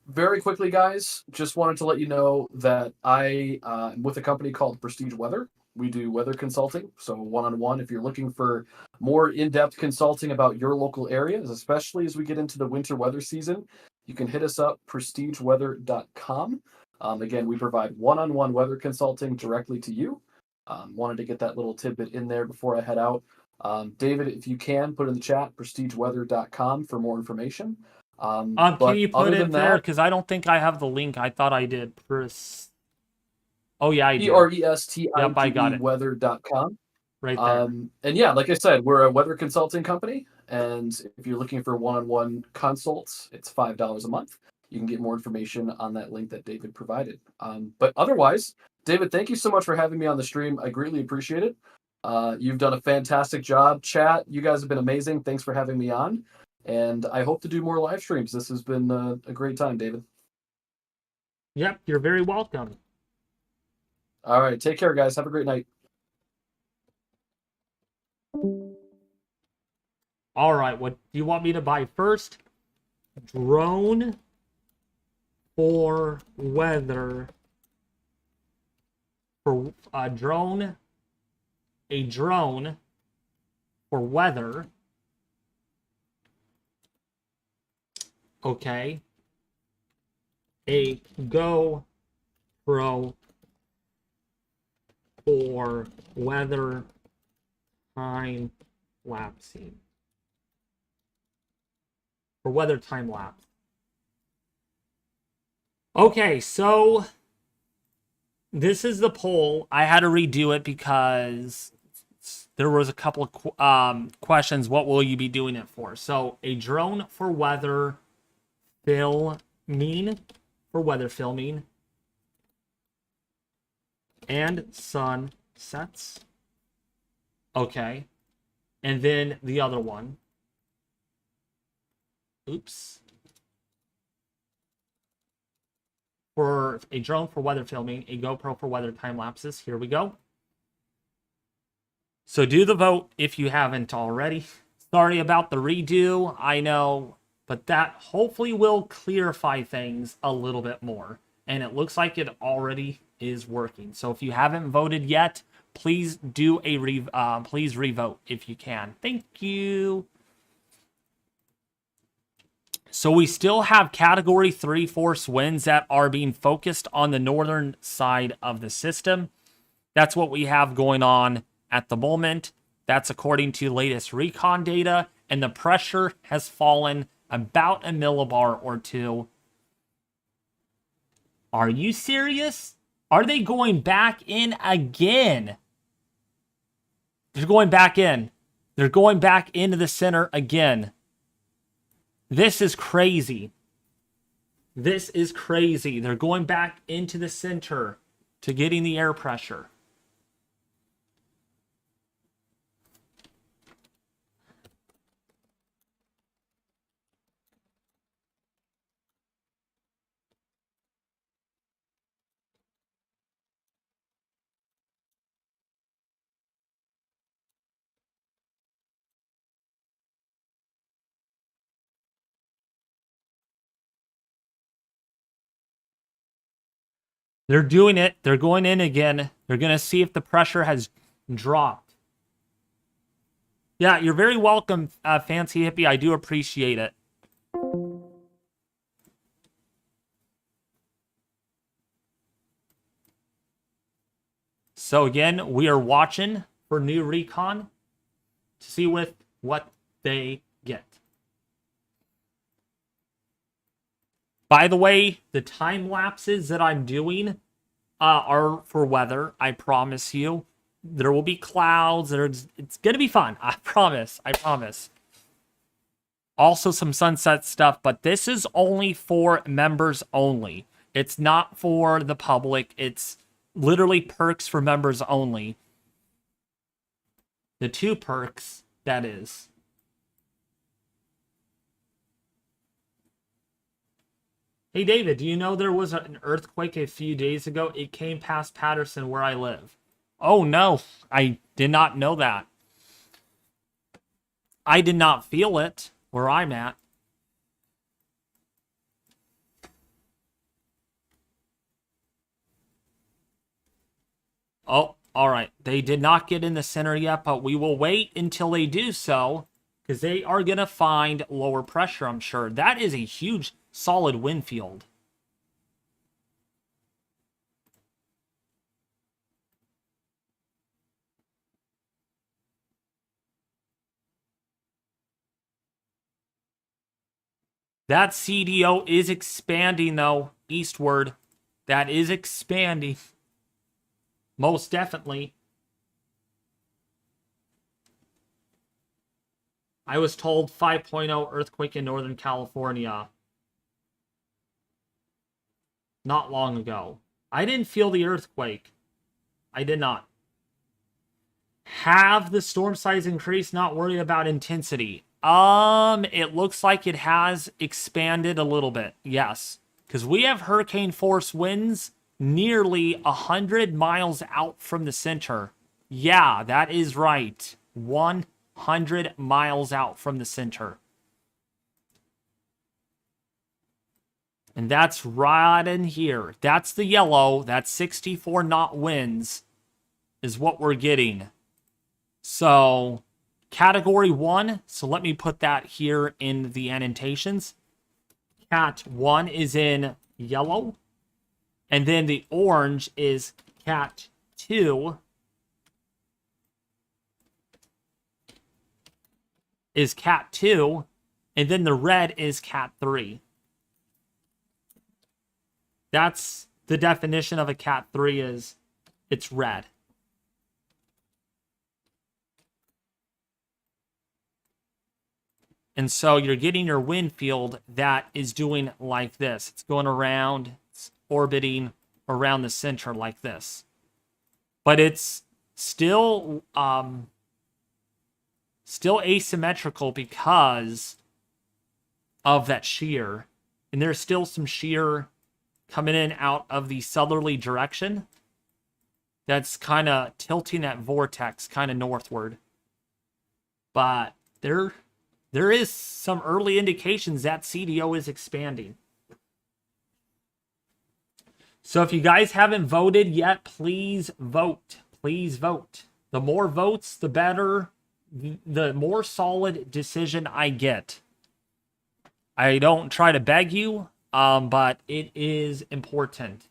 Very quickly, guys, just wanted to let you know that I am with a company called Prestige Weather. We do weather consulting, so one on one. If you're looking for more in depth consulting about your local areas, especially as we get into the winter weather season, you can hit us up, prestigeweather.com. Again, we provide one on one weather consulting directly to you. Wanted to get that little tidbit in there before I head out. David, if you can, put in the chat, prestigeweather.com for more information. Can But you put other it than there? that, Because I don't think I have the link. I thought I did. Oh yeah, I do. Yep, I got prestigeweather.com. it Weather.com. right there. And yeah, like I said, we're a weather consulting company. And if you're looking for one on one consults, it's $5 a month. You can get more information on that link that David provided. But otherwise, David, thank you so much for having me on the stream. I greatly appreciate it. You've done a fantastic job. Chat, you guys have been amazing. Thanks for having me on. And I hope to do more live streams. This has been a great time, David. Yep, you're very welcome. All right. Take care, guys. Have a great night. All right, what do you want me to buy first? Drone for weather. For a drone for weather. Okay. A GoPro for weather time lapsing. For weather time lapse. Okay, so this is the poll. I had to redo it because there was a couple of questions. What will you be doing it for? So a drone for weather filming, and sunsets. Okay. And then the other one. Oops. For a drone for weather filming, a GoPro for weather time lapses. Here we go. So do the vote if you haven't already. Sorry about the redo, I know, but that hopefully will clarify things a little bit more. And it looks like it already is working. So if you haven't voted yet, please do please revote if you can. Thank you. So we still have Category 3 force winds that are being focused on the northern side of the system. That's what we have going on at the moment. That's according to latest Recon data, and the pressure has fallen about a millibar or two. Are you serious? Are they going back in again? They're going back in. They're going back into the center again. This is crazy. This is crazy. They're going back into the center to getting the air pressure. They're doing it. They're going in again. They're going to see if the pressure has dropped. Yeah, you're very welcome, Fancy Hippie. I do appreciate it. So again, we are watching for new Recon to see what they get. By the way, the time lapses that I'm doing are for weather. I promise you. There will be clouds. It's going to be fun. I promise. I promise. Also some sunset stuff, but this is only for members only. It's not for the public. It's literally perks for members only. The 2 perks, that is. Hey, David, do you know there was an earthquake a few days ago? It came past Patterson where I live. Oh, no. I did not know that. I did not feel it where I'm at. Oh, all right. They did not get in the center yet, but we will wait until they do so because they are going to find lower pressure, I'm sure. That is a huge, solid wind field. That CDO is expanding, though, eastward. That is expanding. Most definitely. I was told 5.0 earthquake in Northern California not long ago. I didn't feel the earthquake. I did not. Have the storm size increased? Not worry about intensity. It looks like it has expanded a little bit. Yes. Because we have hurricane force winds nearly 100 miles out from the center. Yeah, that is right. 100 miles out from the center. And that's right in here. That's the yellow. That's 64 knot winds is what we're getting. So, category 1. So let me put that here in the annotations. Cat 1 is in yellow. And then the orange is Cat 2. Is Cat 2. And then the red is Cat 3. That's the definition of a Cat 3 is it's red. And so you're getting your wind field that is doing like this. It's going around, it's orbiting around the center like this. But it's still asymmetrical because of that shear. And there's still some shear coming in out of the southerly direction. That's kind of tilting that vortex kind of northward. But there is some early indications that CDO is expanding. So if you guys haven't voted yet, please vote. Please vote. The more votes, the better. The more solid decision I get. I don't try to beg you, but it is important.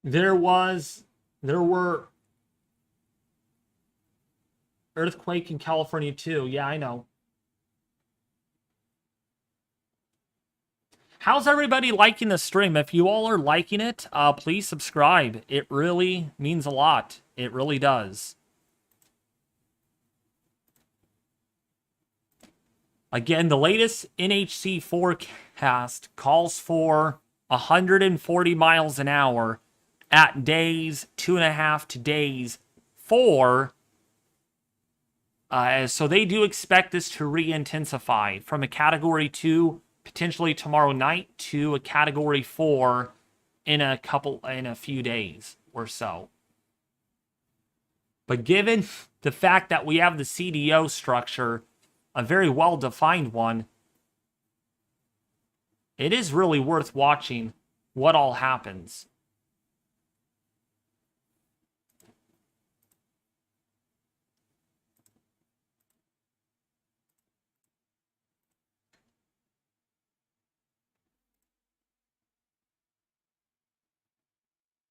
There were earthquake in California too. Yeah, I know. How's everybody liking the stream? If you all are liking it, please subscribe. It really means a lot. It really does. Again, the latest NHC forecast calls for 140 miles an hour at days 2.5 to days 4. So they do expect this to re-intensify from a Category 2 potentially tomorrow night to a Category 4 in a few days or so. But given the fact that we have the CDO structure, a very well-defined one, it is really worth watching what all happens.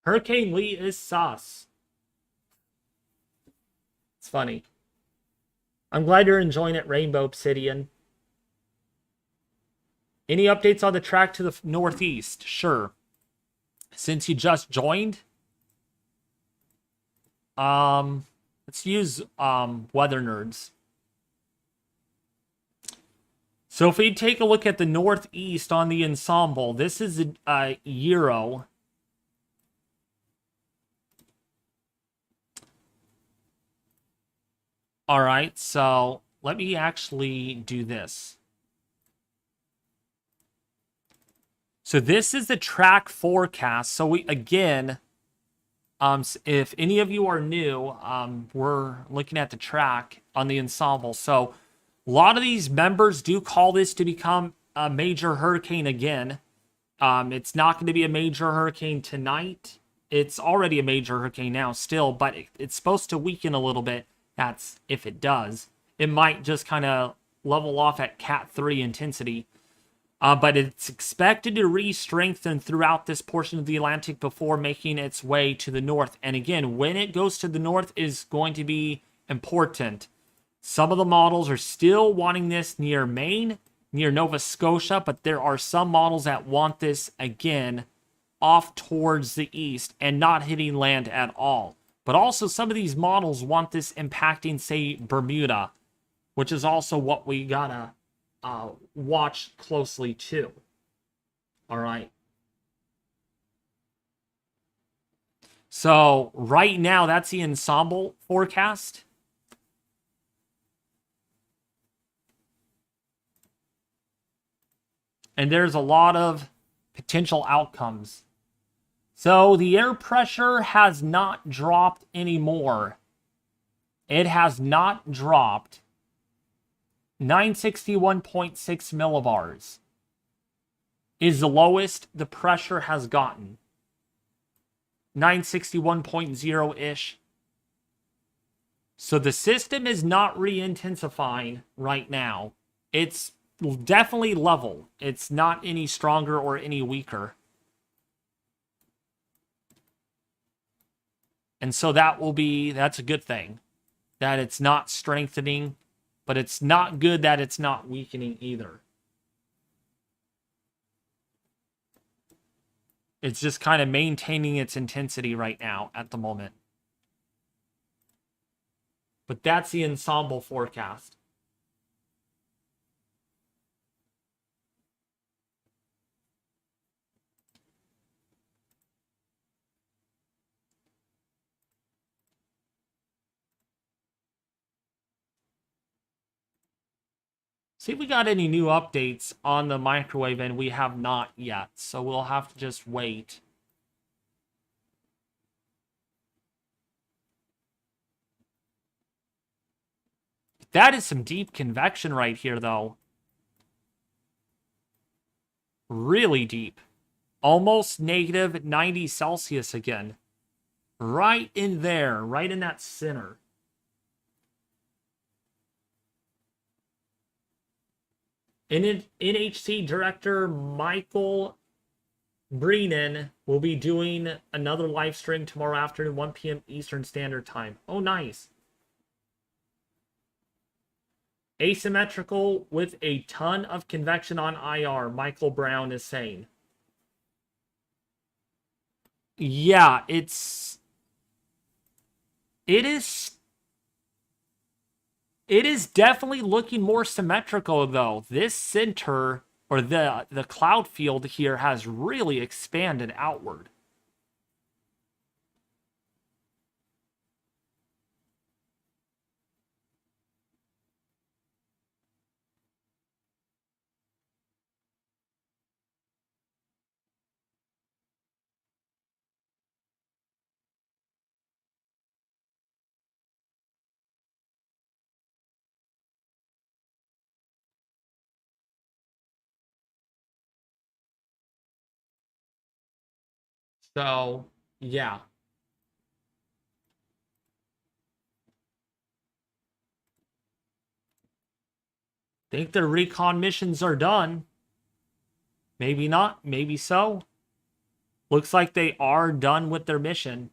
Hurricane Lee is sus. It's funny. I'm glad you're enjoying it, Rainbow Obsidian. Any updates on the track to the northeast? Sure. Since you just joined, let's use Weather Nerds. So if we take a look at the northeast on the ensemble, this is a Euro. All right, so let me actually do this. So this is the track forecast. So we, again, if any of you are new, we're looking at the track on the ensemble. So a lot of these members do call this to become a major hurricane again. It's not going to be a major hurricane tonight. It's already a major hurricane now still, but it's supposed to weaken a little bit. That's if it does. It might just kind of level off at Cat 3 intensity. But it's expected to re-strengthen throughout this portion of the Atlantic before making its way to the north. And again, when it goes to the north is going to be important. Some of the models are still wanting this near Maine, near Nova Scotia, but there are some models that want this, again, off towards the east and not hitting land at all. But also some of these models want this impacting, say, Bermuda, which is also what we gotta watch closely too. All right. So right now, that's the ensemble forecast. And there's a lot of potential outcomes. So the air pressure has not dropped anymore. It has not dropped. 961.6 millibars is the lowest the pressure has gotten. 961.0-ish. So the system is not re-intensifying right now. It's definitely level. It's not any stronger or any weaker. And so that's a good thing. That it's not strengthening, but it's not good that it's not weakening either. It's just kind of maintaining its intensity right now at the moment. But that's the ensemble forecast. See if we got any new updates on the microwave, and we have not yet. So we'll have to just wait. That is some deep convection right here, though. Really deep. Almost negative 90 Celsius again. Right in there. Right in that center. NHC Director Michael Breenan will be doing another live stream tomorrow afternoon, 1 p.m. Eastern Standard Time. Oh, nice. Asymmetrical with a ton of convection on IR, Michael Brown is saying. Yeah, it is definitely looking more symmetrical, though. This center, or the cloud field here, has really expanded outward. So, yeah. Think their recon missions are done. Maybe not, maybe so. Looks like they are done with their mission.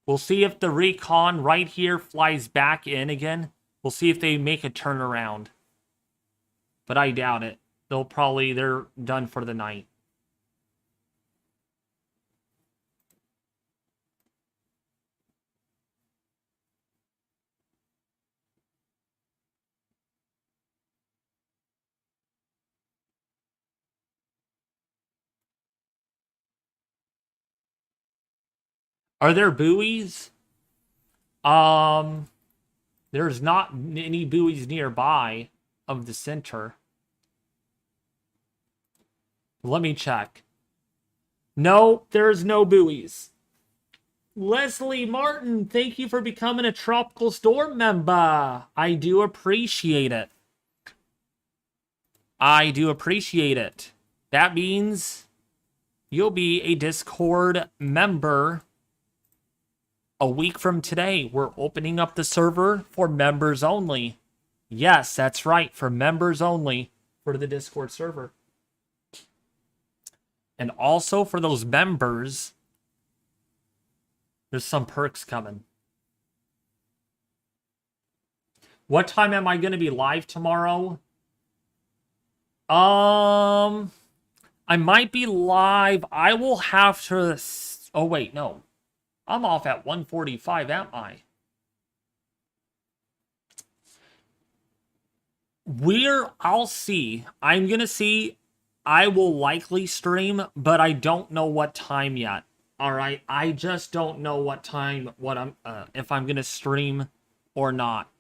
We'll see if the Recon right here flies back in again. We'll see if they make a turnaround. But I doubt it. They're done for the night. Are there buoys? There's not any buoys nearby of the center. Let me check. No, there's no buoys. Leslie Martin, thank you for becoming a Tropical Storm member. I do appreciate it. I do appreciate it. That means you'll be a Discord member a week from today. We're opening up the server for members only. Yes, that's right, for members only for the Discord server. And also for those members, there's some perks coming. What time am I going to be live tomorrow? I might be live. I will have to... Oh, wait, no. I'm off at 1:45, am I? I'll see. I'm going to see. I will likely stream, but I don't know what time yet. All right, I just don't know what time, if I'm going to stream or not.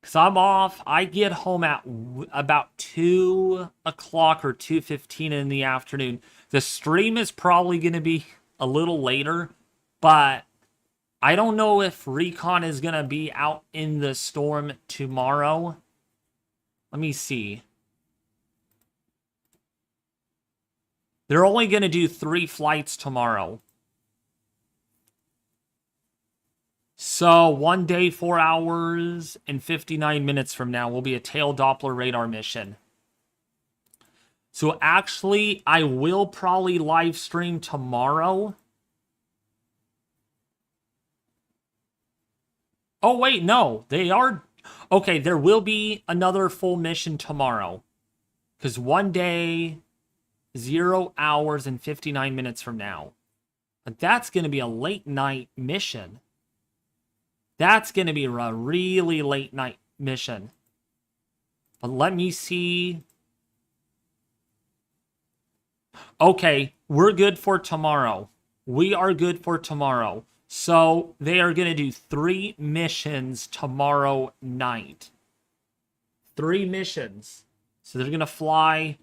Because I'm off. I get home at about 2 o'clock or 2:15 in the afternoon. The stream is probably going to be a little later, but I don't know if Recon is going to be out in the storm tomorrow. Let me see. They're only going to do 3 flights tomorrow. So 1 day, 4 hours, and 59 minutes from now will be a tail Doppler radar mission. So actually, I will probably live stream tomorrow. Oh, wait, no. They are... Okay, there will be another full mission tomorrow. Because 1 day... 0 hours and 59 minutes from now. But that's going to be a late night mission. That's going to be a really late night mission. But let me see. Okay, we're good for tomorrow. We are good for tomorrow. So they are going to do 3 missions tomorrow night. 3 missions. So they're going to fly...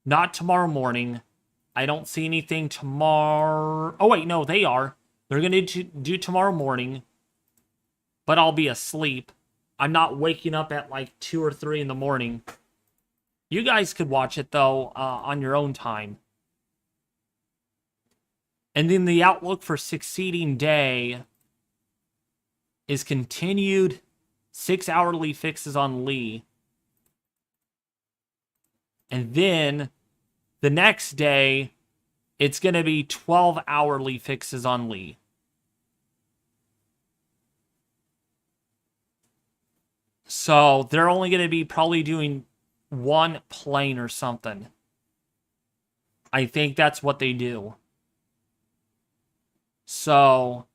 Not tomorrow morning. I don't see anything tomorrow. Oh, wait, no, they are. They're going to do tomorrow morning. But I'll be asleep. I'm not waking up at like 2 or 3 in the morning. You guys could watch it, though, on your own time. And then the outlook for succeeding day is continued 6 hourly fixes on Lee. And then the next day, it's going to be 12 hourly fixes on Lee. So they're only going to be probably doing 1 plane or something. I think that's what they do. So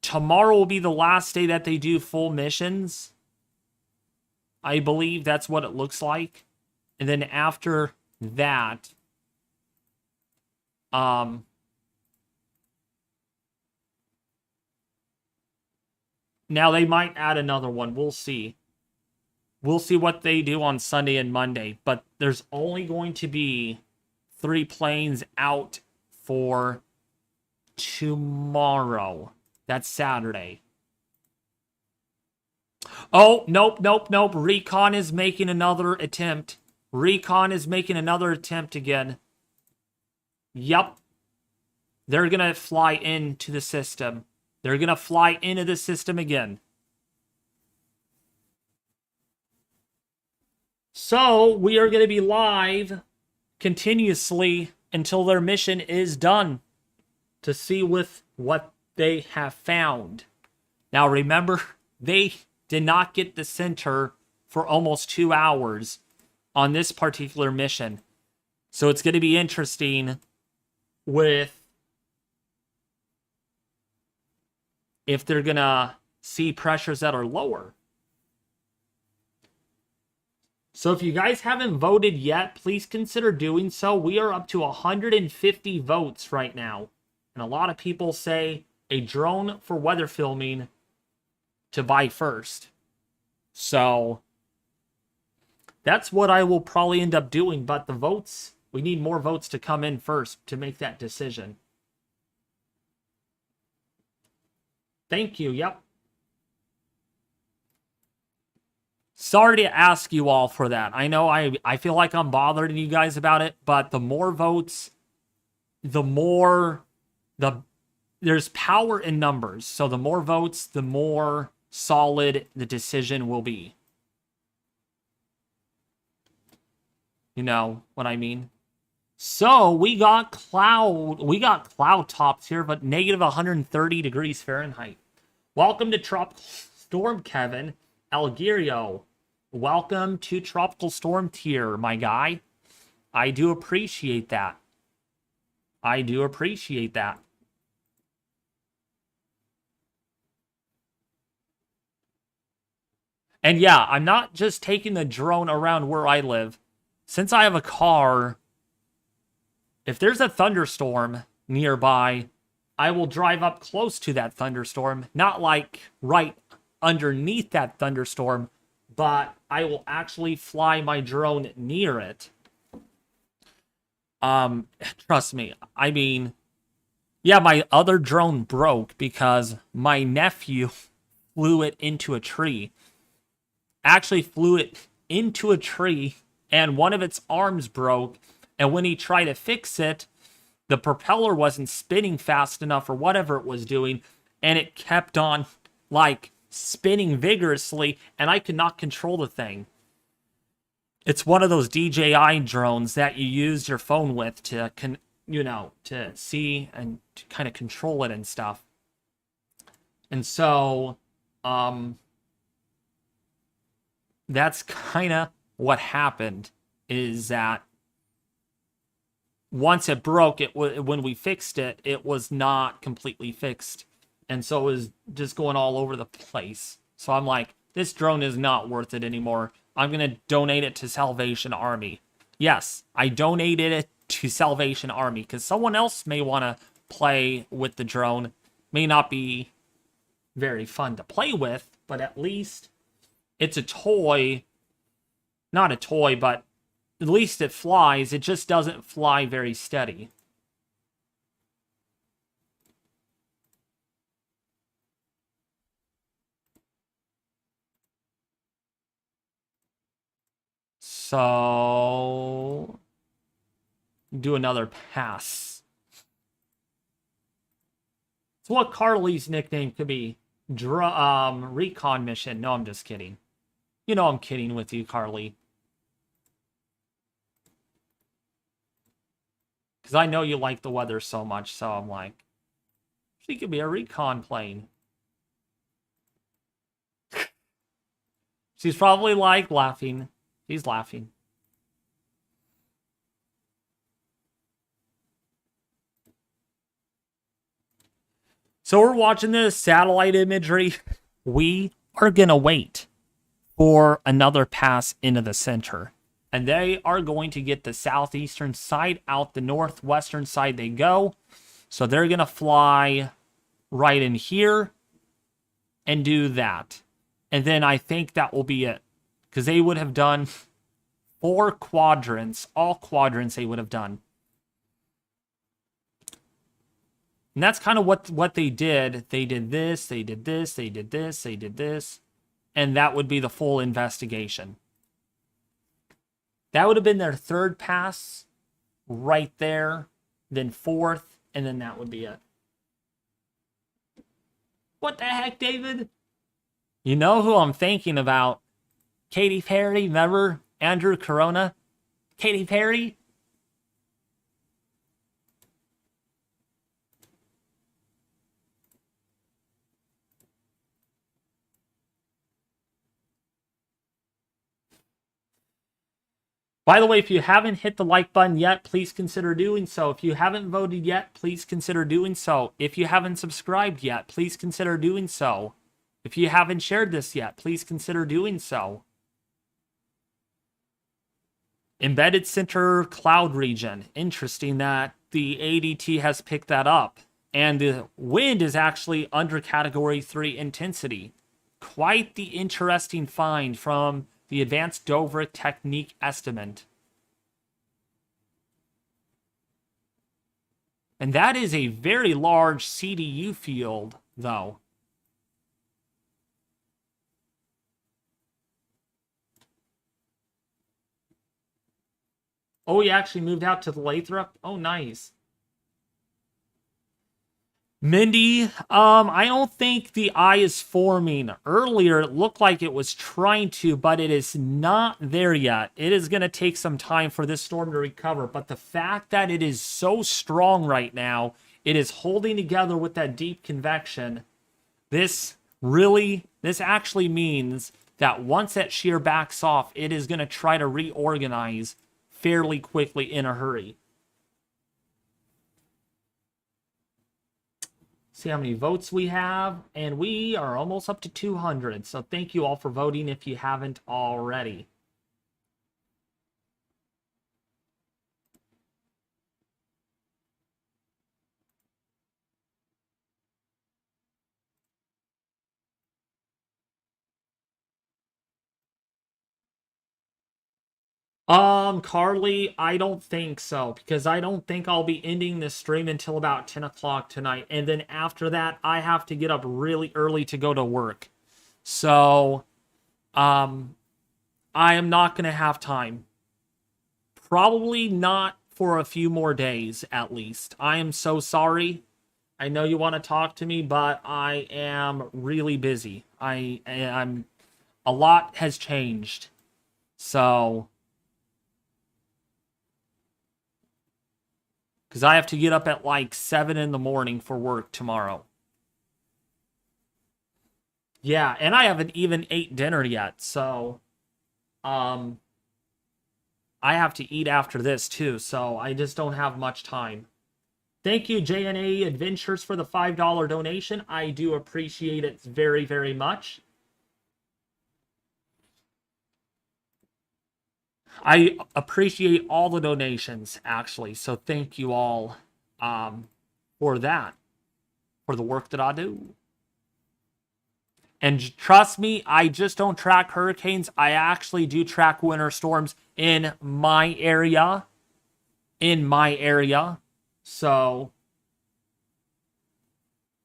tomorrow will be the last day that they do full missions. I believe that's what it looks like. And then after that, now they might add another one. We'll see. We'll see what they do on Sunday and Monday. But there's only going to be 3 planes out for tomorrow. That's Saturday. Oh, nope. Recon is making another attempt. Recon is making another attempt again. Yup. They're going to fly into the system. They're going to fly into the system again. So, we are going to be live continuously until their mission is done. to see with what they have found. Now remember, they did not get the center for almost 2 hours on this particular mission. So it's going to be interesting with if they're going to see pressures that are lower. So if you guys haven't voted yet, please consider doing so. We are up to 150 votes right now. And a lot of people say a drone for weather filming to buy first. So that's what I will probably end up doing. But the votes, we need more votes to come in first to make that decision. Thank you. Yep. Sorry to ask you all for that. I know I feel like I'm bothering you guys about it, but the more votes, the more there's power in numbers. So the more votes, the more solid the decision will be. You know what I mean? So we got cloud tops here, but negative 130 degrees Fahrenheit. Welcome to Tropical Storm, Kevin Algerio. Welcome to Tropical Storm tier, my guy. I do appreciate that. I do appreciate that. And yeah, I'm not just taking the drone around where I live. Since I have a car, if there's a thunderstorm nearby, I will drive up close to that thunderstorm. Not like right underneath that thunderstorm, but I will actually fly my drone near it. Trust me. I mean, yeah, my other drone broke because my nephew flew it into a tree. Actually flew it into a tree, and one of its arms broke. And when he tried to fix it, the propeller wasn't spinning fast enough or whatever it was doing, and it kept on, like, spinning vigorously, and I could not control the thing. It's one of those DJI drones that you use your phone with to, to see and to kind of control it and stuff. And so, that's kind of what happened, is that once it broke, when we fixed it, it was not completely fixed. And so it was just going all over the place. So I'm like, this drone is not worth it anymore. I'm going to donate it to Salvation Army. Yes, I donated it to Salvation Army because someone else may want to play with the drone. May not be very fun to play with, but at least it's a toy. Not a toy, but at least it flies. It just doesn't fly very steady. So, do another pass. So what Carly's nickname could be? Recon mission. No, I'm just kidding. You know I'm kidding with you, Carly. Because I know you like the weather so much, so I'm like, she could be a recon plane. She's probably like laughing. He's laughing. So we're watching this satellite imagery. We are going to wait for another pass into the center. And they are going to get the southeastern side out, the northwestern side they go. So they're going to fly right in here and do that. And then I think that will be it. Because they would have done 4 quadrants. All quadrants they would have done. And that's kind of what they did. They did this, they did this, they did this, they did this. And that would be the full investigation. That would have been their 3rd pass right there. Then 4th, and then that would be it. What the heck, David? You know who I'm thinking about. Katy Perry, remember Andrew Corona? Katy Perry? By the way, if you haven't hit the like button yet, please consider doing so. If you haven't voted yet, please consider doing so. If you haven't subscribed yet, please consider doing so. If you haven't shared this yet, please consider doing so. Embedded Center Cloud Region. Interesting that the ADT has picked that up. And the wind is actually under Category 3 intensity. Quite the interesting find from the Advanced Dover Technique Estimate. And that is a very large CDU field, though. Oh, he actually moved out to the Lathrop? Oh, nice. Mindy, I don't think the eye is forming. Earlier, it looked like it was trying to, but it is not there yet. It is going to take some time for this storm to recover, but the fact that it is so strong right now, it is holding together with that deep convection. This actually means that once that shear backs off, it is going to try to reorganize fairly quickly in a hurry. See how many votes we have, and we are almost up to 200. So thank you all for voting if you haven't already. Carly, I don't think so, because I don't think I'll be ending this stream until about 10 o'clock tonight. And then after that, I have to get up really early to go to work. So, I am not going to have time. Probably not for a few more days, at least. I am so sorry. I know you want to talk to me, but I am really busy. I'm a lot has changed. So, because I have to get up at like 7 in the morning for work tomorrow. Yeah, and I haven't even ate dinner yet, so I have to eat after this too, so I just don't have much time. Thank you, JNA Adventures, for the $5 donation. I do appreciate it very, very much. I appreciate all the donations, actually, so thank you all for that, for the work that I do. And trust me, I just don't track hurricanes. I actually do track winter storms in my area. So,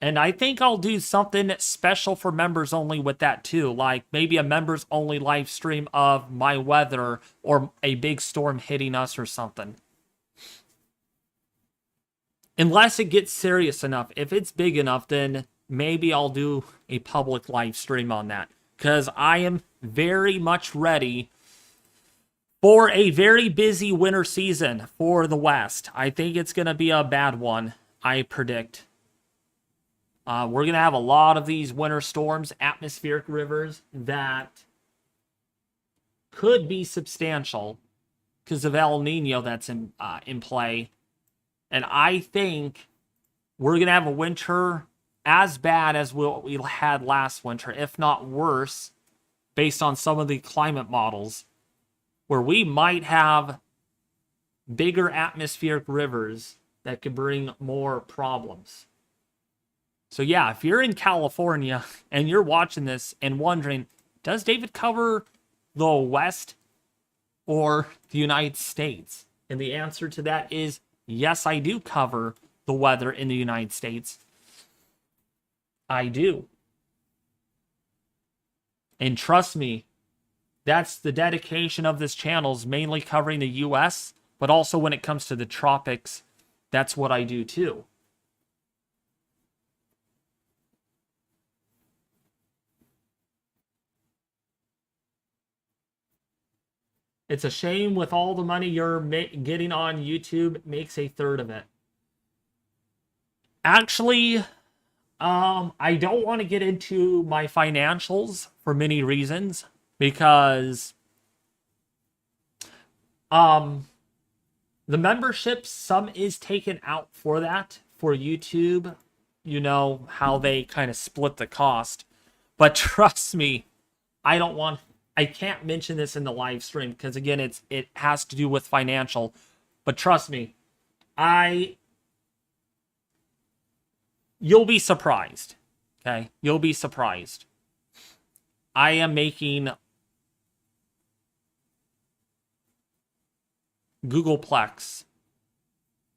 and I think I'll do something special for members only with that too. Like maybe a members only live stream of my weather or a big storm hitting us or something. Unless it gets serious enough. If it's big enough, then maybe I'll do a public live stream on that. Because I am very much ready for a very busy winter season for the West. I think it's going to be a bad one, I predict. We're going to have a lot of these winter storms, atmospheric rivers, that could be substantial because of El Nino that's in play. And I think we're going to have a winter as bad as what we had last winter, if not worse, based on some of the climate models, where we might have bigger atmospheric rivers that could bring more problems. So yeah, if you're in California and you're watching this and wondering, does David cover the West or the United States? And the answer to that is yes, I do cover the weather in the United States. I do. And trust me, that's the dedication of this channel, is mainly covering the US, but also when it comes to the tropics, that's what I do too. It's a shame with all the money you're getting on YouTube, makes a third of it. Actually, I don't want to get into my financials for many reasons, because The membership, some is taken out for that, for YouTube. You know how they kind of split the cost. But trust me, I can't mention this in the live stream because again, it has to do with financial. But trust me, you'll be surprised. Okay? You'll be surprised. I am making Googleplex.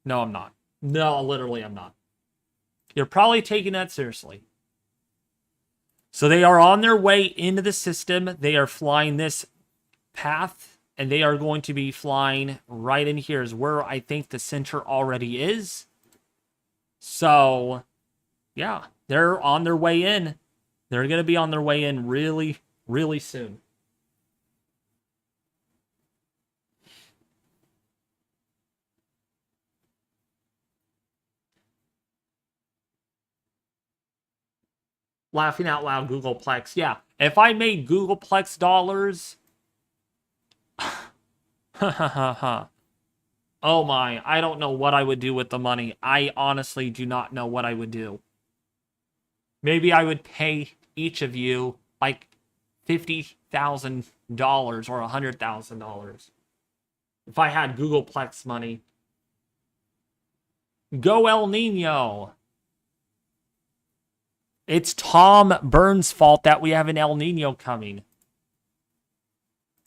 No, I'm not. No, literally, I'm not. You're probably taking that seriously. So they are on their way into the system. They are flying this path, and they are going to be flying right in here is where I think the center already is. So, yeah, they're on their way in. They're going to be on their way in really, really soon. Laughing out loud, Googleplex. Yeah, if I made Googleplex dollars... Oh my, I don't know what I would do with the money. I honestly do not know what I would do. Maybe I would pay each of you like $50,000 or $100,000 if I had Googleplex money. Go El Nino. It's Tom Burns' fault that we have an El Nino coming.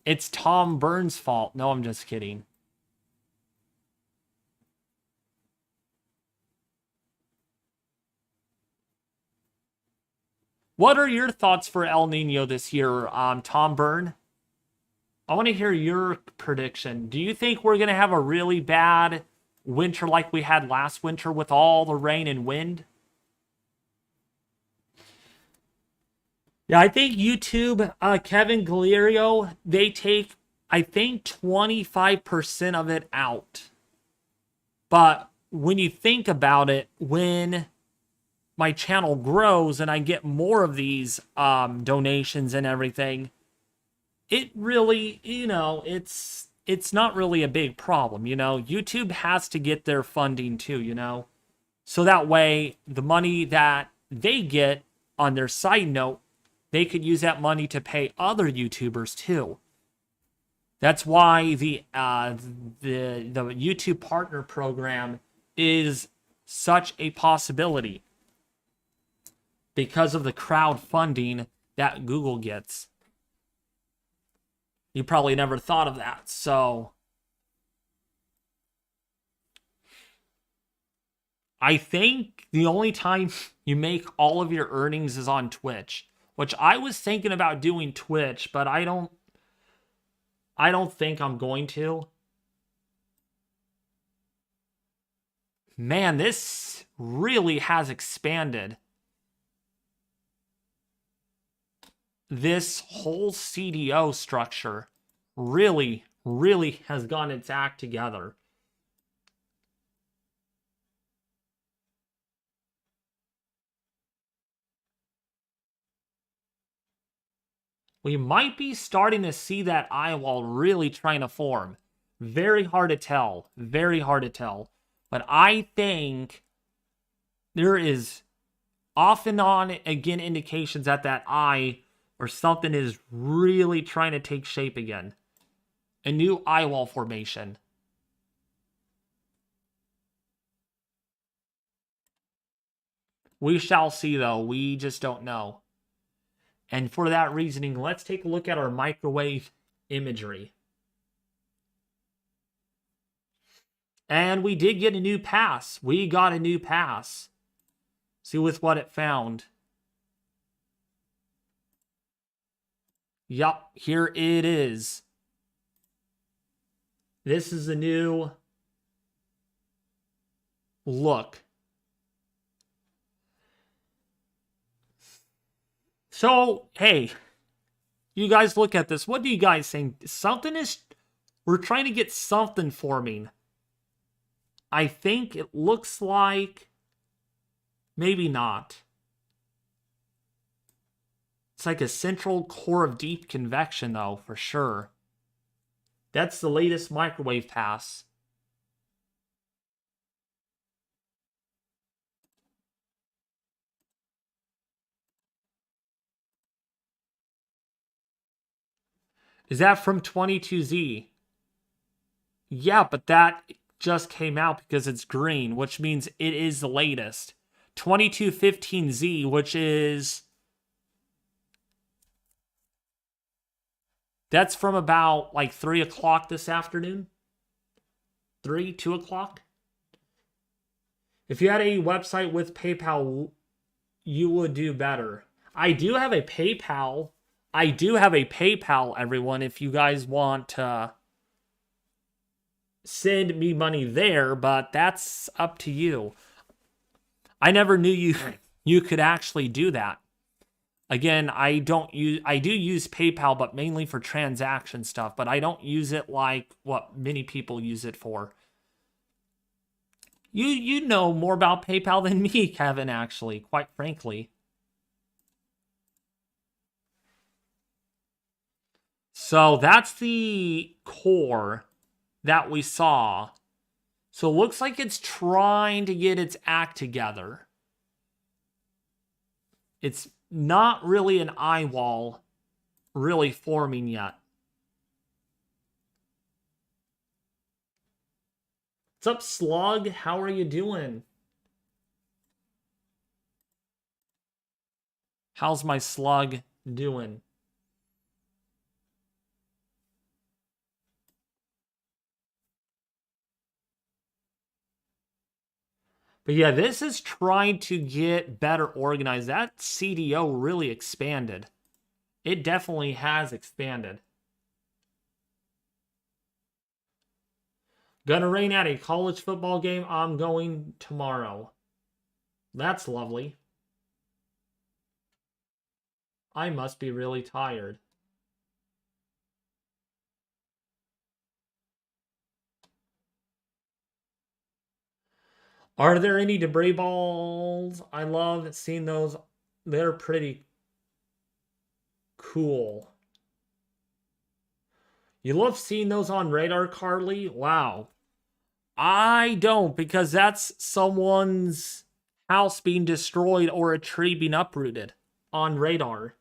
It's Tom Burns' fault. No, I'm just kidding. What are your thoughts for El Nino this year, Tom Byrne? I want to hear your prediction. Do you think we're going to have a really bad winter like we had last winter with all the rain and wind? Yeah, I think YouTube, Kevin Galerio, they take, I think, 25% of it out. But when you think about it, when my channel grows and I get more of these donations and everything, it really, you know, it's not really a big problem, you know. YouTube has to get their funding too, you know. So that way, the money that they get on their side note, they could use that money to pay other YouTubers too. That's why the YouTube Partner Program is such a possibility, because of the crowdfunding that Google gets. You probably never thought of that, so I think the only time you make all of your earnings is on Twitch, which I was thinking about doing Twitch, but I don't think I'm going to. Man, this really has expanded. This whole CDO structure really, really has gotten its act together. We might be starting to see that eye wall really trying to form. Very hard to tell. Very hard to tell. But I think there is off and on again indications that eye or something is really trying to take shape again. A new eye wall formation. We shall see, though. We just don't know. And for that reasoning, let's take a look at our microwave imagery. And we did get a new pass. We got a new pass. See with what it found. Yup, here it is. This is a new look. So, hey, you guys look at this. What do you guys think? We're trying to get something forming. I think it looks like maybe not. It's like a central core of deep convection, though, for sure. That's the latest microwave pass. Is that from 22Z? Yeah, but that just came out because it's green, which means it is the latest. 2215Z, which is... That's from about like 3 o'clock this afternoon. 2 o'clock. If you had a website with PayPal, you would do better. I do have a PayPal. Everyone, if you guys want to send me money there, but that's up to you. I never knew you could actually do that. Again, I do use PayPal, but mainly for transaction stuff, but I don't use it like what many people use it for. You know more about PayPal than me, Kevin, actually, quite frankly. So that's the core that we saw. So it looks like it's trying to get its act together. It's not really an eye wall really forming yet. What's up, Slug? How are you doing? How's my slug doing? But yeah, this is trying to get better organized. That CDO really expanded. It definitely has expanded. Gonna rain at a college football game. I'm going tomorrow. That's lovely. I must be really tired. Are there any debris balls? I love seeing those. They're pretty cool. You love seeing those on radar, Carly? Wow. I don't, because that's someone's house being destroyed or a tree being uprooted on radar.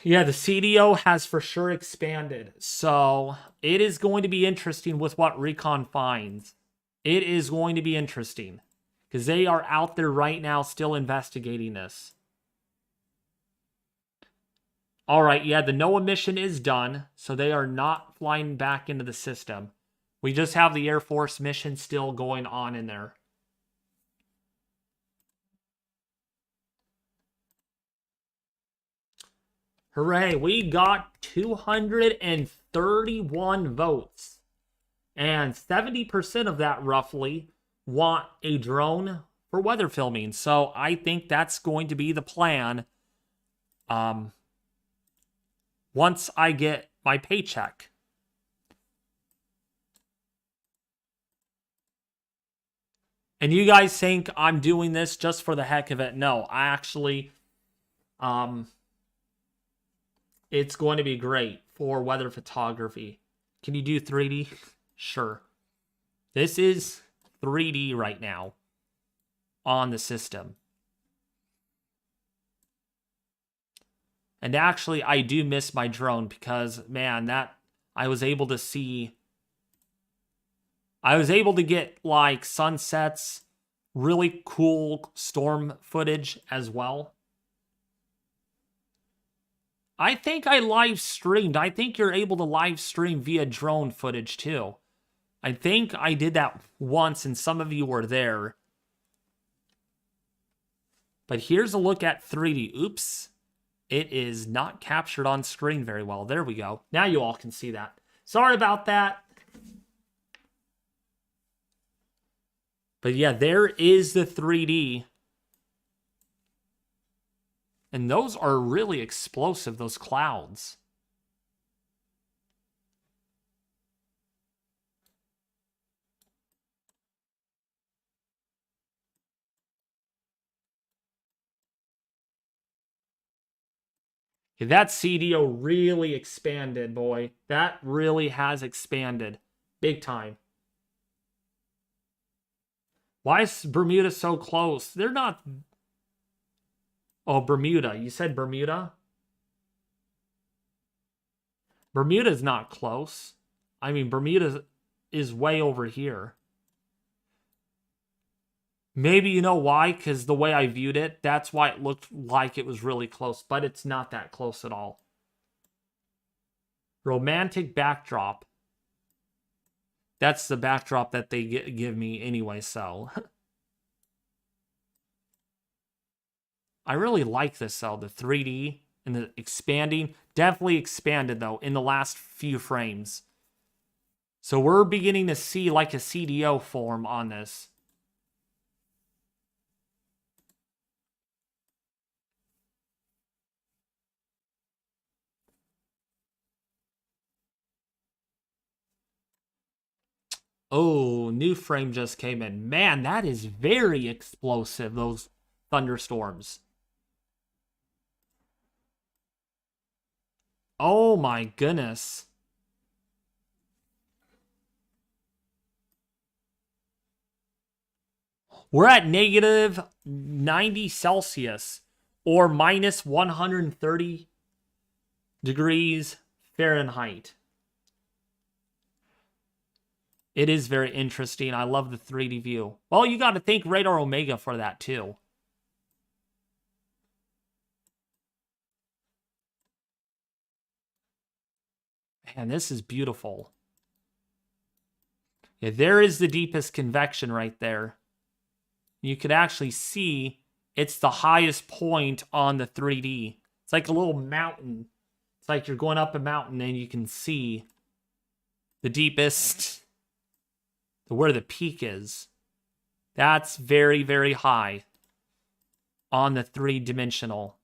Yeah, the CDO has for sure expanded. So it is going to be interesting with what Recon finds. It is going to be interesting because they are out there right now still investigating this. All right, yeah, the NOAA mission is done, so they are not flying back into the system. We just have the Air Force mission still going on in there. Hooray, we got 231 votes. And 70% of that, roughly, want a drone for weather filming. So I think that's going to be the plan once I get my paycheck. And you guys think I'm doing this just for the heck of it? No, I actually, it's going to be great for weather photography. Can you do 3D? Sure. This is 3D right now on the system. And actually, I do miss my drone because, man, that I was able to see. I was able to get like sunsets, really cool storm footage as well. I think I live streamed. I think you're able to live stream via drone footage too. I think I did that once and some of you were there. But here's a look at 3D. Oops. It is not captured on screen very well. There we go. Now you all can see that. Sorry about that. But yeah, there is the 3D. And those are really explosive, those clouds. That CDO really expanded, boy. That really has expanded. Big time. Why is Bermuda so close? They're not... Oh, Bermuda. You said Bermuda? Bermuda's not close. I mean, Bermuda is way over here. Maybe you know why? Because the way I viewed it, that's why it looked like it was really close. But it's not that close at all. Romantic backdrop. That's the backdrop that they give me anyway, so... I really like this, though. The 3D and the expanding. Definitely expanded, though, in the last few frames. So we're beginning to see like a CDO form on this. Oh, new frame just came in. Man, that is very explosive, those thunderstorms. Oh my goodness. We're at negative 90 Celsius or minus 130 degrees Fahrenheit. It is very interesting. I love the 3D view. Well, you got to thank Radar Omega for that too. Man, this is beautiful. Yeah, there is the deepest convection right there. You could actually see it's the highest point on the 3D. It's like a little mountain. It's like you're going up a mountain and you can see the deepest, where the peak is. That's very, very high on the 3-dimensional.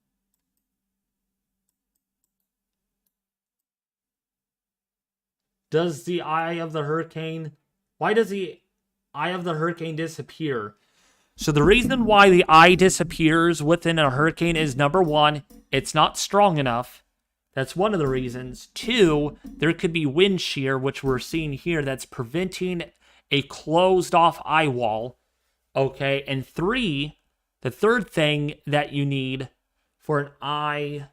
Does the eye of the hurricane... Why does the eye of the hurricane disappear? So the reason why the eye disappears within a hurricane is, number one, it's not strong enough. That's one of the reasons. Two, there could be wind shear, which we're seeing here, that's preventing a closed-off eye wall. Okay, and three, the third thing that you need for an eye,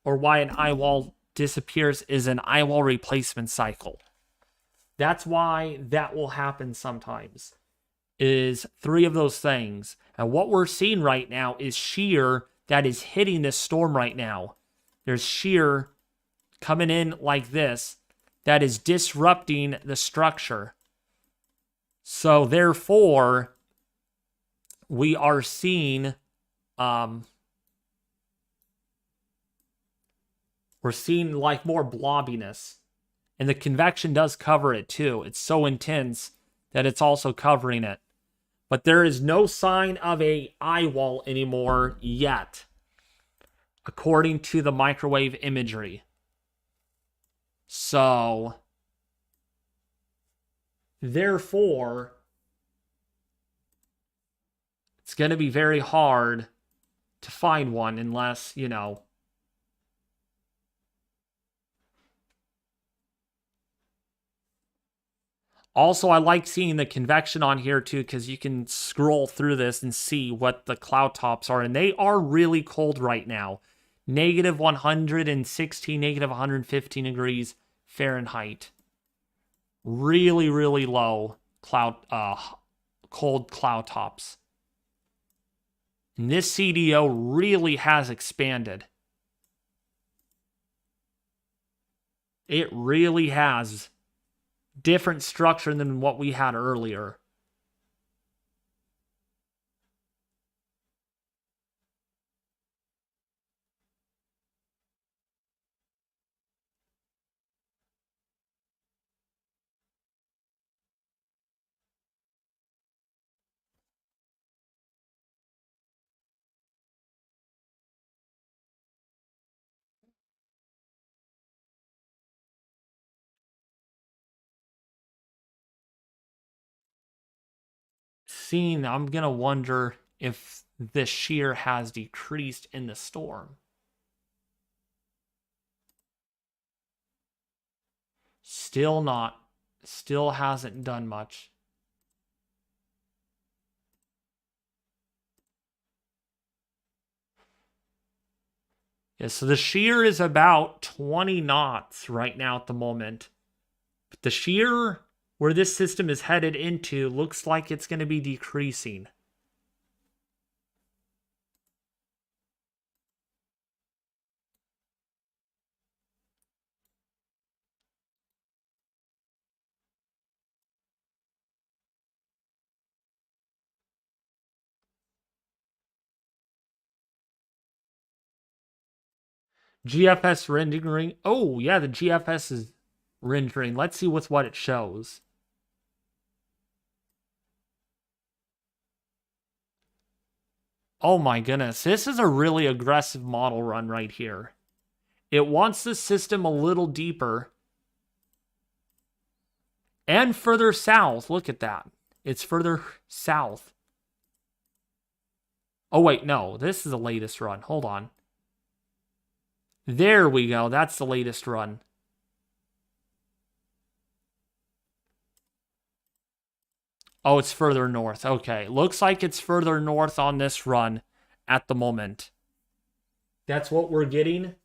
or why an eye wall disappears, is an eye wall replacement cycle. That's why that will happen sometimes, is three of those things. And what we're seeing right now is shear that is hitting this storm right now. There's shear coming in like this that is disrupting the structure. So therefore, we are seeing we're seeing like more blobbiness. And the convection does cover it too. It's so intense that it's also covering it. But there is no sign of a eye wall anymore yet, according to the microwave imagery. So, therefore, it's going to be very hard to find one unless, you know, also, I like seeing the convection on here too, because you can scroll through this and see what the cloud tops are. And they are really cold right now. Negative 116, negative 115 degrees Fahrenheit. Really, really low cold cloud tops. And this CDO really has expanded. It really has. Different structure than what we had earlier. I'm gonna wonder if the shear has decreased in the storm. Still not. Still hasn't done much. Yeah, so the shear is about 20 knots right now at the moment. But the shear where this system is headed into looks like it's going to be decreasing. GFS rendering. Oh, yeah, the GFS is rendering. Let's see what it shows. Oh my goodness, this is a really aggressive model run right here. It wants the system a little deeper and further south. Look at that. It's further south. Oh wait, no, this is the latest run. Hold on. There we go. That's the latest run. Oh, it's further north. Okay. Looks like it's further north on this run at the moment. That's what we're getting.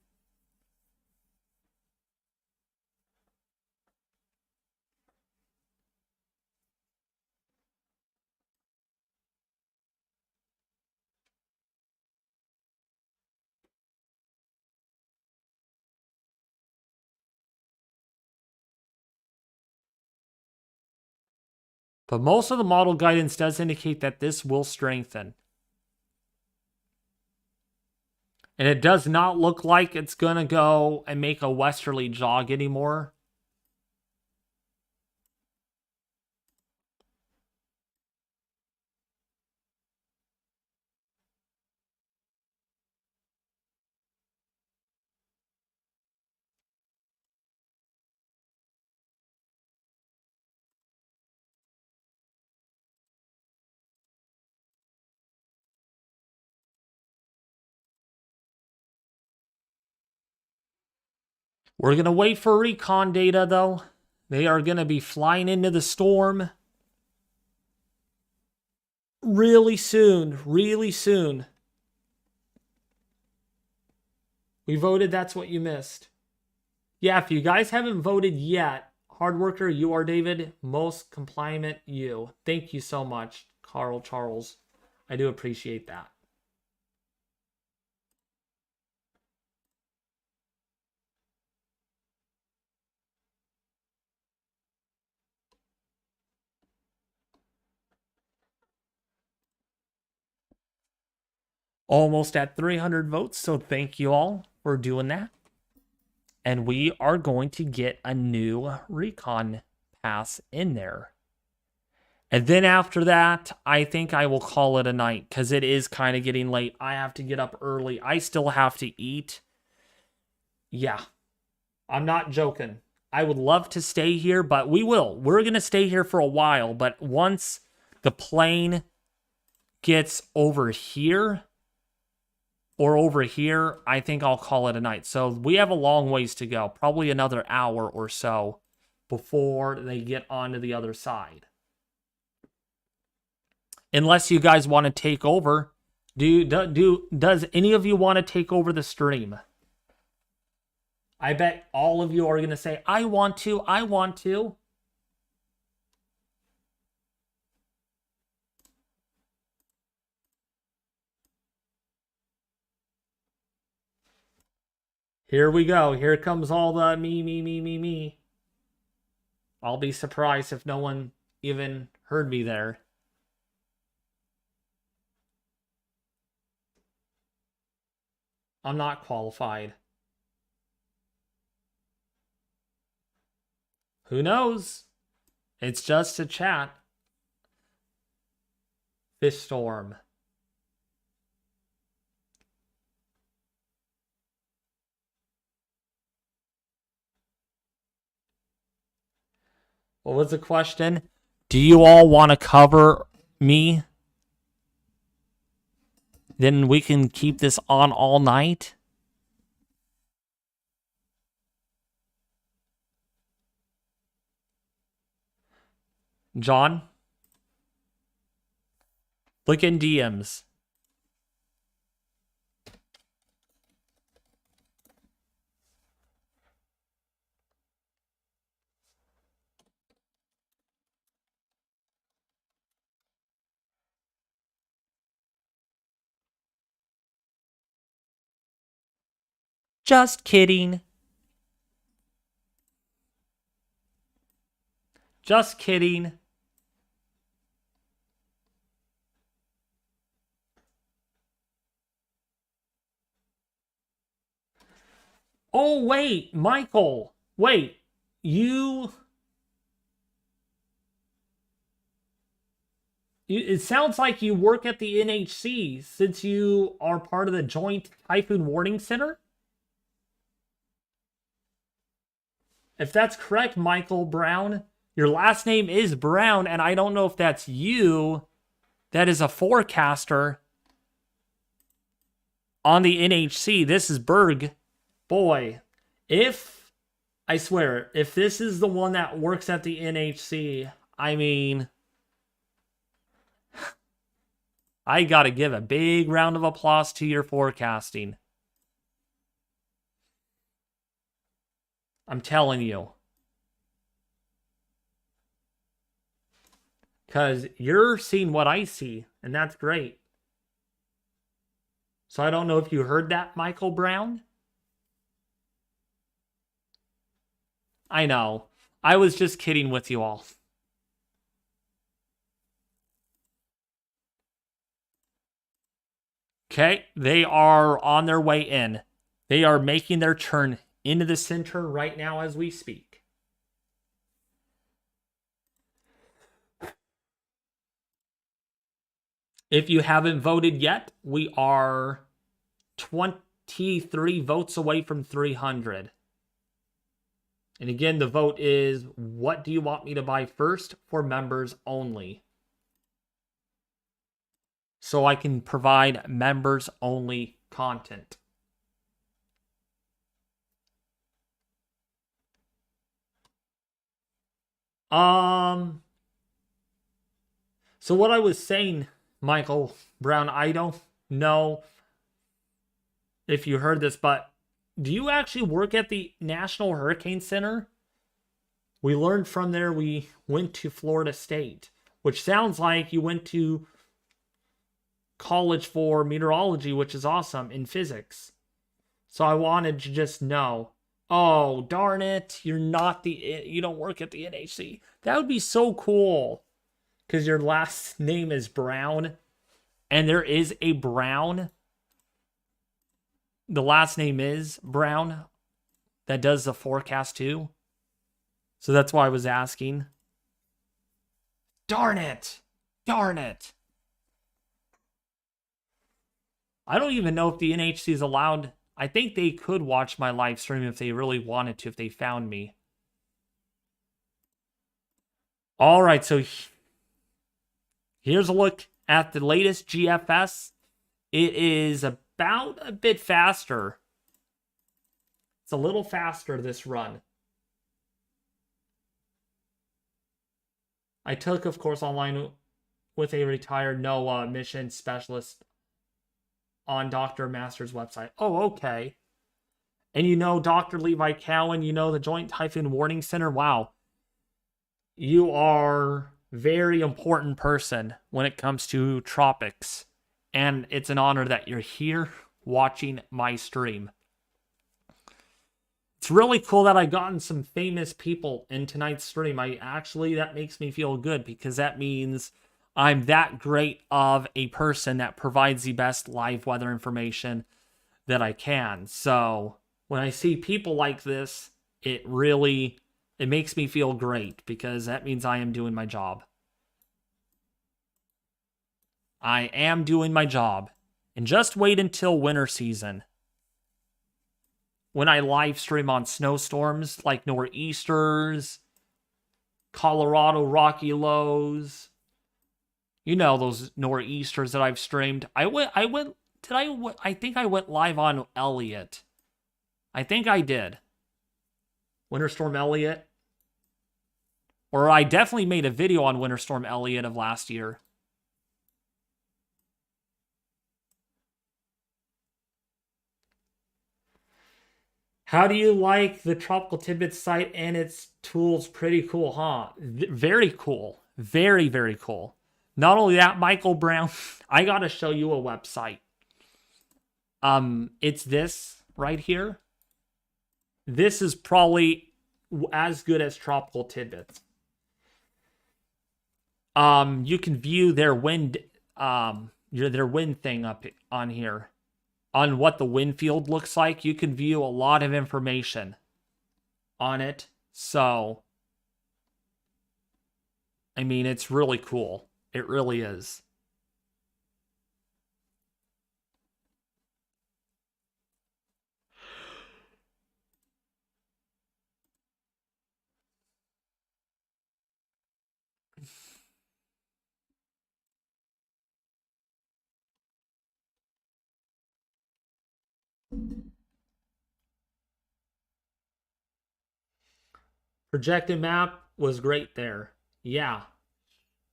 But most of the model guidance does indicate that this will strengthen. And it does not look like it's going to go and make a westerly jog anymore. We're going to wait for recon data, though. They are going to be flying into the storm really soon. Really soon. We voted. That's what you missed. Yeah, if you guys haven't voted yet, hard worker, you are David. Most compliant, you. Thank you so much, Carl Charles. I do appreciate that. Almost at 300 votes, so thank you all for doing that. And we are going to get a new Recon pass in there. And then after that, I think I will call it a night because it is kind of getting late. I have to get up early. I still have to eat. Yeah, I'm not joking. I would love to stay here, but we will. We're going to stay here for a while. But once the plane gets over here or over here, I think I'll call it a night. So we have a long ways to go, probably another hour or so before they get onto the other side. Unless you guys want to take over. Does any of you want to take over the stream? I bet all of you are going to say, I want to, I want to. Here we go. Here comes all the me. I'll be surprised if no one even heard me there. I'm not qualified. Who knows? It's just a chat. Fish storm. What was the question? Do you all want to cover me? Then we can keep this on all night. John, look in DMs. Just kidding. Just kidding. Oh, wait, Michael. Wait, it sounds like you work at the NHC since you are part of the Joint Typhoon Warning Center? If that's correct, Michael Brown, your last name is Brown, and I don't know if that's you that is a forecaster on the NHC. This is Berg. Boy, I swear, if this is the one that works at the NHC, I mean, I gotta give a big round of applause to your forecasting. I'm telling you. Because you're seeing what I see, and that's great. So I don't know if you heard that, Michael Brown. I know. I was just kidding with you all. Okay, they are on their way in. They are making their turn into the center right now as we speak. If you haven't voted yet, we are 23 votes away from 300. And again, the vote is, what do you want me to buy first for members only? So I can provide members only content. So what I was saying, Michael Brown, I don't know if you heard this, but do you actually work at the National Hurricane Center? We learned from there we went to Florida State, which sounds like you went to college for meteorology, which is awesome, in physics. So I wanted to just know, oh, darn it, you don't work at the NHC. That would be so cool, because your last name is Brown, and there is a Brown. The last name is Brown that does the forecast too. So that's why I was asking. Darn it. Darn it. I don't even know if the NHC is allowed. I think they could watch my live stream if they really wanted to, if they found me. All right, so here's a look at the latest GFS. It is about a bit faster. It's a little faster this run. I took, of course, online with a retired NOAA mission specialist on Dr. Master's website. Oh, okay. And you know Dr. Levi Cowan, you know the Joint Typhoon Warning Center. Wow. You are a very important person when it comes to tropics. And it's an honor that you're here watching my stream. It's really cool that I've gotten some famous people in tonight's stream. That makes me feel good, because that means I'm that great of a person that provides the best live weather information that I can. So when I see people like this, it makes me feel great, because that means I am doing my job. I am doing my job. And just wait until winter season, when I live stream on snowstorms like nor'easters, Colorado Rocky Lows. You know those nor'easters that I've streamed. I think I went live on Elliot. I think I did. Winter Storm Elliot. Or I definitely made a video on Winter Storm Elliott of last year. How do you like the Tropical Tidbits site and its tools? Pretty cool, huh? Very cool. Very, very cool. Not only that, Michael Brown, I gotta show you a website. It's this right here. This is probably as good as Tropical Tidbits. You can view their wind, their wind thing up on here. On what the wind field looks like, you can view a lot of information on it. So, I mean, it's really cool. It really is. Projected map was great there. Yeah.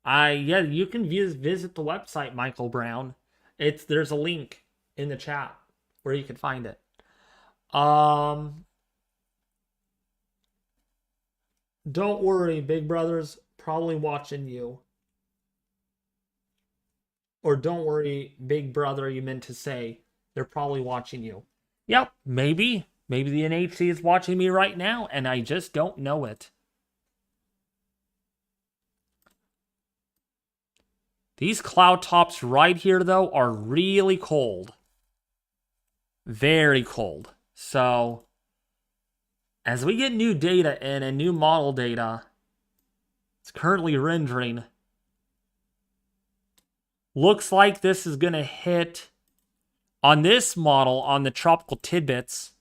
Yeah, you can visit the website, Michael Brown. There's a link in the chat where you can find it. Don't worry, Big Brother's probably watching you. Or don't worry, Big Brother, you meant to say. They're probably watching you. Yep, maybe. Maybe the NHC is watching me right now, and I just don't know it. These cloud tops right here, though, are really cold. Very cold. So, as we get new data in and new model data, it's currently rendering. Looks like this is going to hit on this model, on the Tropical Tidbits.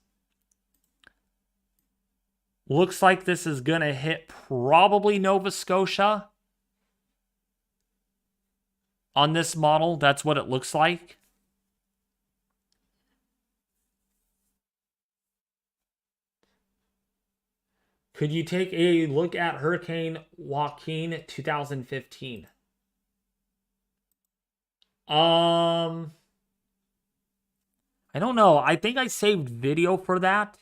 Looks like this is going to hit probably Nova Scotia. On this model, that's what it looks like. Could you take a look at Hurricane Joaquin 2015? I don't know. I think I saved video for that.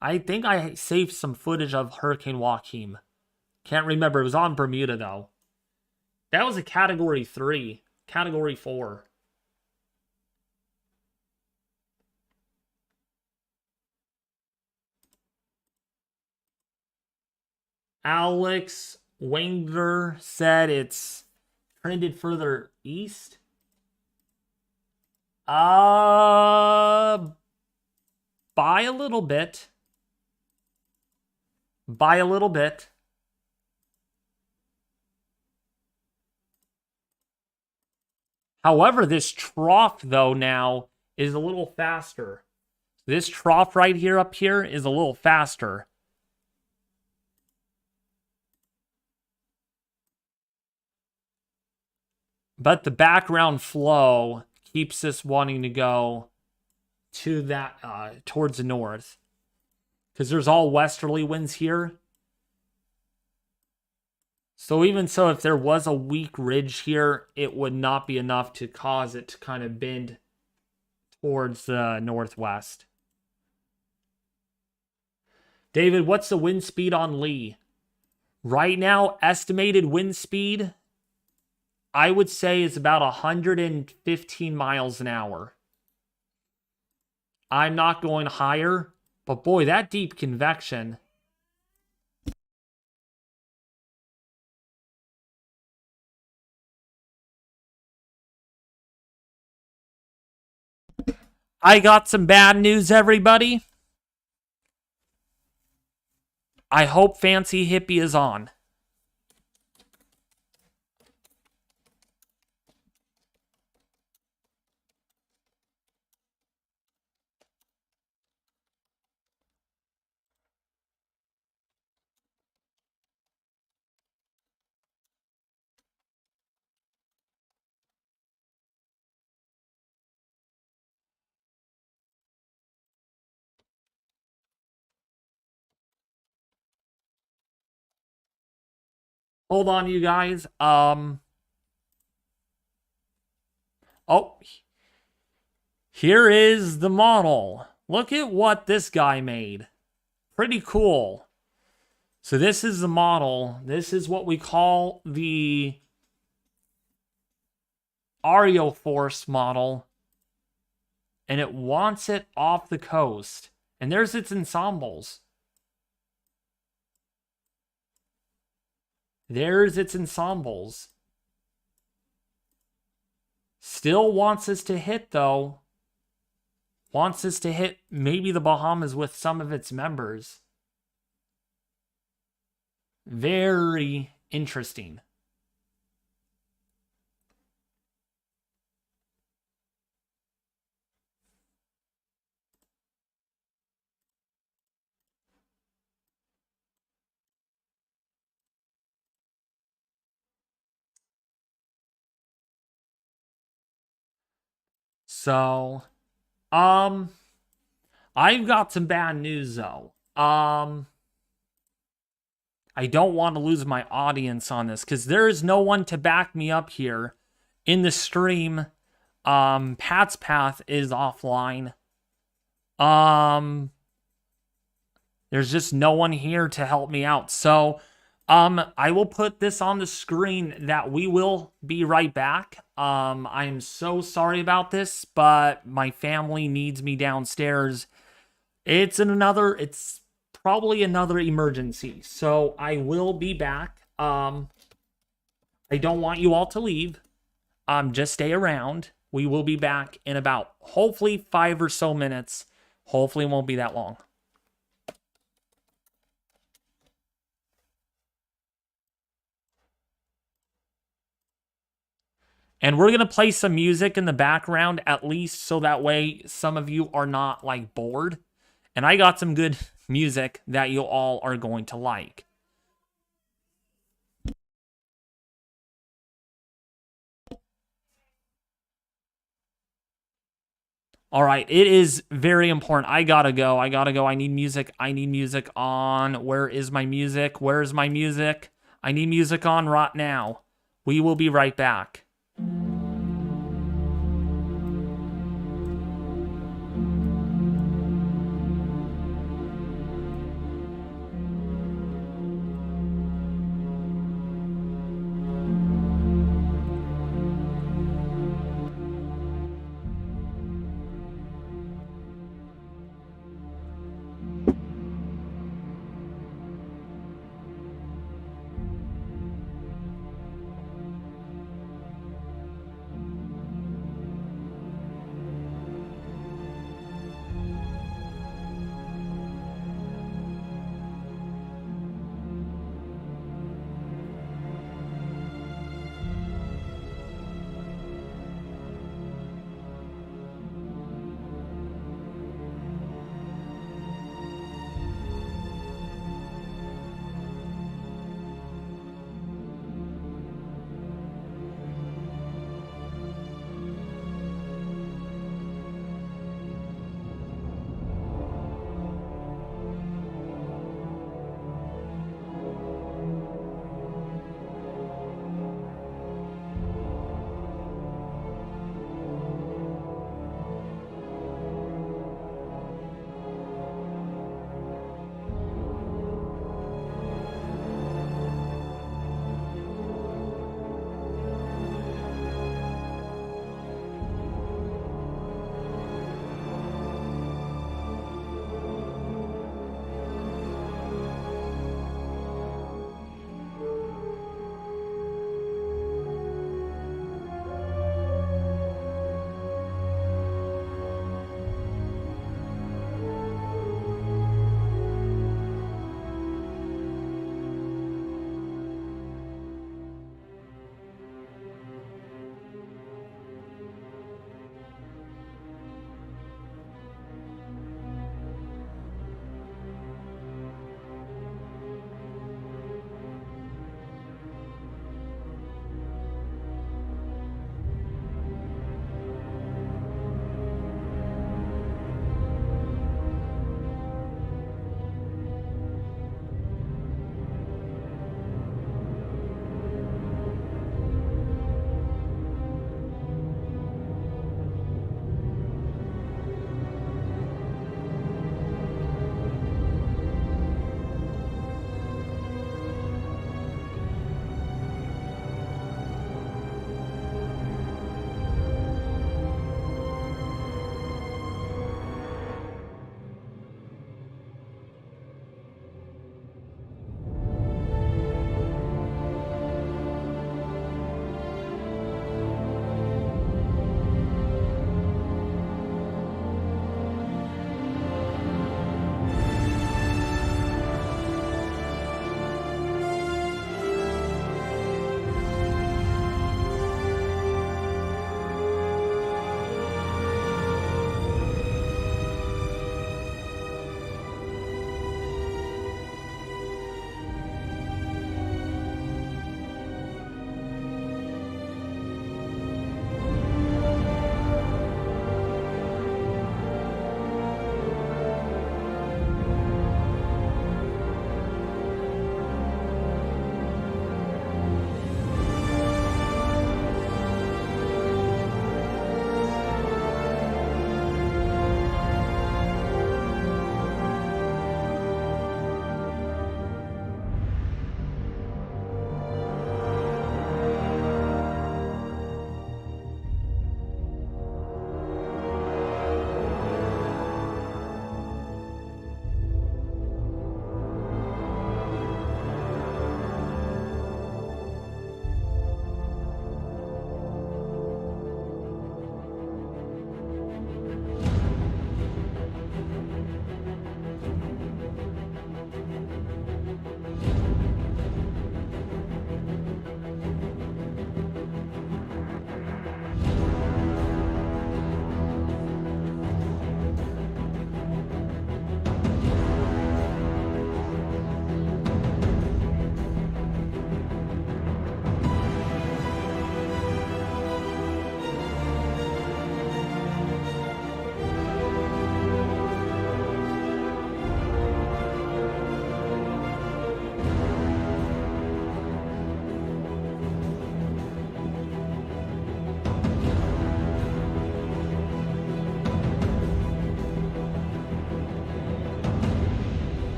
I think I saved some footage of Hurricane Joaquin. Can't remember. It was on Bermuda, though. That was a Category 3. Category 4. Alex Wangler said it's trended further east. By a little bit. By a little bit. However, this trough, though, now is a little faster. This trough right here up here is a little faster. But the background flow keeps us wanting to go to that, towards the north. Because there's all westerly winds here. So even so, if there was a weak ridge here, it would not be enough to cause it to kind of bend towards the northwest. David, what's the wind speed on Lee? Right now, estimated wind speed, I would say is about 115 miles an hour. I'm not going higher, but boy, that deep convection. I got some bad news, everybody. I hope Fancy Hippie is on. Hold on, you guys. Oh, here is the model. Look at what this guy made. Pretty cool. So this is the model. This is what we call the Aerial Force model. And it wants it off the coast. And there's its ensembles. There's its ensembles. Still wants us to hit, though. Wants us to hit maybe the Bahamas with some of its members. Very interesting. So, I've got some bad news though. I don't want to lose my audience on this because there is no one to back me up here in the stream. Pat's Path is offline. There's just no one here to help me out. So, I will put this on the screen that we will be right back. I'm so sorry about this, but my family needs me downstairs. It's probably another emergency. So I will be back. I don't want you all to leave. Just stay around. We will be back in about hopefully 5 or so minutes. Hopefully it won't be that long. And we're going to play some music in the background, at least so that way some of you are not like bored. And I got some good music that you all are going to like. All right, it is very important. I gotta go. I need music. I need music on. Where is my music? Where is my music? I need music on right now. We will be right back.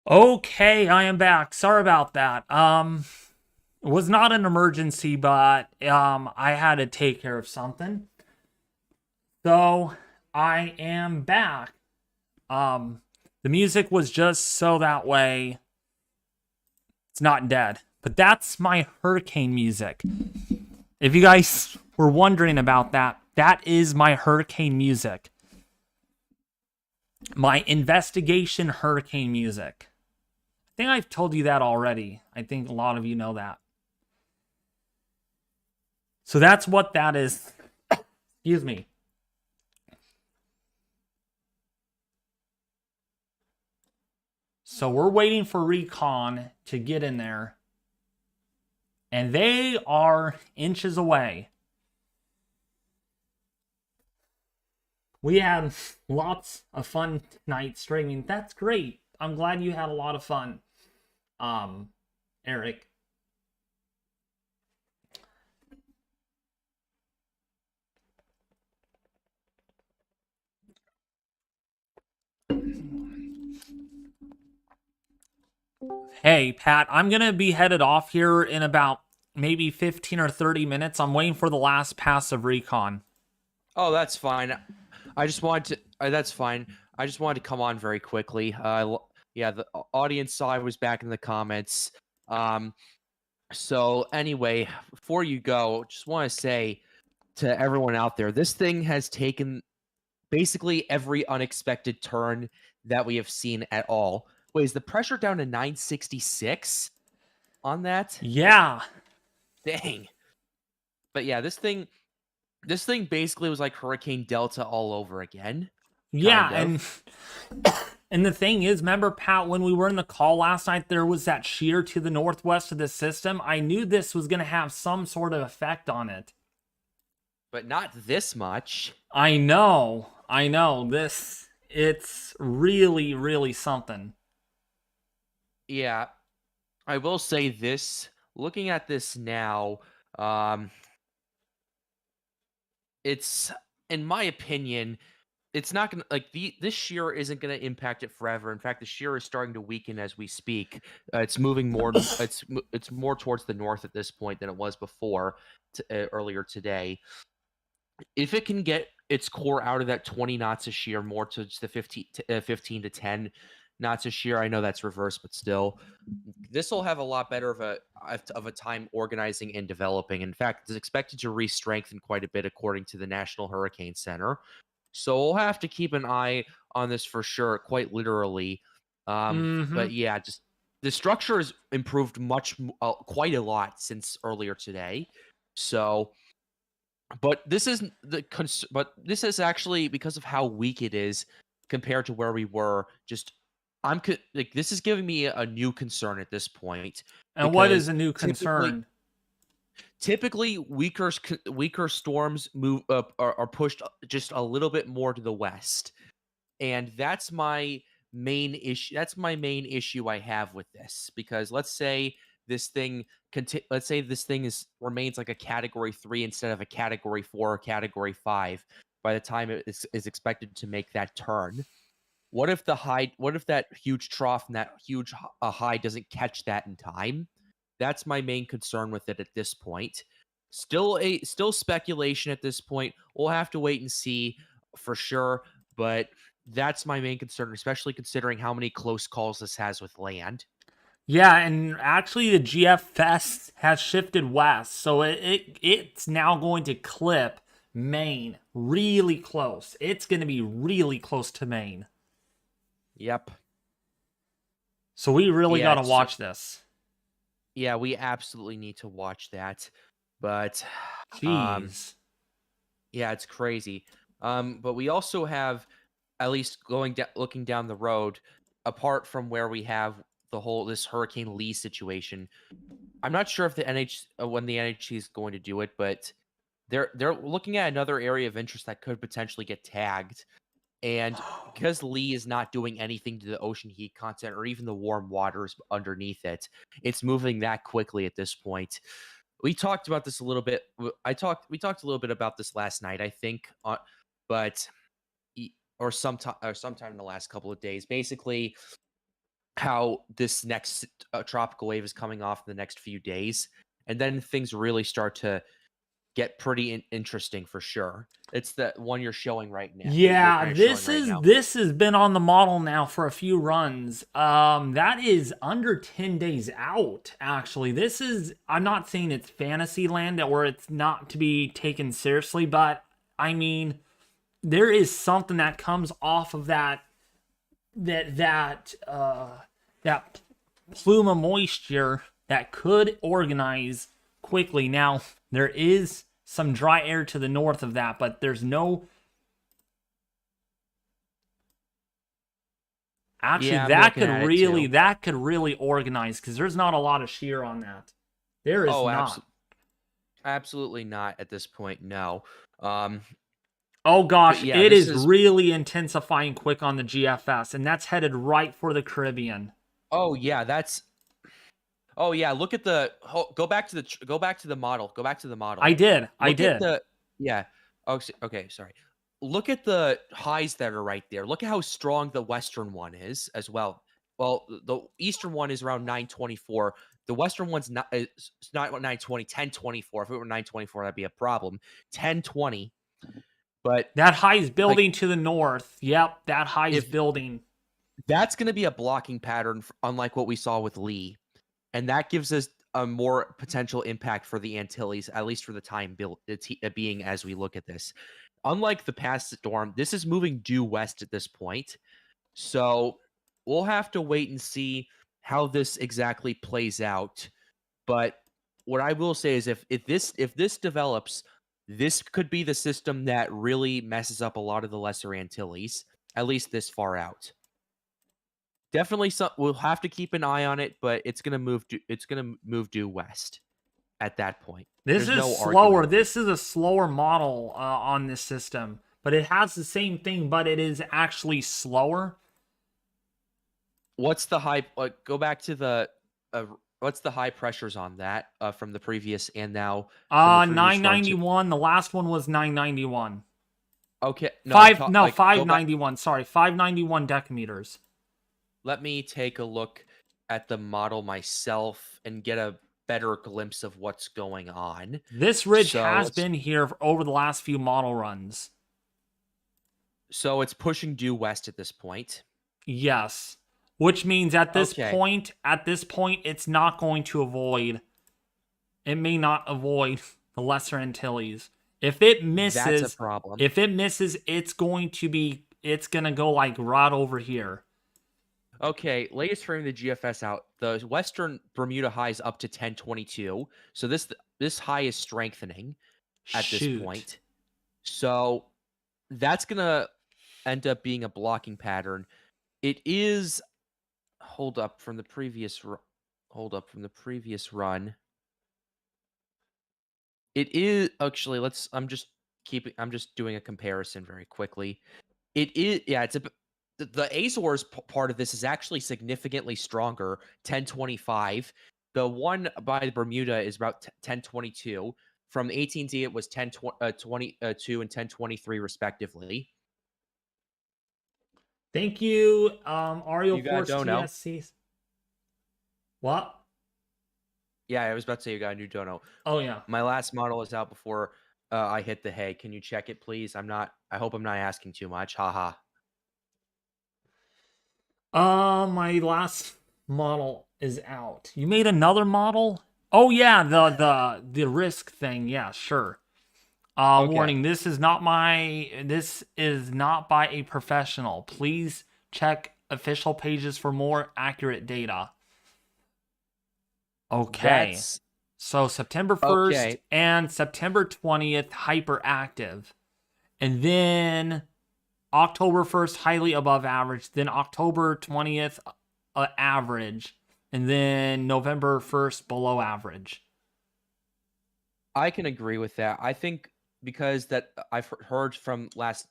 Okay, I am back. Sorry about that. It was not an emergency, but I had to take care of something. So I am back. Um the music was just so that way it's not dead. But that's my hurricane music. If you guys were wondering about that, that is my hurricane music. My investigation hurricane music. I think I've told you that already. I think a lot of you know that. So that's what that is. Excuse me. So we're waiting for Recon to get in there. And they are inches away. We had lots of fun tonight streaming. That's great. I'm glad you had a lot of fun. Eric. Hey, Pat, I'm going to be headed off here in about maybe 15 or 30 minutes. I'm waiting for the last pass of Recon. Oh, that's fine. I just wanted to. That's fine. I just wanted to come on very quickly. Yeah, the audience saw I was back in the comments. So anyway, before you go, just want to say to everyone out there, this thing has taken basically every unexpected turn that we have seen at all. Wait, is the pressure down to 966 on that? Yeah. Dang. But yeah, this thing basically was like Hurricane Delta all over again. Yeah, Kind of. and the thing is, remember, Pat, when we were in the call last night, there was that shear to the northwest of the system. I knew this was going to have some sort of effect on it. But not this much. I know. It's really, really something. Yeah, I will say this. Looking at this now, um, it's in my opinion, it's not gonna like this shear isn't gonna impact it forever. In fact, the shear is starting to weaken as we speak. It's moving more. It's more towards the north at this point than it was before earlier today. If it can get its core out of that 20 knots of shear more to just the 15 to 10 knots of shear, I know that's reverse, but still, this will have a lot better of a time organizing and developing. In fact, it's expected to re-strengthen quite a bit according to the National Hurricane Center. So we'll have to keep an eye on this for sure, quite literally. Mm-hmm. But yeah, just the structure has improved quite a lot since earlier today. So but this is actually because of how weak it is compared to where we were. Just like this is giving me a new concern at this point And what is because a new typically concern? typically weaker storms move up are pushed just a little bit more to the west, and that's my main issue. That's my main issue I have with this, because let's say this thing is remains like a category 3 instead of a category 4 or category 5 by the time is expected to make that turn. What if that huge trough and that huge high doesn't catch that in time? That's my main concern with it at this point. Still speculation at this point. We'll have to wait and see for sure, but that's my main concern, especially considering how many close calls this has with land. Yeah, and actually the GFS has shifted west, so it's now going to clip Maine really close. It's going to be really close to Maine. Yep. So we really got Yeah, to watch this. yeah, we absolutely need to watch that. But Jeez. yeah, it's crazy. But we also have, at least looking down the road, apart from where we have this Hurricane Lee situation. I'm not sure if when the NHC is going to do it, but they're looking at another area of interest that could potentially get tagged. And because Lee is not doing anything to the ocean heat content or even the warm waters underneath it, it's moving that quickly at this point. We talked about this a little bit. We talked a little bit about this last night, I think, but or sometime in the last couple of days. Basically, how this next tropical wave is coming off in the next few days, and then things really start to get pretty interesting for sure. It's the one you're showing right now. Yeah, Kind of showing right now. this has been on the model now for a few runs. That is under 10 days out, actually. This is, I'm not saying it's fantasy land or it's not to be taken seriously, but I mean, there is something that comes off of that plume of moisture that could organize quickly. Now, there is some dry air to the north of that, but there's no... Actually, Yeah, that could really organize, because there's not a lot of shear on that. There is not. Absolutely not at this point, no. Oh gosh, yeah, it is really intensifying quick on the GFS, and that's headed right for the Caribbean. Oh yeah, that's... Oh yeah, look at the... Go back to the model. Go back to the model. I did. Yeah. Oh, okay, sorry. Look at the highs that are right there. Look at how strong the western one is as well. Well, the eastern one is around 924. The western one's not... It's not 920, 1024. If it were 924, that'd be a problem. 1020. But that high's building to the north. Yep, that high's building. That's going to be a blocking pattern, unlike what we saw with Lee. And that gives us a more potential impact for the Antilles, at least for the time being as we look at this. Unlike the past storm, this is moving due west at this point. So we'll have to wait and see how this exactly plays out. But what I will say is if this develops, this could be the system that really messes up a lot of the Lesser Antilles, at least this far out. Definitely, we'll have to keep an eye on it, but it's gonna move. It's gonna move due west at that point. This is slower. This is a slower model on this system, but it has the same thing, but it is actually slower. What's the high? Go back to the. What's the high pressures on that from the previous and now? 991. The last one was 991. Okay. No, 591. Sorry, 591 decameters. Let me take a look at the model myself and get a better glimpse of what's going on. This ridge has been here over the last few model runs. So it's pushing due west at this point. Yes. Which means at this point, it's not going to avoid. It may not avoid the Lesser Antilles. If it misses, that's a problem. If it misses, it's going to go like right over here. Okay, latest frame the GFS out. The Western Bermuda high is up to 1022. So this high is strengthening at this point. So that's gonna end up being a blocking pattern. It is hold up from the previous run. It is actually I'm just doing a comparison very quickly. It is the Azores part of this is actually significantly stronger, 1025. The one by Bermuda is about 1022. From the AT&T, it was 1022 and 1023 respectively. Thank you, Ariel Force TSC. What? Yeah, I was about to say you got a new dono. Oh yeah. My last model is out before I hit the hay. Can you check it, please? I hope I'm not asking too much. Haha. My last model is out. You made another model? Oh yeah, the risk thing. Yeah, sure. Okay. Warning, this is not by a professional. Please check official pages for more accurate data. Okay. So September 1st and September 20th hyperactive. And then October 1st highly above average, then October 20th average, and then November 1st below average. I can agree with that. I think because that I've heard from last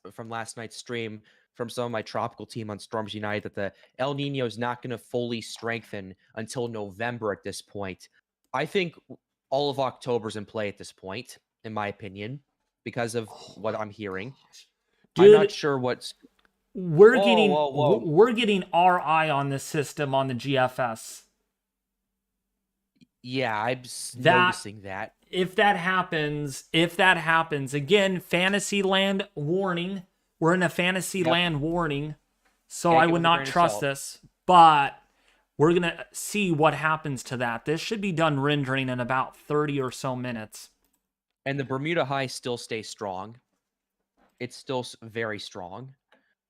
night's stream from some of my tropical team on Storms United that the El Nino is not going to fully strengthen until November at this point. I think all of October's in play at this point, in my opinion, because of what I'm hearing. Dude, I'm not sure what's... we're Whoa, getting whoa, whoa. we're getting RI on this system on the GFS. Yeah, I'm That noticing that. if that happens again, Fantasyland warning. We're in a Yep. Fantasyland warning, so I Take it would with a not grain of trust salt. this. But we're gonna see what happens to that. This should be done rendering in about 30 or so minutes. And the Bermuda high still stays strong. It's still very strong.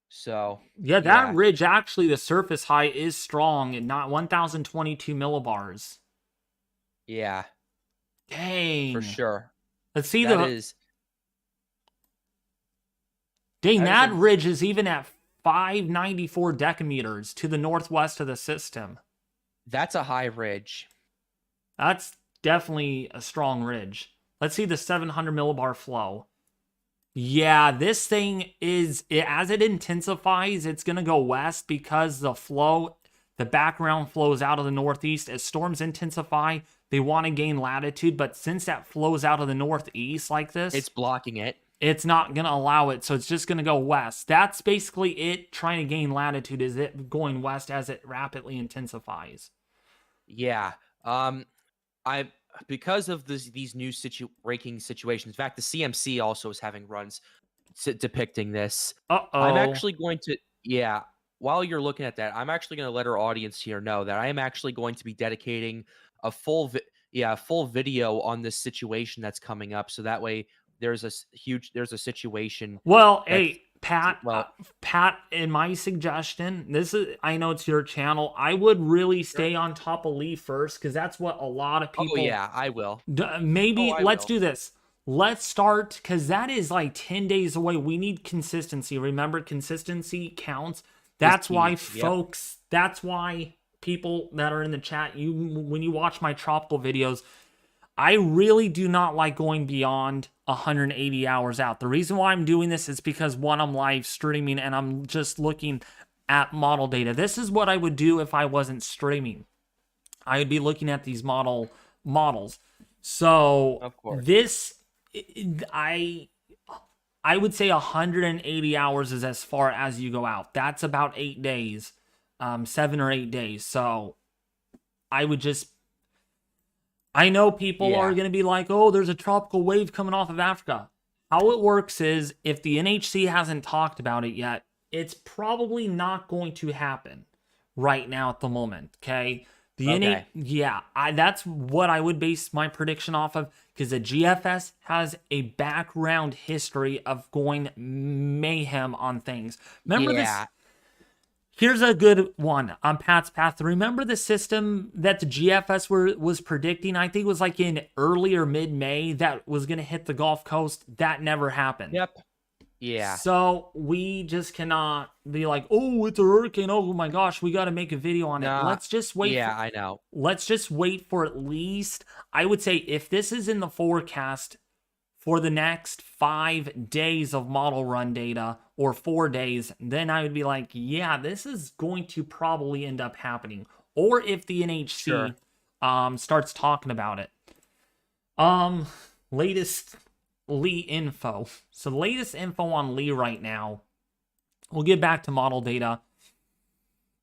So, Yeah, that yeah. ridge actually, the surface height is strong at not 1022 millibars. Yeah, for Dang. sure. Let's see That the is dang, that is that a ridge is even at 594 decameters to the northwest of the system. that's a high ridge. That's definitely a strong ridge. Let's see the 700 millibar flow. Yeah, this thing as it intensifies, it's going to go west because the background flows out of the northeast. As storms intensify, they want to gain latitude, but since that flows out of the northeast like this, It's blocking it. it's not going to allow it, so it's just going to go west. That's basically it trying to gain latitude, is it going west as it rapidly intensifies. Yeah. I because of these new raking situations. In fact, the CMC also is having runs depicting this. I'm Uh-oh. actually going to yeah. While you're looking at that, I'm actually going to let our audience here know that I am actually going to be dedicating a full video on this situation that's coming up. So that way, there's a situation Well, that's hey, Pat, well. Pat, in my suggestion, I know it's your channel. I would really stay on top of Lee first because that's what a lot of Oh people. yeah, I will. Maybe Oh, I let's will. do this. Let's start because that is like 10 days away. We need consistency. Remember, consistency counts. That's why Yep. folks, that's why people that are in the chat, when you watch my tropical videos, I really do not like going beyond 180 hours out. The reason why I'm doing this is because one, I'm live streaming and I'm just looking at model data. This is what I would do if I wasn't streaming. I would be looking at these models. So Of course. this, I would say 180 hours is as far as you go out. That's about 8 days, 7 or 8 days. So I would just. I know people are going to be like, oh, there's a tropical wave coming off of Africa. How it works is if the NHC hasn't talked about it yet, it's probably not going to happen right now at the moment. Okay. That's what I would base my prediction off of because the GFS has a background history of going mayhem on things. Remember this? Here's a good one on Pat's Path. Remember the system that the GFS was predicting? I think it was like in early or mid-May that was going to hit the Gulf Coast. That never happened. Yep. Yeah. So we just cannot be like, oh, it's a hurricane. Oh my gosh, we got to make a video on it. Let's just wait. Yeah, I know. Let's just wait for at least, I would say if this is in the forecast for the next 5 days of model run data or 4 days, then I would be like, yeah, this is going to probably end up happening. Or if the NHC starts talking about it. Latest Lee info. So the latest info on Lee right now, we'll get back to model data.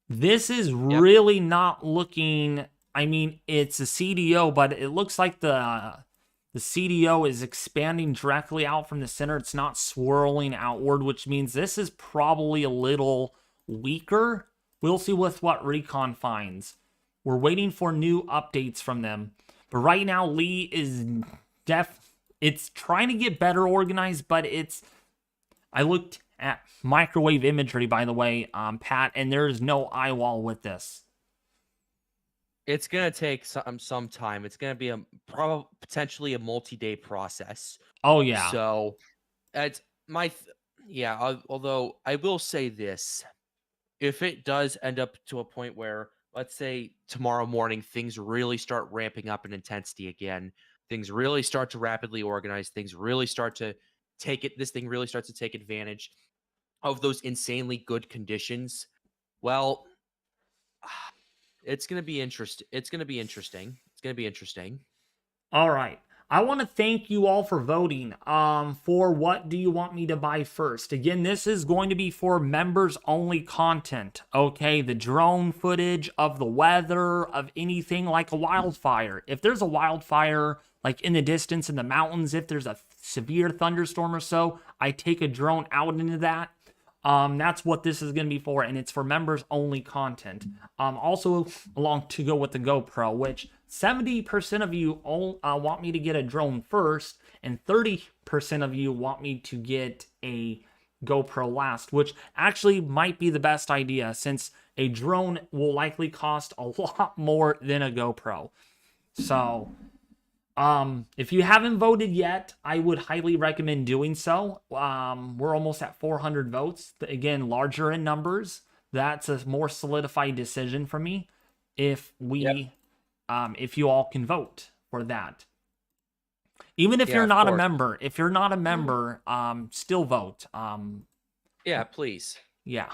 This is really not looking, I mean, it's a CDO, but it looks like the CDO is expanding directly out from the center. It's not swirling outward, which means this is probably a little weaker. We'll see with what Recon finds. We're waiting for new updates from them. But right now, Lee is it's trying to get better organized, but I looked at microwave imagery, by the way, Pat, and there's no eye wall with this. It's gonna take some time. It's gonna be potentially a multi-day process. Oh yeah. So, it's although I will say this, if it does end up to a point where, let's say tomorrow morning, things really start ramping up in intensity again, things really start to rapidly organize, things really start to this thing really starts to take advantage of those insanely good conditions. Well, it's going to be interesting. It's going to be interesting. All right. I want to thank you all for voting for what do you want me to buy first. Again, this is going to be for members only content, okay? The drone footage of the weather, of anything like a wildfire. If there's a wildfire like in the distance in the mountains, if there's a severe thunderstorm or so, I take a drone out into that. That's what this is going to be for, and it's for members only content. Also, along to go with the GoPro, which 70% of you want me to get a drone first, and 30% of you want me to get a GoPro last, which actually might be the best idea since a drone will likely cost a lot more than a GoPro. So, if you haven't voted yet, I would highly recommend doing so. We're almost at 400 votes. Again, larger in numbers. That's a more solidified decision for me. If we, if you all can vote for that. Even if you're not a member, still vote. Yeah, please. Yeah.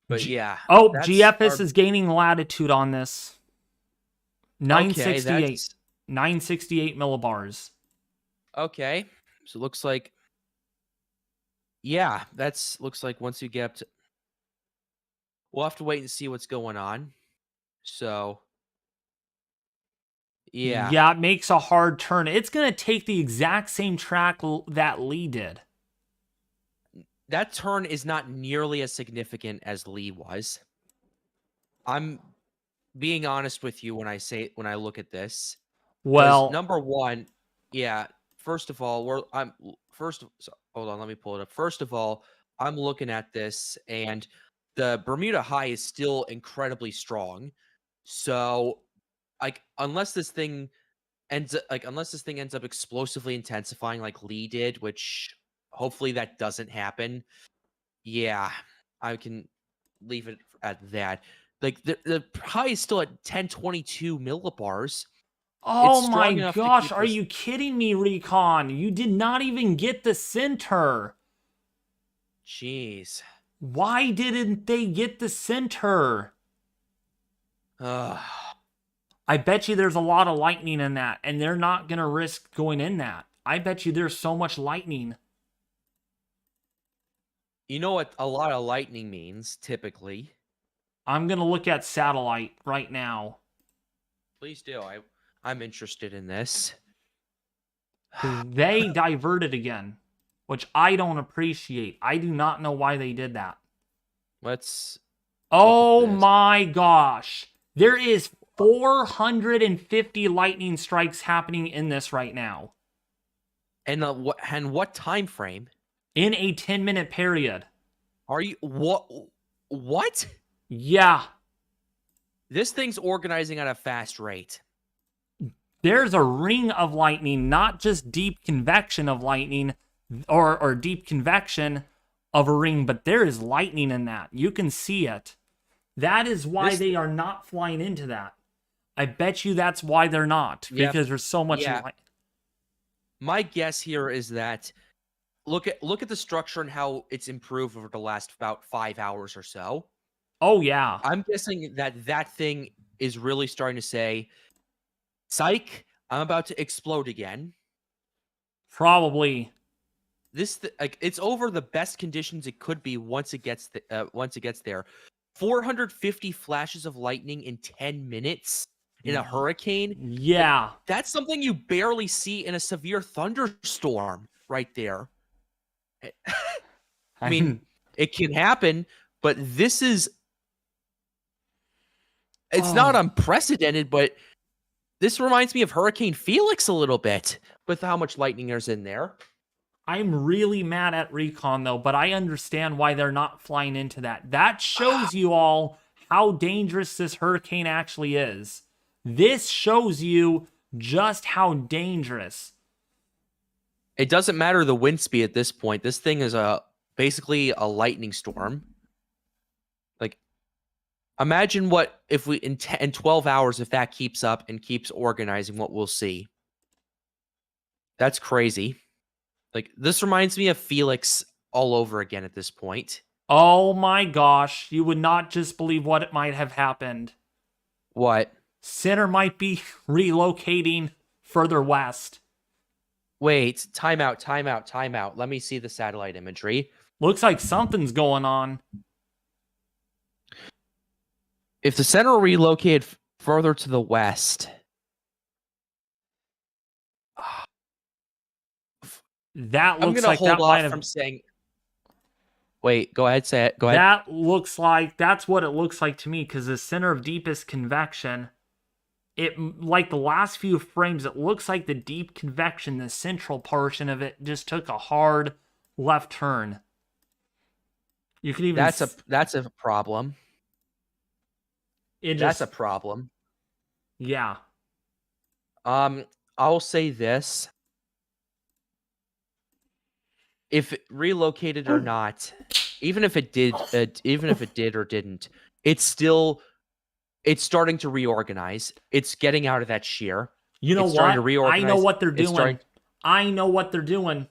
But yeah. Oh, GFS is gaining latitude on this. 968. Okay, 968 millibars. Okay. So it looks like, yeah, looks like once you get up to, we'll have to wait and see what's going on. So, yeah. Yeah, it makes a hard turn. It's going to take the exact same track that Lee did. That turn is not nearly as significant as Lee was. I'm being honest with you when I look at this. Well, number one, yeah. First of all, hold on, let me pull it up. First of all, I'm looking at this, and the Bermuda high is still incredibly strong. So, like, unless this thing ends up explosively intensifying like Lee did, which hopefully that doesn't happen. Yeah, I can leave it at that. Like the high is still at 1022 millibars. Oh my gosh, are you kidding me, Recon? You did not even get the center. Jeez. Why didn't they get the center? I bet you there's a lot of lightning in that, and they're not going to risk going in that. I bet you there's so much lightning. You know what a lot of lightning means, typically? I'm going to look at satellite right now. Please do. I'm interested in this. They diverted again, which I don't appreciate. I do not know why they did that. Oh my gosh. There is 450 lightning strikes happening in this right now. And what time frame? In a 10-minute period. Are you what? Yeah. This thing's organizing at a fast rate. There's a ring of lightning, not just deep convection of lightning or deep convection of a ring, but there is lightning in that. You can see it. That is why they are not flying into that. I bet you that's why they're not, because there's so much light. My guess here is that look at the structure and how it's improved over the last about 5 hours or so. Oh yeah. I'm guessing that thing is really starting to say, "Psych, I'm about to explode again." Probably. It's over the best conditions it could be once it gets there. 450 flashes of lightning in 10 minutes in a hurricane. Yeah. That's something you barely see in a severe thunderstorm right there. I mean, it can happen, but it's not unprecedented, but this reminds me of Hurricane Felix a little bit with how much lightning there's in there. I'm really mad at Recon, though, but I understand why they're not flying into that. That shows you all how dangerous this hurricane actually is. This shows you just how dangerous. It doesn't matter the wind speed at this point. This thing is basically a lightning storm. Like, imagine what if we in 12 hours, if that keeps up and keeps organizing, what we'll see. That's crazy. Like, this reminds me of Felix all over again at this point. Oh my gosh, you would not just believe what might have happened. What? Center might be relocating. further west. Wait, time out. Let me see the satellite imagery. Looks like something's going on. If the center relocated further to the west, That I'm looks gonna like hold that off might have. from saying. Wait, go ahead. Say it. Go ahead. That looks like that's what it looks like to me, because the center of deepest convection. It, like the last few frames, it looks like the deep convection, the central portion of it, just took a hard left turn. You can even That's a problem. it That's just a problem. yeah. I'll say this. If it relocated or not, even if it did or didn't, it's starting to reorganize. It's getting out of that shear. You know It's starting to what? I know reorganize. what they're It's doing. starting- I know what they're doing.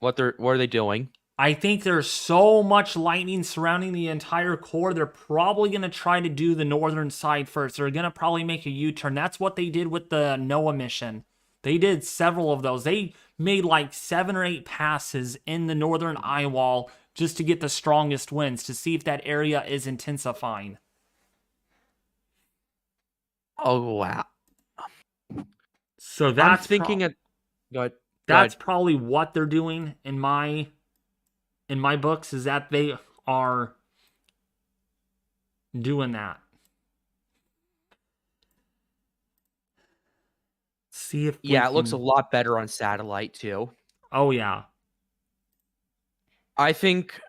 What are they doing? I think there's so much lightning surrounding the entire core. They're probably going to try to do the northern side first. They're going to probably make a U-turn. That's what they did with the NOAA mission. They did several of those. They made like 7 or 8 passes in the northern eye wall just to get the strongest winds to see if that area is intensifying. Oh wow! So I'm that's thinking of. Go ahead. that's probably what they're doing in my books, is that they are doing that. See if Yeah, it looks a lot better on satellite too. Oh yeah. I think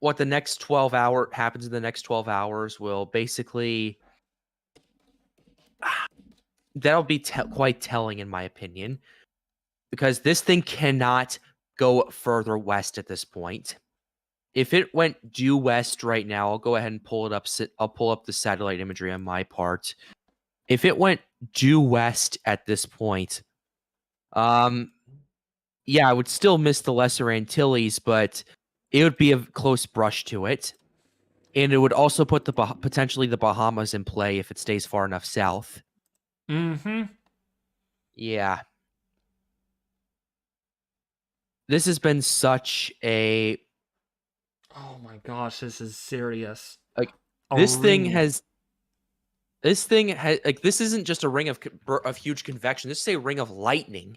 what the next 12 happens in the next 12 hours will basically that'll be quite telling in my opinion, because this thing cannot go further west at this point. If it went due west right now, I'll go ahead and pull it up. I'll pull up the satellite imagery on my part. If it went due west at this point, yeah, I would still miss the Lesser Antilles, but it would be a close brush to it. And it would also put potentially the Bahamas in play if it stays far enough south. Mm-hmm. Yeah. This has been such a... Oh my gosh, this is serious. Like, A this thing ring. has... This isn't just a ring of huge convection. This is a ring of lightning.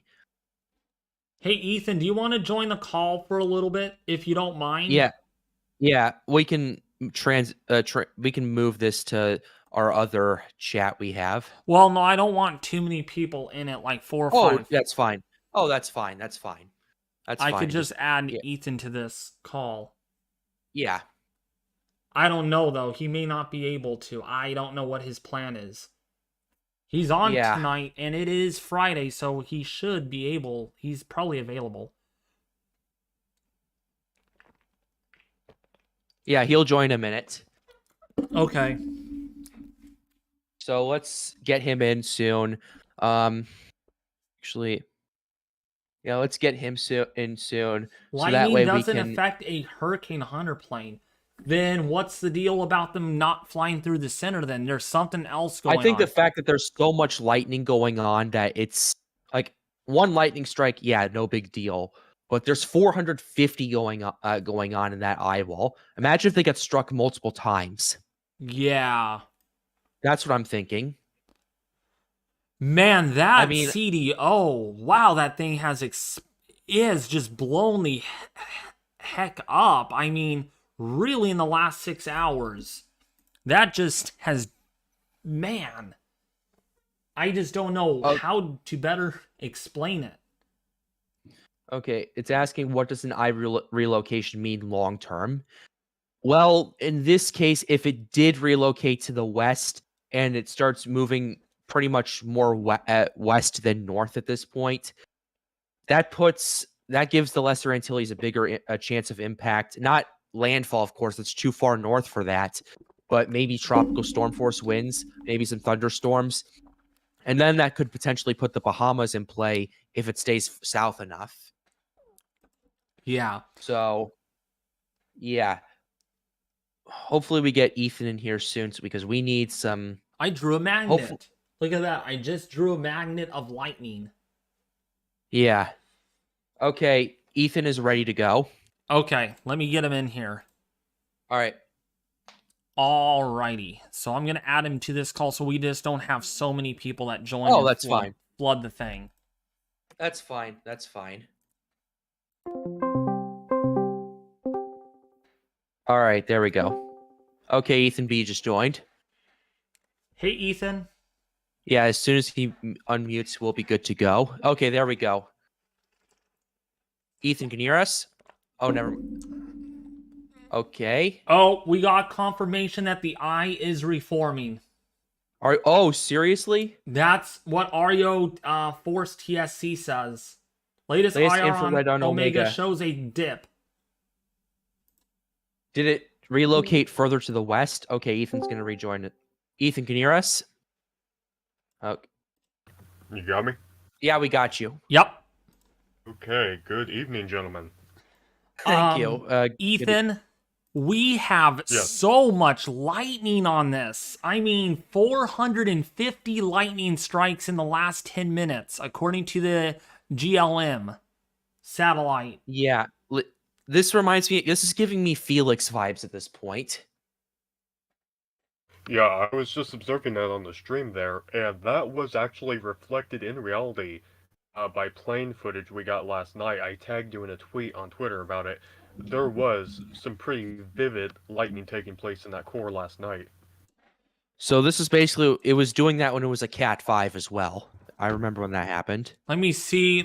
Hey Ethan, do you want to join the call for a little bit, if you don't mind? Yeah, we can we can move this to our other chat we have. Well, no, I don't want too many people in it, like 4 or 5. That's fine. Oh, that's fine. I could just add Ethan to this call. Yeah. I don't know though. He may not be able to. I don't know what his plan is. He's on tonight, and it is Friday, so he should be able. He's probably available. Yeah, he'll join in a minute. Okay. So let's get him in soon. Actually, yeah, let's get him in soon. Lightning so that way doesn't we can affect a Hurricane Hunter plane. Then what's the deal about them not flying through the center then? There's something else going on. I think the fact that there's so much lightning going on that it's like one lightning strike, yeah, no big deal. But there's 450 going on in that eye wall. Imagine if they get struck multiple times. Yeah. That's what I'm thinking. Man, that CDO, wow, that thing is just blown the heck up. I mean, really in the last 6 hours. That just has, man, I just don't know how to better explain it. Okay, it's asking what does an eye relocation mean long term? Well, in this case, if it did relocate to the west and it starts moving pretty much more west than north at this point, that gives the Lesser Antilles a bigger chance of impact. Not landfall, of course, it's too far north for that, but maybe tropical storm force winds, maybe some thunderstorms. And then that could potentially put the Bahamas in play if it stays south enough. Yeah. So, yeah. Hopefully we get Ethan in here soon because we need some... I drew a magnet. Look at that. I just drew a magnet of lightning. Yeah. Okay, Ethan is ready to go. Okay, let me get him in here. All right. Alrighty. So I'm going to add him to this call so we just don't have so many people that join Oh, and that's fine. flood the thing. That's fine. That's fine. All right, there we go. Okay, Ethan B just joined. Hey, Ethan. Yeah, as soon as he unmutes, we'll be good to go. Okay, there we go. Ethan, can you hear us? Oh, never. Okay. Oh, we got confirmation that the eye is reforming. Oh, seriously? That's what Ario Force TSC says. Latest Latest IR infrared on on Omega. shows a dip. Did it relocate further to the west? Okay, Ethan's going to rejoin it. Ethan, can you hear us? Okay. You got me? Yeah, we got you. Yep. Okay, good evening, gentlemen. Thank you. Ethan, we have Yes. so much lightning on this. I mean, 450 lightning strikes in the last 10 minutes, according to the GLM satellite. Yeah. This reminds me, this is giving me Felix vibes at this point. Yeah, I was just observing that on the stream there, and that was actually reflected in reality by plane footage we got last night. I tagged you in a tweet on Twitter about it. There was some pretty vivid lightning taking place in that core last night. So this is basically, it was doing that when it was a Cat 5 as well. I remember when that happened. Let me see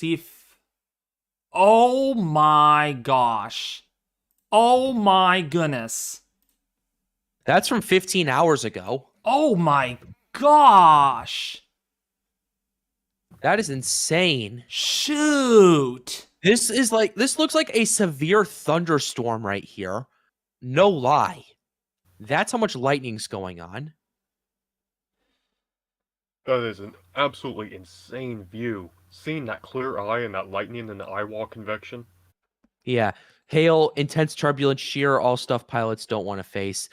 if... Oh my gosh. Oh my goodness. That's from 15 hours ago. Oh my gosh. That is insane. Shoot. This looks like a severe thunderstorm right here. No lie. That's how much lightning's going on. That is an absolutely insane view. Seeing that clear eye and that lightning and the eye wall convection. Yeah. Hail, intense turbulence, shear, all stuff pilots don't want to face.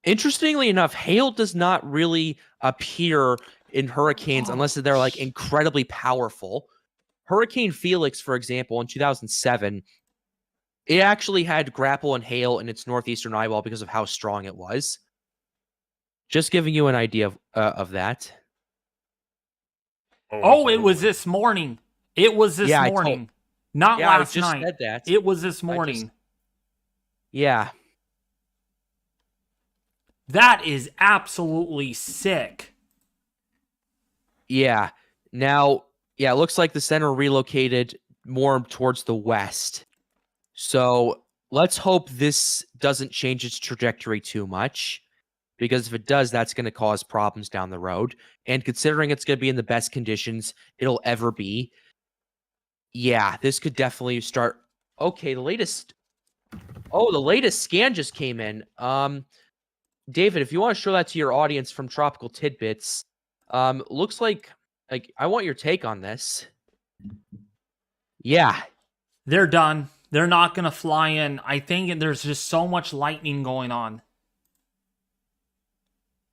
Interestingly enough, hail does not really appear in hurricanes unless they're like incredibly powerful. Hurricane Felix, for example, in 2007, it actually had grapple and hail in its northeastern eyewall because of how strong it was. Just giving you an idea of that. Oh, it was this morning. It was this morning. Not last night. I just said that. It was this morning. Yeah. That is absolutely sick. Yeah. Now, yeah, it looks like the center relocated more towards the west. So let's hope this doesn't change its trajectory too much. Because if it does, that's going to cause problems down the road. And considering it's going to be in the best conditions it'll ever be, yeah, this could definitely start. Okay, the latest scan just came in. David, if you want to show that to your audience from Tropical Tidbits, looks like I want your take on this. Yeah. They're done. They're not going to fly in. I think there's just so much lightning going on.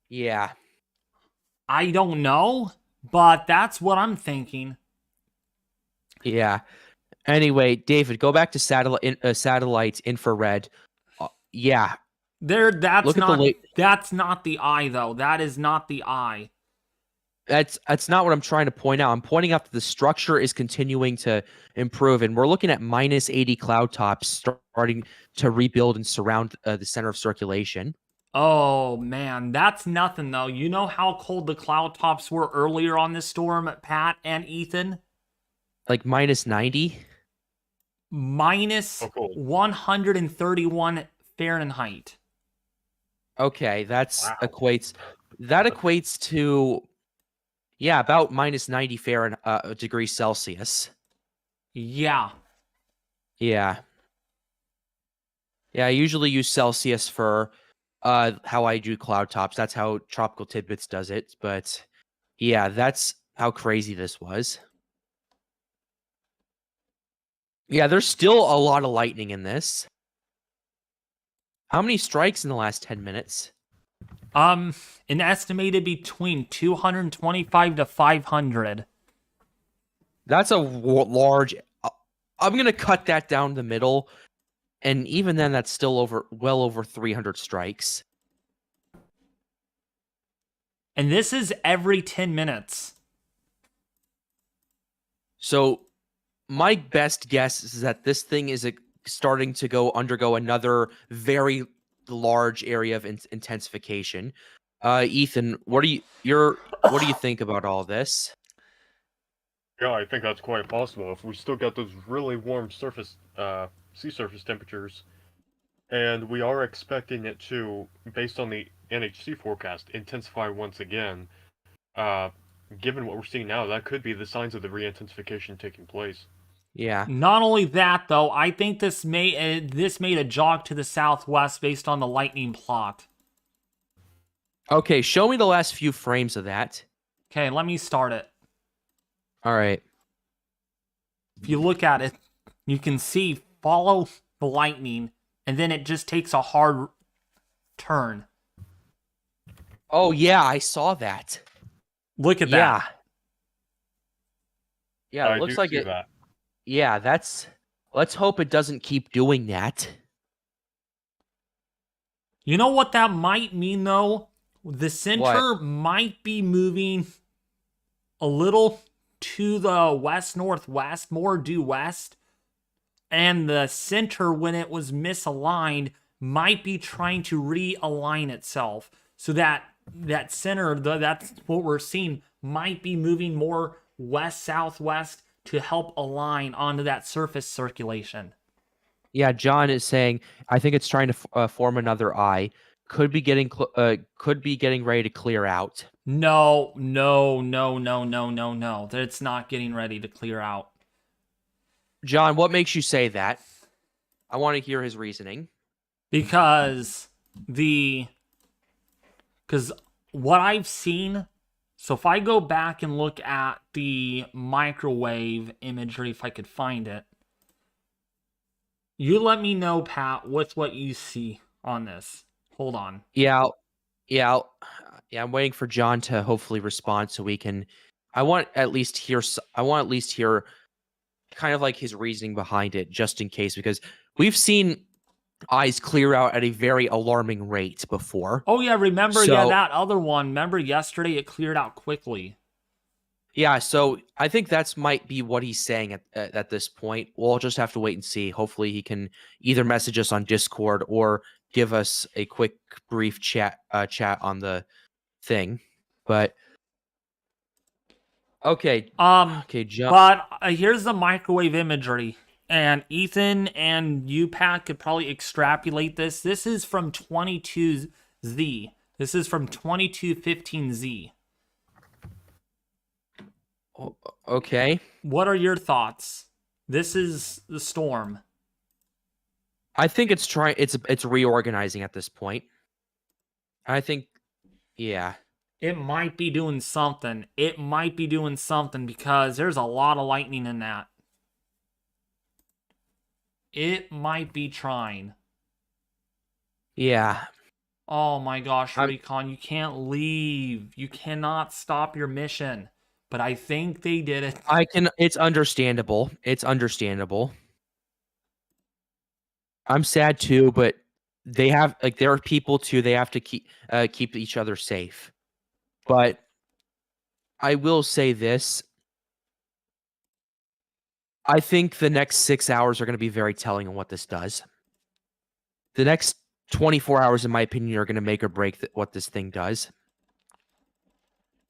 Yeah. I don't know, but that's what I'm thinking. Yeah. Anyway, David, go back to satellite infrared. Yeah. That's not the eye though. That is not the eye. That's not what I'm trying to point out. I'm pointing out that the structure is continuing to improve, and we're looking at minus 80 cloud tops starting to rebuild and surround the center of circulation. Oh man, that's nothing though. You know how cold the cloud tops were earlier on this storm, Pat and Ethan? Like minus 90? Minus 131 Fahrenheit. Okay, equates to about minus 90 Fahrenheit degrees Celsius. Yeah. Yeah. Yeah, I usually use Celsius for how I do cloud tops. That's how Tropical Tidbits does it. But yeah, that's how crazy this was. Yeah, there's still a lot of lightning in this. How many strikes in the last 10 minutes? An estimated between 225 to 500. That's a large. I'm gonna cut that down the middle, and even then, that's still well over 300 strikes. And this is every 10 minutes. So, my best guess is that this thing is starting to undergo another very large area of intensification. Ethan, what do you think about all this? Yeah, I think that's quite possible. If we still got those really warm sea surface temperatures, and we are expecting it to, based on the NHC forecast, intensify once again. Given what we're seeing now, that could be the signs of the re-intensification taking place. Yeah. Not only that, though, I think this made a jog to the southwest based on the lightning plot. Okay, show me the last few frames of that. Okay, let me start it. All right. If you look at it, you can see follow the lightning, and then it just takes a hard turn. Oh yeah, I saw that. Look at Yeah. that. Yeah, I it looks do like see it. that. Yeah, let's hope it doesn't keep doing that. You know what that might mean, though? The center might be moving a little to the west-northwest, more due west. And the center, when it was misaligned, might be trying to realign itself. So that center, that's what we're seeing, might be moving more west-southwest to help align onto that surface circulation. Yeah, John is saying I think it's trying to form another eye. Could be getting ready to clear out. No. It's not getting ready to clear out. John, what makes you say that? I want to hear his reasoning. Because what I've seen, so if I go back and look at the microwave imagery, if I could find it, you let me know, Pat, with what you see on this. Hold on. I'm waiting for John to hopefully respond so we can. I want at least hear kind of like his reasoning behind it, just in case, because we've seen eyes clear out at a very alarming rate before. Oh yeah, remember? Yeah, that other one. Remember yesterday? It cleared out quickly. Yeah, so I think that's might be what he's saying at this point. We'll just have to wait and see. Hopefully, he can either message us on Discord or give us a quick, brief chat on the thing. But okay, John. But here's the microwave imagery, and Ethan and you, Pat, could probably extrapolate this. This is from 22Z. This is from 2215Z. Okay. What are your thoughts? This is the storm. I think it's reorganizing at this point. I think, yeah. It might be doing something. It might be doing something because there's a lot of lightning in that. It might be trying. Yeah. Oh my gosh, Recon, you can't leave. You cannot stop your mission. But I think they did it. It's understandable. It's understandable. I'm sad too, but they have there are people too. They have to keep each other safe. But I will say this. I think the next 6 hours are going to be very telling on what this does. The next 24 hours, in my opinion, are going to make or break what this thing does.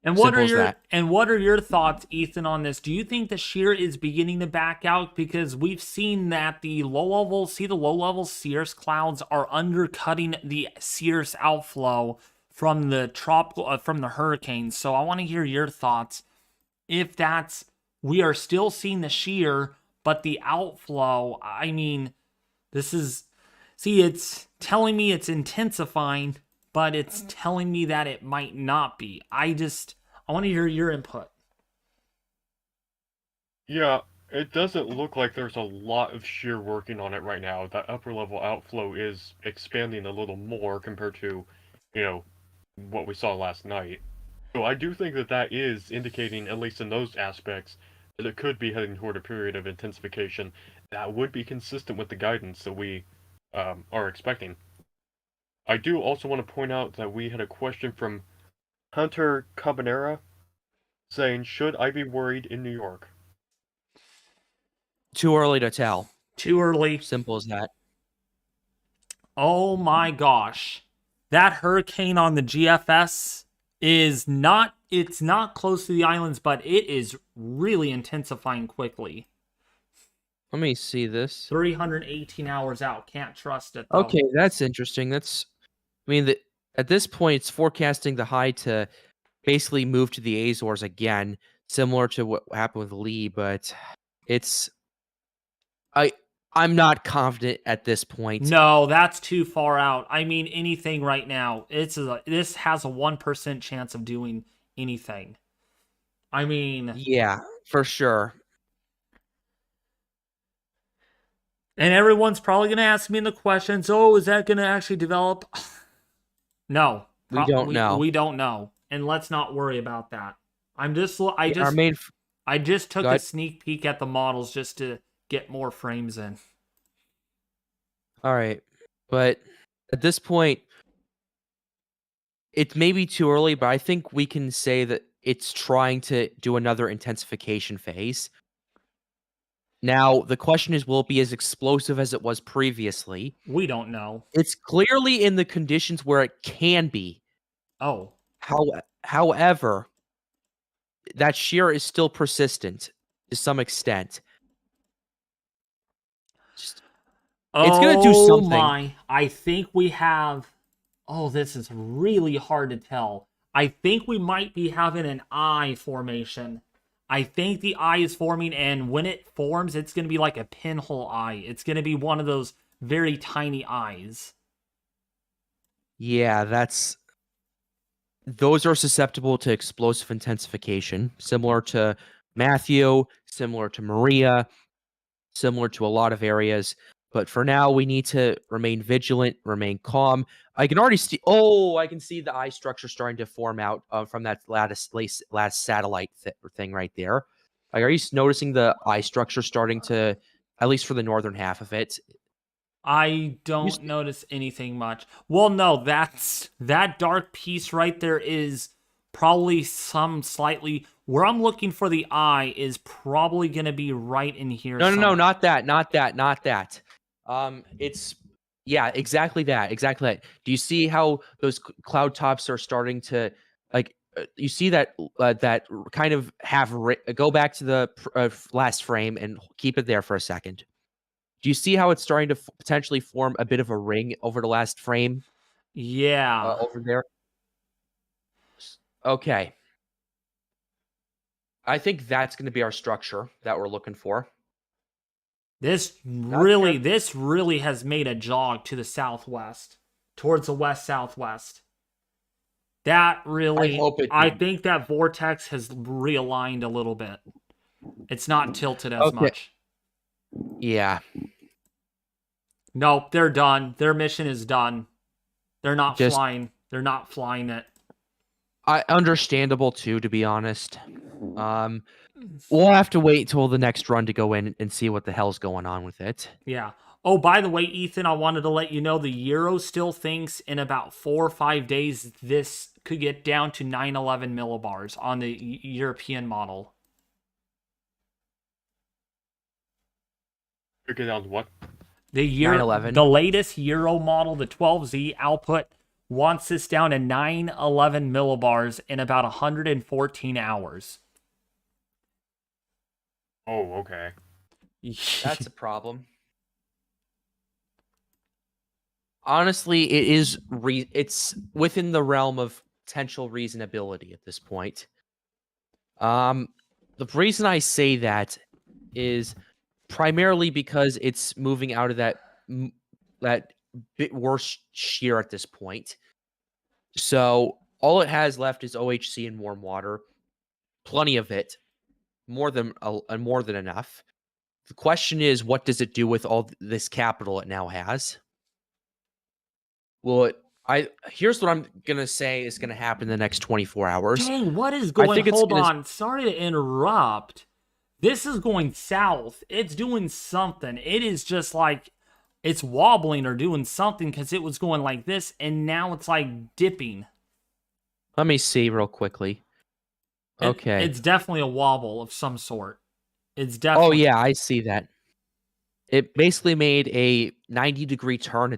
And what are your thoughts, Ethan, on this? Do you think the shear is beginning to back out? Because we've seen that the low-level cirrus clouds are undercutting the cirrus outflow from the hurricanes. So I want to hear your thoughts. If we are still seeing the shear, but the outflow, I mean, it's telling me it's intensifying, but it's telling me that it might not be. I want to hear your input. Yeah, it doesn't look like there's a lot of shear working on it right now. That upper level outflow is expanding a little more compared to, what we saw last night. So I do think that that is indicating, at least in those aspects, that it could be heading toward a period of intensification that would be consistent with the guidance that we are expecting. I do also want to point out that we had a question from Hunter Cabanera saying, should I be worried in New York? Too early to tell. Too early. Simple as that. Oh my gosh. That hurricane on the GFS is not, it's not close to the islands, but it is really intensifying quickly. Let me see this. 318 hours out. Can't trust it, though. Okay, that's interesting. That's, I mean, at this point, it's forecasting the high to basically move to the Azores again, similar to what happened with Lee, but it's, I'm not confident at this point. No, that's too far out. I mean, anything right now. This has a 1% chance of doing anything. I mean, Yeah, for sure. And everyone's probably going to ask me in the questions, oh, is that going to actually develop? No. We don't know. We don't know. And let's not worry about that. I just took a sneak peek at the models just to get more frames in. All right. But at this point, it may be too early, but I think we can say that it's trying to do another intensification phase. Now, the question is, will it be as explosive as it was previously? We don't know. It's clearly in the conditions where it can be. Oh. However, that shear is still persistent to some extent. It's going to do something. Oh my. I think we have... Oh, this is really hard to tell. I think we might be having an eye formation. I think the eye is forming, and when it forms, it's going to be like a pinhole eye. It's going to be one of those very tiny eyes. Yeah, those are susceptible to explosive intensification, similar to Matthew, similar to Maria, similar to a lot of areas. But for now, we need to remain vigilant, remain calm. I can already see... Oh, I can see the eye structure starting to form out from that last satellite thing right there. Like, are you noticing the eye structure starting to, at least for the northern half of it? I don't notice anything much. Well, no, that dark piece right there is probably some slightly... Where I'm looking for the eye is probably going to be right in here. No, not that. It's... Yeah, exactly that. Do you see how those cloud tops are starting to, like, you see that that kind of go back to the last frame and keep it there for a second. Do you see how it's starting to potentially form a bit of a ring over the last frame? Yeah. Over there. Okay. I think that's going to be our structure that we're looking for. This really has made a jog to the southwest, towards the west-southwest. That really, I think that vortex has realigned a little bit. It's not tilted as much. Yeah. Nope, they're done. Their mission is done. They're not flying. They're not flying it. Understandable too, to be honest. We'll have to wait till the next run to go in and see what the hell's going on with it. Yeah. Oh, by the way, Ethan, I wanted to let you know the Euro still thinks in about 4 or 5 days this could get down to 911 millibars on the European model. Could get down to what? The latest Euro model, the 12Z output, wants this down to 911 millibars in about 114 hours. Oh, okay. That's a problem. Honestly, it's within the realm of potential reasonability at this point. The reason I say that is primarily because it's moving out of that bit worse shear at this point. So all it has left is OHC and warm water. Plenty of it. More than enough. The question is, what does it do with all this capital it now has? Will it Here's what I'm gonna say is gonna happen in the next 24 hours. Dang, what is I going? think it's Hold gonna- on. Sorry to interrupt. This is going south. It's doing something. It is just like it's wobbling or doing something because it was going like this and now it's like dipping. Let me see real quickly. Okay. It's definitely a wobble of some sort. It's Oh definitely. yeah, I see that. It basically made a 90-degree turn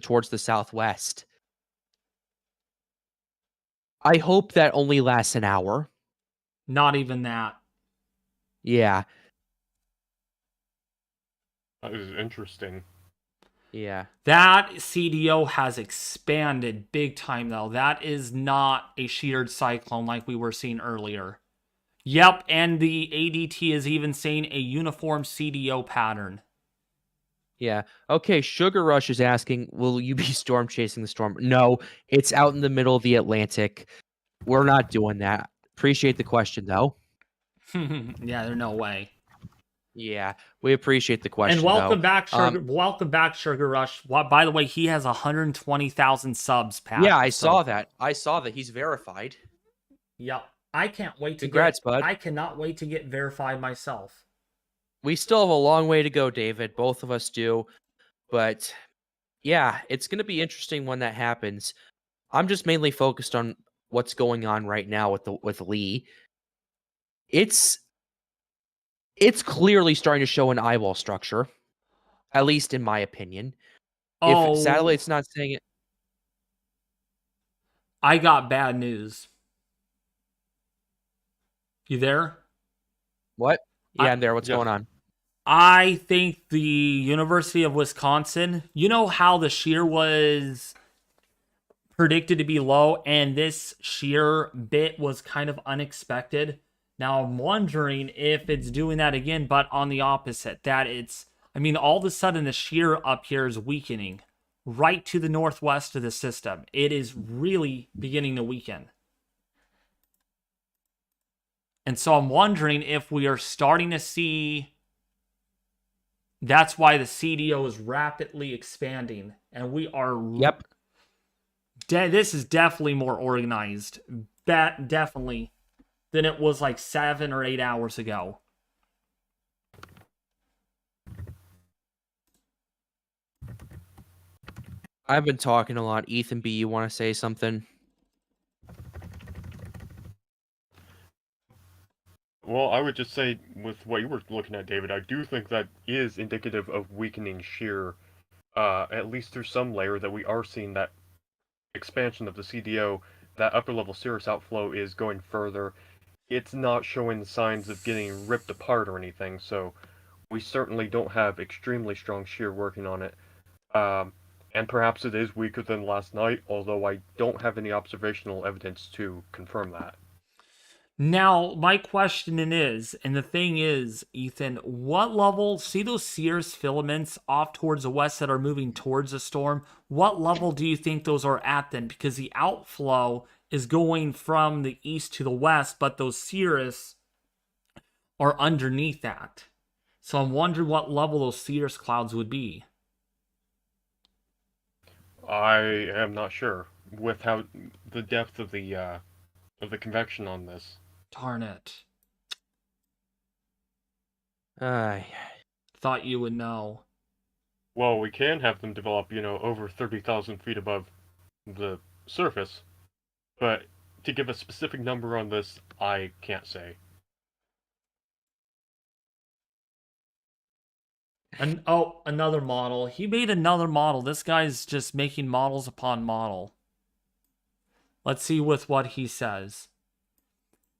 towards the southwest. I hope that only lasts an hour. Not even that. Yeah. That is interesting. Yeah. That CDO has expanded big time, though. That is not a sheared cyclone like we were seeing earlier. Yep, and the ADT is even saying a uniform CDO pattern. Yeah. Okay, Sugar Rush is asking, will you be storm chasing the storm? No, it's out in the middle of the Atlantic. We're not doing that. Appreciate the question, though. Yeah, there's no way. Yeah, we appreciate the question, And welcome though. back, Sugar. Welcome back, Sugar Rush. By the way, he has 120,000 subs, Pat. Yeah, I saw that. I saw that. He's verified. Yep. I can't wait to Congrats, bud. I cannot wait to get verified myself. We still have a long way to go, David. Both of us do. But yeah, it's going to be interesting when that happens. I'm just mainly focused on what's going on right now with Lee. It's clearly starting to show an eyewall structure, at least in my opinion. Oh, If satellite's not saying it, I got bad news. You there? what? Yeah, I'm there. What's going on? I think the University of Wisconsin, you know how the shear was predicted to be low and this shear bit was kind of unexpected. Now I'm wondering if it's doing that again, but on the opposite, that all of a sudden the shear up here is weakening right to the northwest of the system. It is really beginning to weaken. And so I'm wondering if we are starting to see. That's why the CDO is rapidly expanding, and we are. Yep. This is definitely more organized, definitely, than it was like 7 or 8 hours ago. I've been talking a lot. Ethan B, you want to say something? Well, I would just say, with what you were looking at, David, I do think that is indicative of weakening shear, at least through some layer, that we are seeing that expansion of the CDO, that upper level cirrus outflow is going further. It's not showing signs of getting ripped apart or anything, so we certainly don't have extremely strong shear working on it. And perhaps it is weaker than last night, although I don't have any observational evidence to confirm that. Now, my question is, and the thing is, Ethan, what level, see those cirrus filaments off towards the west that are moving towards the storm? What level do you think those are at then? Because the outflow is going from the east to the west, but those cirrus are underneath that. So I'm wondering what level those cirrus clouds would be. I am not sure with how the depth of the convection on this. Darn it. Uh, Thought you would know. Well, we can have them develop, over 30,000 feet above the surface, but to give a specific number on this, I can't say. And another model. He made another model. This guy's just making models upon model. Let's see with what he says.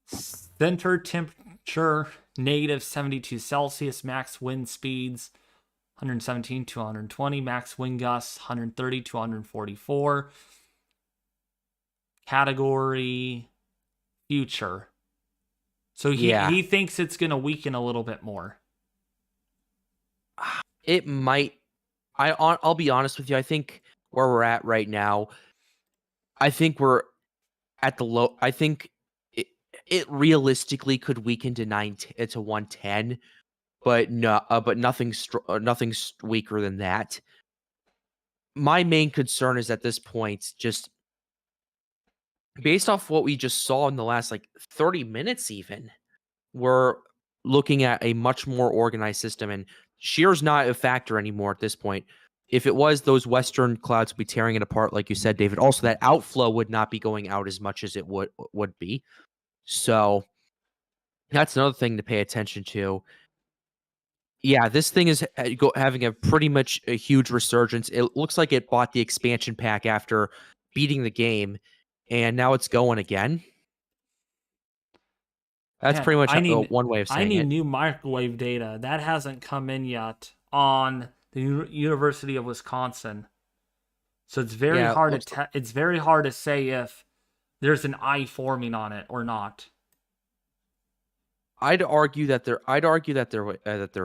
Center temperature, -72 Celsius, max wind speeds, 117 to 120, max wind gusts, 130 to 144. Category, future. So he thinks it's going to weaken a little bit more. It might. I'll be honest with you. I think where we're at right now, I think we're at the low. I think it realistically could weaken to 110, but no, but nothing's weaker than that. my main concern is at this point, just based off what we just saw in the last like 30 minutes, even, we're looking at a much more organized system, and shear's not a factor anymore at this point. If it was, those western clouds would be tearing it apart, like you said, David. Also, that outflow would not be going out as much as it would be. So that's another thing to pay attention to. Yeah, this thing is having a pretty much a huge resurgence. It looks like it bought the expansion pack after beating the game, and now it's going again. That's Man, pretty much one way of I saying need it. new microwave data. That hasn't come in yet on the University of Wisconsin. So it's very Yeah, hard it's very hard to say if there's an eye forming on it or not. I'd argue that there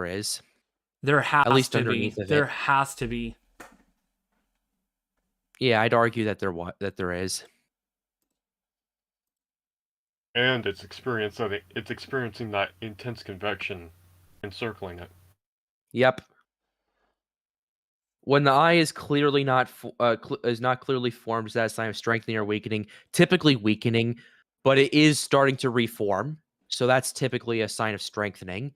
is. There has At least to be. underneath of There it. has to be. Yeah, I'd argue that there is. And it's experiencing that intense convection encircling it. Yep. When the eye is clearly not clearly formed, is that a sign of strengthening or weakening? Typically weakening, but it is starting to reform, so that's typically a sign of strengthening.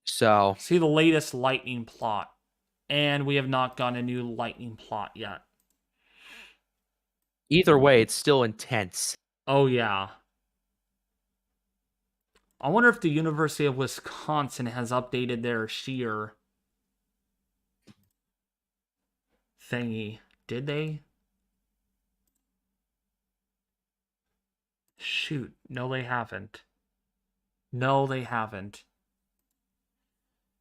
So See the latest lightning plot. And we have not gotten a new lightning plot yet. either way, it's still intense. Oh, yeah. I wonder if the University of Wisconsin has updated their shear thingy. Did they? Shoot. No, they haven't. No, they haven't.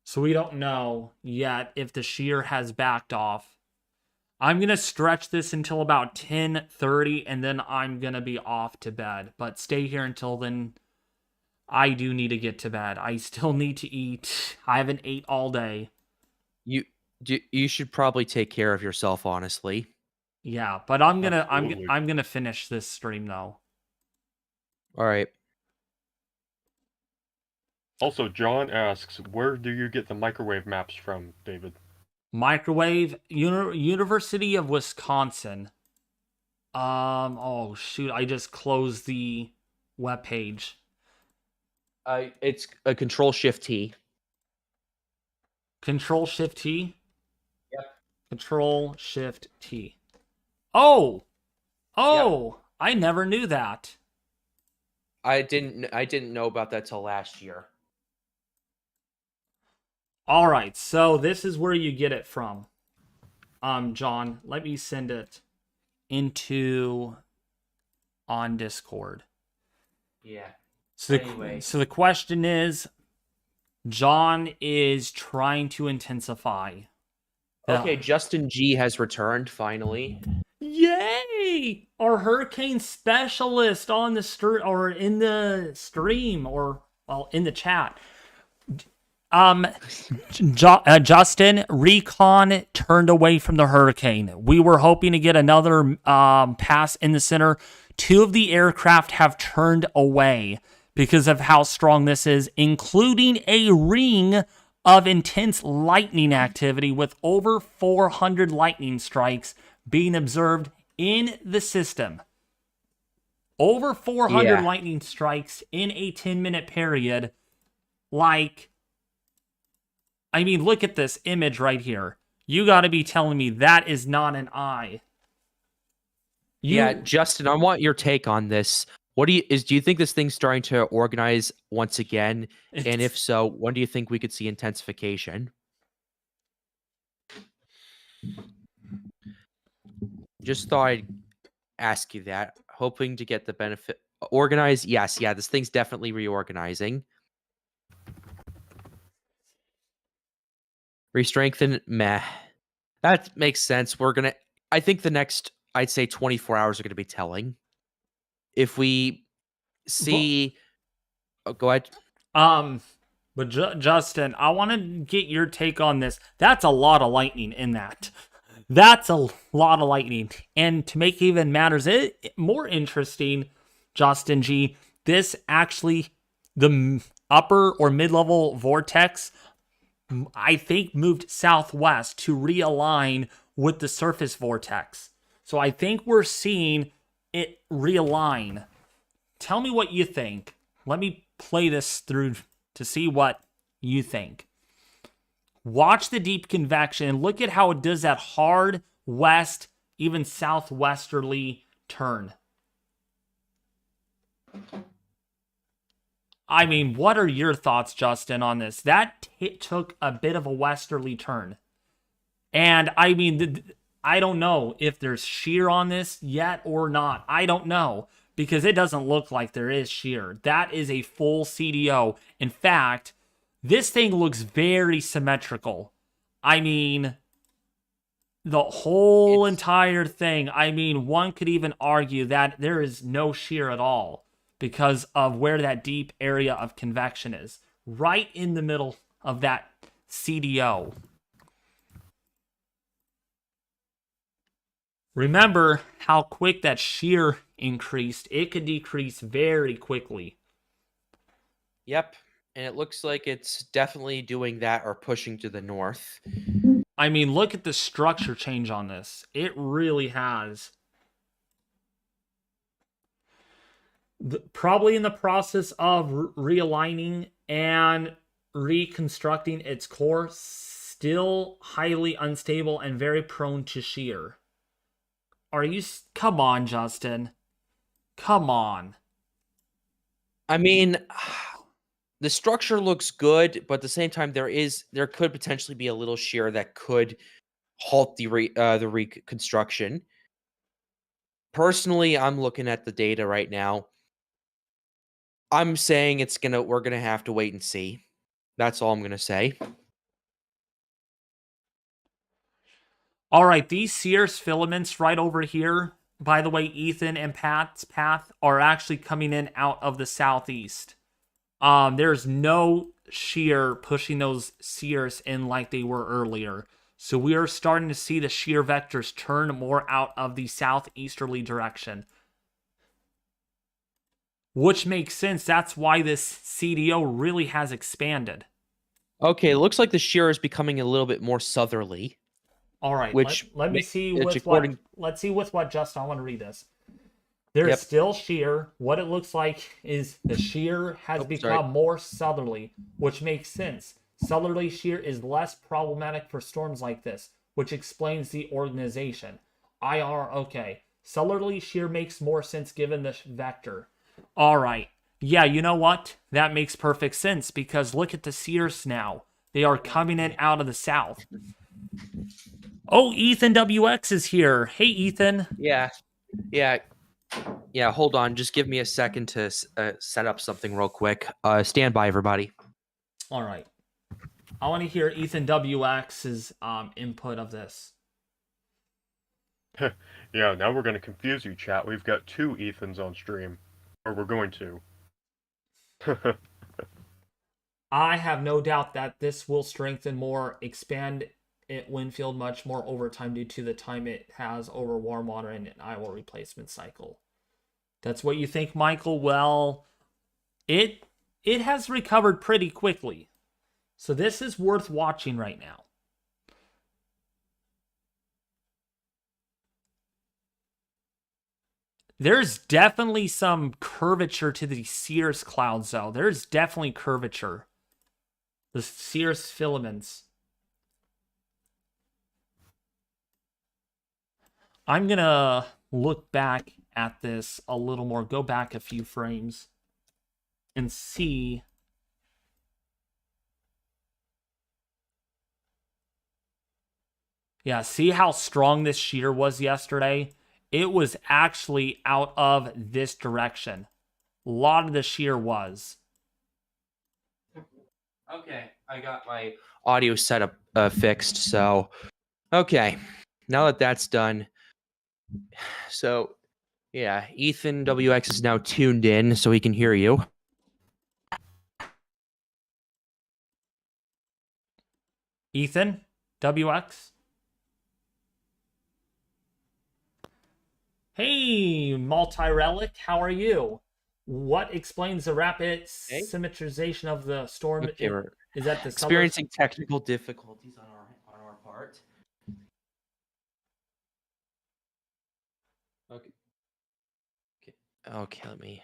So we don't know yet if the shear has backed off. I'm going to stretch this until about 10:30, and then I'm going to be off to bed. But stay here until then. I do need to get to bed. I still need to eat. I haven't ate all day. You should probably take care of yourself, honestly. Yeah, but I'm Absolutely. gonna finish this stream though. All right. Also, John asks, where do you get the microwave maps from, David? Microwave University of Wisconsin. Oh shoot, I just closed the webpage. It's a Control-Shift-T. Control-Shift-T? Yep. Control-Shift-T. Oh! Oh! Yep. I never knew that. I didn't know about that till last year. All right, so this is where you get it from. John, let me send it on Discord. Yeah. So Anyway. So the question is, John is trying to intensify. Okay, Justin G has returned finally. Yay! Our hurricane specialist on the or in the stream, or well, in the chat. Justin, Recon turned away from the hurricane. We were hoping to get another pass in the center. 2 of the aircraft have turned away because of how strong this is, including a ring of intense lightning activity with over 400 lightning strikes being observed in the system. Over 400 lightning strikes in a 10-minute period. Like, I mean, look at this image right here. You got to be telling me that is not an eye. Yeah, Justin, I want your take on this. Do you think this thing's starting to organize once again? And if so, when do you think we could see intensification? Just thought I'd ask you that, hoping to get the benefit. Organize, yes, yeah, this thing's definitely reorganizing. Restrengthen, meh. That makes sense. I think the next, I'd say 24 hours are going to be telling. If we see, go ahead. But Justin, I want to get your take on this. That's a lot of lightning in that. That's a lot of lightning. And to make even matters more interesting, Justin G, this actually, the upper or mid-level vortex I think, moved southwest to realign with the surface vortex. So I think we're seeing it realign. Tell me what you think. Let me play this through to see what you think. Watch the deep convection and look at how it does that hard west, even southwesterly turn. I mean, what are your thoughts, Justin, on this? That took a bit of a westerly turn. And I mean, I don't know if there's shear on this yet or not. I don't know, because it doesn't look like there is shear. That is a full CDO. In fact, this thing looks very symmetrical. I mean, the whole entire thing. I mean, one could even argue that there is no shear at all because of where that deep area of convection is. Right in the middle of that CDO. Remember how quick that shear increased. It could decrease very quickly. Yep. And it looks like it's definitely doing that or pushing to the north. I mean, look at the structure change on this. It really has. Probably in the process of realigning and reconstructing its core, still highly unstable and very prone to shear. Are you... Come on, Justin. Come on. I mean, the structure looks good, but at the same time, there could potentially be a little shear that could halt the reconstruction. Personally, I'm looking at the data right now. I'm saying we're gonna have to wait and see. That's all I'm gonna say. All right, these shears filaments right over here, by the way, Ethan and Pat's path are actually coming in out of the southeast. There's no shear pushing those shears in like they were earlier. So we are starting to see the shear vectors turn more out of the southeasterly direction. Which makes sense. That's why this CDO really has expanded. Okay, it looks like the shear is becoming a little bit more southerly. All right, Which let me see which with what. Let's see with what Justin. I want to read this. There's still shear. What it looks like is the shear has become more southerly, which makes sense. Southerly shear is less problematic for storms like this, which explains the organization. IR, okay. Southerly shear makes more sense given the vector. All right. Yeah, you know what? That makes perfect sense because look at the shears now. They are coming in out of the south. Oh, Ethan WX is here. Hey, Ethan. Yeah. Hold on. Just give me a second to set up something real quick. Stand by, everybody. All right. I want to hear Ethan WX's input of this. Yeah, now we're going to confuse you, chat. We've got two Ethans on stream. Or we're going to. I have no doubt that this will strengthen more, expand it wind field much more over time due to the time it has over warm water and an Iowa replacement cycle. That's what you think, Michael? Well, it has recovered pretty quickly. So this is worth watching right now. There's definitely some curvature to the cirrus clouds, though. There's definitely curvature. The cirrus filaments. I'm going to look back at this a little more, go back a few frames, and see. Yeah, see how strong this shear was yesterday? It was actually out of this direction. A lot of the shear was. Okay, I got my audio setup fixed, so... Okay, now that that's done... So, yeah, Ethan WX is now tuned in, so he can hear you. Ethan WX? Hey, Multi-Relic, how are you? What explains the rapid symmetrization of the storm Is that the southerly? Experiencing technical difficulties on our part. Okay. Okay, let me.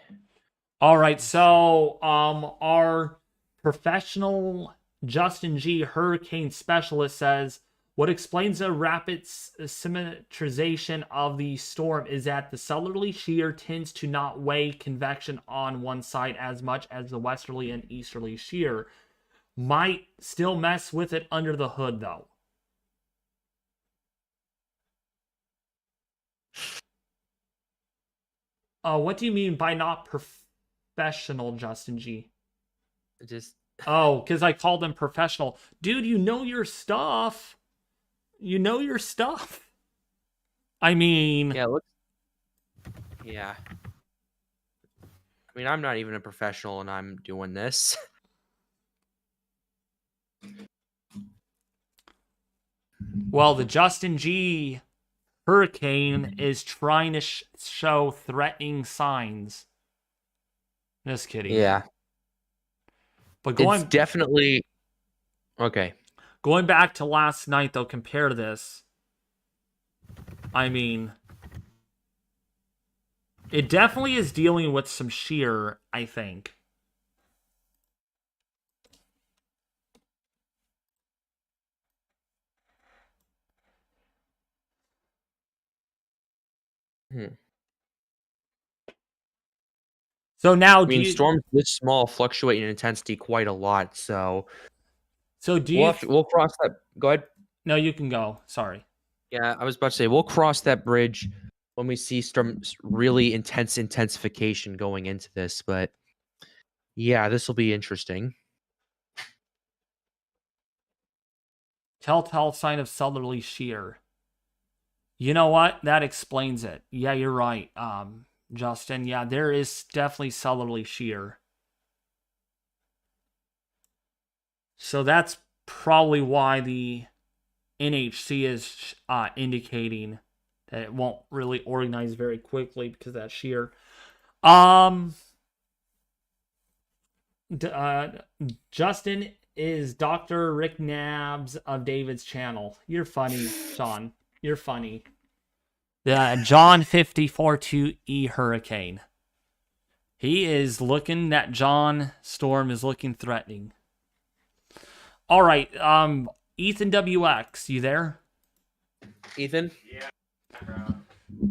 All right, so our professional Justin G. hurricane specialist says what explains the rapid symmetrization of the storm is that the southerly shear tends to not weigh convection on one side as much as the westerly and easterly shear. Might still mess with it under the hood, though. What do you mean by not professional, Justin G? Just Oh, because I called him professional. Dude, you know your stuff. You know your stuff. I mean... yeah, look. Yeah. I mean, I'm not even a professional and I'm doing this. Well, the Justin G hurricane is trying to show threatening signs. Just kidding. Yeah. But It's definitely... Okay. Going back to last night, though, compare this. I mean... It definitely is dealing with some shear, I think. So now, I mean, storms this small fluctuate in intensity quite a lot. So do you? We'll cross that. Go ahead. No, you can go. Sorry. Yeah, I was about to say we'll cross that bridge when we see storms really intense intensification going into this. But yeah, this will be interesting. Telltale sign of southerly shear. You know what? That explains it. Yeah, you're right, Justin. Yeah, there is definitely southerly shear. So that's probably why the NHC is indicating that it won't really organize very quickly because of that shear. Justin is Dr. Rick Nabs of David's channel. You're funny, Sean. You're funny. John 54-2E Hurricane. He is looking, that John Storm is looking threatening. All right, Ethan WX, you there? Ethan? Yeah.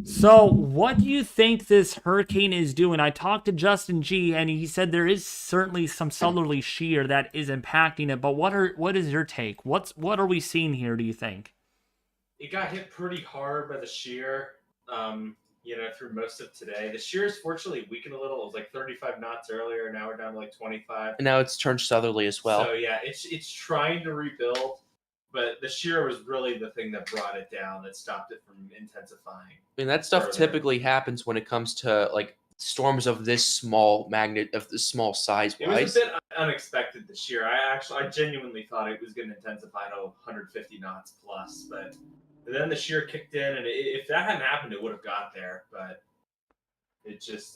So, what do you think this hurricane is doing? I talked to Justin G, and he said there is certainly some southerly shear that is impacting it. But what is your take? What are we seeing here, do you think? It got hit pretty hard by the shear, through most of today. The shear is fortunately weakened a little. It was like 35 knots earlier. Now we're down to like 25. And now it's turned southerly as well. So yeah, it's trying to rebuild, but the shear was really the thing that brought it down, that stopped it from intensifying. I mean, that stuff further. typically happens when it comes to like storms of this small size. It was a bit unexpected this year. I genuinely thought it was going to intensify to 150 knots plus, but then the shear kicked in, and if that hadn't happened, it would have got there. But it just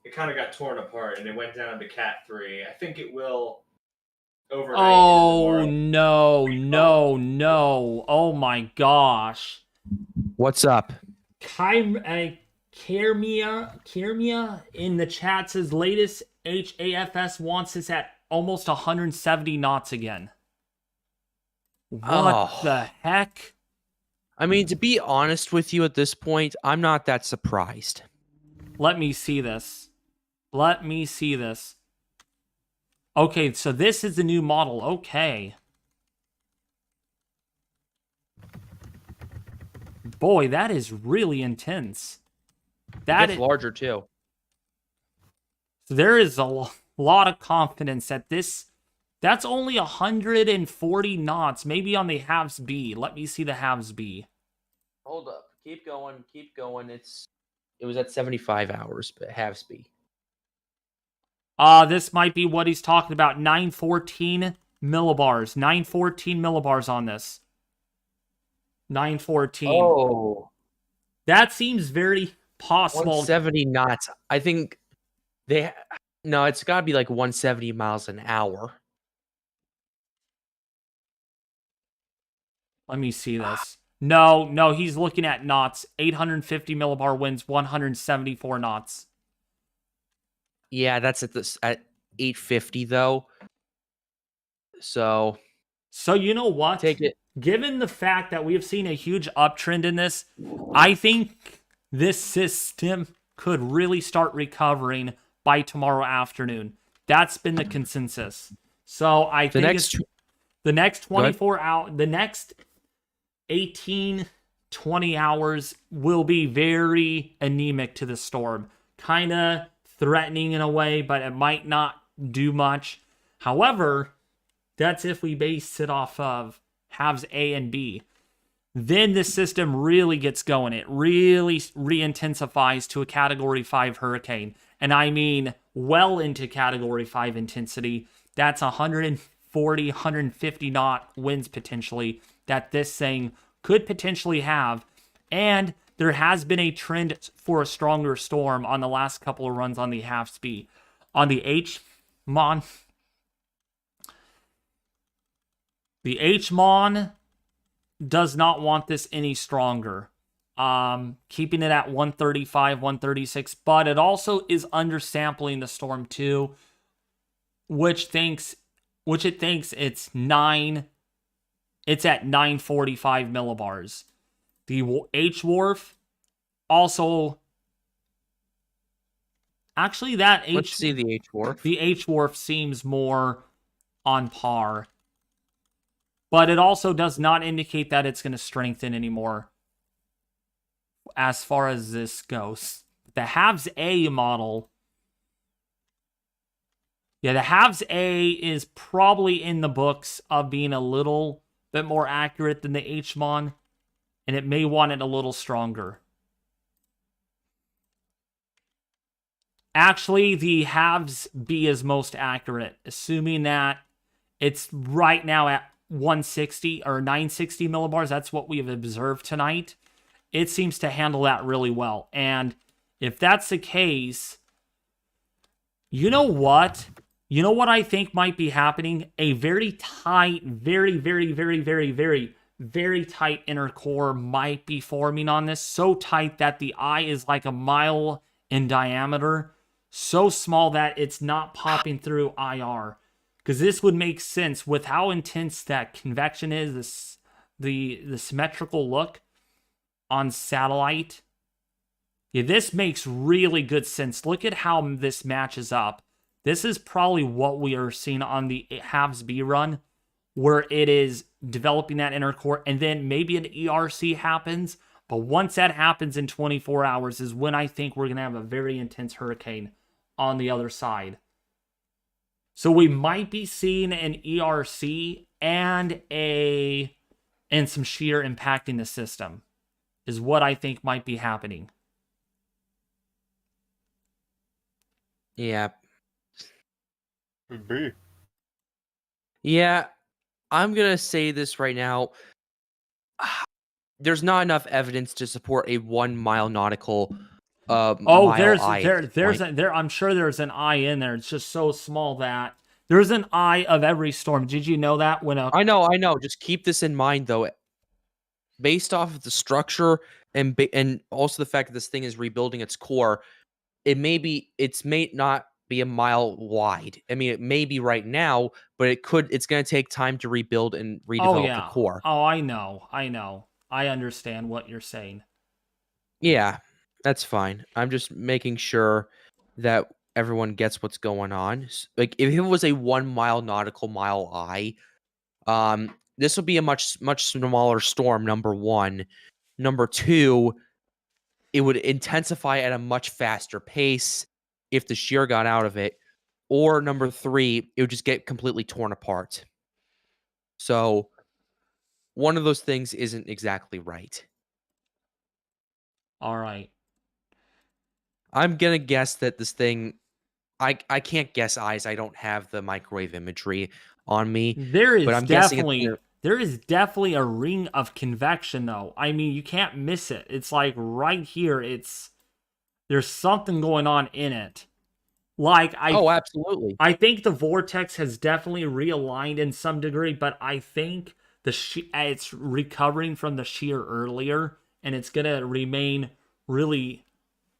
it kind of got torn apart, and it went down to Cat 3. I think it will overnight. Oh no! Oh my gosh! What's up? Kyrmia in the chat says latest HAFS wants this at almost 170 knots again. What the heck? I mean, to be honest with you at this point, I'm not that surprised. Let me see this. Okay, so this is the new model. Okay. Boy, that is really intense. That is larger too. There is a lot of confidence that that's only 140 knots, maybe on the halves B. Let me see the halves B. Hold up. Keep going. It was at 75 hours, but halves B. This might be what he's talking about. 914 millibars. 914 millibars on this. 914. Oh. That seems very possible. 170 knots. I think it's got to be like 170 miles an hour. Let me see this. No, he's looking at knots. 850 millibar winds, 174 knots. Yeah, that's at 850 though. So you know what? take it. Given the fact that we have seen a huge uptrend in this, I think this system could really start recovering by tomorrow afternoon. That's been the consensus. So I think the next 24 hours, the next 18, 20 hours will be very anemic to the storm. Kind of threatening in a way, but it might not do much. However, that's if we base it off of halves A and B. Then this system really gets going. It really re-intensifies to a Category 5 hurricane. And I mean well into Category 5 intensity. That's 140, 150 knot winds potentially that this thing could potentially have. And there has been a trend for a stronger storm on the last couple of runs on the halves B. On the HMON, the HMON does not want this any stronger. Keeping it at 135, 136, but it also is undersampling the storm too, which it thinks it's at 945 millibars. The H-Wharf also, actually Let's see the H-Wharf. The H-Wharf seems more on par. But it also does not indicate that it's going to strengthen anymore as far as this goes. The halves A model, the halves A is probably in the books of being a little bit more accurate than the HMON, and it may want it a little stronger. Actually, the halves B is most accurate, assuming that it's right now at 160 or 960 millibars. That's what we have observed tonight. It seems to handle that really well. And if that's the case, you know what? You know what I think might be happening? A very tight, very, very, very, very, very, very tight inner core might be forming on this. So tight that the eye is like a mile in diameter. So small that it's not popping through IR. Because this would make sense with how intense that convection is, the symmetrical look on satellite. Yeah, this makes really good sense. Look at how this matches up. This is probably what we are seeing on the halves B run, where it is developing that inner core, and then maybe an ERC happens. But once that happens in 24 hours is when I think we're going to have a very intense hurricane on the other side. So we might be seeing an ERC and some shear impacting the system is what I think might be happening. Yeah. Could be. Yeah, I'm going to say this right now. There's not enough evidence to support a 1 mile nautical mile I'm sure there's an eye in there. It's just so small that there's an eye of every storm. Did you know that? I know. Just keep this in mind, though. Based off of the structure and also the fact that this thing is rebuilding its core, it may not be a mile wide. I mean, it may be right now, but it's going to take time to rebuild and redevelop the core. Oh, I know. I understand what you're saying. Yeah, that's fine. I'm just making sure that everyone gets what's going on. Like, if it was a 1 mile nautical mile eye, this would be a much smaller storm, number one. Number two, it would intensify at a much faster pace if the shear got out of it. Or number three, it would just get completely torn apart. So one of those things isn't exactly right. All right. I'm going to guess that this thing, I can't guess eyes. I don't have the microwave imagery on me. There is definitely a ring of convection, though. I mean, you can't miss it. It's like right here. There's something going on in it. Absolutely. I think the vortex has definitely realigned in some degree, but I think it's recovering from the shear earlier, and it's gonna remain really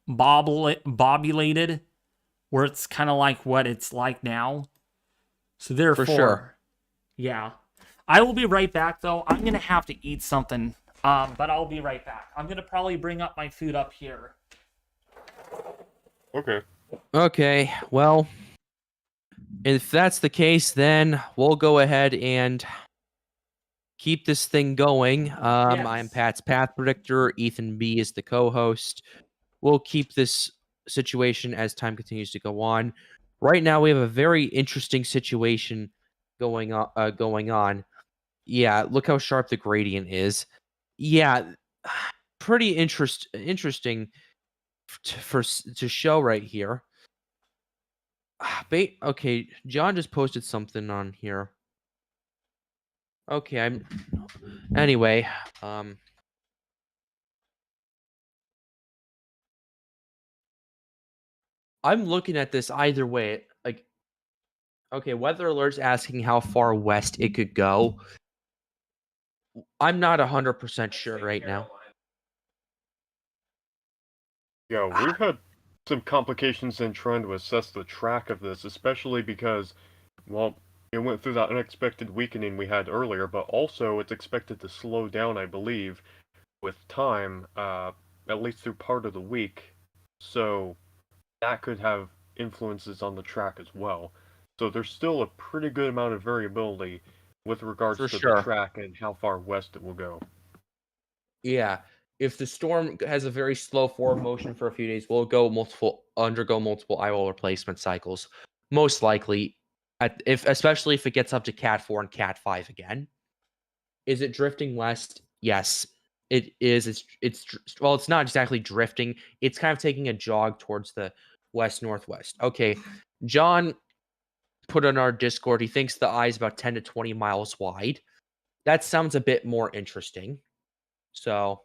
bobulated, where it's kind of like what it's like now. So therefore, sure. yeah. I will be right back, though. I'm gonna have to eat something, but I'll be right back. I'm gonna probably bring up my food up here. Okay. Okay, well, if that's the case, then we'll go ahead and keep this thing going. I'm Yes. Pat's Path Predictor. Ethan B is the co-host. We'll keep this situation as time continues to go on. Right now, we have a very interesting situation going on. Yeah, look how sharp the gradient is. Yeah, pretty interesting to show right here. Okay, John just posted something on here. Okay, anyway, I'm looking at this either way. Like, okay, weather alert's asking how far west it could go. I'm not 100% sure right now. Yeah, we've had some complications in trying to assess the track of this, especially because, well, it went through that unexpected weakening we had earlier, but also it's expected to slow down, I believe, with time, at least through part of the week. So that could have influences on the track as well. So there's still a pretty good amount of variability with regards For to sure. the track and how far west it will go. Yeah, if the storm has a very slow forward motion for a few days, we'll undergo multiple eye wall replacement cycles. Most likely, especially if it gets up to Cat 4 and Cat 5 again. Is it drifting west? Yes, it is. Well, it's not exactly drifting. It's kind of taking a jog towards the west northwest. Okay, John put on our Discord. He thinks the eye is about 10 to 20 miles wide. That sounds a bit more interesting. So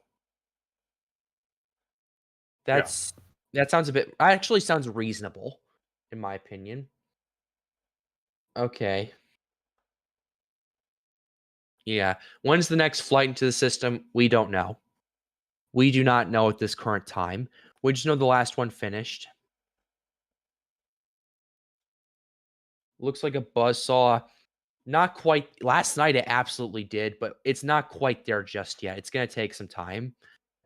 that sounds actually sounds reasonable, in my opinion. Okay. Yeah. When's the next flight into the system? We don't know. We do not know at this current time. We just know the last one finished. Looks like a buzzsaw. Not quite. Last night it absolutely did, but it's not quite there just yet. It's going to take some time.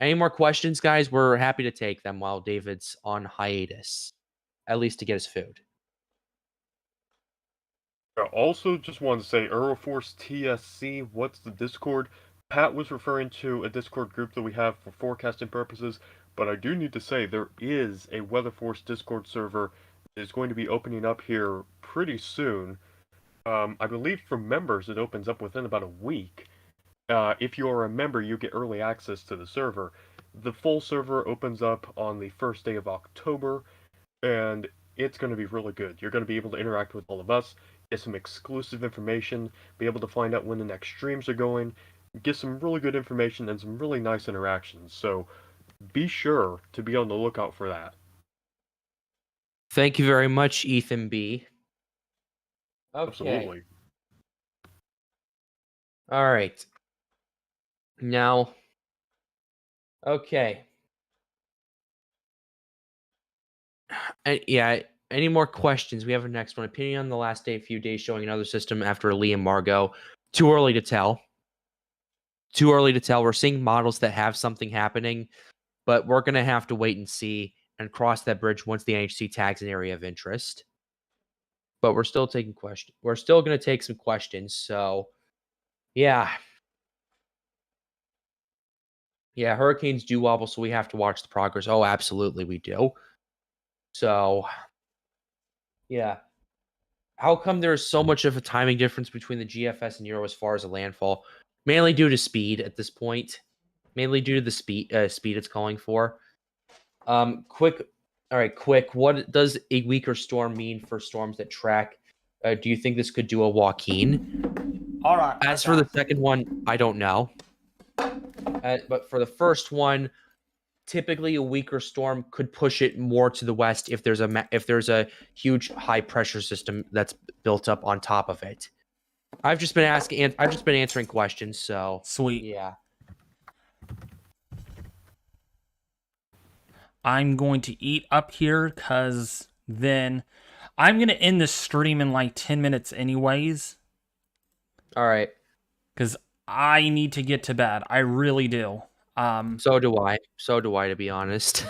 Any more questions, guys? We're happy to take them while David's on hiatus, at least to get his food. I also just wanted to say Euroforce TSC, what's the Discord? Pat was referring to a Discord group that we have for forecasting purposes, but I do need to say there is a Weatherforce Discord server that is going to be opening up here pretty soon. I believe for members it opens up within about a week. If you are a member, you get early access to the server. The full server opens up on the first day of October, and it's going to be really good. You're going to be able to interact with all of us, get some exclusive information, be able to find out when the next streams are going, get some really good information and some really nice interactions. So be sure to be on the lookout for that. Thank you very much, Ethan B. Okay. Absolutely. All right. Now, okay. Yeah, any more questions? We have a next one. Opinion on the last few days showing another system after Lee and Margot. Too early to tell. Too early to tell. We're seeing models that have something happening, but we're going to have to wait and see and cross that bridge once the NHC tags an area of interest. But we're still taking questions. We're still going to take some questions. So, yeah. Yeah, hurricanes do wobble, so we have to watch the progress. Oh, absolutely, we do. So, yeah. How come there's so much of a timing difference between the GFS and Euro as far as a landfall? Mainly due to speed at this point. Mainly due to the speed it's calling for. Quick. What does a weaker storm mean for storms that track? Do you think this could do a Joaquin? All right. As for the second one, I don't know. But for the first one, typically a weaker storm could push it more to the west if there's a huge high pressure system that's built up on top of it. I've just been asking. I've just been answering questions. So Sweet. yeah. I'm going to eat up here because then I'm going to end the stream in like 10 minutes anyways. All right. Because I need to get to bed. I really do. So do I. So do I, to be honest.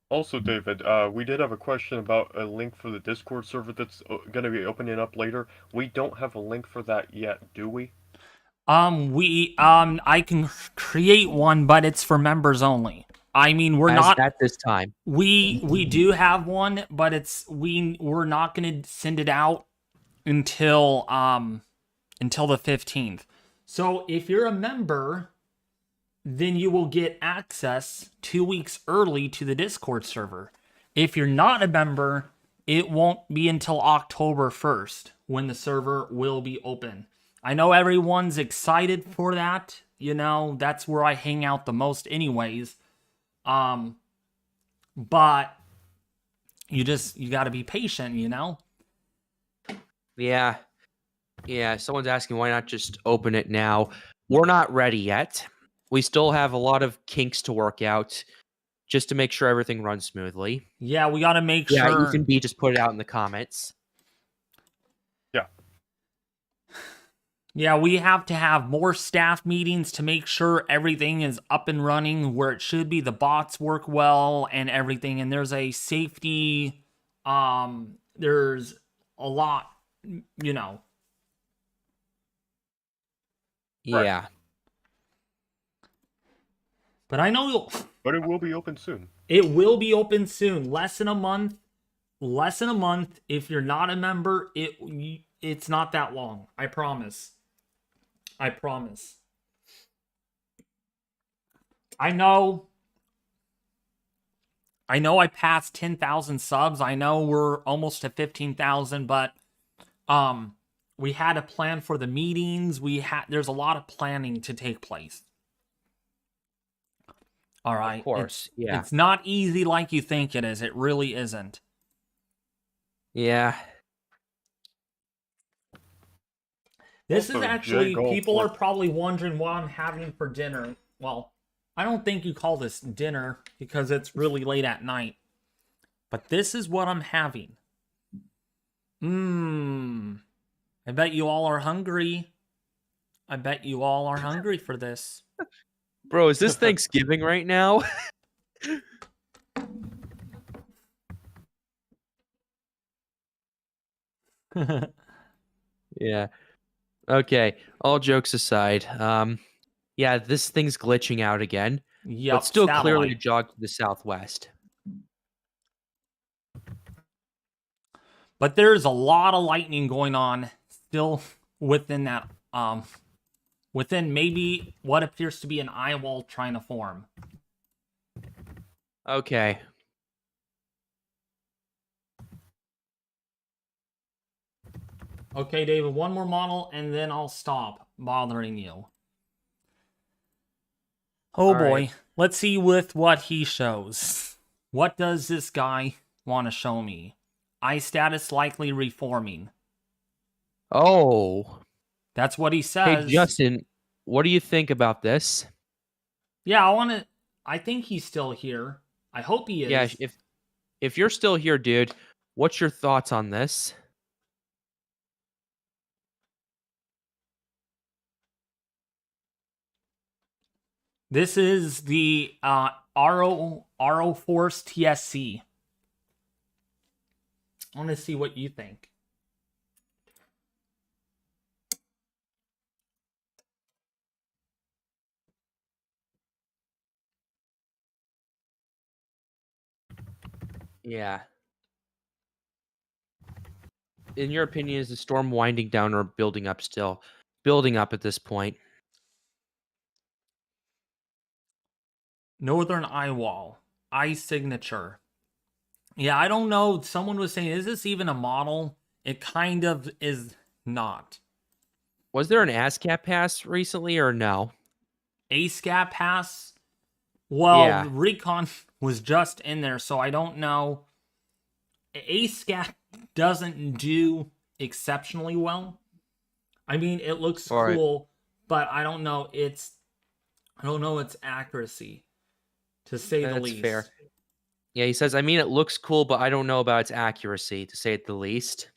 Also, David, we did have a question about a link for the Discord server that's going to be opening up later. We don't have a link for that yet, do we? I can create one, but it's for members only. I mean, we're not at this time. We do have one, but we're not going to send it out until the 15th. So if you're a member, then you will get access 2 weeks early to the Discord server. If you're not a member, it won't be until October 1st when the server will be open. I know everyone's excited for that. You know, that's where I hang out the most anyways. But you got to be patient, you know? Yeah. Yeah. Someone's asking why not just open it now. We're not ready yet. We still have a lot of kinks to work out just to make sure everything runs smoothly. Yeah, we got to make Yeah, sure. Ethan B just put it out in the comments. Yeah. Yeah, we have to have more staff meetings to make sure everything is up and running where it should be. The bots work well and everything. And there's a safety, there's a lot, you know. Yeah. Right. But I know But it will be open soon. it will be open soon. Less than a month. Less than a month. If you're not a member, it's not that long. I promise. I promise. I know I passed 10,000 subs. I know we're almost to 15,000, but we had a plan for the meetings. There's a lot of planning to take place. All right. Of course. Yeah. It's not easy like you think it is. It really isn't. Yeah. This is Also, actually, Jay Gold people are for- probably wondering what I'm having for dinner. Well, I don't think you call this dinner because it's really late at night. But this is what I'm having. I bet you all are hungry. I bet you all are hungry for this. Bro, is this Thanksgiving right now? Yeah. Okay. All jokes aside, yeah, this thing's glitching out again, Yep, but still clearly a satellite. jog to the southwest. But there's a lot of lightning going on still within that, within maybe what appears to be an eye wall trying to form. Okay. Okay, David, one more model and then I'll stop bothering you. Oh All boy, right. let's see with what he shows. What does this guy want to show me? Eye status likely reforming. Oh. That's what he Hey, says. Justin, what do you think about this? Yeah, I think he's still here. I hope he is. Yeah, if you're still here, dude, what's your thoughts on this? This is the RO Force TSC. I want to see what you think. Yeah. In your opinion, is the storm winding down or building up still? Building up at this point. Northern Eye Wall. Eye signature. Yeah, I don't know. Someone was saying, is this even a model? It kind of is not. Was there an ASCAP pass recently or no? ASCAP pass? Well, Yeah. Recon was just in there, so I don't know. ASCAP doesn't do exceptionally well. I mean, it looks All right. cool, but I don't know its accuracy, to say the That's least. fair. Yeah, he says, I mean, it looks cool, but I don't know about its accuracy, to say it the least.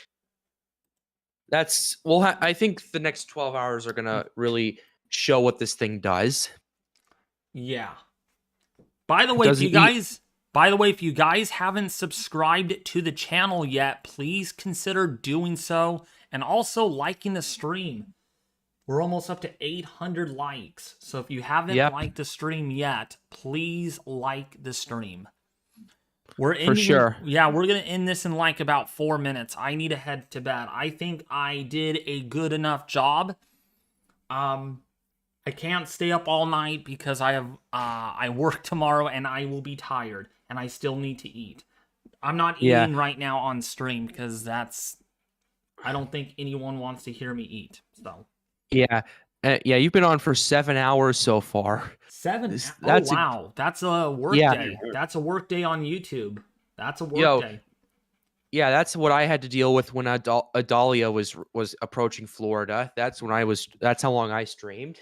That's, well, I think the next 12 hours are going to really show what this thing does. Yeah. By the way, if you guys haven't subscribed to the channel yet, please consider doing so, and also liking the stream. We're almost up to 800 likes. So if you haven't liked the stream yet, please like the stream. We're ending, For sure. Yeah, we're going to end this in like about 4 minutes. I need to head to bed. I think I did a good enough job. I can't stay up all night because I work tomorrow and I will be tired and I still need to eat. I'm not eating right now on stream because I don't think anyone wants to hear me eat. So yeah, you've been on for 7 hours so far. 7? That's wow, that's a work day. That's a work day on YouTube. That's a work day. Yeah, that's what I had to deal with when Adalia was approaching Florida. That's how long I streamed.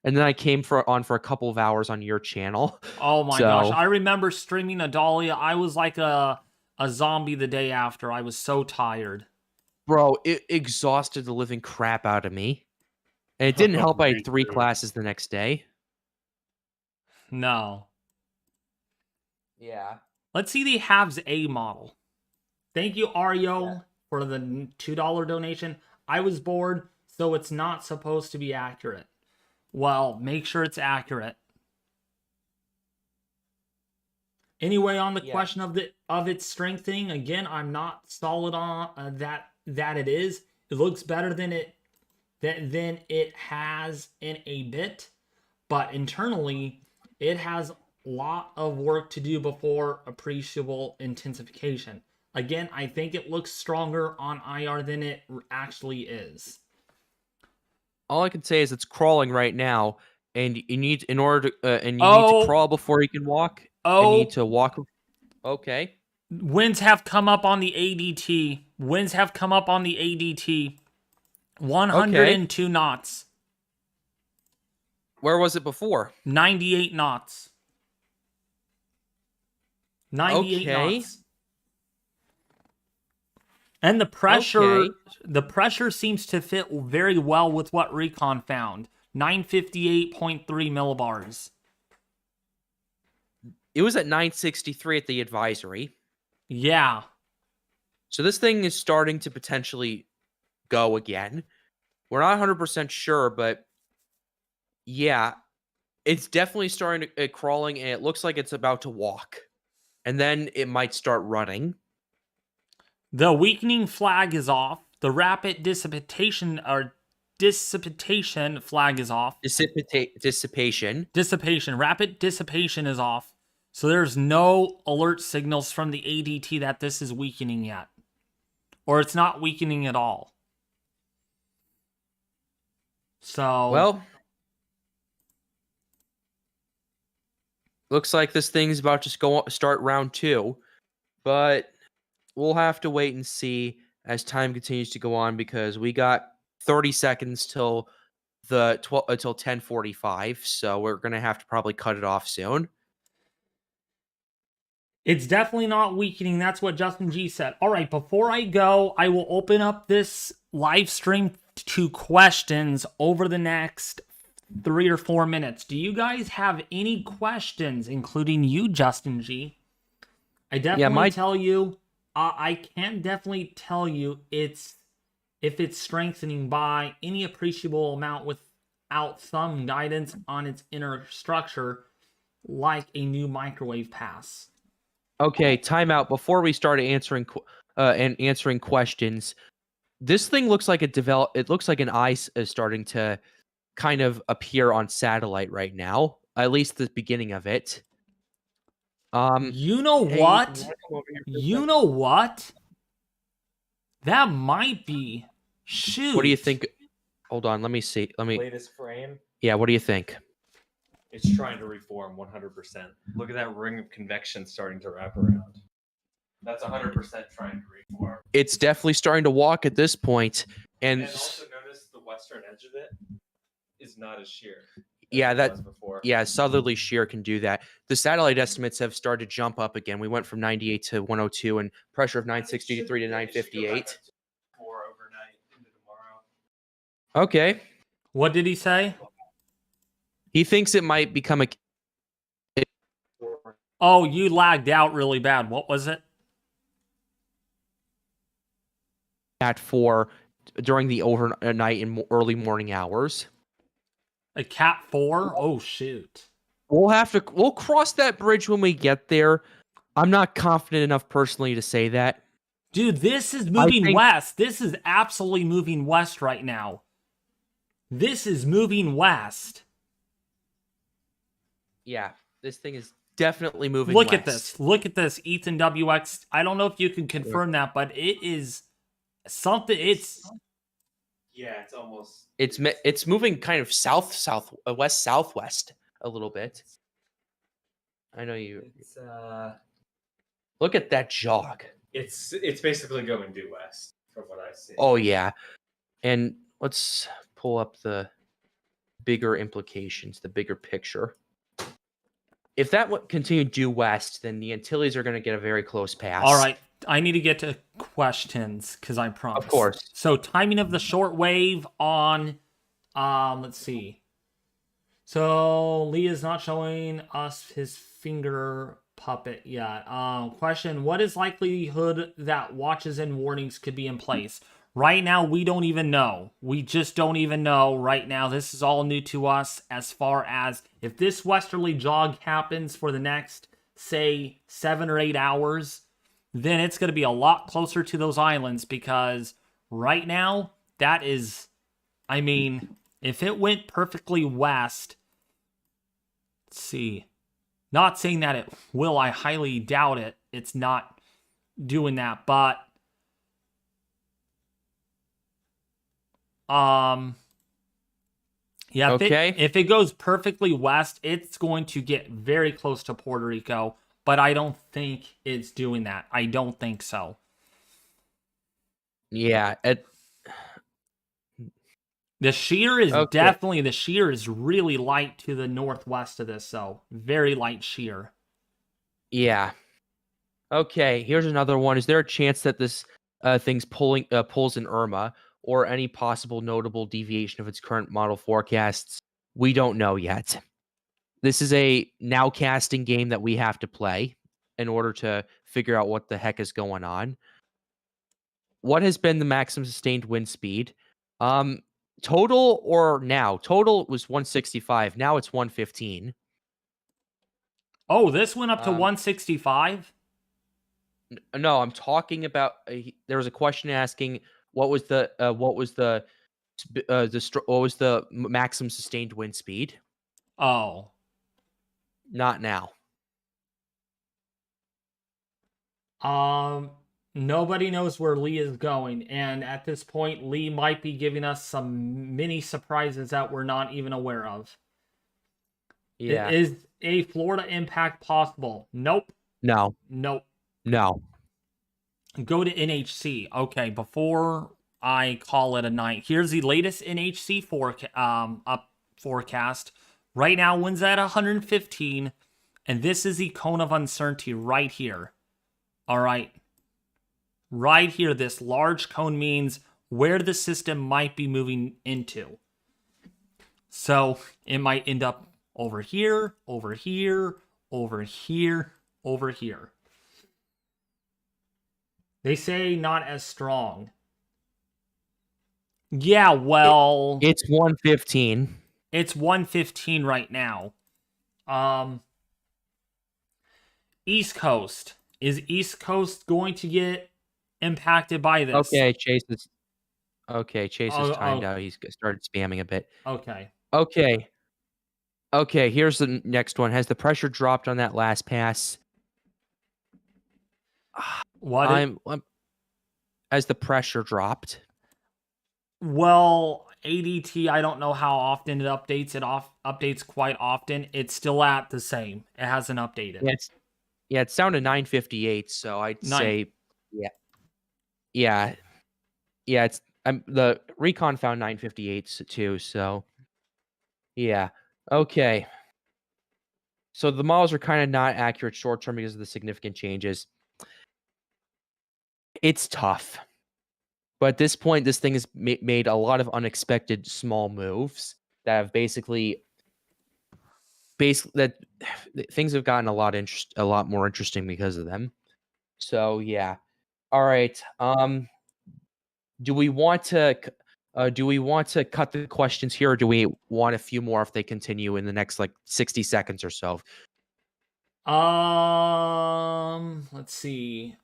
And then I came on for a couple of hours on your channel. Oh my gosh, I remember streaming Adalia. I was like a zombie the day after. I was so tired. Bro, it exhausted the living crap out of me. And it didn't help I had 3 classes the next day. No. Yeah. Let's see the halves A model. Thank you, Ario, for the $2 donation. I was bored, so it's not supposed to be accurate. Well, make sure it's accurate. Anyway, on the question of its strengthening, again, I'm not solid on that it is. It looks better than it has in a bit, but internally, it has a lot of work to do before appreciable intensification. Again, I think it looks stronger on IR than it actually is. All I can say is it's crawling right now, and you need need to crawl before you can walk. You need to walk. Okay. Winds have come up on the ADT. 102 knots. Where was it before? 98 knots. 98 knots. And the pressure seems to fit very well with what Recon found. 958.3 millibars. It was at 963 at the advisory. Yeah. So this thing is starting to potentially go again. We're not 100% sure, but yeah, it's definitely starting to crawling, and it looks like it's about to walk. And then it might start running. The weakening flag is off. The rapid dissipation flag is off. Dissipation. Rapid dissipation is off. So there's no alert signals from the ADT that this is weakening yet. Or it's not weakening at all. So... well... looks like this thing's about to start round 2. But... we'll have to wait and see as time continues to go on, because we got 30 seconds till until 10:45, so we're gonna have to probably cut it off soon. It's definitely not weakening. That's what Justin G said. All right, before I go, I will open up this live stream to questions over the next 3 or 4 minutes. Do you guys have any questions, including you, Justin G? I definitely tell you. I can definitely tell you if it's strengthening by any appreciable amount without some guidance on its inner structure, like a new microwave pass. Okay, timeout. Before we start answering questions, this thing looks like it looks like an ice is starting to kind of appear on satellite right now. At least the beginning of it. You know what? That might be. Shoot. What do you think? Hold on, let me see. Latest frame. Yeah, what do you think? It's trying to reform 100%. Look at that ring of convection starting to wrap around. That's 100% trying to reform. It's definitely starting to walk at this point, and also notice western edge of it is not as sheer. Yeah, as it that was before. yeah, southerly shear can do that. The satellite estimates have started to jump up again. We went from 98 to 102 and pressure of 963 to 958. 4 overnight into tomorrow. Okay. What did he say? He thinks it might become a Oh, you lagged out really bad. What was it? Cat 4 during the overnight and early morning hours. A Cat 4? Oh, shoot. We'll cross that bridge when we get there. I'm not confident enough personally to say that. Dude, this is moving think- west. This is absolutely moving west right now. This is moving west. Yeah, this thing is definitely moving Look west. at this. Look at this. Ethan WX. I don't know if you can confirm that, but it is something. It's Yeah, it's almost. It's moving kind of west southwest a little bit. I know you. It's Look at that jog. it's basically going due west from what I see. Oh yeah, and let's pull up the bigger implications, the bigger picture. If that would continue due west, then the Antilles are going to get a very close pass. all right. I need to get to questions because I promised. Of course. So timing of the short wave on, let's see. So Lee is not showing us his finger puppet yet. Question: what is likelihood that watches and warnings could be in place? Right now, we don't even know. We just don't even know right now. This is all new to us as far as if this westerly jog happens for the next, say, 7 or 8 hours, then it's going to be a lot closer to those islands because right now, that is, I mean, if it went perfectly west, let's see. Not saying that it will, I highly doubt it. It's not doing that, but yeah, Okay. if it goes perfectly west, it's going to get very close to Puerto Rico, but I don't think it's doing that. I don't think so. Yeah, The shear is Okay. definitely, the shear is really light to the northwest of this, so very light shear. yeah. Okay, here's another one. Is there a chance that this thing's pulls an Irma or any possible notable deviation of its current model forecasts? We don't know yet. This is a now casting game that we have to play in order to figure out what the heck is going on. What has been the maximum sustained wind speed? Total or now? Total was 165. Now it's 115. Oh, this went up to Um, 165? No, I'm talking about. There was a question asking what was the maximum sustained wind speed? Oh. Not now. Nobody knows where Lee is going, and at this point, Lee might be giving us some mini surprises that we're not even aware of. Yeah. Is a Florida impact possible? Nope. No. Nope. No. Go to NHC. Okay, before I call it a night, here's the latest NHC forecast. Right now, wind's at 115, and this is the cone of uncertainty right here. All right. Right here, this large cone means where the system might be moving into. So it might end up over here, over here, over here, over here. They say not as strong. Yeah, well, It's 115. it's 115 right now. East Coast. Is East Coast going to get impacted by this? Okay, Chase is Oh, timed oh. out. He's started spamming a bit. Okay. Okay, here's the next one. Has the pressure dropped on that last pass? What? Has the pressure dropped? Well, ADT, I don't know how often it updates. It updates quite often. It's still at the same. It hasn't updated. It's down to 958, so I'd say yeah. It's the Recon found 958s too. So yeah, okay. So the models are kind of not accurate short term because of the significant changes. It's tough. But at this point, this thing has made a lot of unexpected small moves that have basically that things have gotten a lot more interesting because of them. So yeah. All right. Do we want to cut the questions here, or do we want a few more if they continue in the next like 60 seconds or so? Let's see.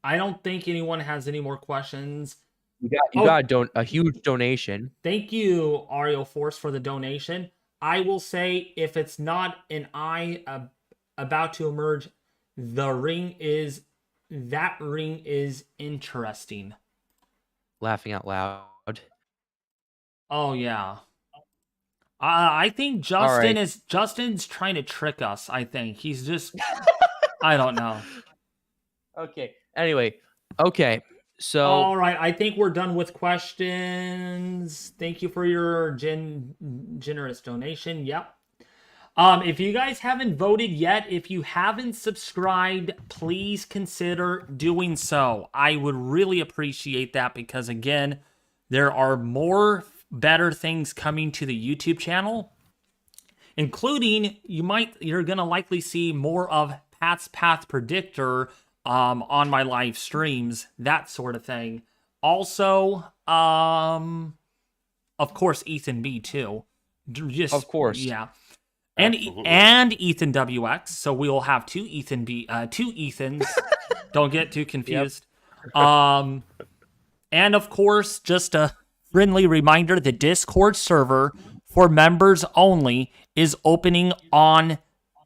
I don't think anyone has any more questions. You got a huge donation. Thank you, Ariel Force, for the donation. I will say, if it's not an eye about to emerge, that ring is interesting. Laughing out loud. Oh yeah. I think Justin's trying to trick us. I think he's just I don't know. Okay. Anyway. Okay. So all right, I think we're done with questions. Thank you for your generous donation. Yep. If you guys haven't voted yet, if you haven't subscribed, please consider doing so. I would really appreciate that because, again, there are more better things coming to the YouTube channel, including you're gonna likely see more of Pat's Path Predictor on my live streams, that sort of thing. Also, of course, Ethan B too. Just of course, yeah. Absolutely. And Ethan WX, so we will have two Ethans. Don't get too confused. Yep. And of course, just a friendly reminder: the Discord server for members only is opening on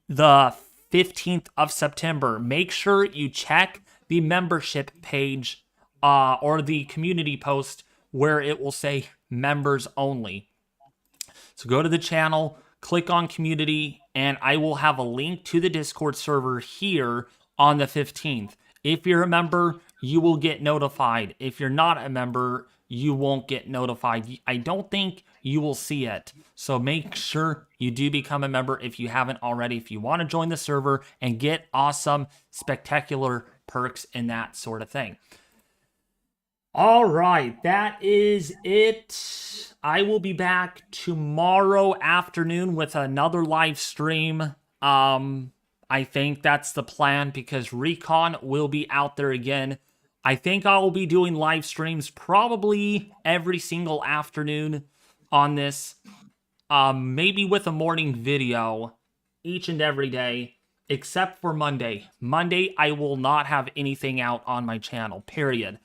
the 15th of September. Make sure you check the membership page or the community post where it will say members only. So go to the channel, click on community, and I will have a link to the Discord server here on the 15th. If you're a member, you will get notified. If you're not a member, you won't get notified. I don't think you will see it. So make sure you do become a member if you haven't already, if you want to join the server and get awesome, spectacular perks and that sort of thing. All right, that is it. I will be back tomorrow afternoon with another live stream. I think that's the plan because Recon will be out there again. I think I will be doing live streams probably every single afternoon on this. Maybe with a morning video each and every day, except for Monday. Monday, I will not have anything out on my channel, period.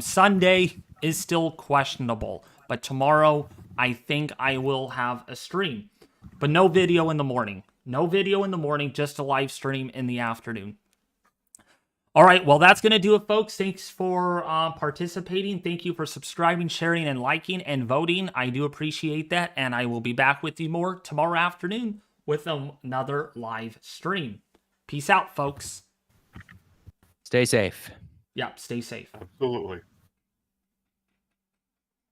Sunday is still questionable, but tomorrow, I think I will have a stream. But no video in the morning. No video in the morning, just a live stream in the afternoon. All right, well, that's going to do it, folks. Thanks for participating. Thank you for subscribing, sharing, and liking, and voting. I do appreciate that, and I will be back with you more tomorrow afternoon with another live stream. Peace out, folks. Stay safe. Yep, stay safe. Absolutely.